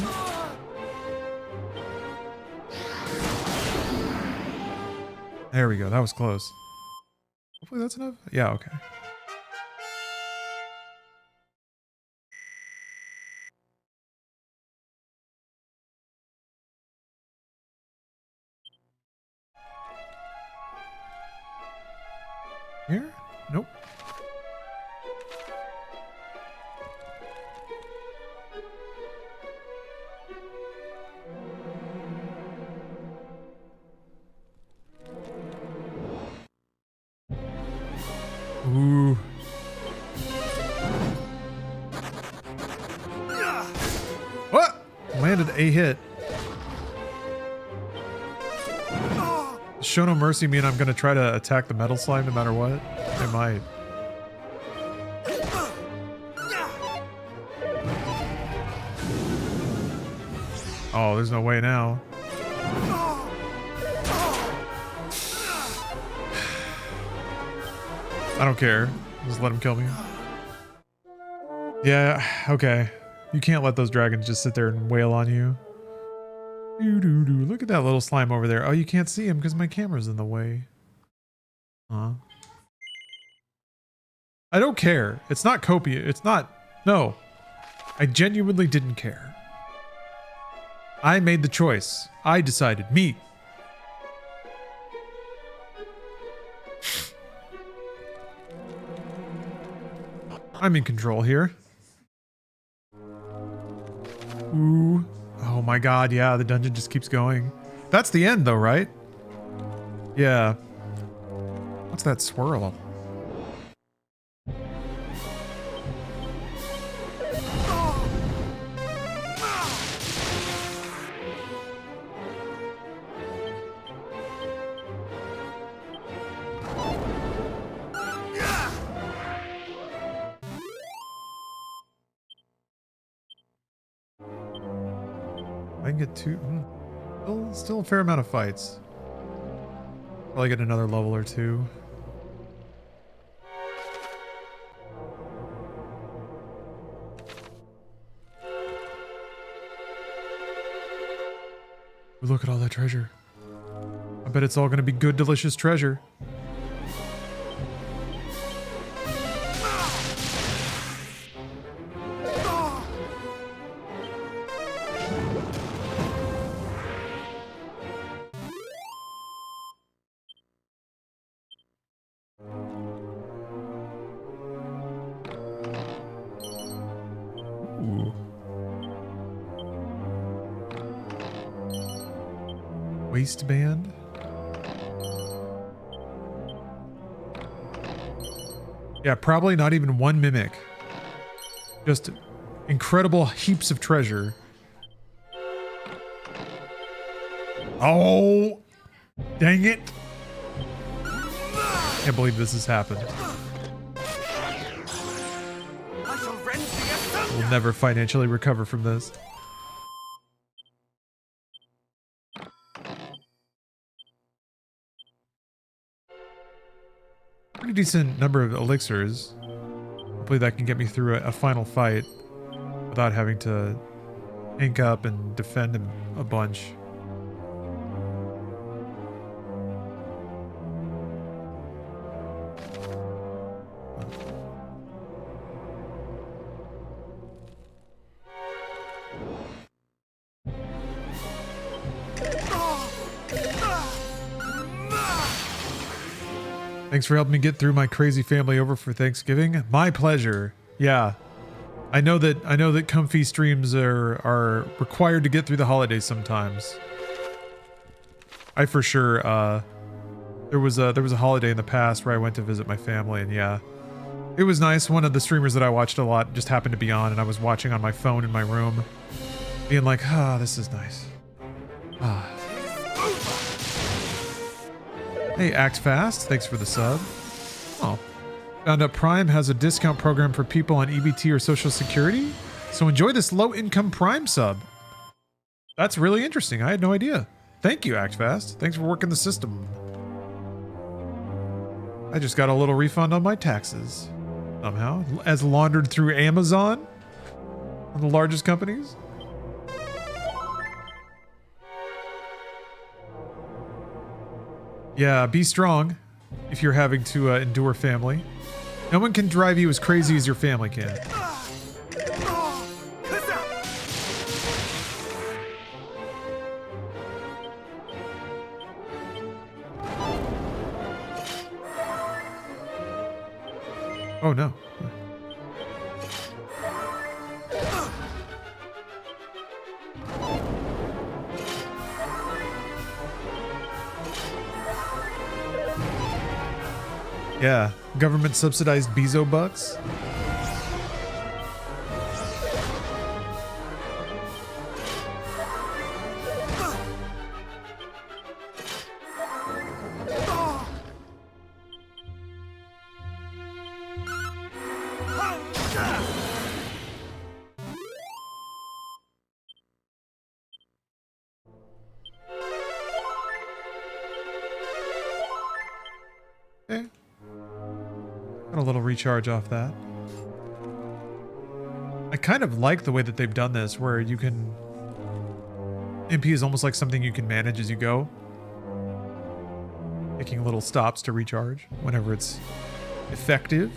There we go. That was close. Hopefully that's enough. Yeah, okay. Here? Nope. Ooh. What? Landed a hit. Show no mercy mean I'm gonna try to attack the metal slime no matter what? They might. Oh, there's no way now. I don't care. Just let him kill me. Yeah, okay. You can't let those dragons just sit there and wail on you. Doo-doo-doo. Look at that little slime over there. Oh, you can't see him because my camera's in the way. Huh? I don't care. It's not copia. It's not. No. I genuinely didn't care. I made the choice. I decided. Me. I'm in control here. Ooh. Oh my god, yeah, the dungeon just keeps going. That's the end though, right? Yeah. What's that swirl? I can get two. Still a fair amount of fights. Probably get another level or two. Look at all that treasure. I bet it's all going to be good, delicious treasure. Waistband. Yeah, probably not even one mimic. Just incredible heaps of treasure. Oh, dang it. Can't believe this has happened. We'll never financially recover from this. Pretty decent number of elixirs. Hopefully that can get me through a final fight without having to ink up and defend him a bunch. Thanks for helping me get through my crazy family over for Thanksgiving. My pleasure. Yeah. I know that comfy streams are required to get through the holidays sometimes. I for sure there was a holiday in the past where I went to visit my family, and yeah. It was nice. One of the streamers that I watched a lot just happened to be on, and I was watching on my phone in my room, being like, ah, this is nice. Ah. Hey, Act Fast, thanks for the sub. Oh. Found out Prime has a discount program for people on EBT or Social Security, so enjoy this low-income Prime sub. That's really interesting. I had no idea. Thank you, Act Fast. Thanks for working the system. I just got a little refund on my taxes. Somehow. As laundered through Amazon. One of the largest companies. Yeah, be strong if you're having to endure family. No one can drive you as crazy as your family can. Oh no. Yeah, government subsidized Bezo bucks. Okay. Got a little recharge off that. I kind of like the way that they've done this, where you can... MP is almost like something you can manage as you go. Taking little stops to recharge whenever it's effective.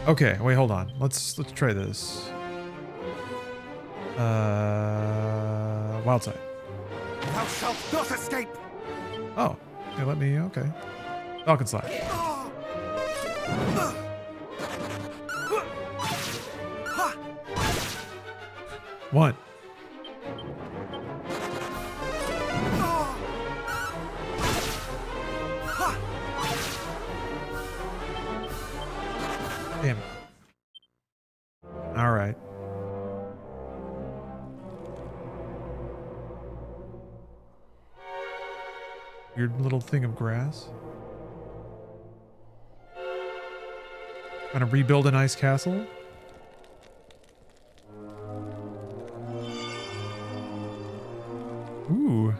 Okay, wait, hold on. Let's try this. Wild side. Thou shalt not escape! Oh, they let me, okay. Falcon Slash. One. Damn it. All right. Weird little thing of grass. Trying to rebuild an ice castle. Ooh.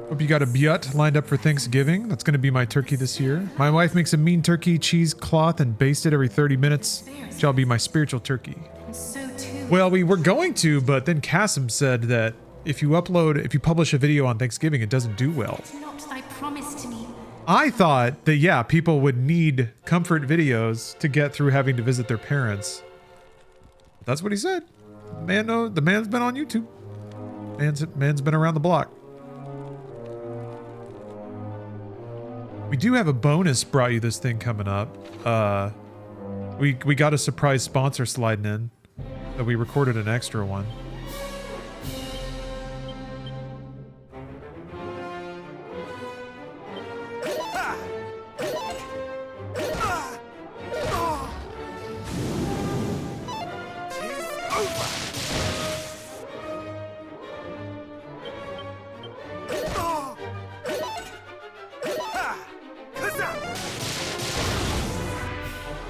Hope you got a biot lined up for Thanksgiving. That's going to be my turkey this year. My wife makes a mean turkey cheesecloth and bastes it every 30 minutes. Shall be my spiritual turkey. Well, we were going to, but then Kasim said that if you publish a video on Thanksgiving, it doesn't do well. I thought that, yeah, people would need comfort videos to get through having to visit their parents. That's what he said. The man's been on YouTube. Man's been around the block. We do have a bonus brought you this thing coming up. We got a surprise sponsor sliding in, that we recorded an extra one.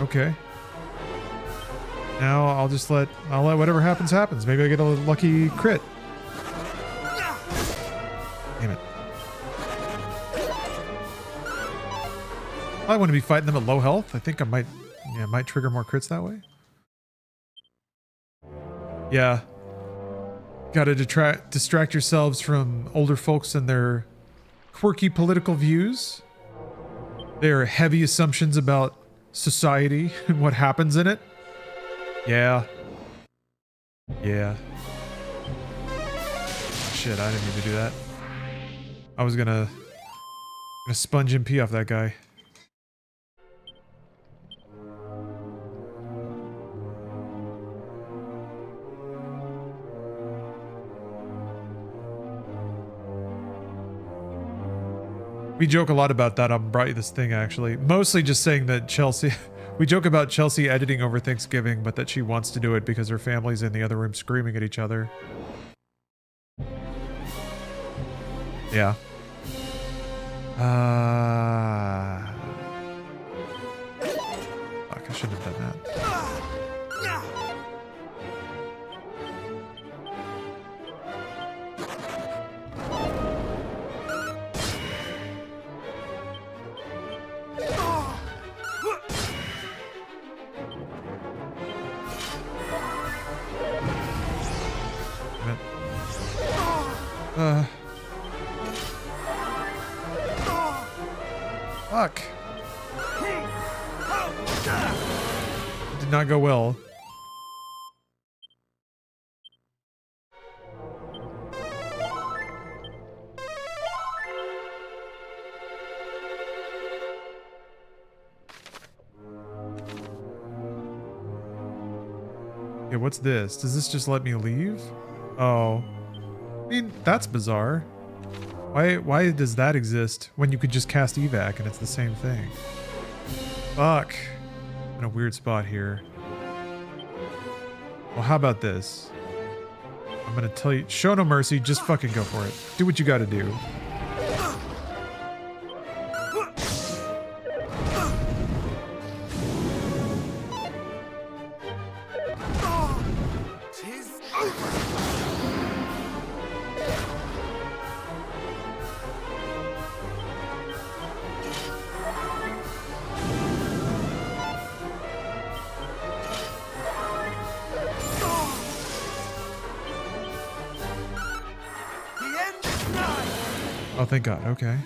Okay. Now I'll let whatever happens happens. Maybe I get a lucky crit. Damn it. I want to be fighting them at low health. I think I might trigger more crits that way. Yeah. Gotta distract yourselves from older folks and their quirky political views. Their heavy assumptions about society and what happens in it. Yeah. Yeah. Shit, I didn't mean to do that. I was gonna sponge MP off that guy. We joke a lot about that. I brought you this thing, actually. Mostly just saying that Chelsea... We joke about Chelsea editing over Thanksgiving, but that she wants to do it because her family's in the other room screaming at each other. Yeah. Fuck, I shouldn't have done that. Fuck. It did not go well. Yeah, what's this? Does this just let me leave? Oh. I mean, that's bizarre. Why does that exist when you could just cast evac and it's the same thing? Fuck. I'm in a weird spot here. Well, how about this? I'm gonna tell you, show no mercy, just fucking go for it. Do what you gotta do. Oh, thank God. Okay.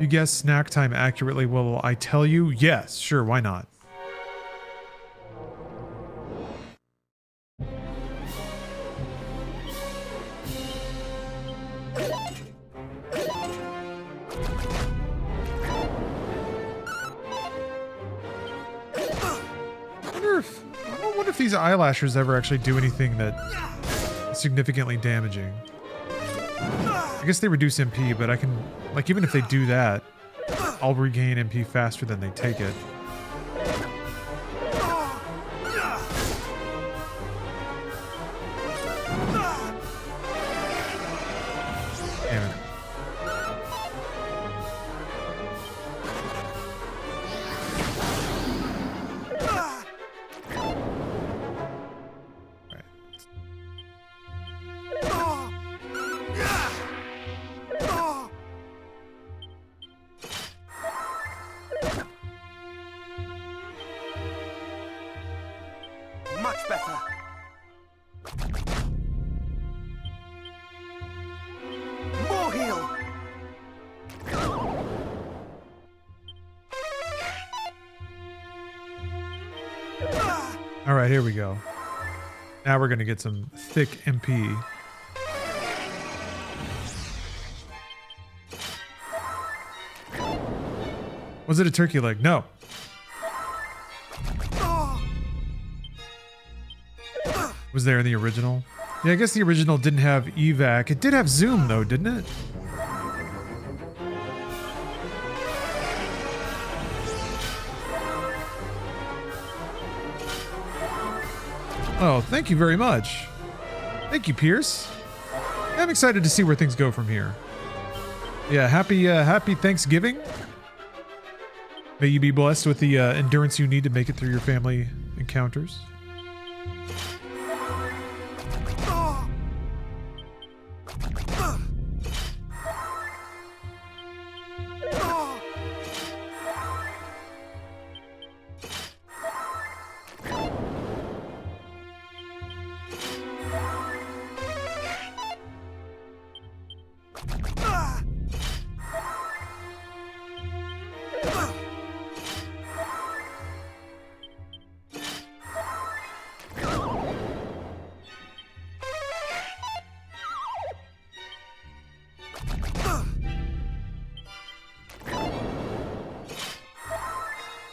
You guess snack time accurately. Will I tell you? Yes, sure. Why not? I wonder if these eyelashers ever actually do anything that is significantly damaging. I guess they reduce MP, but I can, like, even if they do that, I'll regain MP faster than they take it. Damn it. Much better. More heal. All right, here we go. Now we're gonna get some thick MP. Was it a turkey leg? No. Was there in the original? Yeah, I guess the original didn't have evac. It did have zoom though, didn't it? Oh, thank you very much. Thank you, Pierce. I'm excited to see where things go from here. Yeah, happy Thanksgiving. May you be blessed with the endurance you need to make it through your family encounters.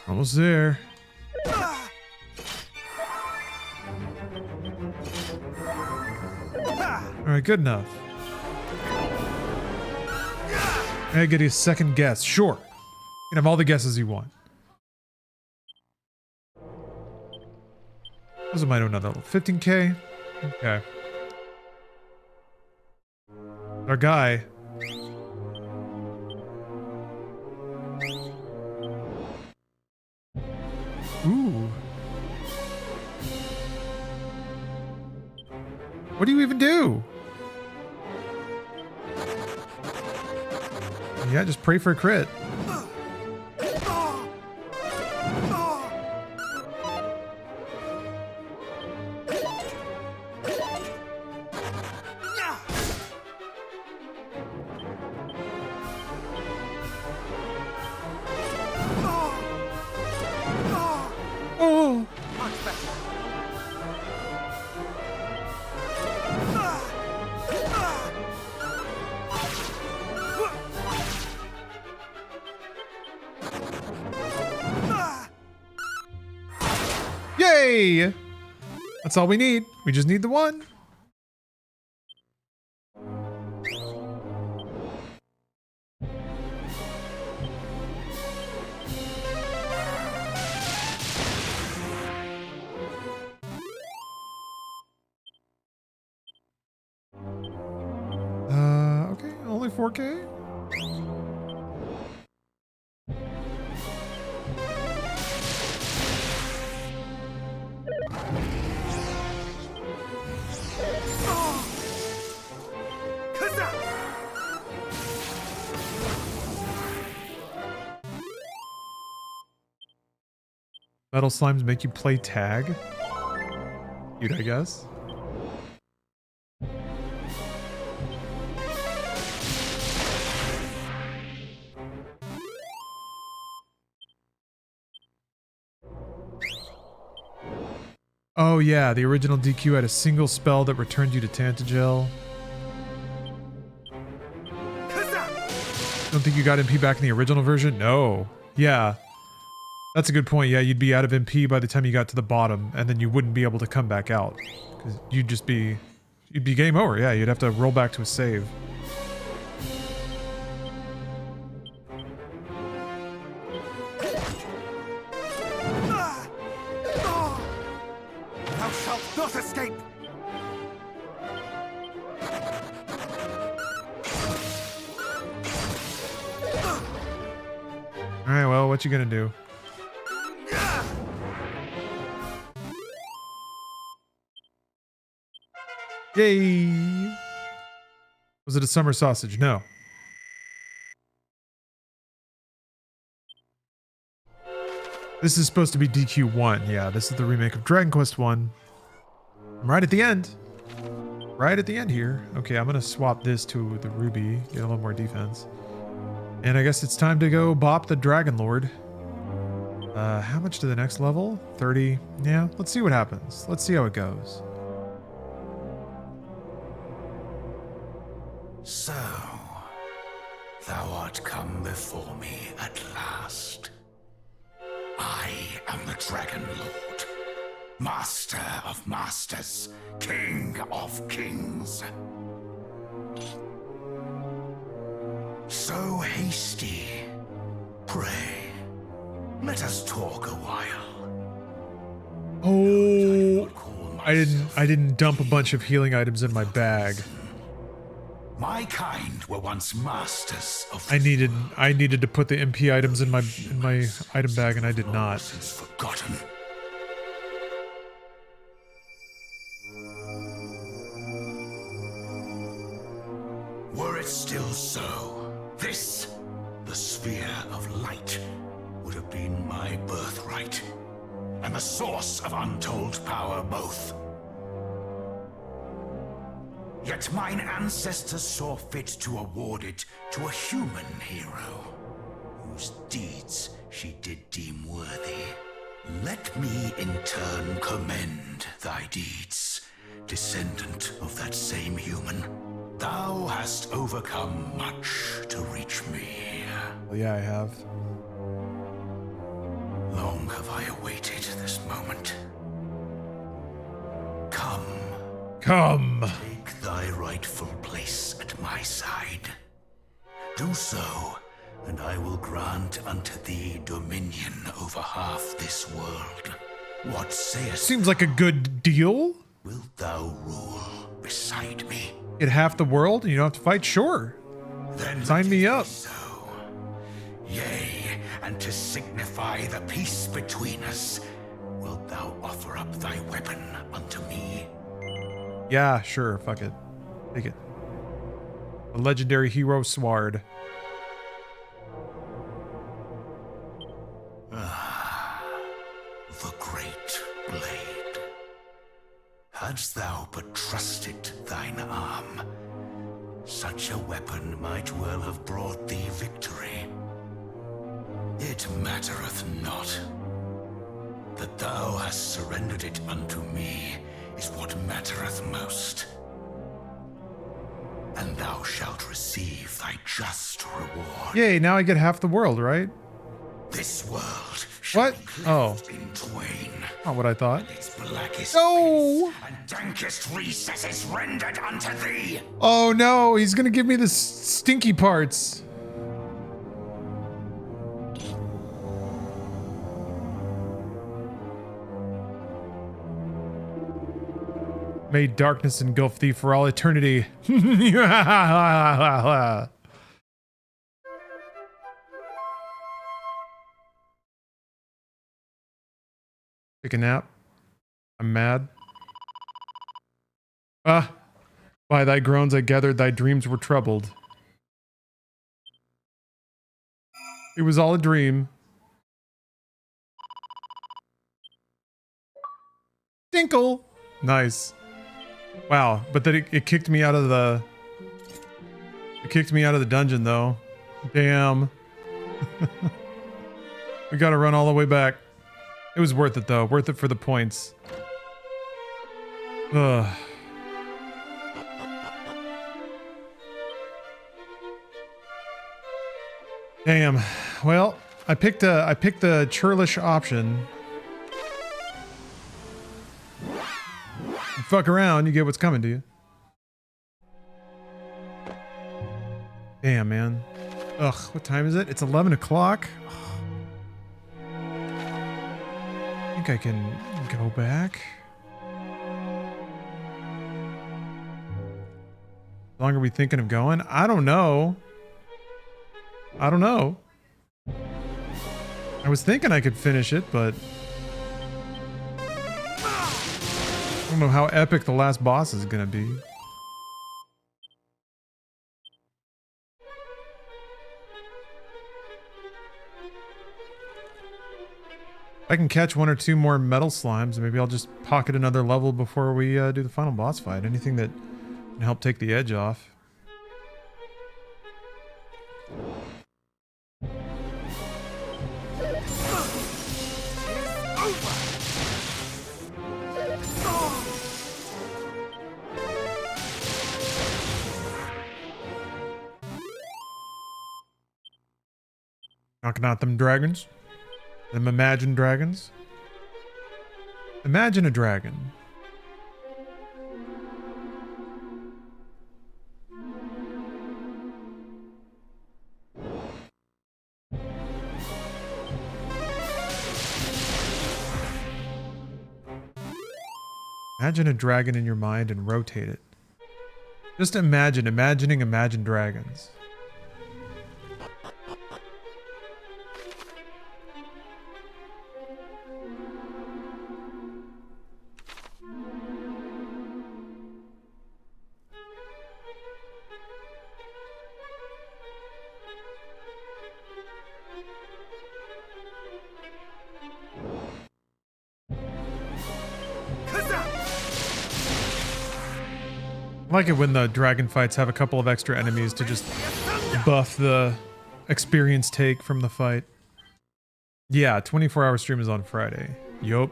Almost there. Alright, good enough. I get a second guess. Sure. You can have all the guesses you want. Those might do another level. 15k? Okay. Our guy. Ooh. What do you even do? Yeah, just pray for a crit. Yay! That's all we need. We just need the one. Okay, only 4K? Metal slimes make you play tag? Cute, I guess. Oh yeah, the original DQ had a single spell that returned you to Tantagel. Don't think you got MP back in the original version? No. Yeah. That's a good point. Yeah, you'd be out of MP by the time you got to the bottom, and then you wouldn't be able to come back out. Because you'd be game over. Yeah, you'd have to roll back to a save. Thou shalt not escape! Alright, well, what you gonna do? Yay! Was it a summer sausage? No. This is supposed to be DQ1. Yeah, this is the remake of Dragon Quest 1. I'm right at the end. Right at the end here. Okay, I'm gonna swap this to the Ruby, get a little more defense. And I guess it's time to go bop the Dragon Lord. How much to the next level? 30? Yeah, let's see what happens. Let's see how it goes. So, thou art come before me at last. I am the Dragon Lord, Master of Masters, King of Kings. So hasty, pray, let us talk a while. Oh, I didn't dump a bunch of healing items in my bag. My kind were once masters of I needed to put the MP items in my item bag, and I did not. forgotten. Were it still so, this, the sphere of light, would have been my birthright, and the source of untold power both. Yet mine ancestors saw fit to award it to a human hero, whose deeds she did deem worthy. Let me in turn commend thy deeds, descendant of that same human. Thou hast overcome much to reach me. Well, yeah, I have. Long have I awaited this moment. Come. Come. Take thy rightful place at my side. Do so, and I will grant unto thee dominion over half this world. What sayest Seems like a good deal. Wilt thou rule beside me? Get half the world and you don't have to fight? Sure. Then sign me up. So, yea, and to signify the peace between us, wilt thou offer up thy weapon unto me? Yeah, sure. Fuck it. Take it. A legendary hero sword. The great blade. Hadst thou but trusted thine arm, such a weapon might well have brought thee victory. It mattereth not. That thou hast surrendered it unto me is what mattereth most. And thou shalt receive thy just reward. Yay, now I get half the world, right? This world What? Oh. in twain. Not what I thought. Its blackest No! and dankest recesses rendered unto thee. Oh no, he's gonna give me the stinky parts. May darkness engulf thee for all eternity. Take a nap. I'm mad. Ah, by thy groans I gathered thy dreams were troubled. It was all a dream. Dinkle! Nice. Wow, but then it kicked me out of the... It kicked me out of the dungeon, though. Damn. We gotta run all the way back. It was worth it, though. Worth it for the points. Ugh. Damn. Well, I picked the churlish option. You fuck around, you get what's coming to you. Damn, man. Ugh, what time is it? It's 11 o'clock. I think I can go back. How long are we thinking of going? I don't know. I don't know. I was thinking I could finish it, but I don't know how epic the last boss is gonna be. If I can catch one or two more metal slimes, maybe I'll just pocket another level before we do the final boss fight. Anything that can help take the edge off. Knocking out them dragons. Them imagined dragons. Imagine a dragon. Imagine a dragon in your mind and rotate it. Just imagining imagined dragons. I like it when the dragon fights have a couple of extra enemies to just buff the experience take from the fight. Yeah, 24-hour stream is on Friday. Yup.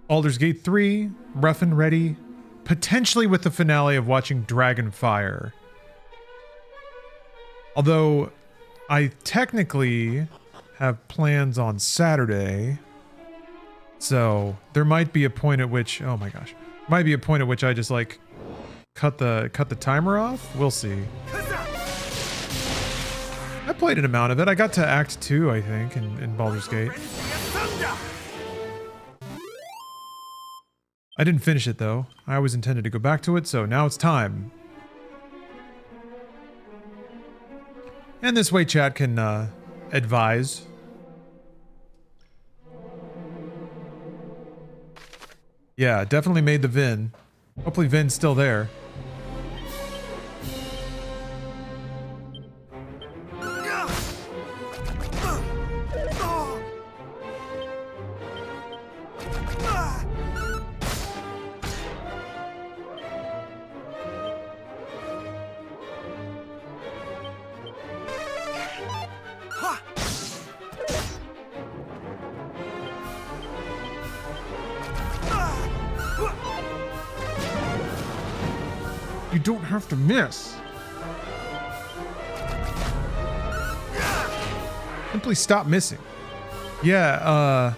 Baldur's Gate 3, rough and ready, potentially with the finale of watching Dragonfire. Although, I technically have plans on Saturday, so there might be a point at which, oh my gosh, might be a point at which I just like cut the timer off. We'll see. I played an amount of it. I got to Act 2, I think, in Baldur's Gate. I didn't finish it though. I always intended to go back to it, so now it's time. And this way chat can advise. Yeah, definitely made the Vin. Hopefully Vin's still there. You don't have to miss. And simply stop missing. Yeah,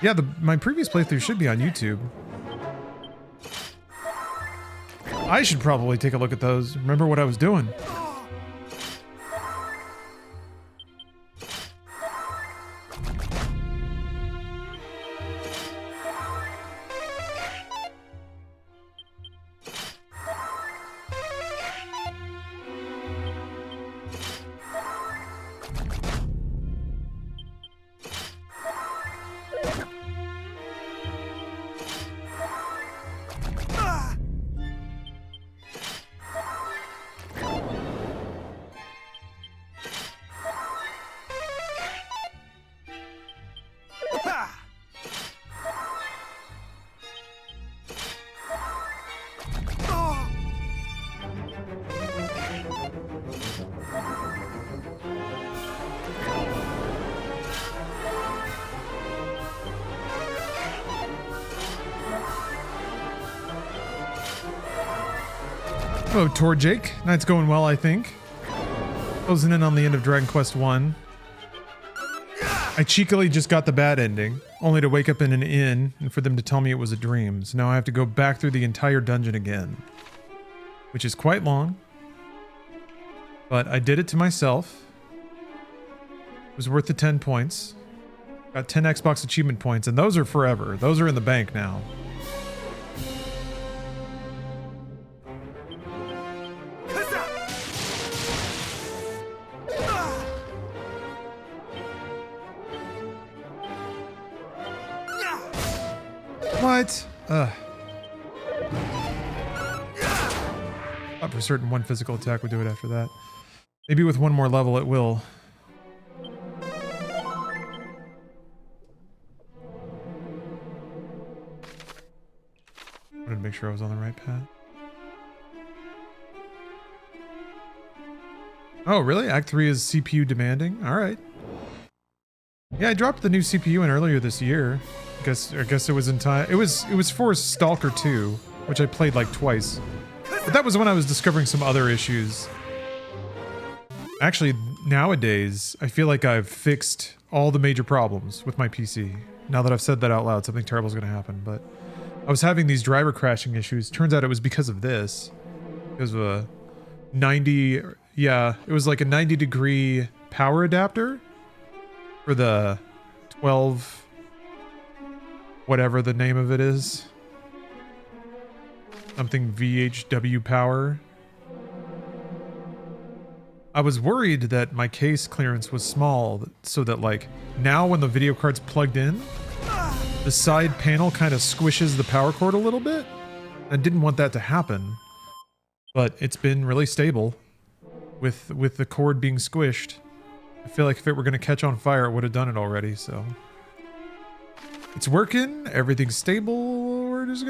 yeah, my previous playthrough should be on YouTube. I should probably take a look at those. Remember what I was doing. Hello, Torjake. Night's going well, I think. Closing in on the end of Dragon Quest 1. I cheekily just got the bad ending, only to wake up in an inn and for them to tell me it was a dream. So now I have to go back through the entire dungeon again, which is quite long. But I did it to myself. It was worth the 10 points. Got 10 Xbox achievement points, and those are forever. Those are in the bank now. What? Thought for certain one physical attack would do it after that. Maybe with one more level it will. Wanted to make sure I was on the right path. Oh, really? Act 3 is CPU demanding? Alright. Yeah, I dropped the new CPU in earlier this year. I guess it was in time. It was for Stalker 2, which I played like twice. But that was when I was discovering some other issues. Actually, nowadays, I feel like I've fixed all the major problems with my PC. Now that I've said that out loud, something terrible is going to happen. But I was having these driver crashing issues. Turns out it was because of this. Because of a 90... Yeah, it was like a 90-degree power adapter for the 12... whatever the name of it is. Something VHW power. I was worried that my case clearance was small, so that like, now when the video card's plugged in, the side panel kind of squishes the power cord a little bit. I didn't want that to happen, but it's been really stable with the cord being squished. I feel like if it were going to catch on fire, it would have done it already, so... It's working, everything's stable, we're just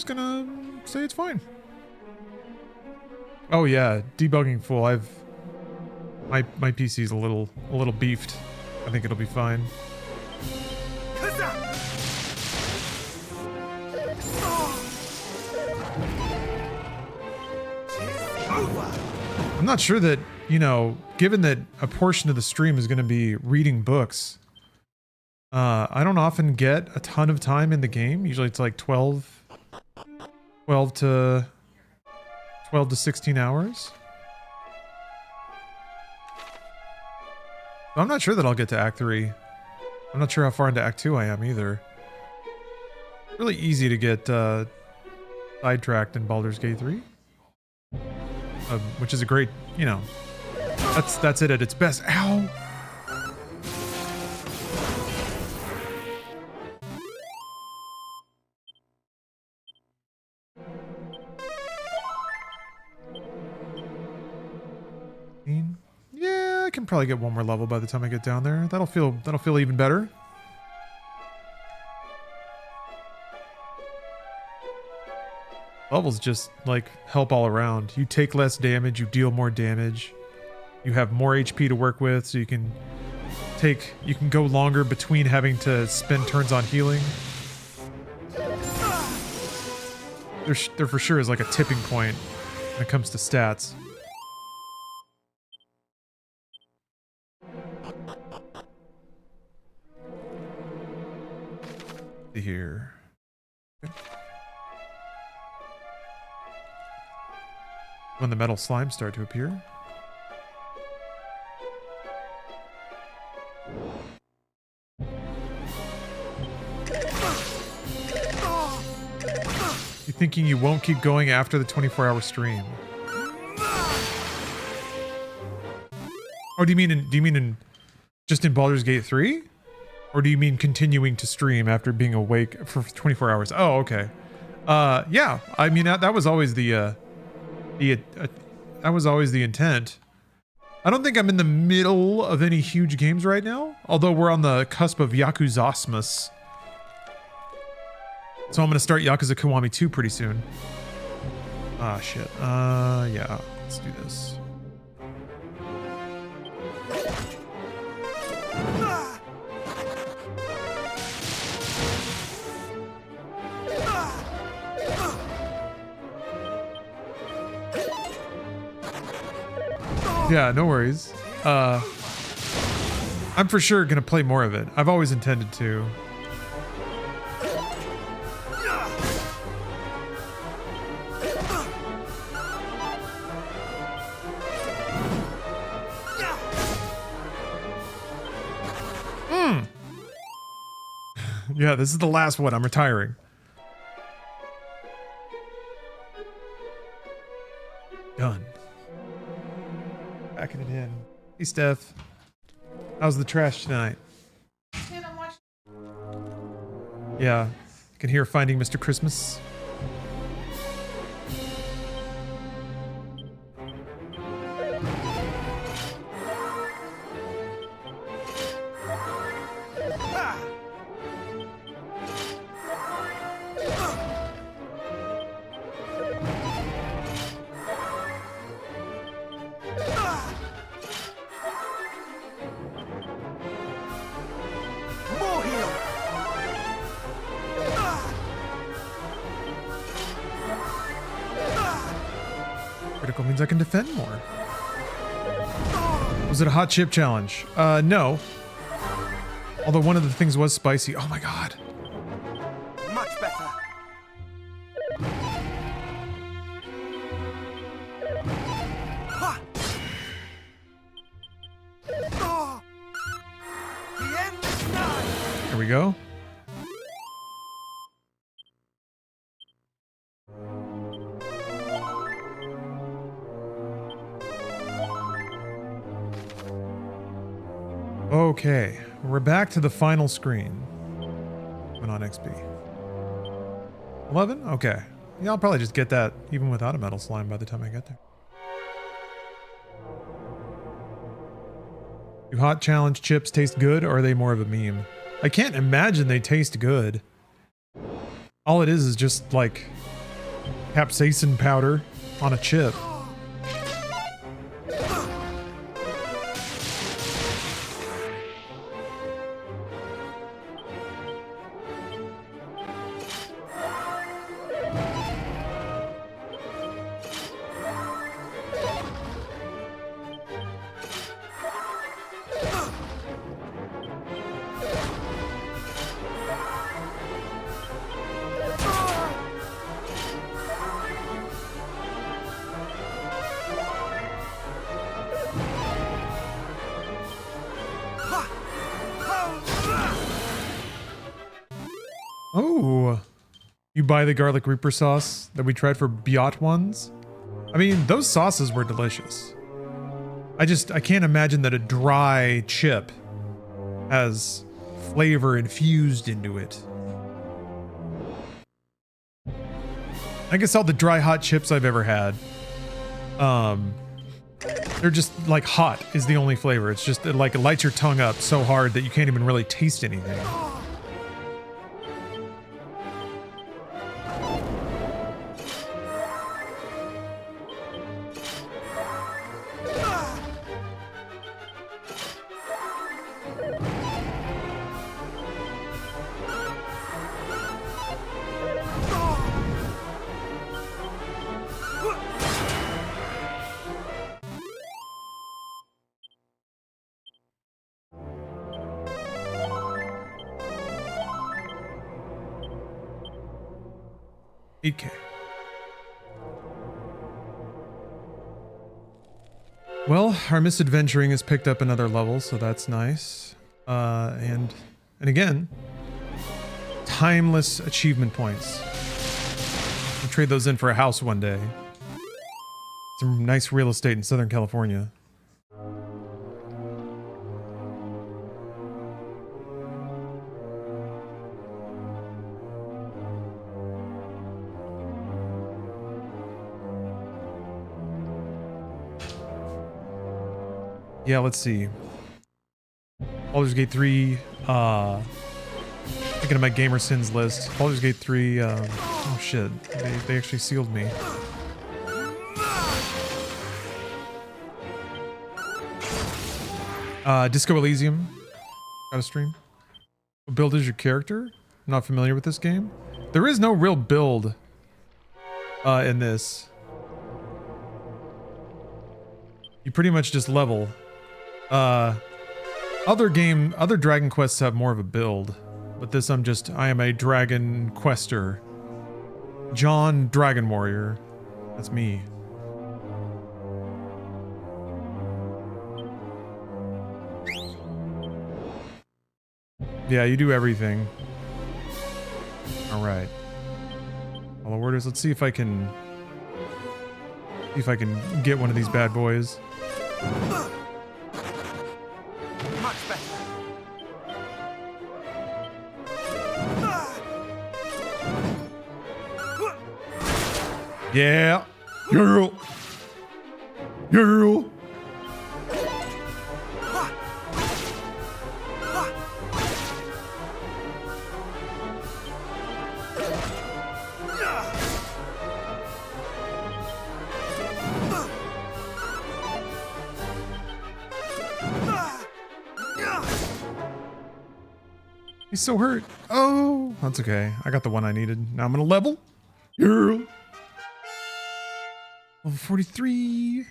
gonna say it's fine. Oh yeah, debugging full. My PC's a little beefed. I think it'll be fine. I'm not sure that, you know, given that a portion of the stream is gonna be reading books, I don't often get a ton of time in the game. Usually it's like 12 to 16 hours. I'm not sure that I'll get to Act 3. I'm not sure how far into Act 2 I am either. Really easy to get sidetracked in Baldur's Gate 3. Which is a great, you know, that's it at its best. Ow! Yeah, I can probably get one more level by the time I get down there. That'll feel even better. Levels just like help all around. You take less damage, you deal more damage. You have more HP to work with, so you can go longer between having to spend turns on healing. There for sure is like a tipping point when it comes to stats. See here. Okay. When the metal slimes start to appear. You thinking you won't keep going after the 24-hour stream? Oh, do you mean in just in Baldur's Gate 3? Or do you mean continuing to stream after being awake for 24 hours? Oh, okay. Yeah. I mean that was always the intent. I don't think I'm in the middle of any huge games right now, although we're on the cusp of Yakuzasmus. So I'm gonna start Yakuza Kiwami 2 pretty soon. Ah, shit. Yeah. Let's do this. Yeah, no worries. I'm for sure gonna play more of it. I've always intended to. Yeah, this is the last one. I'm retiring. Done. Backing it in. Hey, Steph. How's the trash tonight? Yeah. You can hear Finding Mr. Christmas. Critical means I can defend more. Was it a hot chip challenge? No. Although one of the things was spicy. Oh my god. Much better. Ha! Oh! The end is nigh. Here we go. Okay, we're back to the final screen. Went on XP. 11? Okay. Yeah, I'll probably just get that even without a metal slime by the time I get there. Do hot challenge chips taste good, or are they more of a meme? I can't imagine they taste good. All it is just like capsaicin powder on a chip. Oh, you buy the garlic reaper sauce that we tried for Biot ones? I mean, those sauces were delicious. I can't imagine that a dry chip has flavor infused into it. I guess all the dry hot chips I've ever had, they're just like hot is the only flavor. It's just it lights your tongue up so hard that you can't even really taste anything. 8K. Well, our misadventuring has picked up another level, so that's nice. And again, timeless achievement points. We'll trade those in for a house one day. Some nice real estate in Southern California. Yeah, let's see. Baldur's Gate 3, thinking of my Gamer Sins list. Baldur's Gate 3, oh shit, they actually sealed me. Disco Elysium, got a stream. What build is your character? I'm not familiar with this game. There is no real build in this. You pretty much just level. Other Dragon Quests have more of a build, but this I am a Dragon Quester. John Dragon Warrior. That's me. Yeah, you do everything. Alright. Follow orders. Let's see if I can get one of these bad boys. Much better. Yeah. Girl. Girl. He's so hurt. Oh, that's okay. I got the one I needed. Now I'm gonna level. Girl. Level 43.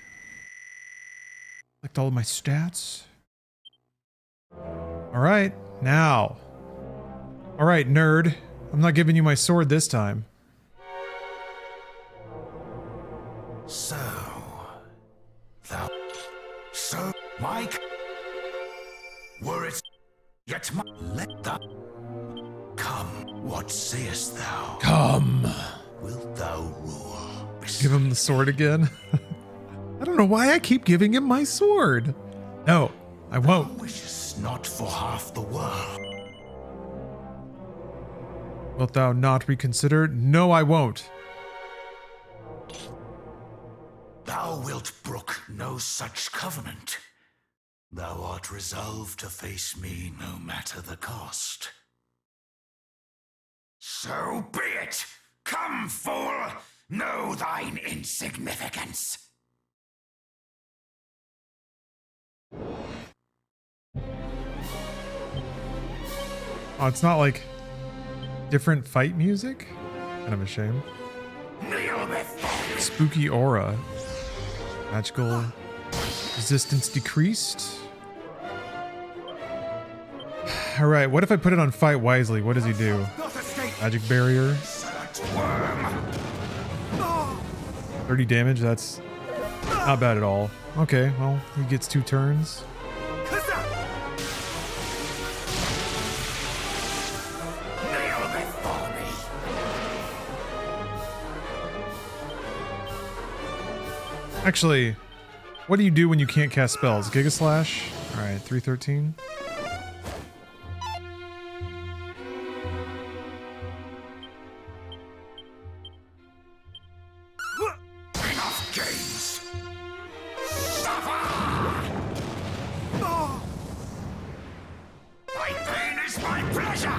Collect all of my stats. All right, now. All right, nerd. I'm not giving you my sword this time. So, Mike, were it yet let that come? What sayest thou? Come. Wilt thou rule? Give him the sword again. I don't know why I keep giving him my sword. No, I won't. Wishes not for half the world. Wilt thou not reconsider? No, I won't. Thou wilt brook no such covenant. Thou art resolved to face me no matter the cost. So be it! Come, fool! Know thine insignificance! Oh, it's not like different fight music? Kind of a shame. Spooky aura. Magical resistance decreased. Alright, what if I put it on fight wisely? What does he do? Magic barrier. 30 damage, that's not bad at all. Okay, well, he gets 2 turns. Actually, what do you do when you can't cast spells? Giga Slash? Alright, 313. Enough games! My pain is my pleasure!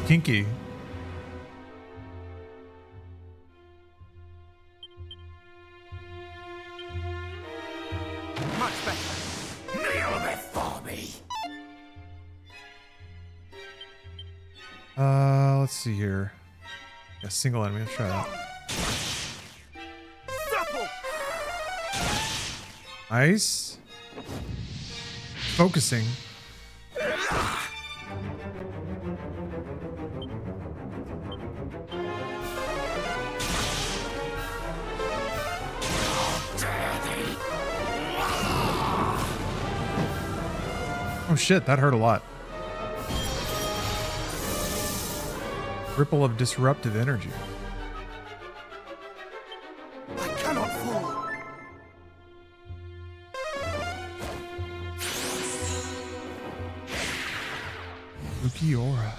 Kinky. Much better. Kneel before me! Let's see here. Yeah, single enemy, let's try that. Nice. Focusing. shit, that hurt a lot. Ripple of disruptive energy. I cannot fall. Spooky aura.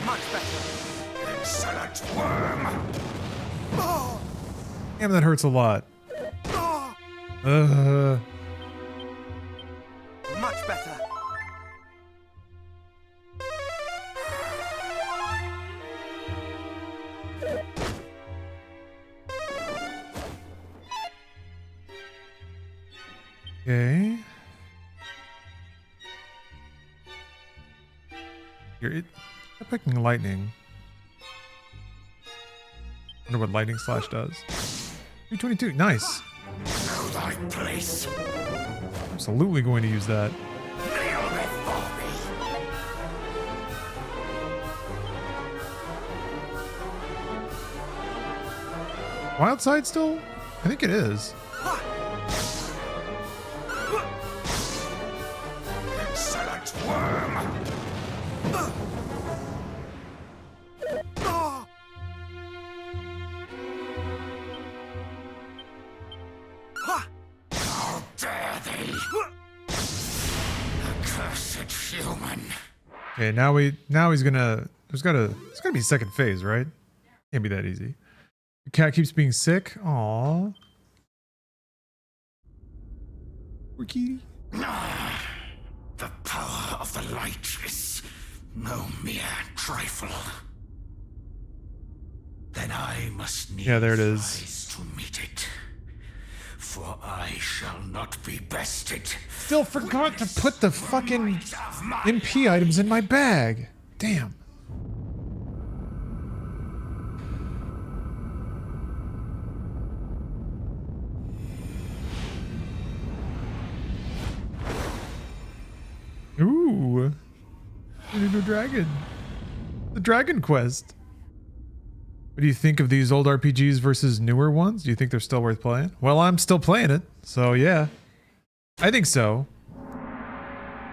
Much better. Insolent worm! Oh, Damn, that hurts a lot. oh, much better. Okay. You're picking lightning. Wonder what lightning slash does. 222, nice. Know thy place. Absolutely going to use that. Kneel before me. Wild side still? I think it is. Insolent worm! How dare thee! Accursed human! Okay, now he's gonna it's gotta be second phase, right? Can't be that easy. The cat keeps being sick. Aww. Poor kitty. The power of the light is no mere trifle. Then I must needs Yeah, there it is. rise to meet it. For I shall not be bested. Still forgot to put the fucking MP items in my bag. Damn. Ooh. A new dragon. The Dragon Quest. What do you think of these old RPGs versus newer ones? Do you think they're still worth playing? Well, I'm still playing it, so yeah. I think so.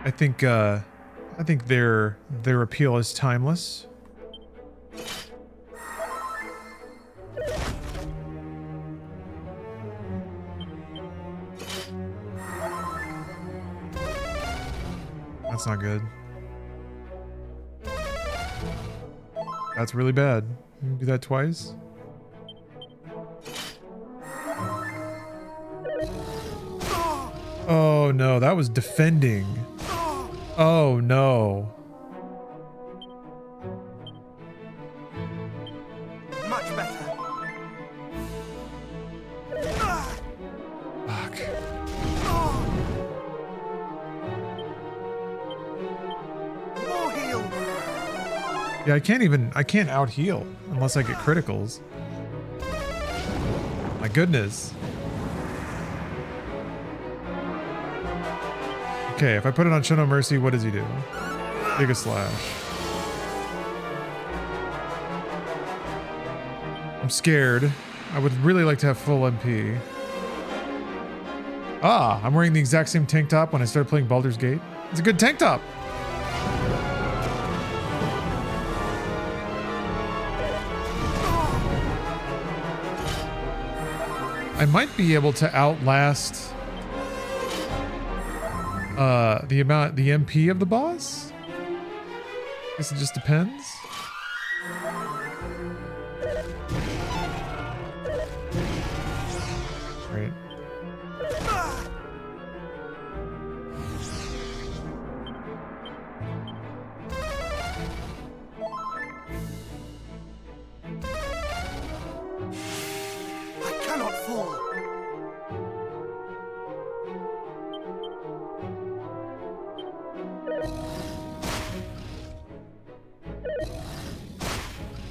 I think their appeal is timeless. That's not good. That's really bad. You can do that twice. Oh no, that was defending. Oh no. Much better. Fuck. More heal. Yeah, I can't out heal unless I get criticals. My goodness. Okay, if I put it on Show No Mercy, what does he do? Big a slash. I'm scared. I would really like to have full MP. Ah, I'm wearing the exact same tank top when I started playing Baldur's Gate. It's a good tank top. I might be able to outlast the MP of the boss. Guess it just depends. Right. I cannot fall.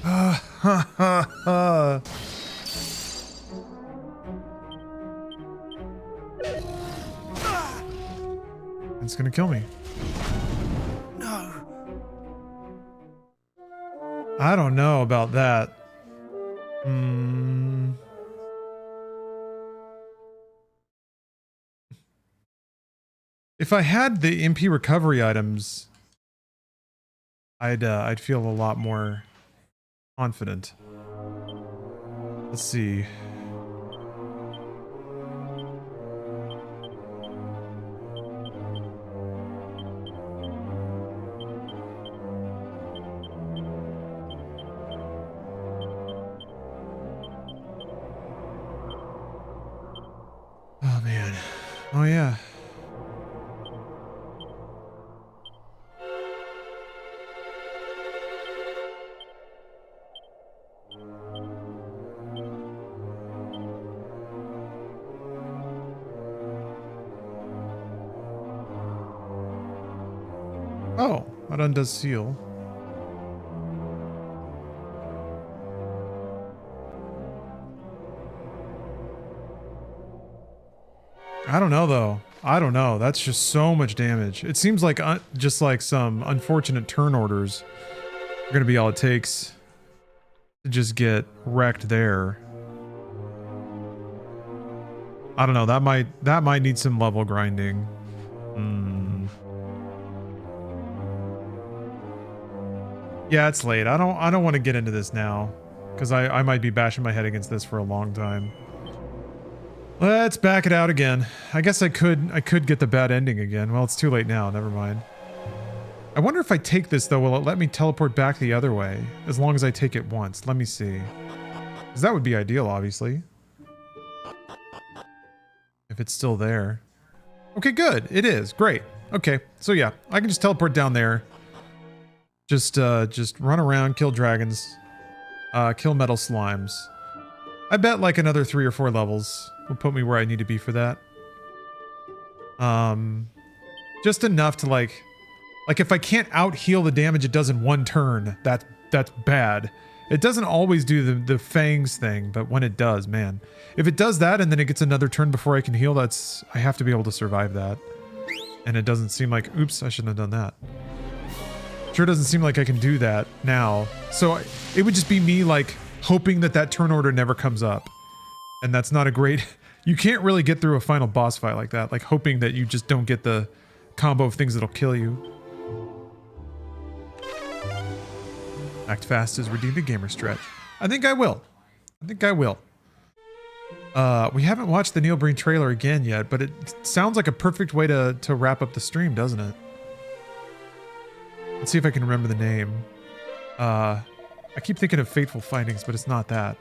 Ha ha ha. It's gonna kill me. No. I don't know about that. Hmm. If I had the MP recovery items, I'd feel a lot more confident. Let's see. Oh man. Oh yeah. Oh, that undoes seal. I don't know though. I don't know. That's just so much damage. It seems like just like some unfortunate turn orders are going to be all it takes to just get wrecked there. I don't know. That might need some level grinding. Yeah, it's late. I don't want to get into this now because I might be bashing my head against this for a long time. Let's back it out again. I guess I could get the bad ending again. Well, it's too late now. Never mind. I wonder if I take this though, will it let me teleport back the other way? As long as I take it once. Let me see. Because that would be ideal, obviously. If it's still there. Okay, good. It is. Great. Okay, so yeah, I can just teleport down there. Just run around, kill dragons, kill metal slimes. I bet like another 3 or 4 levels will put me where I need to be for that. Just enough to like if I can't out heal the damage it does in one turn, that's bad. It doesn't always do the fangs thing, but when it does, man. If it does that and then it gets another turn before I can heal, I have to be able to survive that. And it doesn't seem like, oops, I shouldn't have done that. Sure doesn't seem like I can do that now. So it would just be me like hoping that turn order never comes up. And that's not a great, you can't really get through a final boss fight like that. Like hoping that you just don't get the combo of things that'll kill you. Act fast is redeem the gamer stretch. I think I will. We haven't watched the Neil Breen trailer again yet, but it sounds like a perfect way to wrap up the stream, doesn't it? Let's see if I can remember the name. I keep thinking of Fateful Findings, but it's not that.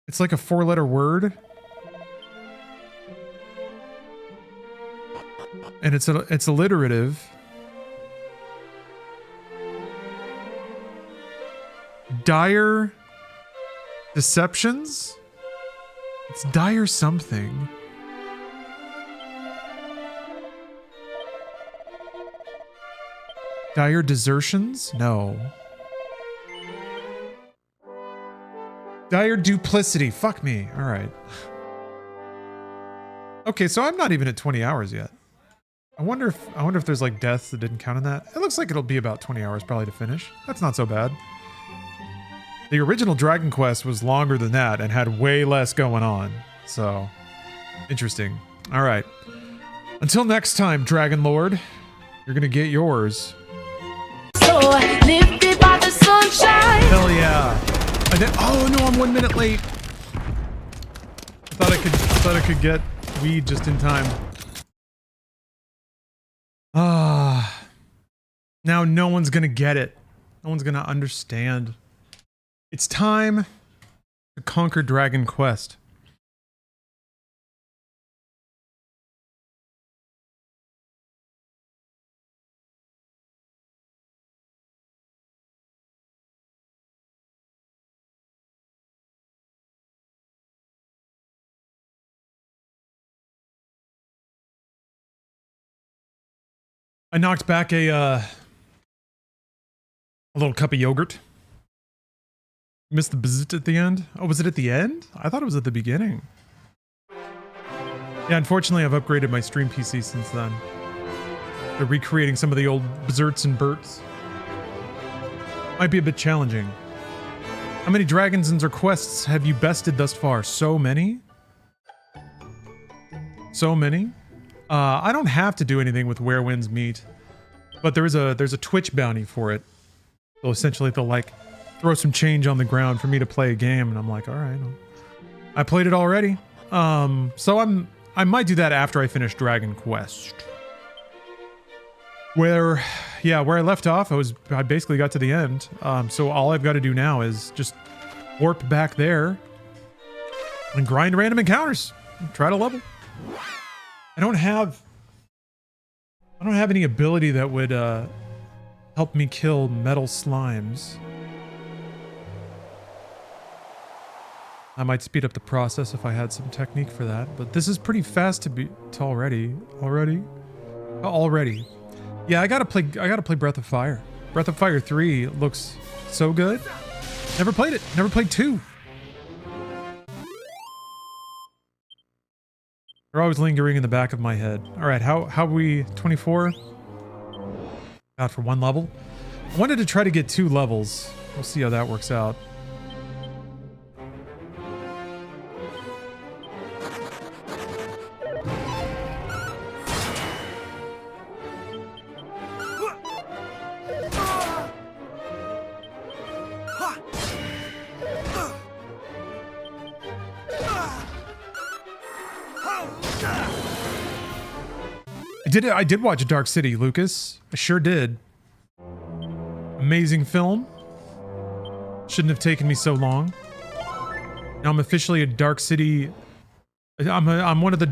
It's like a 4-letter word. And it's alliterative. Dire Deceptions? It's dire something. Dire Desertions? No. Dire Duplicity. Fuck me. All right. Okay, so I'm not even at 20 hours yet. I wonder if there's like deaths that didn't count in that. It looks like it'll be about 20 hours probably to finish. That's not so bad. The original Dragon Quest was longer than that and had way less going on. So, interesting. All right. Until next time, Dragon Lord, you're going to get yours. So, lifted by the sunshine. Hell yeah. Oh no, I'm 1 minute late. I thought I could get weed just in time. Now no one's gonna get it. No one's gonna understand. It's time to conquer Dragon Quest. I knocked back a little cup of yogurt. Missed the bzzzt at the end. Oh, was it at the end? I thought it was at the beginning. Yeah, unfortunately, I've upgraded my stream PC since then. They're recreating some of the old bzzerts and burts. Might be a bit challenging. How many dragons or quests have you bested thus far? So many? So many. I don't have to do anything with Where Winds Meet, but there's a Twitch bounty for it. So essentially they'll like throw some change on the ground for me to play a game, and I'm like, all right, I played it already. So I might do that after I finish Dragon Quest. Where I left off, I basically got to the end. So all I've got to do now is just warp back there and grind random encounters. Try to level. I don't have any ability that would help me kill metal slimes. I might speed up the process if I had some technique for that, but this is pretty fast to already. Yeah, I gotta play Breath of Fire. Breath of Fire 3 looks so good. Never played it. Never played 2. They're always lingering in the back of my head. All right, how we 24? Got for 1 level. I wanted to try to get 2 levels. We'll see how that works out. I did watch Dark City, Lucas. I sure did. Amazing film. Shouldn't have taken me so long. Now I'm officially a Dark City. I'm one of the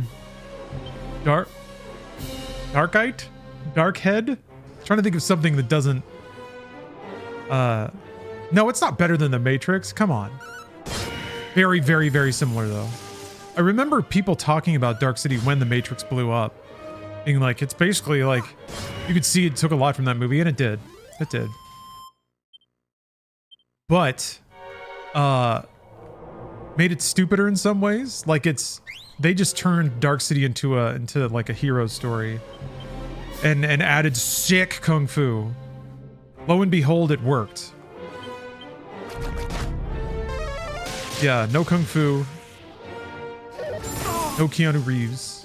Darkhead. Trying to think of something that doesn't. No, it's not better than The Matrix. Come on. Very, very, very similar though. I remember people talking about Dark City when The Matrix blew up. Being like, it's basically like, you could see it took a lot from that movie, and it did. It did. But, made it stupider in some ways. Like they just turned Dark City into like a hero story. And added sick kung fu. Lo and behold, it worked. Yeah, no kung fu. No Keanu Reeves.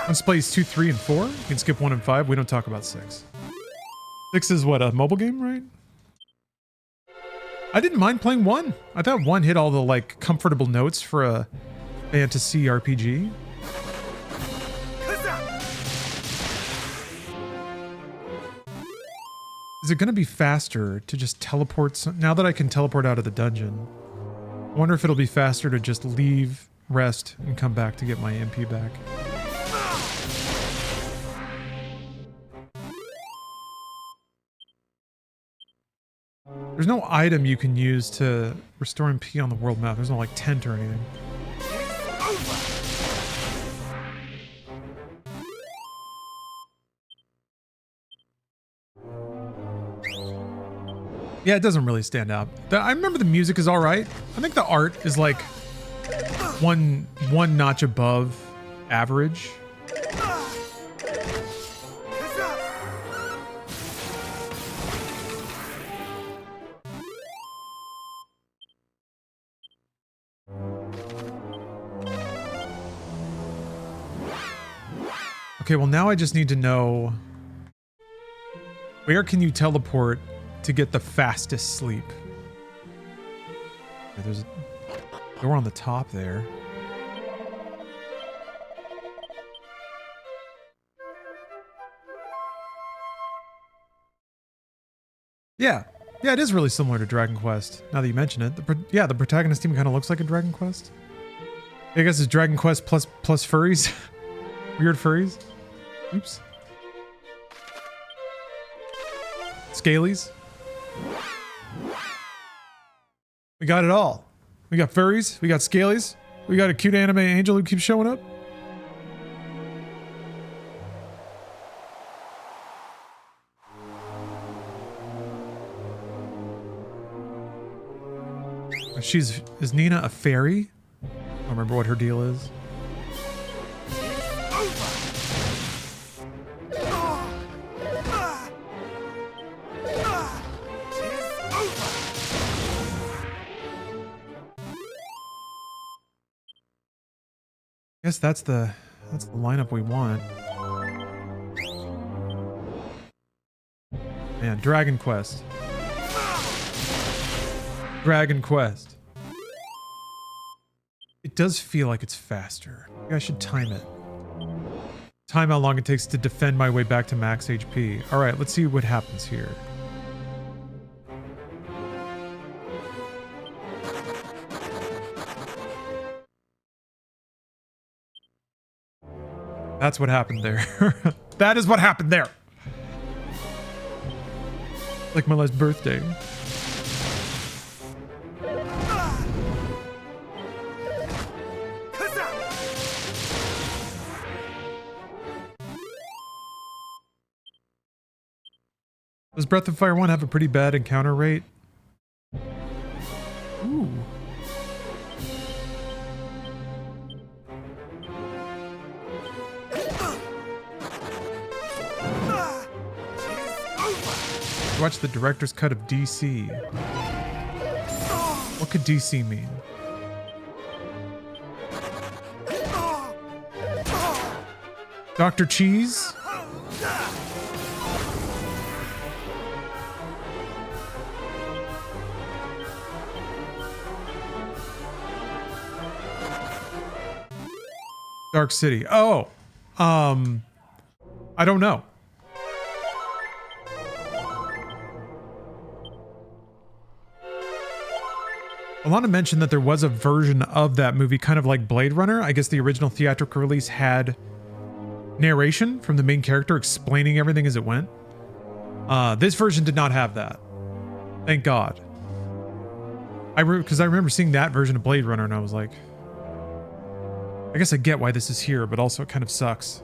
Let's play 2, 3, and 4. You can skip 1 and 5. We don't talk about 6. 6 is what, a mobile game, right? I didn't mind playing 1. I thought 1 hit all the like comfortable notes for a fantasy RPG. Is it going to be faster to just teleport? Now that I can teleport out of the dungeon, I wonder if it'll be faster to just leave, rest, and come back to get my MP back. There's no item you can use to restore MP on the world map. There's no like tent or anything. Yeah, it doesn't really stand out. I remember the music is all right. I think the art is like one notch above average. Okay, well now I just need to know where can you teleport to get the fastest sleep? Okay, there's a door on the top there. Yeah, it is really similar to Dragon Quest. Now that you mention it, the protagonist team kind of looks like a Dragon Quest. I guess it's Dragon Quest plus furries, weird furries. Oops. Scalies. We got it all. We got furries. We got scalies. We got a cute anime angel who keeps showing up. Is Nina a fairy? I don't remember what her deal is. Guess that's the lineup we want. Man, Dragon Quest. Dragon Quest. It does feel like it's faster. Maybe I should time it. Time how long it takes to defend my way back to max HP. All right, let's see what happens here. That's what happened there. That is what happened there. Like my last birthday. Does Breath of Fire 1 have a pretty bad encounter rate? Ooh. Watch the director's cut of DC. What could DC mean? Dr. Cheese? Dark City. Oh. I don't know. I want to mention that there was a version of that movie, kind of like Blade Runner. I guess the original theatrical release had narration from the main character explaining everything as it went. This version did not have that. Thank God. Because I remember seeing that version of Blade Runner and I was like, I guess I get why this is here, but also it kind of sucks.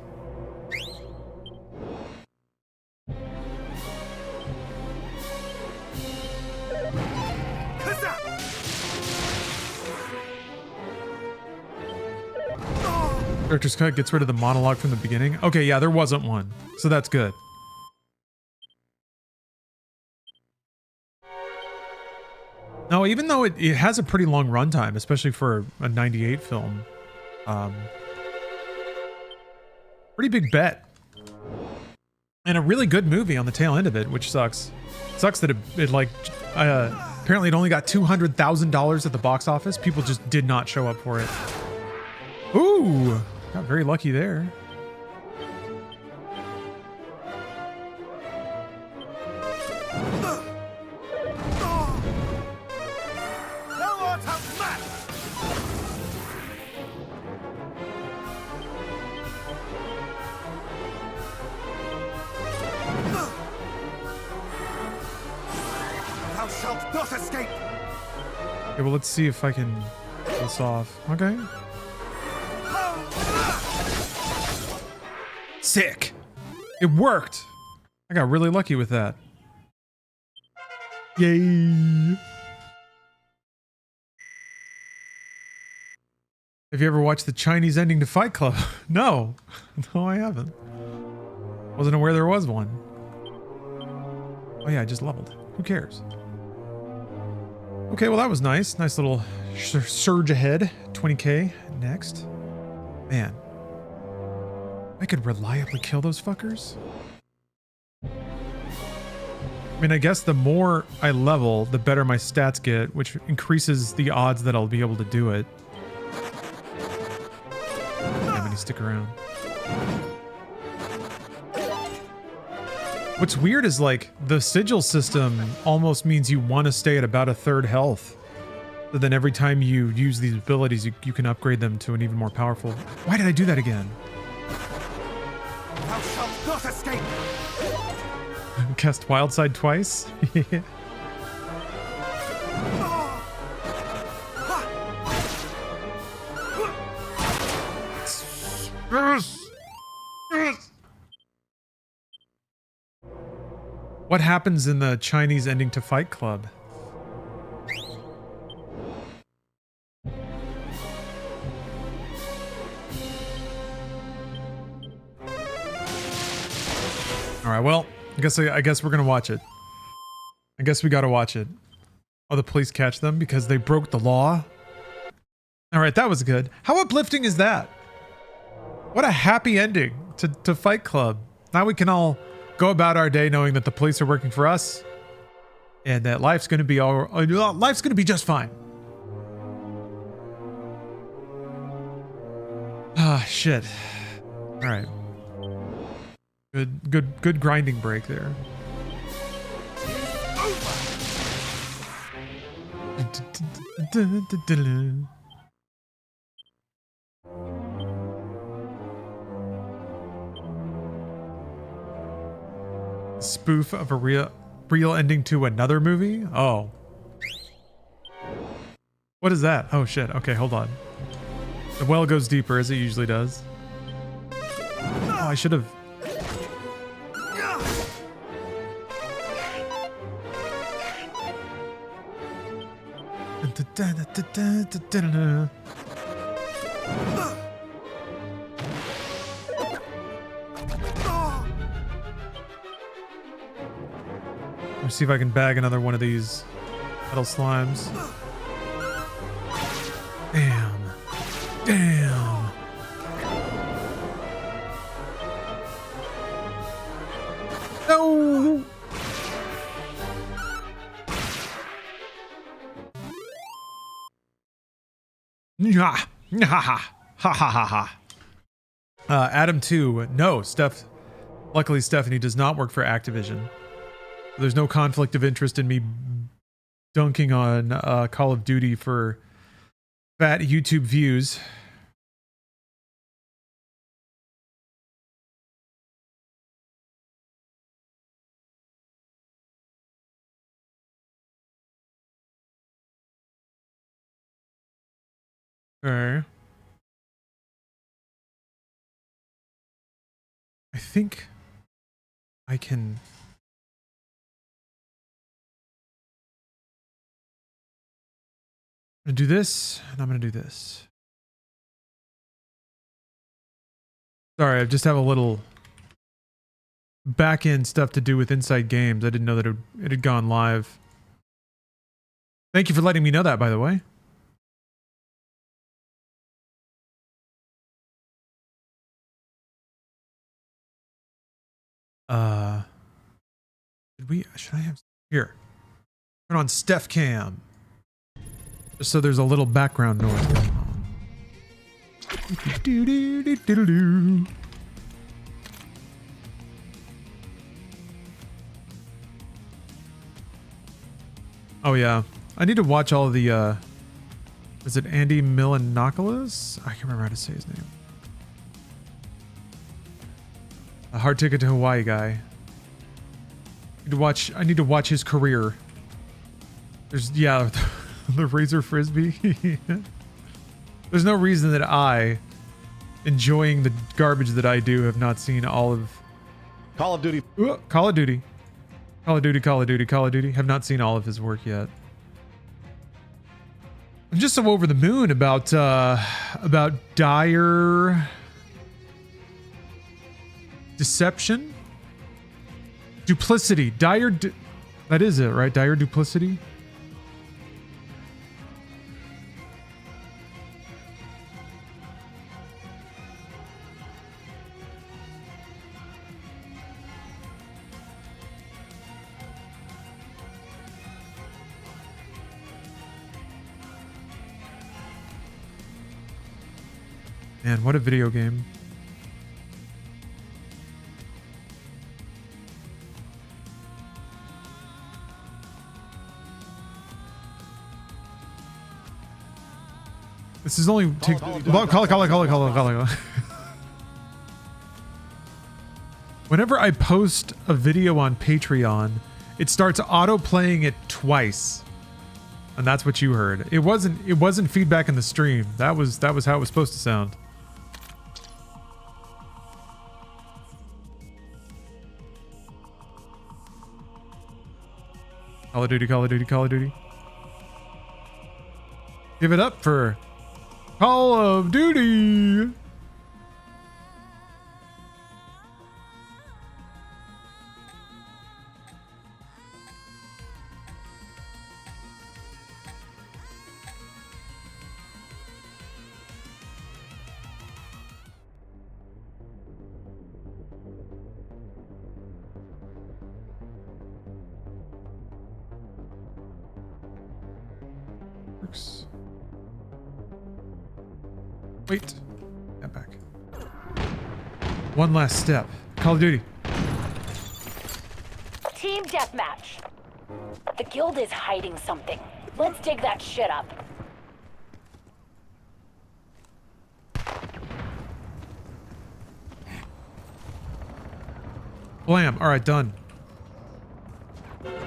Director's cut gets rid of the monologue from the beginning. Okay, yeah, there wasn't one, so that's good. No, even though it has a pretty long runtime, especially for a 98 film. Pretty big bet. And a really good movie on the tail end of it, which sucks. Sucks that it like, apparently it only got $200,000 at the box office. People just did not show up for it. Ooh, got very lucky there. Okay, well, let's see if I can pull this off. Okay. Sick. It worked. I got really lucky with that. Yay. Have you ever watched the Chinese ending to Fight Club? No. No, I haven't. Wasn't aware there was one. Oh yeah, I just leveled. Who cares? Okay, well that was nice. Nice little surge ahead. 20k next. Man. I could reliably kill those fuckers? I mean, I guess the more I level, the better my stats get, which increases the odds that I'll be able to do it. How many stick around? What's weird is like the sigil system almost means you want to stay at about a third health. So then every time you use these abilities, you can upgrade them to an even more powerful. Why did I do that again? Thou shalt not escape. Cast Wildside twice? What happens in the Chinese ending to Fight Club? All right, well, I guess we're gonna watch it. I guess we gotta watch it. Oh, the police catch them because they broke the law? All right, that was good. How uplifting is that? What a happy ending to Fight Club. Now we can all go about our day knowing that the police are working for us and that life's going to be just fine. Ah, shit. All right. Good grinding break there. Spoof of a real ending to another movie? Oh. What is that? Oh shit. Okay, hold on. The well goes deeper as it usually does. Oh, I should have. Let's see if I can bag another one of these metal slimes. Damn. Damn. No. Ha ha ha ha. Adam 2. No, Steph. Luckily, Stephanie does not work for Activision. There's no conflict of interest in me dunking on Call of Duty for fat YouTube views. Okay. I think I can. I'm gonna do this, and I'm gonna do this. Sorry, I just have a little back-end stuff to do with Inside Games. I didn't know that it had gone live. Thank you for letting me know that, by the way. Should I have here? Turn on Steph Cam. Just so there's a little background noise going on. Oh yeah. I need to watch all of the is it Andy Milonopoulos? I can't remember how to say his name. A Hard Ticket to Hawaii guy. I need to watch his career. There's the Razor Frisbee. There's no reason that I, enjoying the garbage that I do, have not seen all of Call of Duty. Call of Duty. Call of Duty, Call of Duty, Call of Duty. Have not seen all of his work yet. I'm just so over the moon about dire deception. Duplicity. That is it, right? Dire duplicity. Man, what a video game. This is only call it. Whenever I post a video on Patreon, it starts auto playing it twice. And that's what you heard. It wasn't feedback in the stream. That was how it was supposed to sound. Call of Duty, Call of Duty, Call of Duty. Give it up for Call of Duty. works. Wait. Get back. One last step. Call of Duty. Team deathmatch. The guild is hiding something. Let's dig that shit up. Blam. All right, done.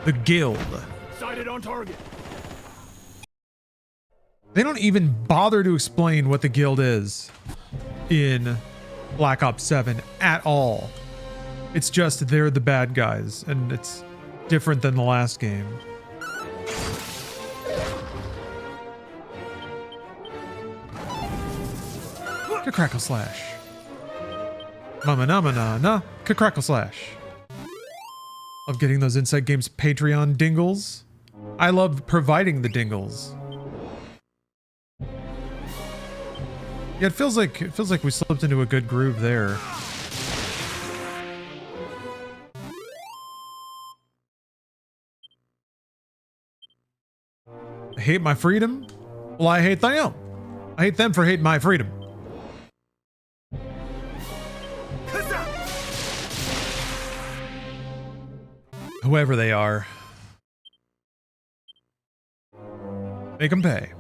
The guild. Sighted on target. They don't even bother to explain what the guild is in Black Ops 7 at all. It's just they're the bad guys, and it's different than the last game. Crackle slash. Mama na na na. Crackle slash. Love getting those Inside Games Patreon dingles. I love providing the dingles. Yeah, it feels like we slipped into a good groove there. I hate my freedom? Well, I hate them. I hate them for hating my freedom. Whoever they are. Make them pay.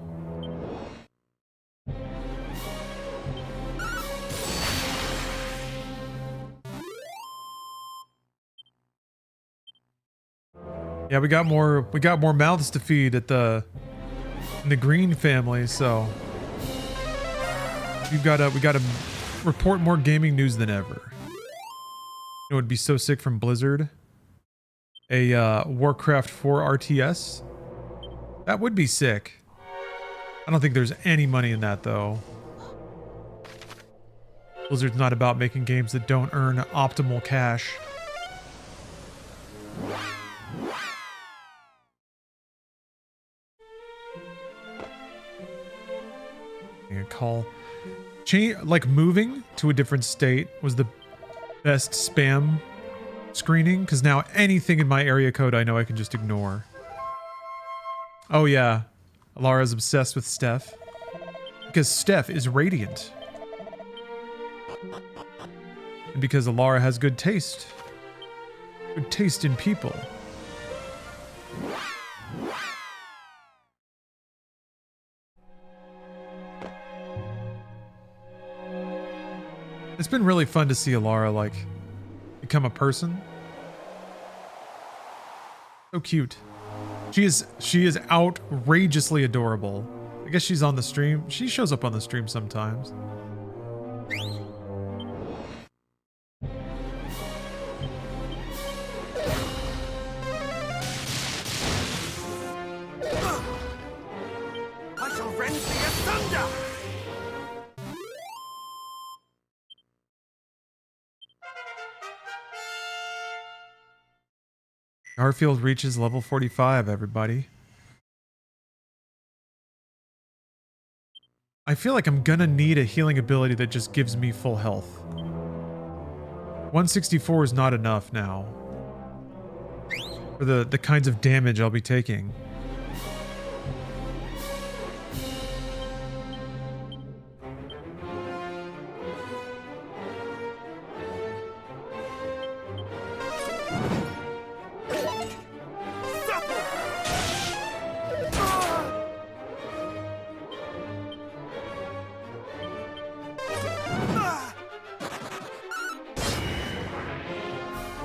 Yeah, we got more mouths to feed in the Green family, so we gotta report more gaming news than ever. It would be so sick from Blizzard. A Warcraft 4 RTS. That would be sick. I don't think there's any money in that though. Blizzard's not about making games that don't earn optimal cash. Call like moving to a different state was the best spam screening, because now anything in my area code I know I can just ignore. Oh yeah, Alara's obsessed with Steph because Steph is radiant, and because Alara has good taste in people. It's been really fun to see Alara, like, become a person. So cute. She is outrageously adorable. I guess she's on the stream. She shows up on the stream sometimes. I shall rend thee asunder! Garfield reaches level 45, everybody. I feel like I'm gonna need a healing ability that just gives me full health. 164 is not enough now for the kinds of damage I'll be taking.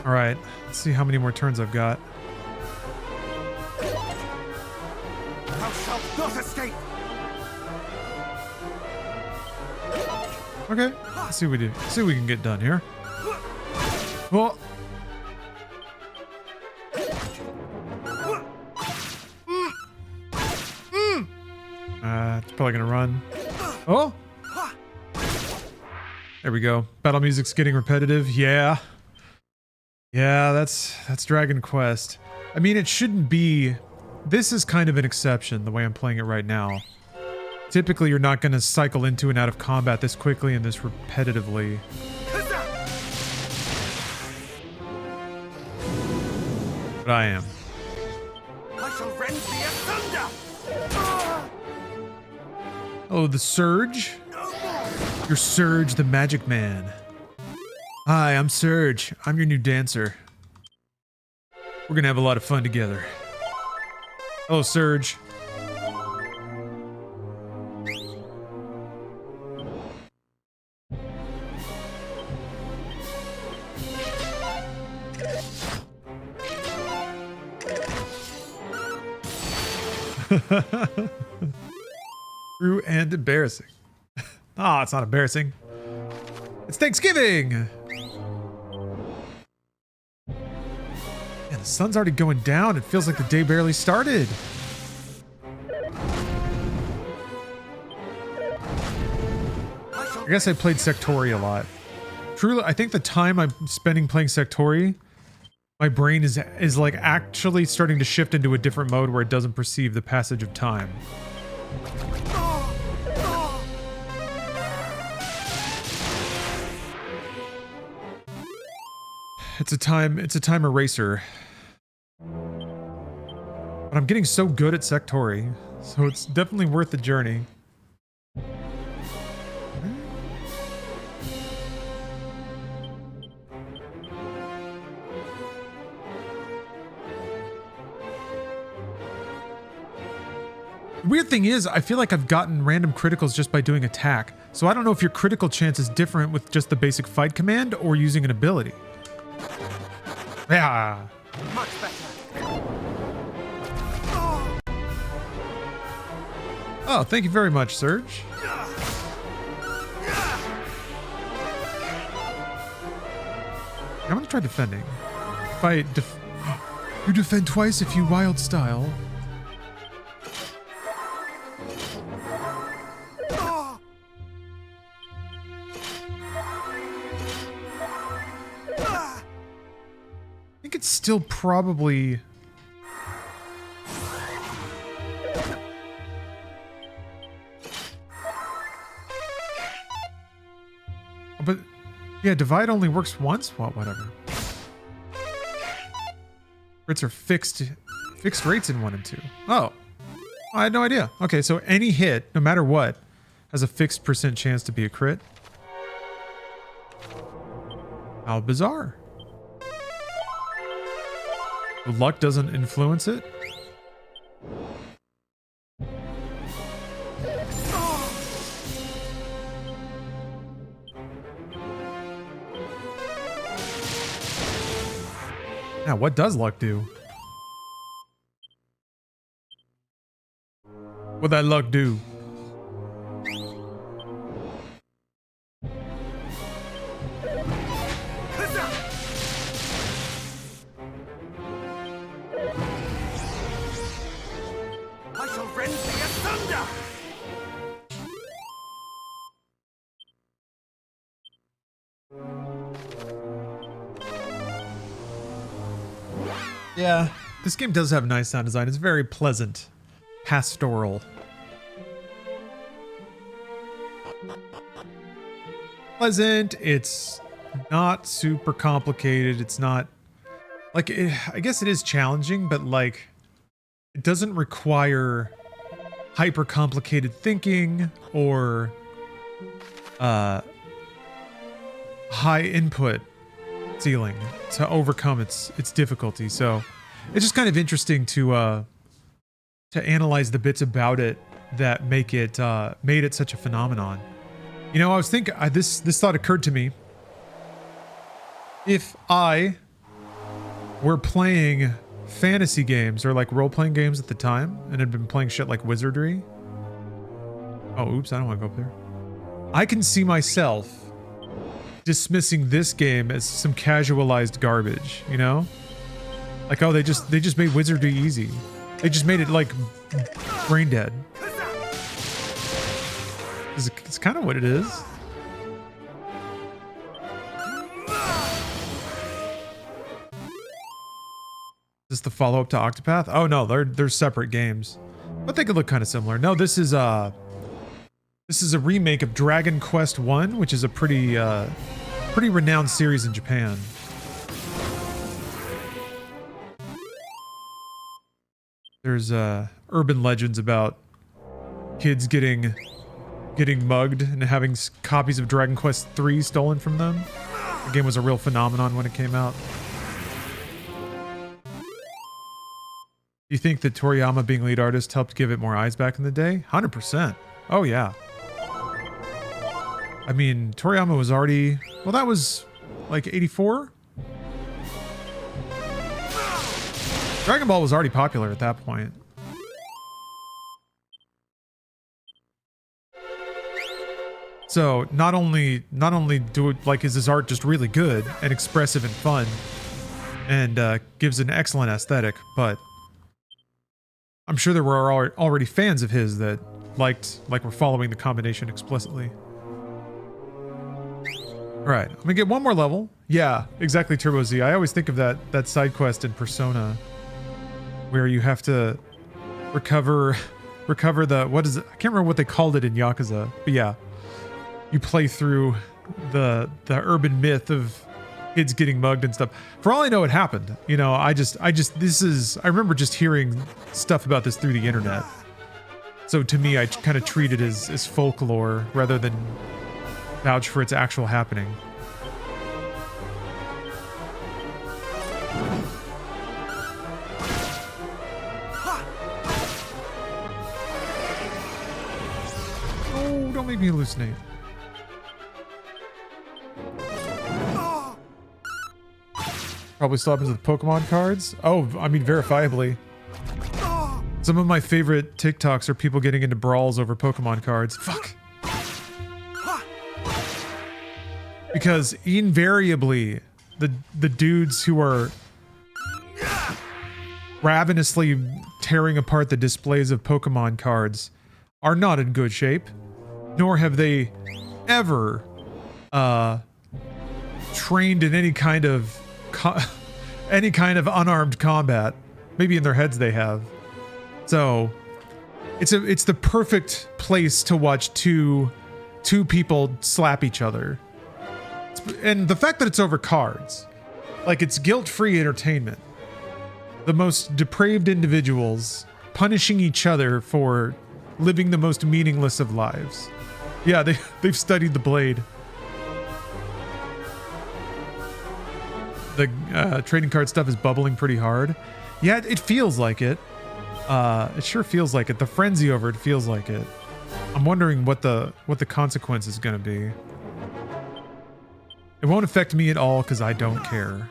Alright, let's see how many more turns I've got. Thou shalt not escape! Okay, let's see what we do. Let's see what we can get done here. Well, it's probably gonna run. Oh, there we go. Battle music's getting repetitive. Yeah. Yeah, that's Dragon Quest. I mean, it shouldn't be... This is kind of an exception, the way I'm playing it right now. Typically, you're not going to cycle into and out of combat this quickly and this repetitively. But I am. I shall rend thee asunder! Oh, the Surge. You're Surge the Magic Man. Hi, I'm Surge. I'm your new dancer. We're gonna have a lot of fun together. Hello, Surge. True and embarrassing. Ah, it's not embarrassing. It's Thanksgiving! Man, the sun's already going down. It feels like the day barely started. I guess I played Sectori a lot. Truly, I think the time I'm spending playing Sectori, my brain is like actually starting to shift into a different mode where it doesn't perceive the passage of time. It's a time eraser. But I'm getting so good at Sectori, so it's definitely worth the journey. The weird thing is, I feel like I've gotten random criticals just by doing attack. So I don't know if your critical chance is different with just the basic fight command or using an ability. Yeah. Much better. Oh, thank you very much, Surge. I'm gonna try defending. If I you defend twice if you wild style. I think it's still probably... But, yeah, divide only works once? Well, whatever. Crits are fixed rates in 1 and 2. Oh. I had no idea. Okay, so any hit, no matter what, has a fixed % chance to be a crit. How bizarre. Luck doesn't influence it? Now, what does luck do? What'd that luck do? Yeah, this game does have nice sound design. It's very pleasant, pastoral. Pleasant, it's not super complicated. It's not, like, I guess it is challenging, but like, it doesn't require hyper complicated thinking or high input ceiling to overcome its difficulty. So it's just kind of interesting to analyze the bits about it that make it made it such a phenomenon. You know, I was thinking this thought occurred to me. If I were playing fantasy games or like role-playing games at the time and had been playing shit like Wizardry. Oh, oops, I don't want to go up there. I can see myself dismissing this game as some casualized garbage, you know? Like, oh, they just made Wizardry easy. They just made it like brain dead. It's kind of what it is. Is this the follow-up to Octopath? Oh no, they're separate games, but they could look kind of similar. No, this is a remake of Dragon Quest I, which is a pretty renowned series in Japan. There's urban legends about kids getting getting mugged and having copies of Dragon Quest III stolen from them. The game was a real phenomenon when it came out. Do you think that Toriyama being lead artist helped give it more eyes back in the day? 100%. Oh yeah. I mean, Toriyama was already, well, that was like 84? Dragon Ball was already popular at that point. So not only do it, like, is his art just really good and expressive and fun and gives an excellent aesthetic, but I'm sure there were already fans of his that were following the combination explicitly. All right, I'm gonna get one more level. Yeah, exactly, Turbo Z. I always think of that side quest in Persona where you have to recover the, what is it? I can't remember what they called it in Yakuza, but yeah. You play through the urban myth of kids getting mugged and stuff. For all I know, it happened. You know, I remember just hearing stuff about this through the internet. So to me, I kind of treat it as folklore rather than vouch for its actual happening. Oh, don't make me hallucinate. Probably still happens with Pokemon cards. Oh, I mean, verifiably. Some of my favorite TikToks are people getting into brawls over Pokemon cards. Fuck. Because invariably, the dudes who are ravenously tearing apart the displays of Pokemon cards are not in good shape, nor have they ever trained in any kind of unarmed combat. Maybe in their heads they have. So it's the perfect place to watch two people slap each other. And the fact that it's over cards, like, it's guilt-free entertainment. The most depraved individuals punishing each other for living the most meaningless of lives. Yeah, they've studied the blade. The trading card stuff is bubbling pretty hard. Yeah, it feels like it. It sure feels like it. The frenzy over it feels like it. I'm wondering what the consequence is going to be. It won't affect me at all because I don't care.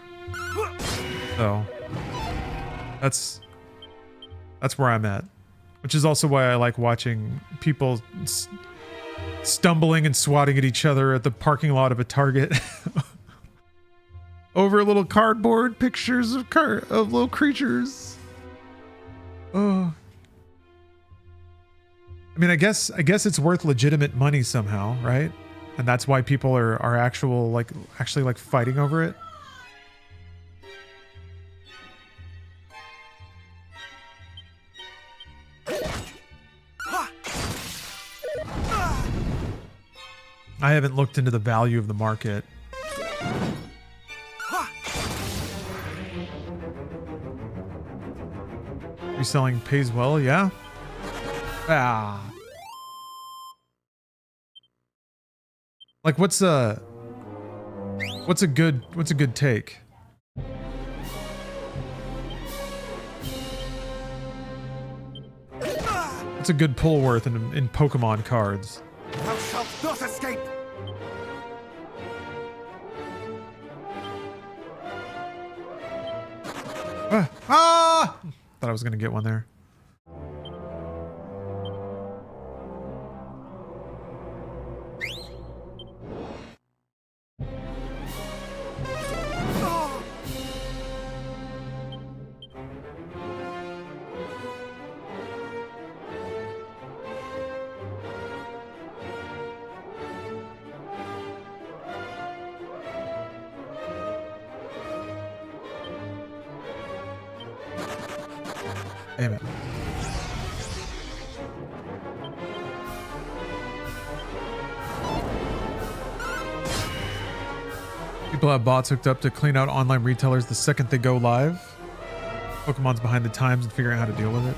So that's where I'm at. Which is also why I like watching people stumbling and swatting at each other at the parking lot of a Target. Over little cardboard pictures of little creatures. Oh. I mean, I guess it's worth legitimate money somehow, right? And that's why people are actually fighting over it. I haven't looked into the value of the market. Reselling pays well, yeah. Ah. Like, what's a good take? What's a good pull worth in Pokemon cards? Thou shalt not escape. Ah! Thought I was gonna get one there. Damn it. People have bots hooked up to clean out online retailers the second they go live. Pokemon's behind the times and figuring out how to deal with it.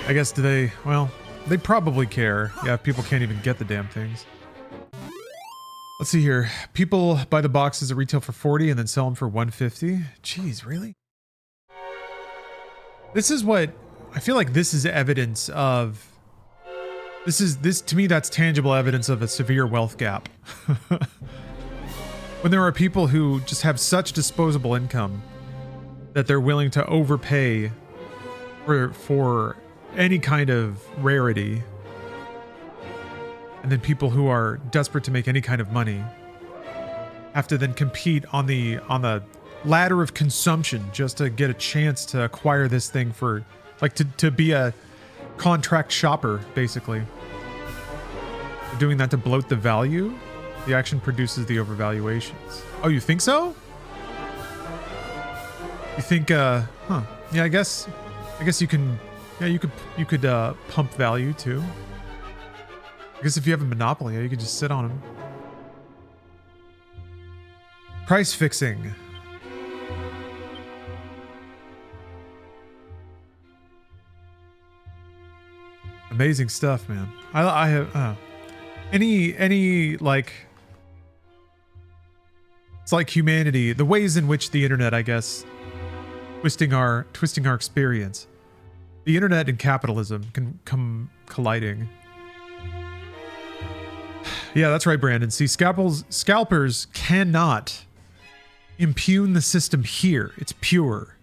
I guess, well, They probably care. Yeah, if people can't even get the damn things. Let's see here. People buy the boxes at retail for 40 and then sell them for 150. Jeez, really? This is what I feel like this is evidence of. This to me, that's tangible evidence of a severe wealth gap. When there are people who just have such disposable income that they're willing to overpay for any kind of rarity, and then people who are desperate to make any kind of money have to then compete on the ladder of consumption just to get a chance to acquire this thing for, like, to be a contract shopper, basically. They're doing that to bloat the value. The action produces the overvaluations. Oh, you think so? You think, huh. Yeah, I guess you can, yeah, you could pump value too. I guess if you have a monopoly, yeah, you could just sit on them. Price fixing. Amazing stuff, man. I have, any like, it's like humanity, the ways in which the internet, I guess, twisting our experience. The internet and capitalism can come colliding. Yeah, that's right, Brandon. See, scalpers cannot impugn the system here. It's pure.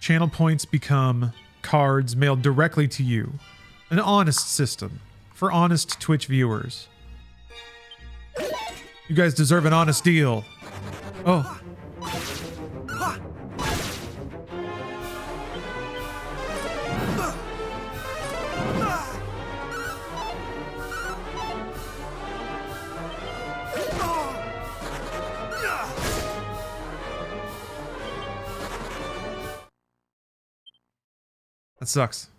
Channel points become cards mailed directly to you. An honest system for honest Twitch viewers. You guys deserve an honest deal. Oh. That sucks.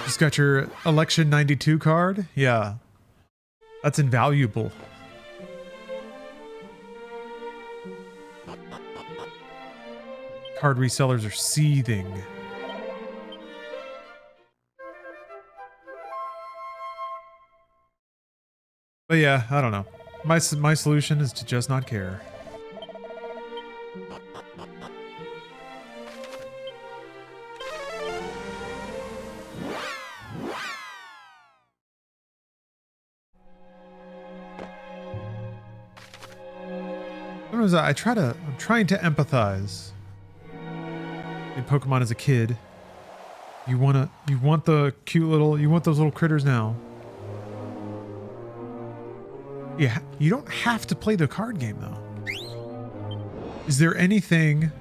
Just got your election 92 card? Yeah. That's invaluable. Card resellers are seething. But yeah, I don't know. My solution is to just not care. I'm trying to empathize. In Pokemon as a kid, you want those little critters now. Yeah, you don't have to play the card game though. Is there anything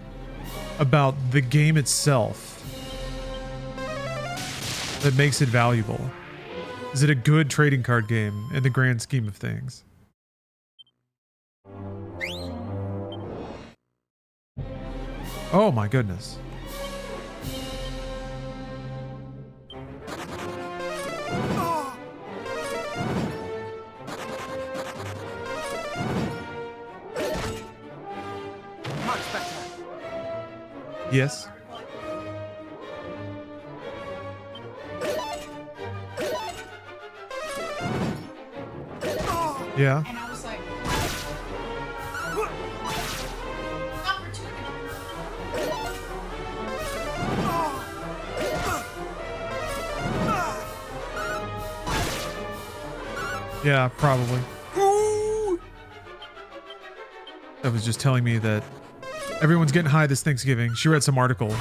about the game itself that makes it valuable? Is it a good trading card game in the grand scheme of things? Oh my goodness. Much better. Yes. Yeah. And I was like, Yeah, probably. That was just telling me that everyone's getting high this Thanksgiving. She read some article,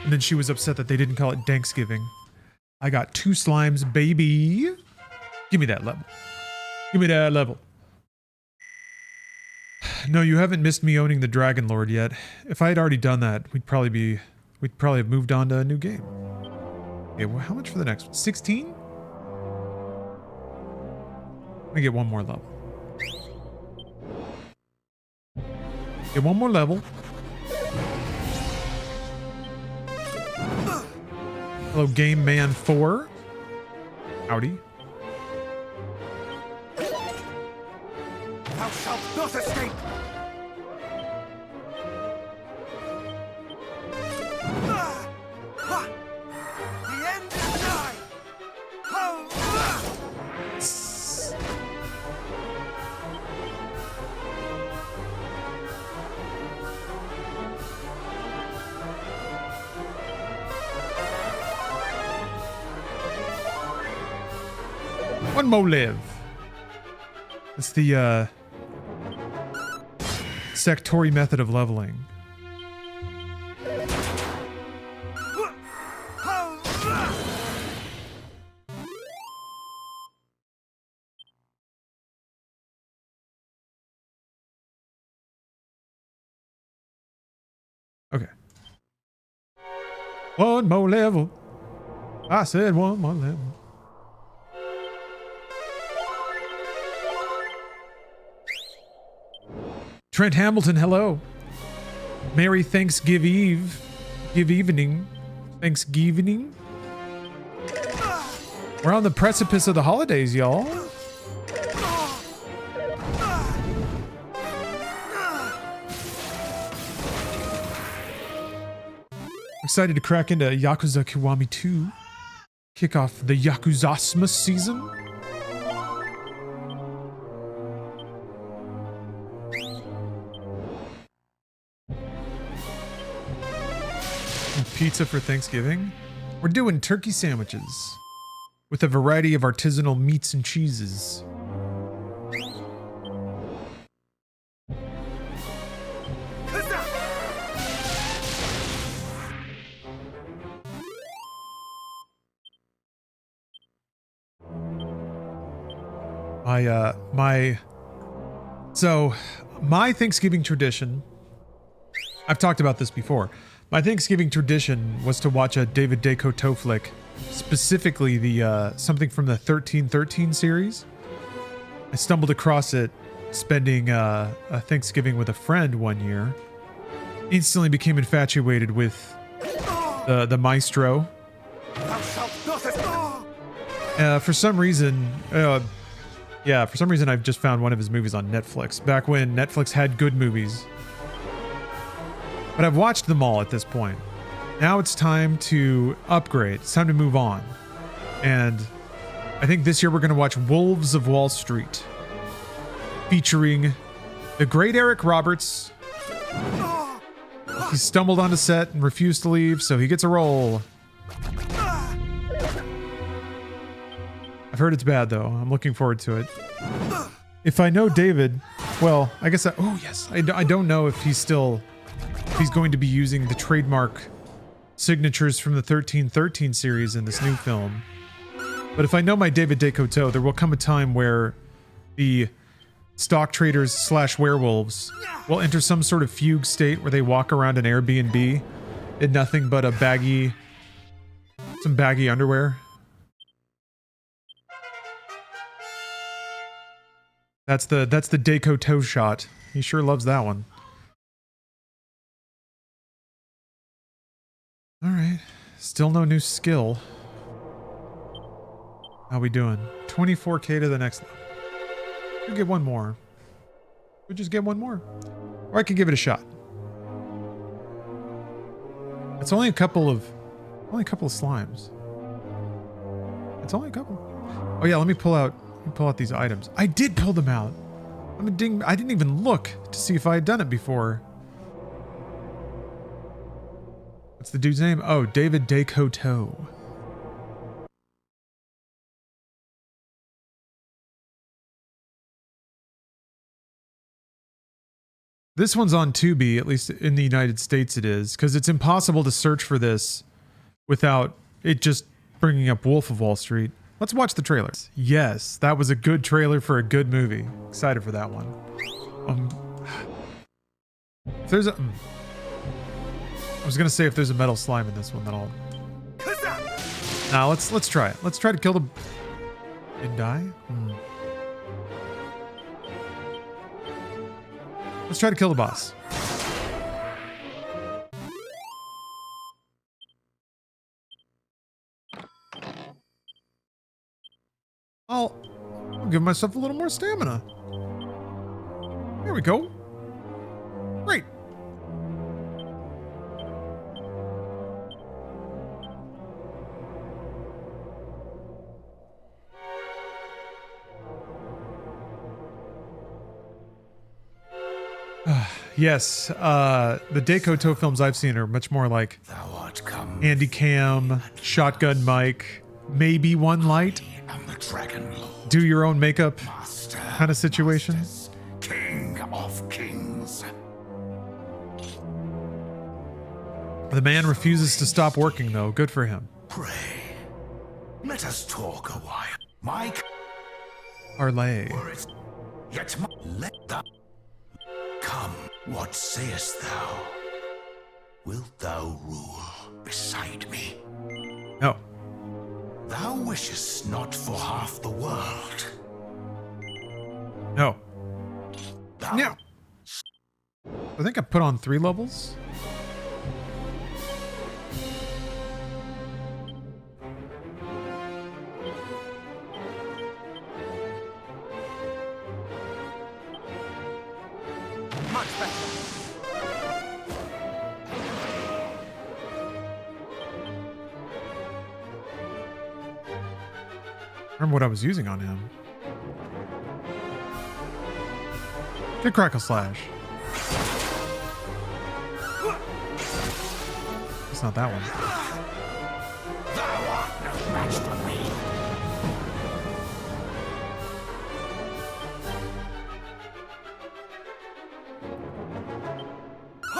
and then she was upset that they didn't call it Thanksgiving. I got 2 slimes, baby. Give me that level. Give me that level. No, you haven't missed me owning the Dragon Lord yet. If I had already done that, we'd probably have moved on to a new game. Okay, well, how much for the next one? 16? Let me get one more level. Get one more level. Hello, Game Man 4. Howdy. Thou shalt not escape. One more live. It's the sectory method of leveling. Okay. One more level. I said one more level. Trent Hamilton, hello. Merry Thanksgiving Eve. Give evening. Thanksgiving. We're on the precipice of the holidays, y'all. Excited to crack into Yakuza Kiwami 2. Kick off the Yakuzasmas season. Pizza for Thanksgiving. We're doing turkey sandwiches with a variety of artisanal meats and cheeses. My Thanksgiving tradition, I've talked about this before. My Thanksgiving tradition was to watch a David Decoteau flick, specifically the something from the 1313 series. I stumbled across it spending a Thanksgiving with a friend one year. Instantly became infatuated with the maestro. For some reason, I've just found one of his movies on Netflix, back when Netflix had good movies. But I've watched them all at this point. Now it's time to upgrade. It's time to move on. And I think this year we're going to watch Wolves of Wall Street, featuring the great Eric Roberts. He stumbled onto set and refused to leave, so he gets a role. I've heard it's bad, though. I'm looking forward to it. If I know David, well, I guess oh, yes. I don't know if he's going to be using the trademark signatures from the 1313 series in this new film. But if I know my David Decoteau, there will come a time where the stock traders / werewolves will enter some sort of fugue state where they walk around an Airbnb in nothing but some baggy underwear. That's the Decoteau shot. He sure loves that one. All right, still no new skill. How we doing? 24k to the next level. We'll get one more. We'll just get one more. Or I could give it a shot. It's only a couple of slimes. It's only a couple. Oh yeah, let me pull out these items. I did pull them out. I didn't even look to see if I had done it before. What's the dude's name? Oh, David Decoteau. This one's on Tubi, at least in the United States it is, because it's impossible to search for this without it just bringing up Wolf of Wall Street. Let's watch the trailers. Yes, that was a good trailer for a good movie. Excited for that one. If there's a... I was gonna say if there's a metal slime in this one, then I'll... Now let's try it. Let's try to kill the... Didn't die? Let's try to kill the boss. I'll give myself a little more stamina. There we go. Great. Yes, the Decoteau films I've seen are much more like Handy Cam, Shotgun Mike, maybe One Light. Dragon Lord. do your own makeup Master kind of situation. Masters, King of Kings. The man refuses to stop working, though. Good for him. Pray, let us talk a while. Mike, Parlay. yet let thou come. What sayest thou? Wilt thou rule beside me? No. Thou wishest not for half the world. No. Thou Yeah. I think I put on 3 levels. Much better. Remember what I was using on him. Good crackle slash. It's not that one. Thou art no match for me.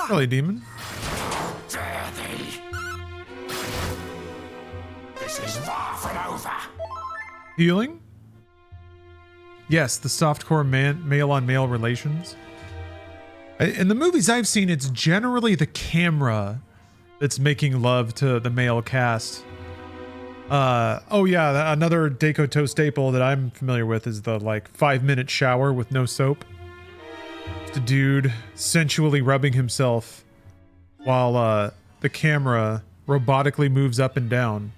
Really, demon. Dare thee? This is far from over. Healing? Yes, the softcore male-on-male relations. In the movies I've seen, it's generally the camera that's making love to the male cast. Oh yeah, another Dekoto staple that I'm familiar with is the 5-minute shower with no soap. Just a dude sensually rubbing himself while the camera robotically moves up and down,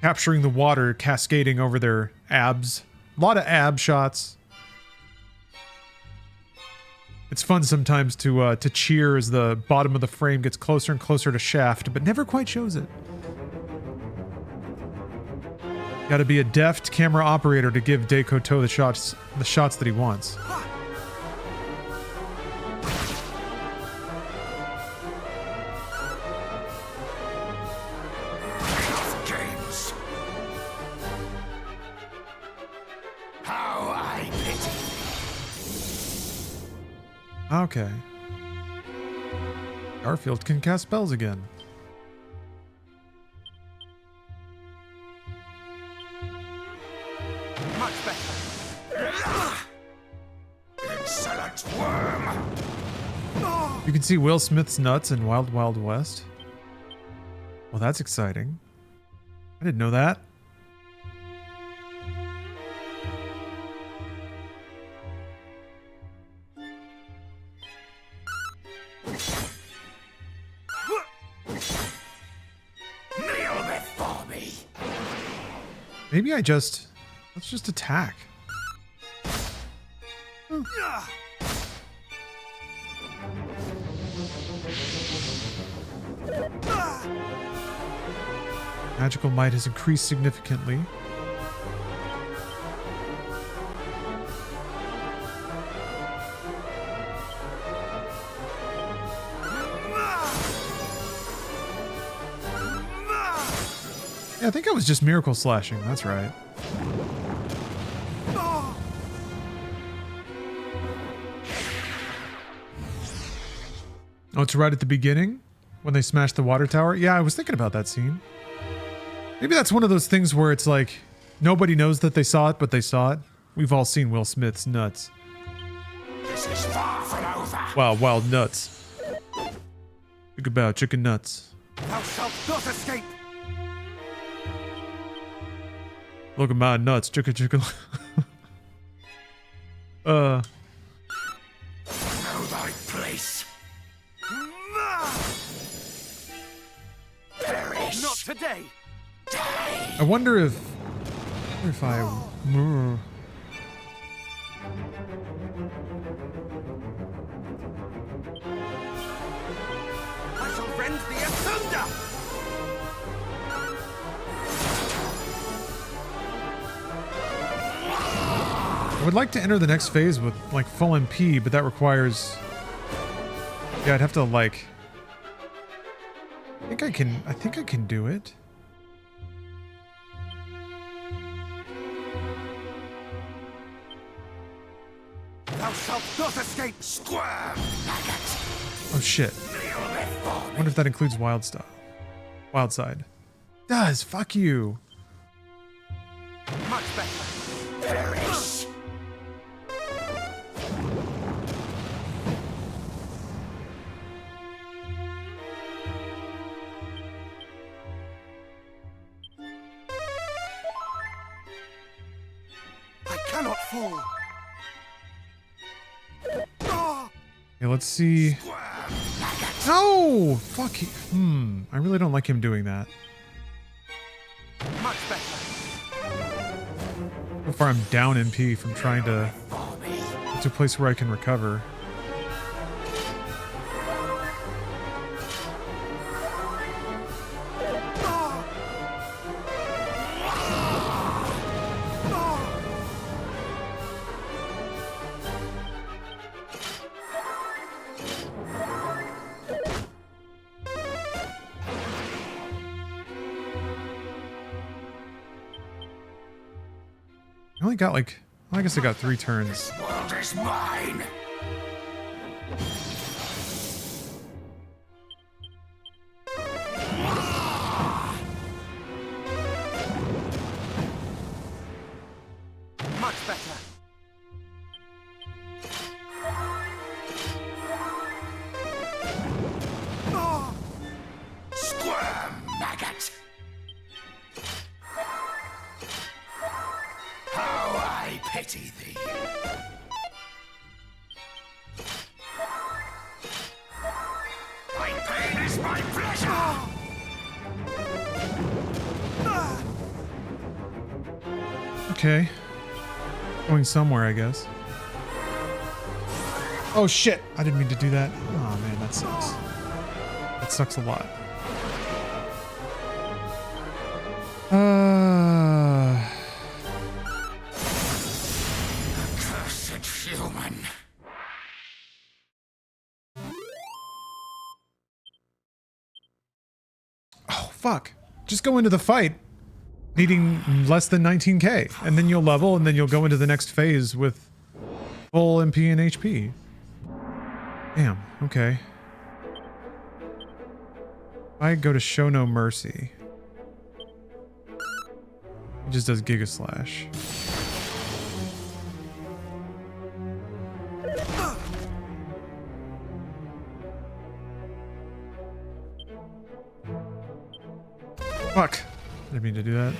capturing the water cascading over their abs. A lot of ab shots. It's fun sometimes to cheer as the bottom of the frame gets closer and closer to shaft, but never quite shows it. Got to be a deft camera operator to give Dekoto the shots that he wants. Games. How I pity. Okay. Garfield can cast spells again. Much better. Insolent worm. You can see Will Smith's nuts in Wild Wild West. Well, that's exciting. I didn't know that. Kneel before me. Maybe let's just attack. Magical might has increased significantly. Yeah, I think I was just miracle slashing. That's right. Oh, it's right at the beginning when they smash the water tower. Yeah, I was thinking about that scene. Maybe that's one of those things where it's like nobody knows that they saw it, but they saw it. We've all seen Will Smith's nuts. This is far from over. Wow, wild nuts. Think about chicken nuts. Thou shalt not escape. Look at my nuts, chicken chicken. Know thy place. Perish. Not today. I wonder if I. I shall rend thee asunder. I would like to enter the next phase with full MP, but that requires. Yeah, I'd have to I think I can do it. Thou shalt not escape! Square maggot! Oh shit. I wonder if that includes wild stuff. Wild side. Does. Fuck you. Much better. Perish! I cannot fall. Okay, let's see. No! Fuck you. I really don't like him doing that. Much better. So far I'm down MP from trying to get to a place where I can recover. I only got like, well, I guess I got 3 turns. This world is mine. Much better. Square maggot. How I pity thee. My pain is my pleasure. Okay. Going somewhere, I guess. Oh shit! I didn't mean to do that. Oh man, that sucks. That sucks a lot. Cursed human. Oh fuck. Just go into the fight needing less than 19k, and then you'll level, and then you'll go into the next phase with full MP and HP. Damn, okay. I go to Show No Mercy. It just does Giga Slash. Fuck. I didn't mean to do that.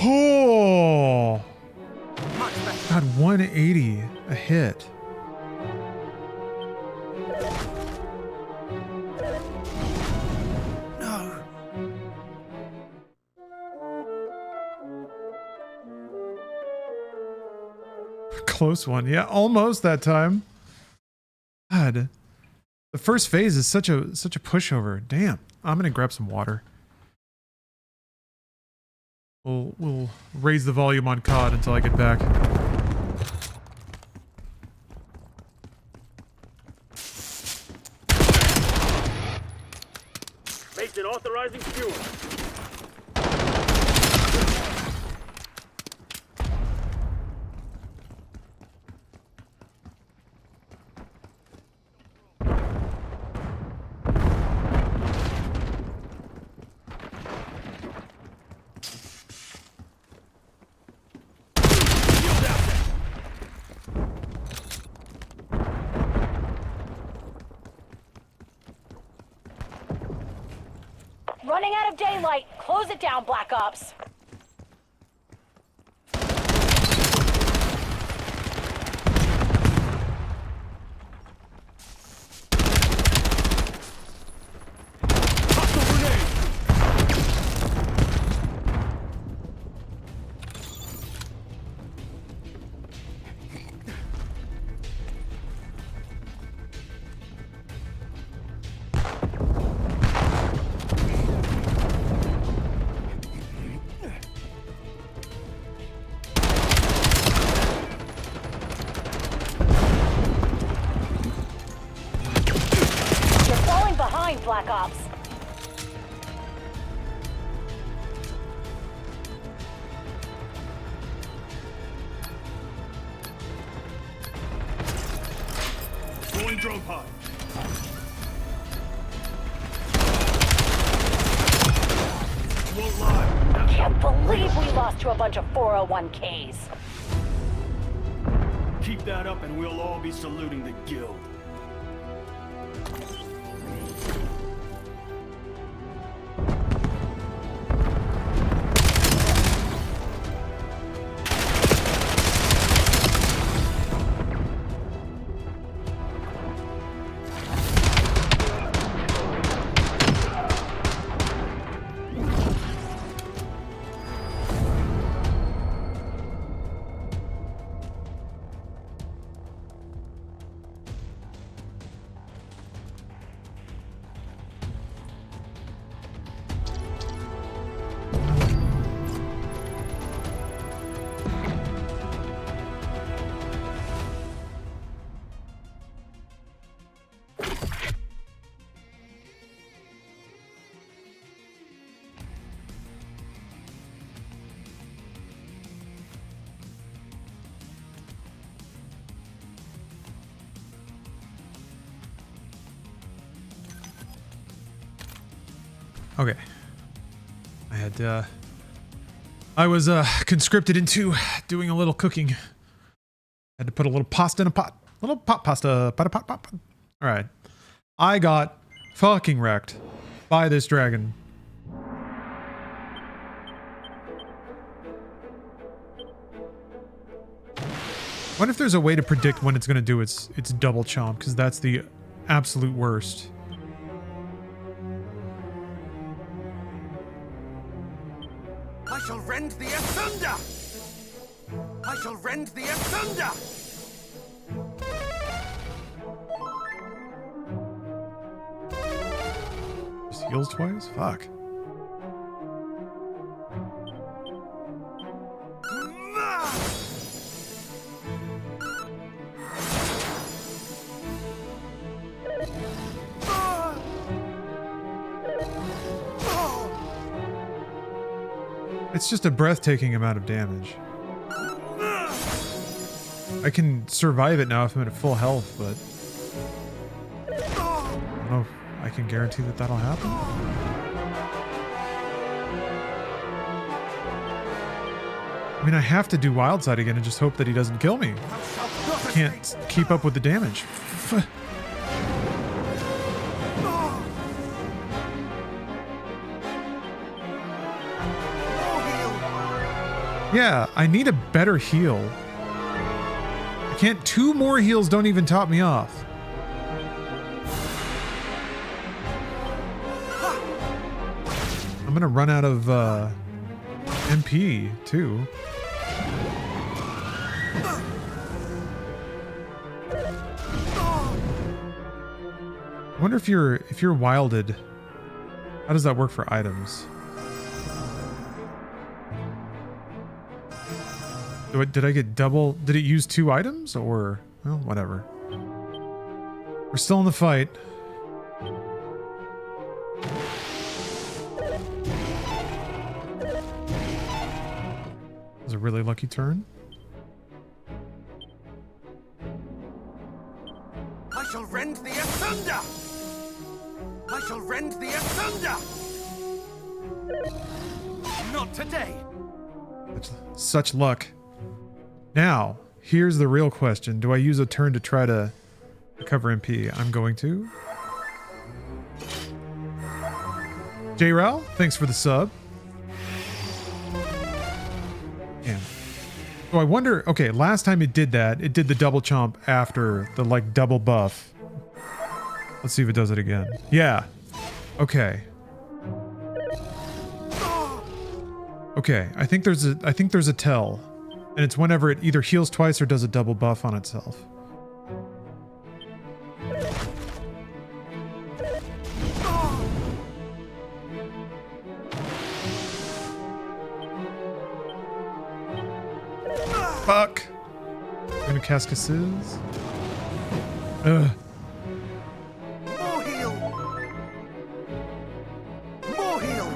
Oh! God, 180 a hit. No. Close one. Yeah, almost that time. God. The first phase is such a pushover. Damn. I'm gonna grab some water. We'll raise the volume on COD until I get back. Mason authorizing fuel. Running out of daylight. Close it down, Black Ops. drone pod. Won't lie. Can't believe we lost to a bunch of 401ks. Keep that up and we'll all be saluting the guild. Okay. I was conscripted into doing a little cooking. Had to put a little pasta in a pot. Little pot pasta. Pot. All right. I got fucking wrecked by this dragon. What if there's a way to predict when it's going to do its double chomp? Because that's the absolute worst. I shall rend the asunder! I shall rend the asunder! Just heals twice? Fuck. It's just a breathtaking amount of damage. I can survive it now if I'm at full health, but I don't know if I can guarantee that that'll happen. I mean, I have to do Wildside again and just hope that he doesn't kill me. I can't keep up with the damage. Yeah, I need a better heal. I can't. 2 more heals don't even top me off. I'm gonna run out of MP too. I wonder if you're wilded, how does that work for items? Did I get double? Did it use 2 items or, well, whatever. We're still in the fight. That was a really lucky turn. I shall rend the asunder! I shall rend the asunder! Not today! Such luck. Now, here's the real question. Do I use a turn to try to recover MP? I'm going to. J-Rel, thanks for the sub. Yeah. So I wonder, okay, last time it did that, it did the double chomp after the like double buff. Let's see if it does it again. Yeah. Okay. Okay, I think there's a tell. And it's whenever it either heals twice or does a double buff on itself. Fuck! I'm gonna cast Kisses. Ugh. More heal! More heal!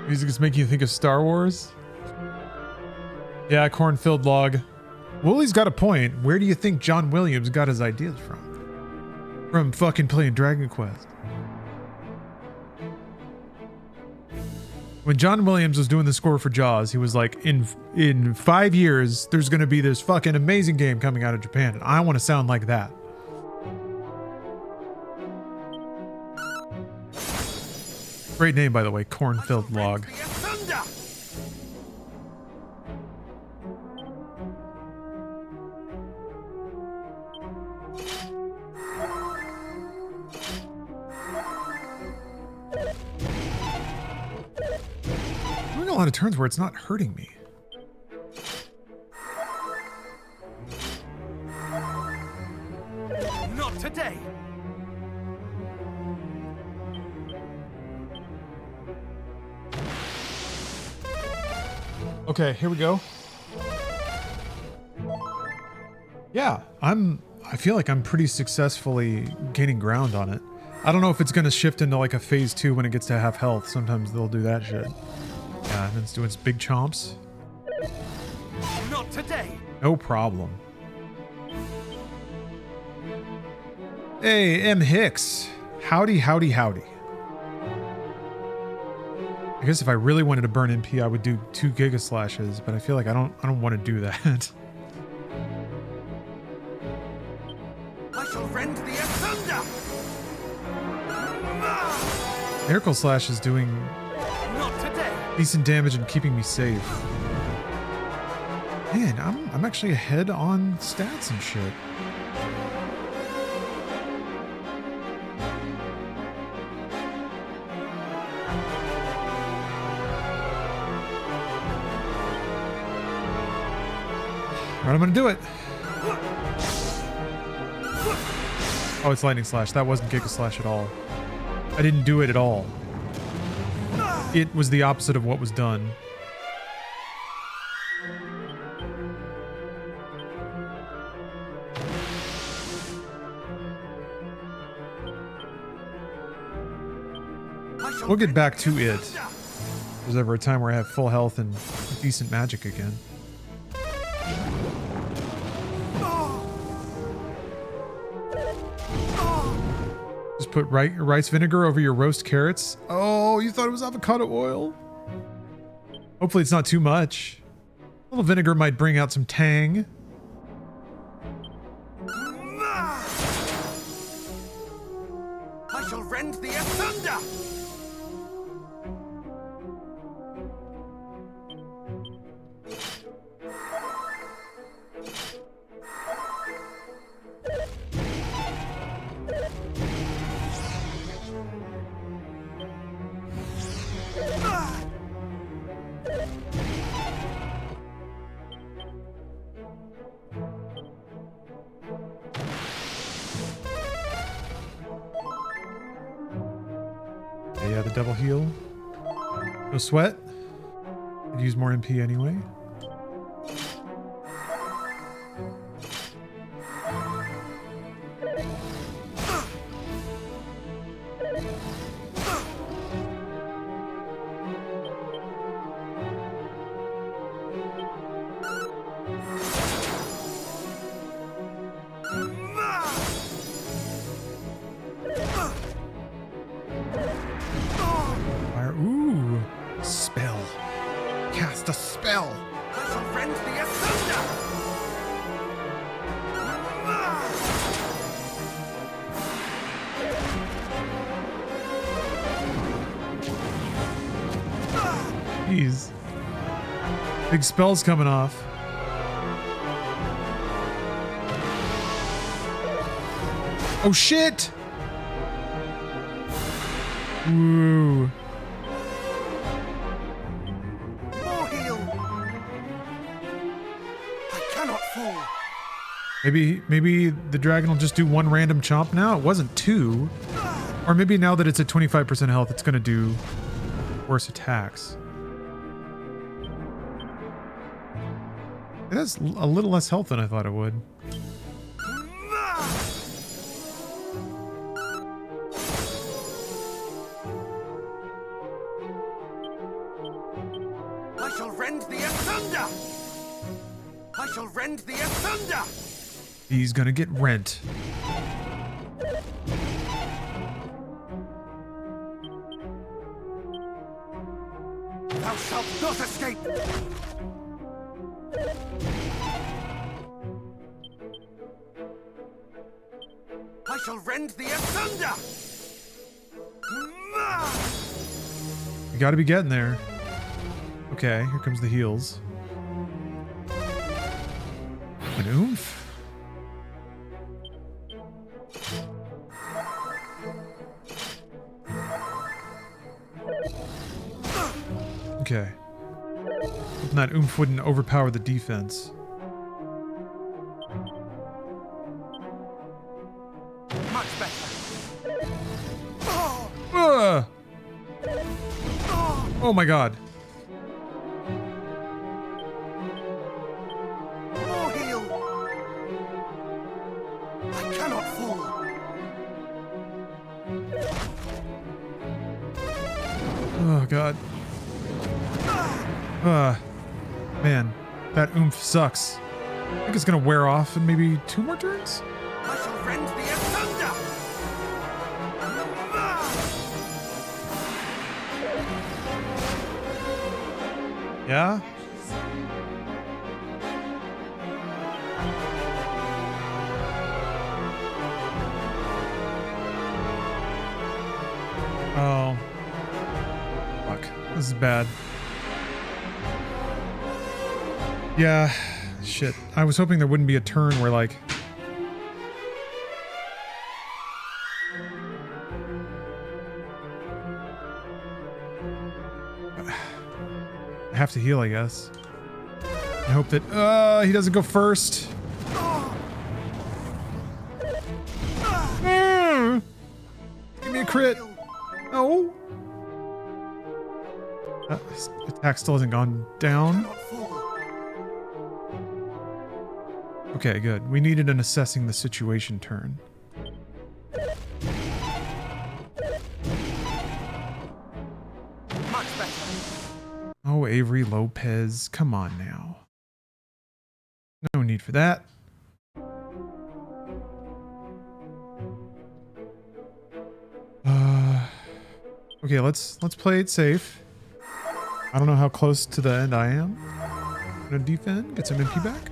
Music is making you think of Star Wars. Yeah, cornfield log. Woolie's got a point. Where do you think John Williams got his ideas from? From fucking playing Dragon Quest. When John Williams was doing the score for Jaws, he was like, in 5 years, there's going to be this fucking amazing game coming out of Japan, and I want to sound like that. Great name, by the way, Cornfield Log. I'm doing a lot of turns where it's not hurting me. Not today. Okay, here we go. Yeah, I feel like I'm pretty successfully gaining ground on it. I don't know if it's going to shift into like a phase 2 when it gets to half health. Sometimes they'll do that shit. Yeah, and it's doing its big chomps. Not today. No problem. Hey, M. Hicks. Howdy, howdy, howdy. I guess if I really wanted to burn MP, I would do 2 Giga Slashes, but I feel like I don't want to do that. I shall rend the asunder. Miracle Slash is doing decent damage and keeping me safe. Man, I'm actually ahead on stats and shit. All right, I'm gonna do it. Oh, it's Lightning Slash. That wasn't Giga Slash at all. I didn't do it at all. It was the opposite of what was done. We'll get back to it. There's ever a time where I have full health and decent magic again. Just put rice vinegar over your roast carrots. Oh, you thought it was avocado oil? Hopefully it's not too much. A little vinegar might bring out some tang. I shall rend the asunder. Yeah, the double heal. No sweat. Could use more MP anyway. Ooh, spell. Cast a spell. I shall rend the asunder. Jeez. Big spells coming off. Oh shit! Ooh. More heal. I cannot fall. Maybe the dragon will just do 1 random chomp now? It wasn't 2. Or maybe now that it's at 25% health, it's gonna do worse attacks. It has a little less health than I thought it would. rend thee asunder! I shall rend thee asunder! He's gonna get rent. Thou shalt not escape! I shall rend thee asunder! You gotta be getting there. Okay, here comes the heals. An oomph. Okay. Hoping that oomph wouldn't overpower the defense. Much better. Oh my god. More heal. I cannot fall. Oh god. Man, that oomph sucks. I think it's gonna wear off in maybe 2 more turns? I shall rend thee asunder! Yeah? Oh. Fuck. This is bad. Yeah. Shit. I was hoping there wouldn't be a turn where, like... I have to heal, I guess. I hope that... he doesn't go first. Give me a crit. No. His attack still hasn't gone down. Okay, good. We needed an assessing the situation turn. Much better. Oh, Avery Lopez. Come on now. No need for that. Okay, let's play it safe. I don't know how close to the end I am. I'm gonna defend, get some MP back.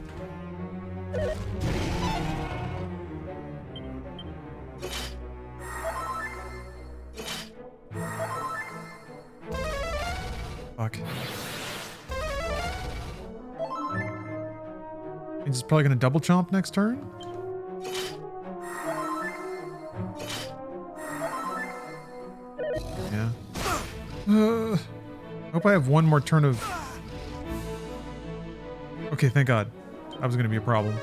Fuck. He's probably gonna double chomp next turn. Yeah. Hope I have one more turn of... Okay, thank God. That was gonna be a problem.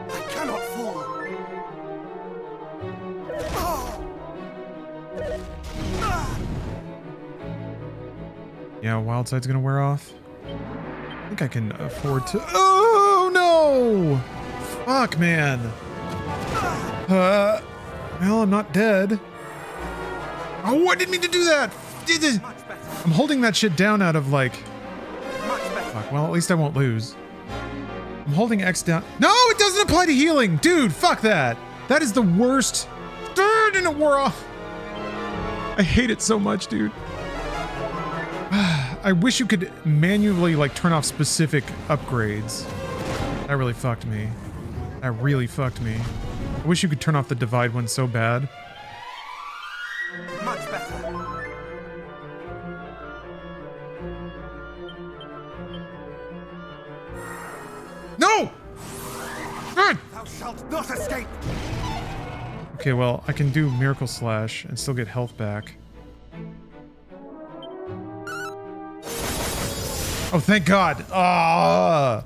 I cannot fall. Yeah, Wild Side's gonna wear off. I think I can afford to... Oh, no! Fuck, man. Well, I'm not dead. Oh, I didn't mean to do that! I'm holding that shit down out of, like... Fuck, well, at least I won't lose. I'm holding X down... No, it doesn't apply to healing! Dude, fuck that! That is the worst... And it wore off! I hate it so much, dude. I wish you could manually, like, turn off specific upgrades. That really fucked me. That really fucked me. I wish you could turn off the divide one so bad. Much better. No! God! Thou shalt not escape. Okay, well, I can do Miracle Slash and still get health back. Oh, thank God! Ah!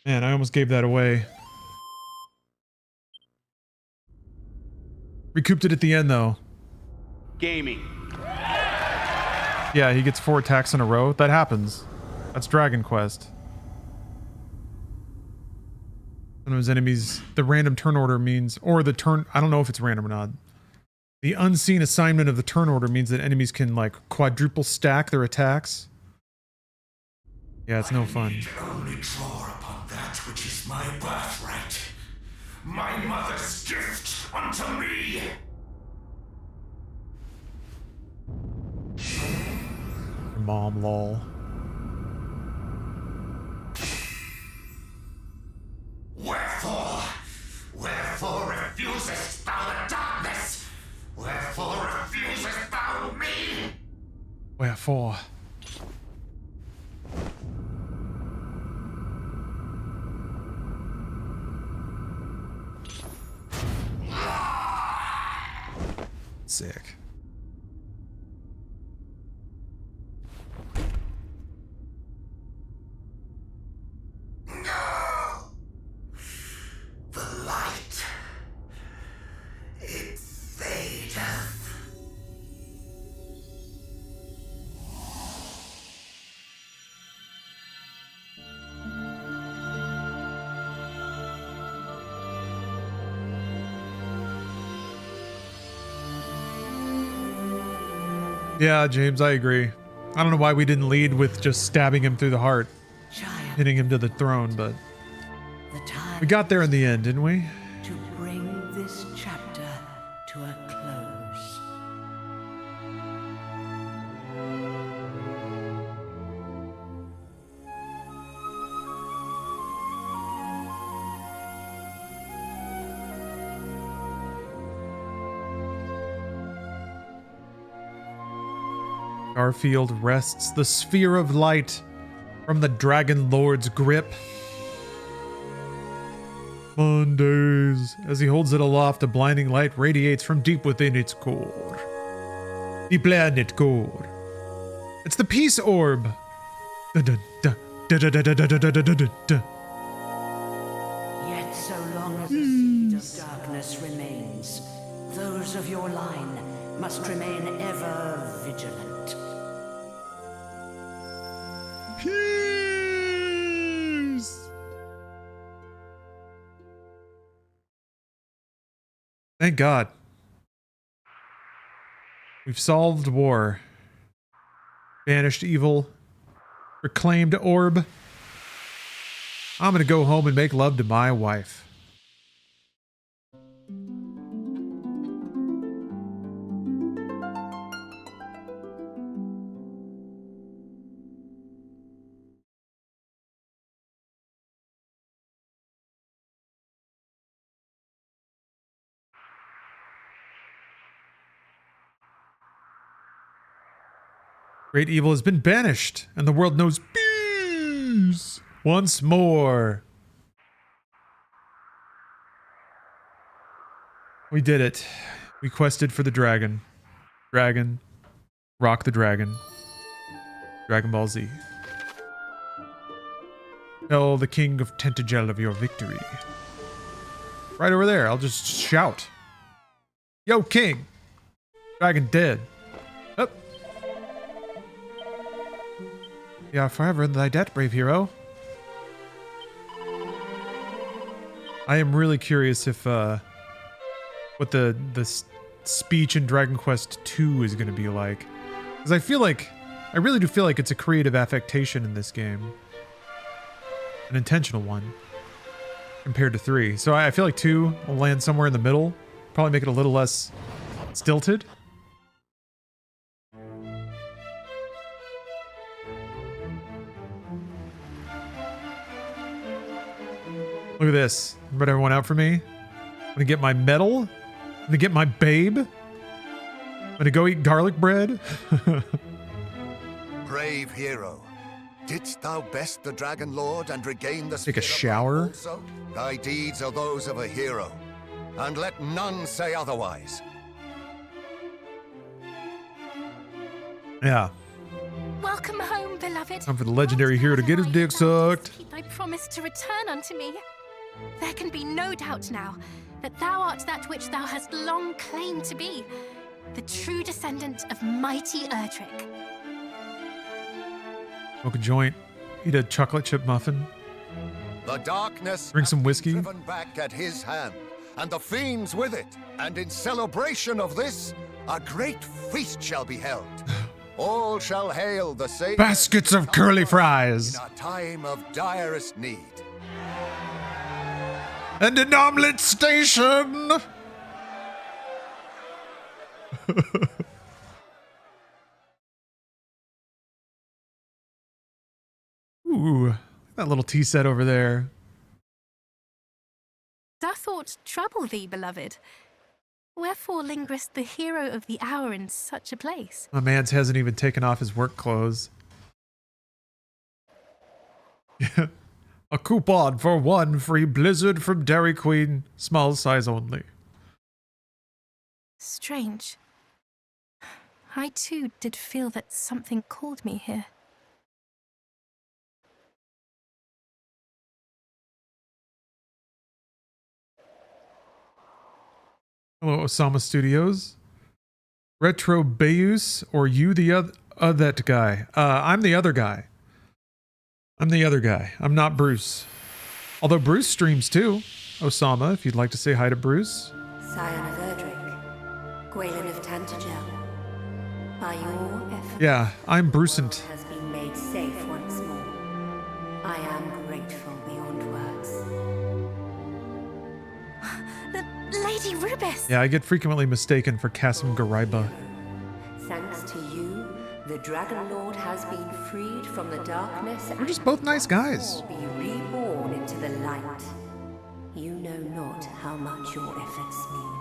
Man, I almost gave that away. Recouped it at the end, though. Gaming. Yeah, he gets 4 attacks in a row. That happens. That's Dragon Quest. Some of his enemies, the random turn order means, or the turn, I don't know if it's random or not. The unseen assignment of the turn order means that enemies can like quadruple stack their attacks. Yeah, it's no fun. Only draw upon that which is my birthright, my mother's gift unto me. Mom, lol. Wherefore refusest thou the darkness? Wherefore refusest thou me? Wherefore? Sick. No. The light. It fadeth. Yeah, James, I agree. I don't know why we didn't lead with just stabbing him through the heart, hitting him to the throne, but we got there in the end, didn't we? To bring this chapter to a close. Garfield wrests the sphere of light from the Dragon Lord's grip. Mondays. As he holds it aloft, a blinding light radiates from deep within its core. The planet core. It's the peace orb. Yet so long as the seed of darkness remains, those of your line must remain ever vigilant. Peace. Thank God. We've solved war. Banished evil. Reclaimed orb. I'm gonna go home and make love to my wife. Great evil has been banished, and the world knows peace once more. We did it. We quested for the dragon. Dragon. Rock the dragon. Dragon Ball Z. Tell the king of Tentagel of your victory. Right over there. I'll just shout. Yo, king. Dragon dead. Up. We are forever in thy debt, brave hero. I am really curious if what the speech in Dragon Quest II is going to be like, because I really do feel like it's a creative affectation in this game, an intentional one compared to 3. So I feel like 2 will land somewhere in the middle, probably make it a little less stilted. Look at this. Everybody, everyone out for me? I'm gonna get my medal. I'm gonna get my babe. I'm gonna go eat garlic bread. Brave hero, didst thou best the Dragon Lord and regain the Take a spirit shower. also? Thy deeds are those of a hero, and let none say otherwise. Yeah. Welcome home, beloved. Time for the legendary hero to get his dick sucked. Keep thy promise to return unto me. There can be no doubt now that thou art that which thou hast long claimed to be, the true descendant of mighty Erdrick. Smoke a joint. Eat a chocolate chip muffin. The darkness Drink some hath been whiskey. driven back at his hand, and the fiends with it. And in celebration of this, a great feast shall be held. All shall hail the Savior. Baskets of curly fries. In a time of direst need. And an omelet station. Ooh, that little tea set over there. Doth aught trouble thee, beloved? Wherefore lingerest the hero of the hour in such a place? My man's hasn't even taken off his work clothes. A coupon for one free Blizzard from Dairy Queen. Small size only. Strange. I too did feel that something called me here. Hello, Osama Studios. Retro Bayus, or you the other that guy? I'm the other guy. I'm the other guy. I'm not Bruce. Although Bruce streams too. Osama, if you'd like to say hi to Bruce. Scion of Erdrick, Gwaelin of Tantagel, by your efforts, Yeah, I'm Brucent. has been made safe once more. I am grateful beyond words. Lady Rubis! Yeah, I get frequently mistaken for Kasim Garaiba. Thanks to you, the Dragon Lord has been freed from the darkness. We're just both nice guys. Be reborn into the light. You know not how much your efforts mean.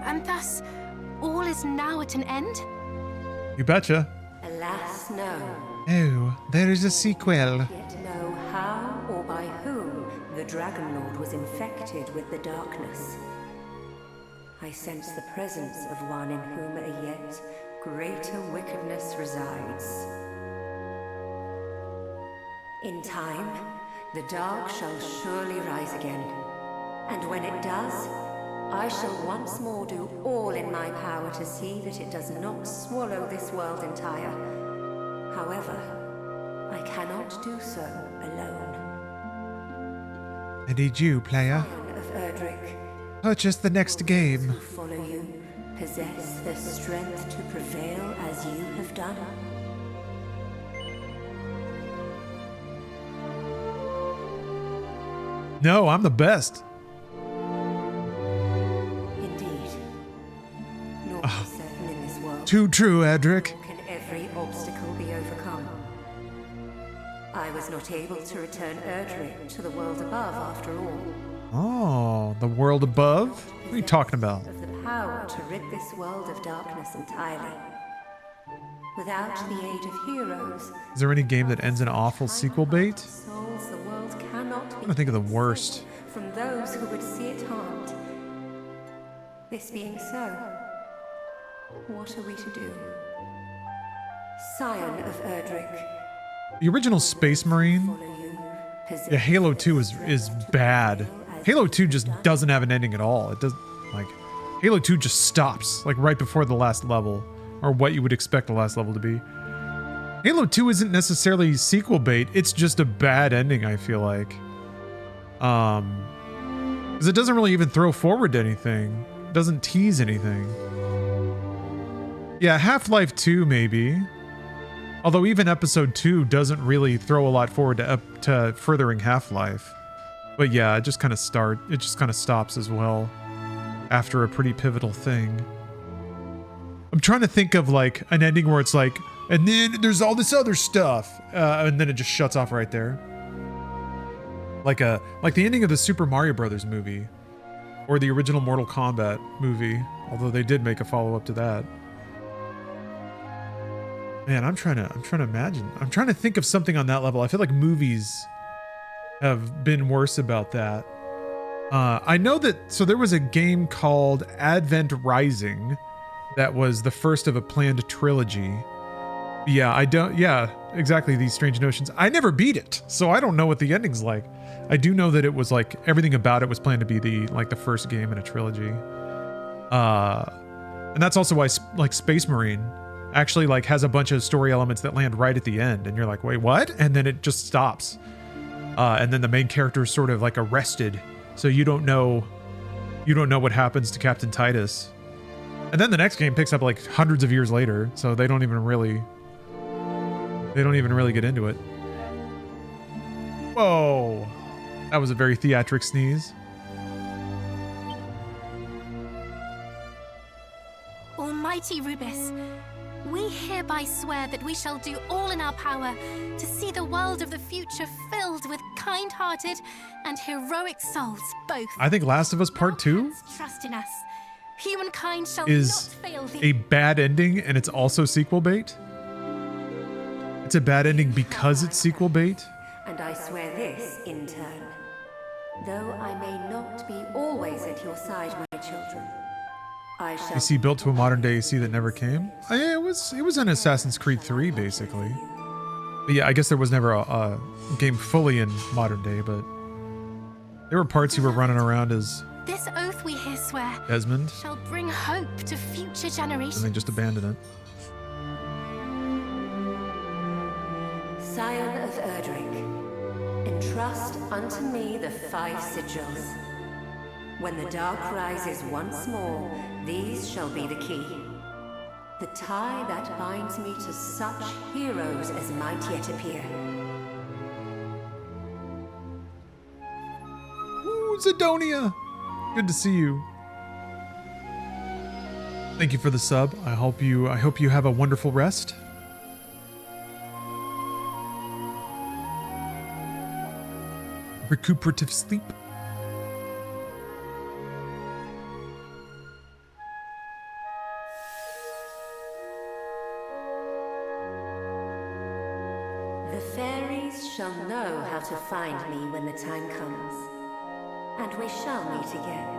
And thus, all is now at an end? You betcha. Alas, no. Oh, there is a sequel. Yet know how or by whom the Dragon Lord was infected with the darkness. I sense the presence of one in whom a yet greater wickedness resides. In time, the dark shall surely rise again. And when it does, I shall once more do all in my power to see that it does not swallow this world entire. However, I cannot do so alone. I need you, player. Scion of Erdrick, Purchase the next game. who follow you possess the strength to prevail as you have done. No, I'm the best. Indeed. Naught is certain in this world. Too true, Edric. Can every obstacle be overcome? I was not able to return Erdrick to the world above after all. Oh, the world above? What are you talking about? Of the power to rid this world of darkness entirely. Without the aid of heroes, Is there any game that ends in awful sequel bait? souls the world cannot be I'm gonna think of the worst. from those who would see it harmed. This being so, what are we to do? Scion of Erdrick, The original Space Marine, yeah, Halo 2 is bad. Halo 2 just doesn't have an ending at all. It doesn't, like, Halo 2 just stops, like, right before the last level, or what you would expect the last level to be. Halo 2 isn't necessarily sequel bait, it's just a bad ending, I feel like. Because it doesn't really even throw forward to anything. It doesn't tease anything. Yeah, Half-Life 2 maybe. Although even episode 2 doesn't really throw a lot forward to furthering Half-Life. But yeah, it just kind of stops as well after a pretty pivotal thing. I'm trying to think of like an ending where it's like, and then there's all this other stuff, and then it just shuts off right there. Like the ending of the Super Mario Brothers movie, or the original Mortal Kombat movie, although they did make a follow-up to that. Man, I'm trying to imagine. I'm trying to think of something on that level. I feel like movies have been worse about that. I know that, so there was a game called Advent Rising that was the first of a planned trilogy. Yeah, exactly, these strange notions. I never beat it, so I don't know what the ending's like. I do know that it was like, everything about it was planned to be the first game in a trilogy. And that's also why like Space Marine actually like has a bunch of story elements that land right at the end, and you're like, wait, what? And then it just stops. and then the main character is sort of like arrested, so you don't know what happens to Captain Titus. And then the next game picks up like hundreds of years later, so they don't even really get into it. Whoa, that was a very theatric sneeze. Almighty Rubis, we hereby swear that we shall do all in our power to see the world of the future filled with kind-hearted and heroic souls both. I think Last of Us Part 2 Trust in us. Humankind shall is not fail thee. a bad ending, and it's also sequel bait. It's a bad ending because it's sequel bait. And I swear this in turn. Though I may not be always at your side, my children, I shall... AC built to a modern day AC that never came. Yeah, it was an Assassin's Creed 3 basically. But yeah, I guess there was never a game fully in modern day, but there were parts you were running around as This oath we here swear Desmond, shall bring hope to future generations. and they just abandoned it. Scion of Erdrick, entrust unto me the 5 sigils. When the dark rises once more, these shall be the key. The tie that binds me to such heroes as might yet appear. Ooh, Zidonia! Good to see you. Thank you for the sub. I hope you have a wonderful rest. Recuperative sleep. The fairies shall know how to find me when the time comes, and we shall meet again.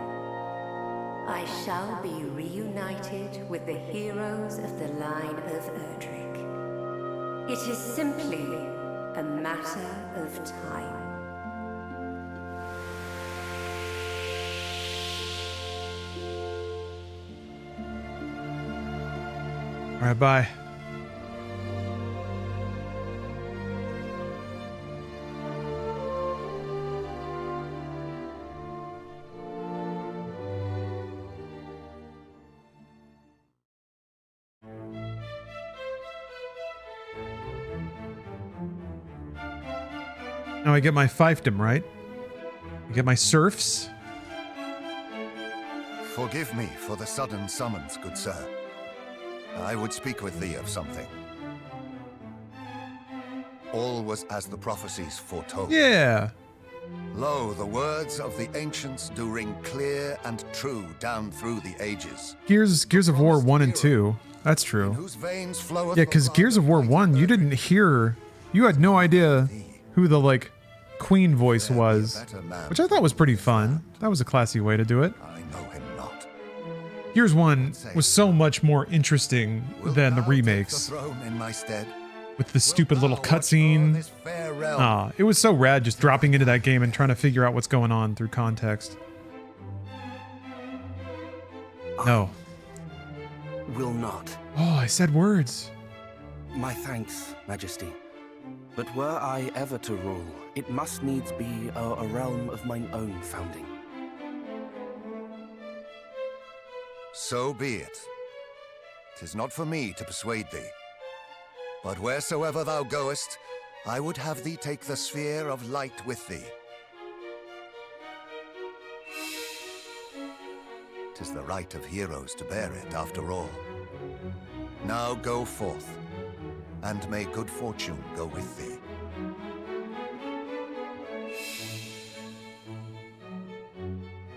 I shall be reunited with the heroes of the line of Erdrick. It is simply a matter of time. All right, bye. Now I get my fiefdom, right? I get my serfs. Forgive me for the sudden summons, good sir. I would speak with thee of something. All was as the prophecies foretold. Yeah. Lo, the words of the ancients do ring clear and true down through the ages. Gears of War 1 and 2. That's true. Whose veins floweth Yeah, because Gears of War 1, you didn't hear... You had no idea who the, like, Queen voice was. Which I thought was pretty fun. That was a classy way to do it. I know him not. Gears 1 was so much more interesting than the remakes. Throne in my stead. With the stupid little cutscene. It was so rad just dropping into that game and trying to figure out what's going on through context. No. Will not. Oh, I said words. My thanks, Majesty. But were I ever to rule, it must needs be a realm of mine own founding. So be it. 'Tis not for me to persuade thee. But wheresoever thou goest, I would have thee take the sphere of light with thee. 'Tis the right of heroes to bear it, after all. Now go forth, and may good fortune go with thee.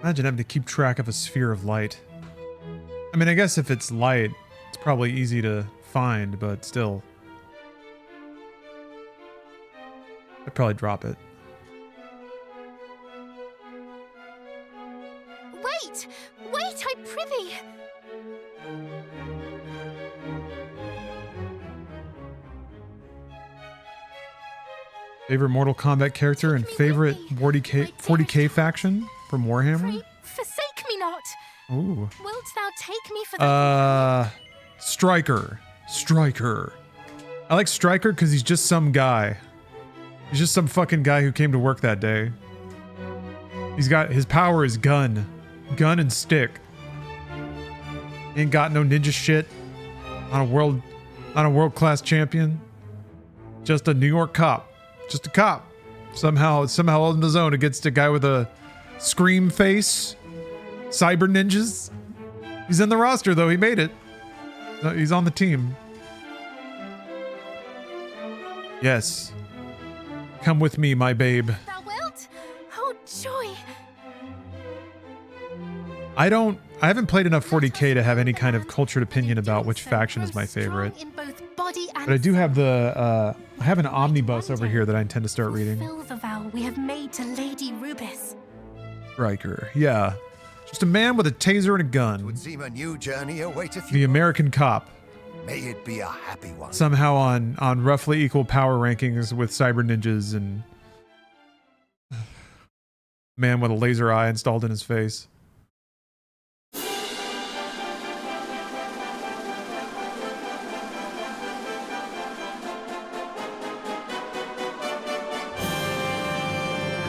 Imagine having to keep track of a sphere of light. I mean, I guess if it's light, it's probably easy to find, but still. I'd probably drop it. Wait! Wait, I prithee! Favorite Mortal Kombat character and favorite 40k faction from Warhammer? Forsake me not! Ooh. Wilt thou take me for the... Striker. Striker. I like Striker because he's just some guy. He's just some fucking guy who came to work that day. He's got, his power is gun. Gun and stick. Ain't got no ninja shit. Not a world-class champion. Just a New York cop. Just a cop. Somehow in the zone against a guy with a scream face. Cyber ninjas. He's in the roster though, he made it. He's on the team. Yes. Come with me, my babe. Thou wilt? Oh, joy. I haven't played enough 40k to have any kind of cultured opinion about which faction is my favorite. But I do have the, I have an omnibus over here that I intend to start reading. Fulfill the vow we have made to Lady Rubis. Riker, yeah. Just a man with a taser and a gun. Would seem a new journey awaiteth you. The American cop. May it be a happy one. Somehow on roughly equal power rankings with cyber ninjas and man with a laser eye installed in his face.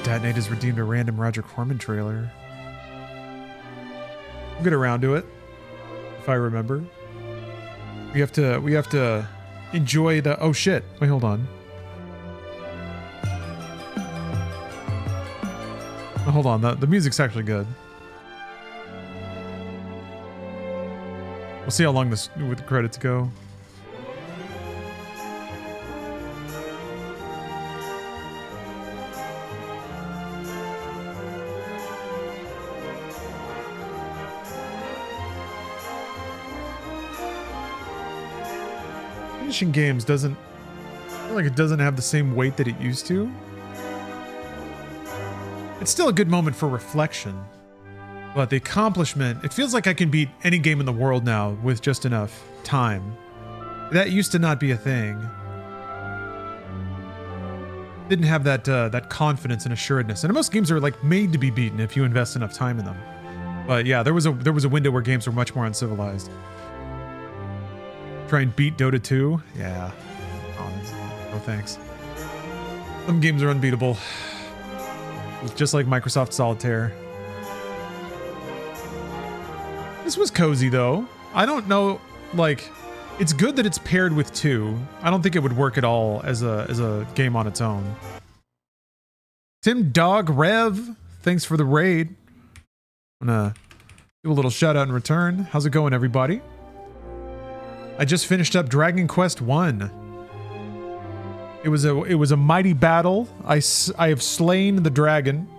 Detonate has redeemed a random Roger Corman trailer. We'll get around to it if I remember. We have to enjoy the, oh shit. Wait, hold on. Oh, hold on, the music's actually good. We'll see how long this with the credits go. Finishing games I feel like it doesn't have the same weight that it used to. It's still a good moment for reflection, but the accomplishment, it feels like I can beat any game in the world now with just enough time. That used to not be a thing. Didn't have that confidence and assuredness. And most games are like made to be beaten if you invest enough time in them. But yeah, there was a window where games were much more uncivilized. Try and beat Dota 2? Yeah. Oh, no thanks. Some games are unbeatable. It's just like Microsoft Solitaire. This was cozy though. I don't know, like, it's good that it's paired with 2. I don't think it would work at all as a game on its own. Tim Dog Rev, thanks for the raid. I'm gonna do a little shout out in return. How's it going, everybody? I just finished up Dragon Quest 1. It was a mighty battle. I have slain the dragon.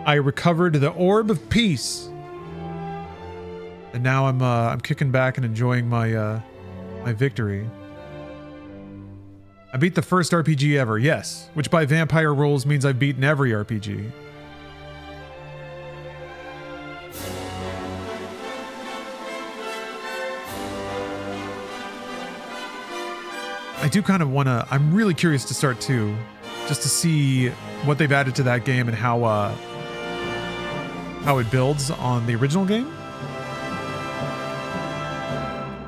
I recovered the Orb of Peace. And now I'm kicking back and enjoying my my victory. I beat the first RPG ever, yes, which by vampire rules means I've beaten every RPG. I do kind of want to, I'm really curious to start 2, just to see what they've added to that game and how it builds on the original game.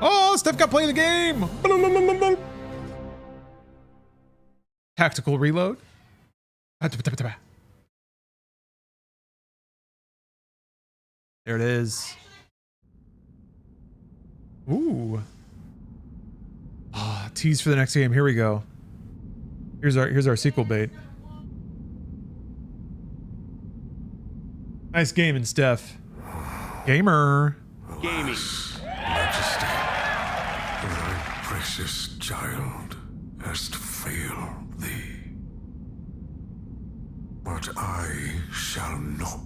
Oh, Steph got playing the game! Tactical reload. There it is. Ooh. Ah, tease for the next game. Here we go. Here's our sequel bait. Nice gaming, Steph. Gamer. Gaming. Majesty, thy precious child hast failed thee. But I shall not.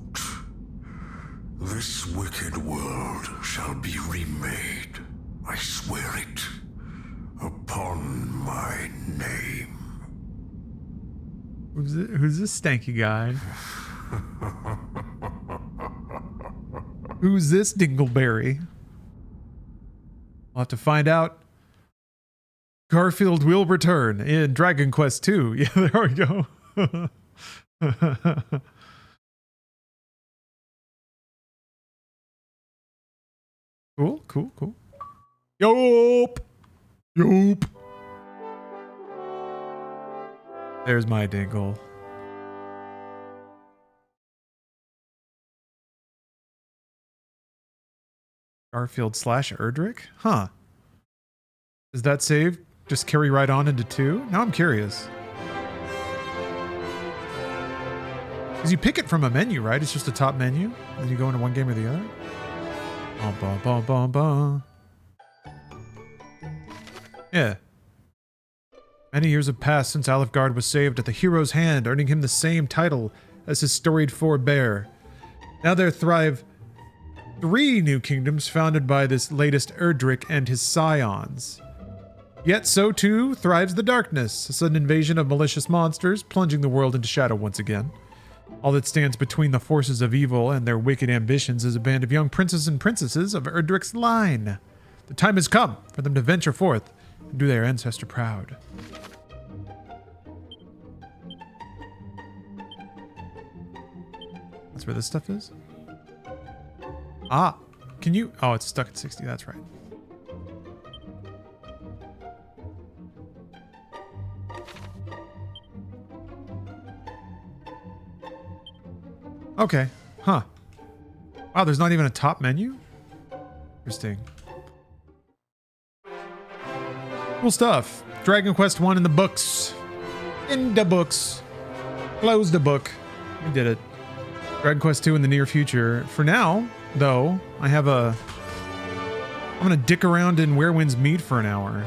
This wicked world shall be remade. I swear it. Upon my name. Who's this stanky guy? Who's this dingleberry? We'll have to find out. Garfield will return in Dragon Quest 2. Yeah, there we go. Cool. Yup. There's my dingle. Garfield / Erdrick? Huh. Does that save just carry right on into 2? Now I'm curious. Because you pick it from a menu, right? It's just a top menu? And you go into one game or the other? Bum, bum, bum, bum. Yeah. Many years have passed since Alefgard was saved at the hero's hand, earning him the same title as his storied forebear. Now there thrive 3 new kingdoms founded by this latest Erdrick and his scions. Yet so too thrives the darkness, a sudden invasion of malicious monsters, plunging the world into shadow once again. All that stands between the forces of evil and their wicked ambitions is a band of young princes and princesses of Erdrick's line. The time has come for them to venture forth and do their ancestor proud. That's where this stuff is? Ah, can you? Oh, it's stuck at 60. That's right. Okay. Huh. Wow, there's not even a top menu? Interesting. Cool stuff. Dragon Quest 1 in the books. In the books. Close the book. We did it. Dragon Quest 2 in the near future. For now, though, I'm gonna dick around in Where Winds Meet for an hour.